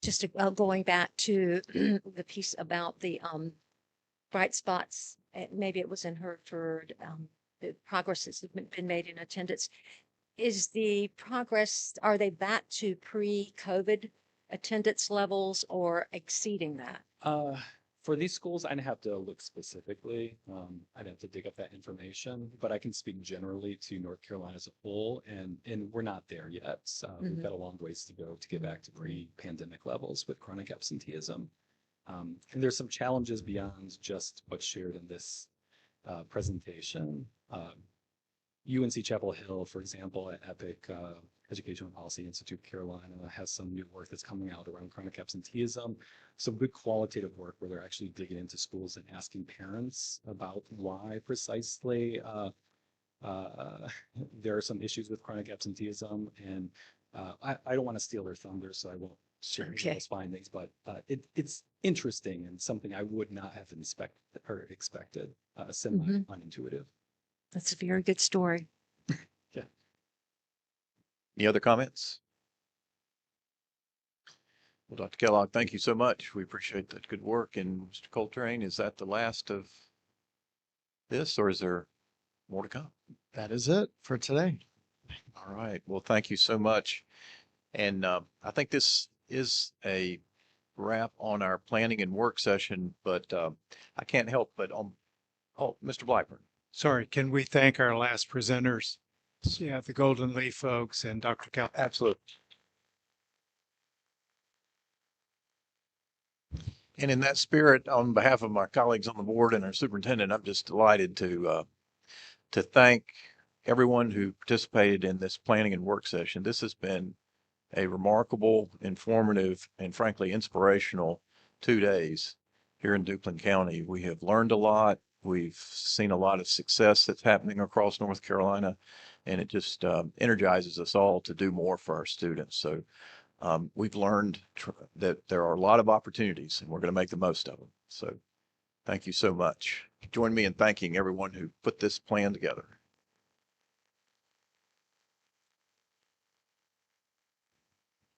Just going back to the piece about the bright spots, maybe it was in Hertford, the progress that's been made in attendance. Is the progress, are they back to pre-COVID attendance levels or exceeding that? For these schools, I'd have to look specifically. I'd have to dig up that information, but I can speak generally to North Carolina as a whole, and we're not there yet. So we've got a long ways to go to get back to pre-pandemic levels with chronic absenteeism. And there's some challenges beyond just what's shared in this presentation. UNC Chapel Hill, for example, at EPIC, Educational Policy Institute Carolina, has some new work that's coming out around chronic absenteeism. Some good qualitative work where they're actually digging into schools and asking parents about why precisely there are some issues with chronic absenteeism. And I don't want to steal their thunder, so I won't share any of those findings, but it's interesting and something I would not have expected, semi-unintuitive. That's a very good story. Yeah. Any other comments? Well, Dr. Kellogg, thank you so much. We appreciate that good work. And Mr. Coltrane, is that the last of this, or is there more to come? That is it for today. All right. Well, thank you so much. And I think this is a wrap on our planning and work session, but I can't help but Mr. Blackburn. Sorry, can we thank our last presenters? Yeah, the Golden Leaf folks and Dr. Cal. Absolutely. And in that spirit, on behalf of my colleagues on the board and our superintendent, I'm just delighted to thank everyone who participated in this planning and work session. This has been a remarkable, informative, and frankly inspirational 2 days here in Duplin County. We have learned a lot. We've seen a lot of success that's happening across North Carolina, and it just energizes us all to do more for our students. So we've learned that there are a lot of opportunities, and we're going to make the most of them. So thank you so much. Join me in thanking everyone who put this plan together.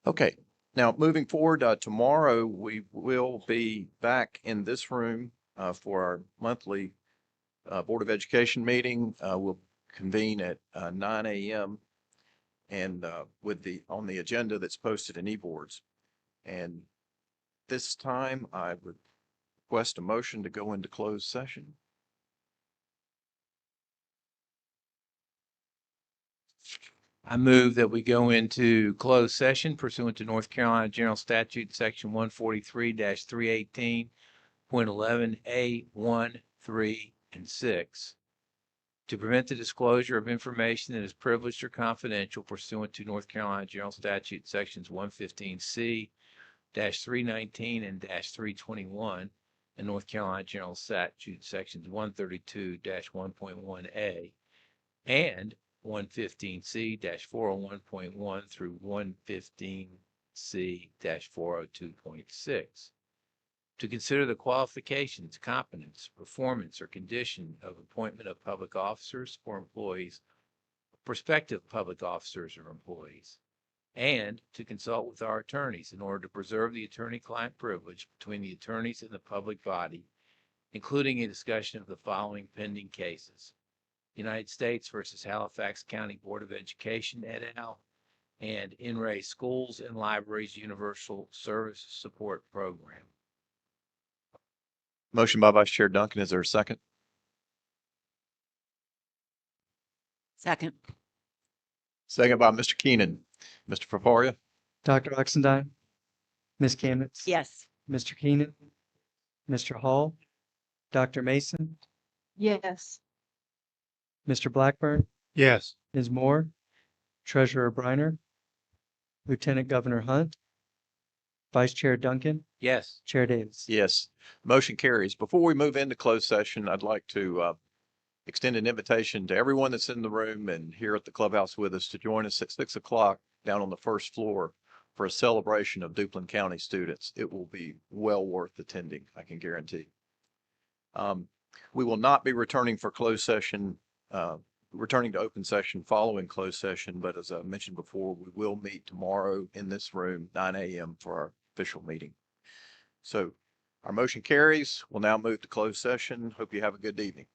Okay, now moving forward, tomorrow we will be back in this room for our monthly Board of Education meeting. We'll convene at 9 a.m. and on the agenda that's posted in eBoards. And this time I would request a motion to go into closed session. I move that we go into closed session pursuant to North Carolina General Statute, Section 143-318.11 A1, 3, and 6, to prevent the disclosure of information that is privileged or confidential pursuant to North Carolina General Statute, Sections 115C-319 and -321, and North Carolina General Statute, Sections 132-1.1A and 115C-401.1 through 115C-402.6, to consider the qualifications, competence, performance, or condition of appointment of public officers or employees, prospective public officers or employees, and to consult with our attorneys in order to preserve the attorney-client privilege between the attorneys and the public body, including a discussion of the following pending cases: United States versus Halifax County Board of Education et al. And In Re Schools and Libraries Universal Service Support Program. Motion by Vice Chair Duncan. Is there a second? Second. Second by Mr. Keenan. Mr. Paparia? Dr. Oxendine, Ms. Chemnitz. Yes. Mr. Keenan, Mr. Hall, Dr. Mason, Yes. Mr. Blackburn, Yes. Ms. Moore, Treasurer Briner, Lieutenant Governor Hunt, Vice Chair Duncan, Yes. Chair Davis. Yes. Motion carries. Before we move into closed session, I'd like to extend an invitation to everyone that's in the room and here at the clubhouse with us to join us at 6 o'clock down on the first floor for a celebration of Duplin County students. It will be well worth attending, I can guarantee. We will not be returning for closed session, returning to open session following closed session, but as I mentioned before, we will meet tomorrow in this room, 9 a.m. for our official meeting. So our motion carries. We'll now move to closed session. Hope you have a good evening.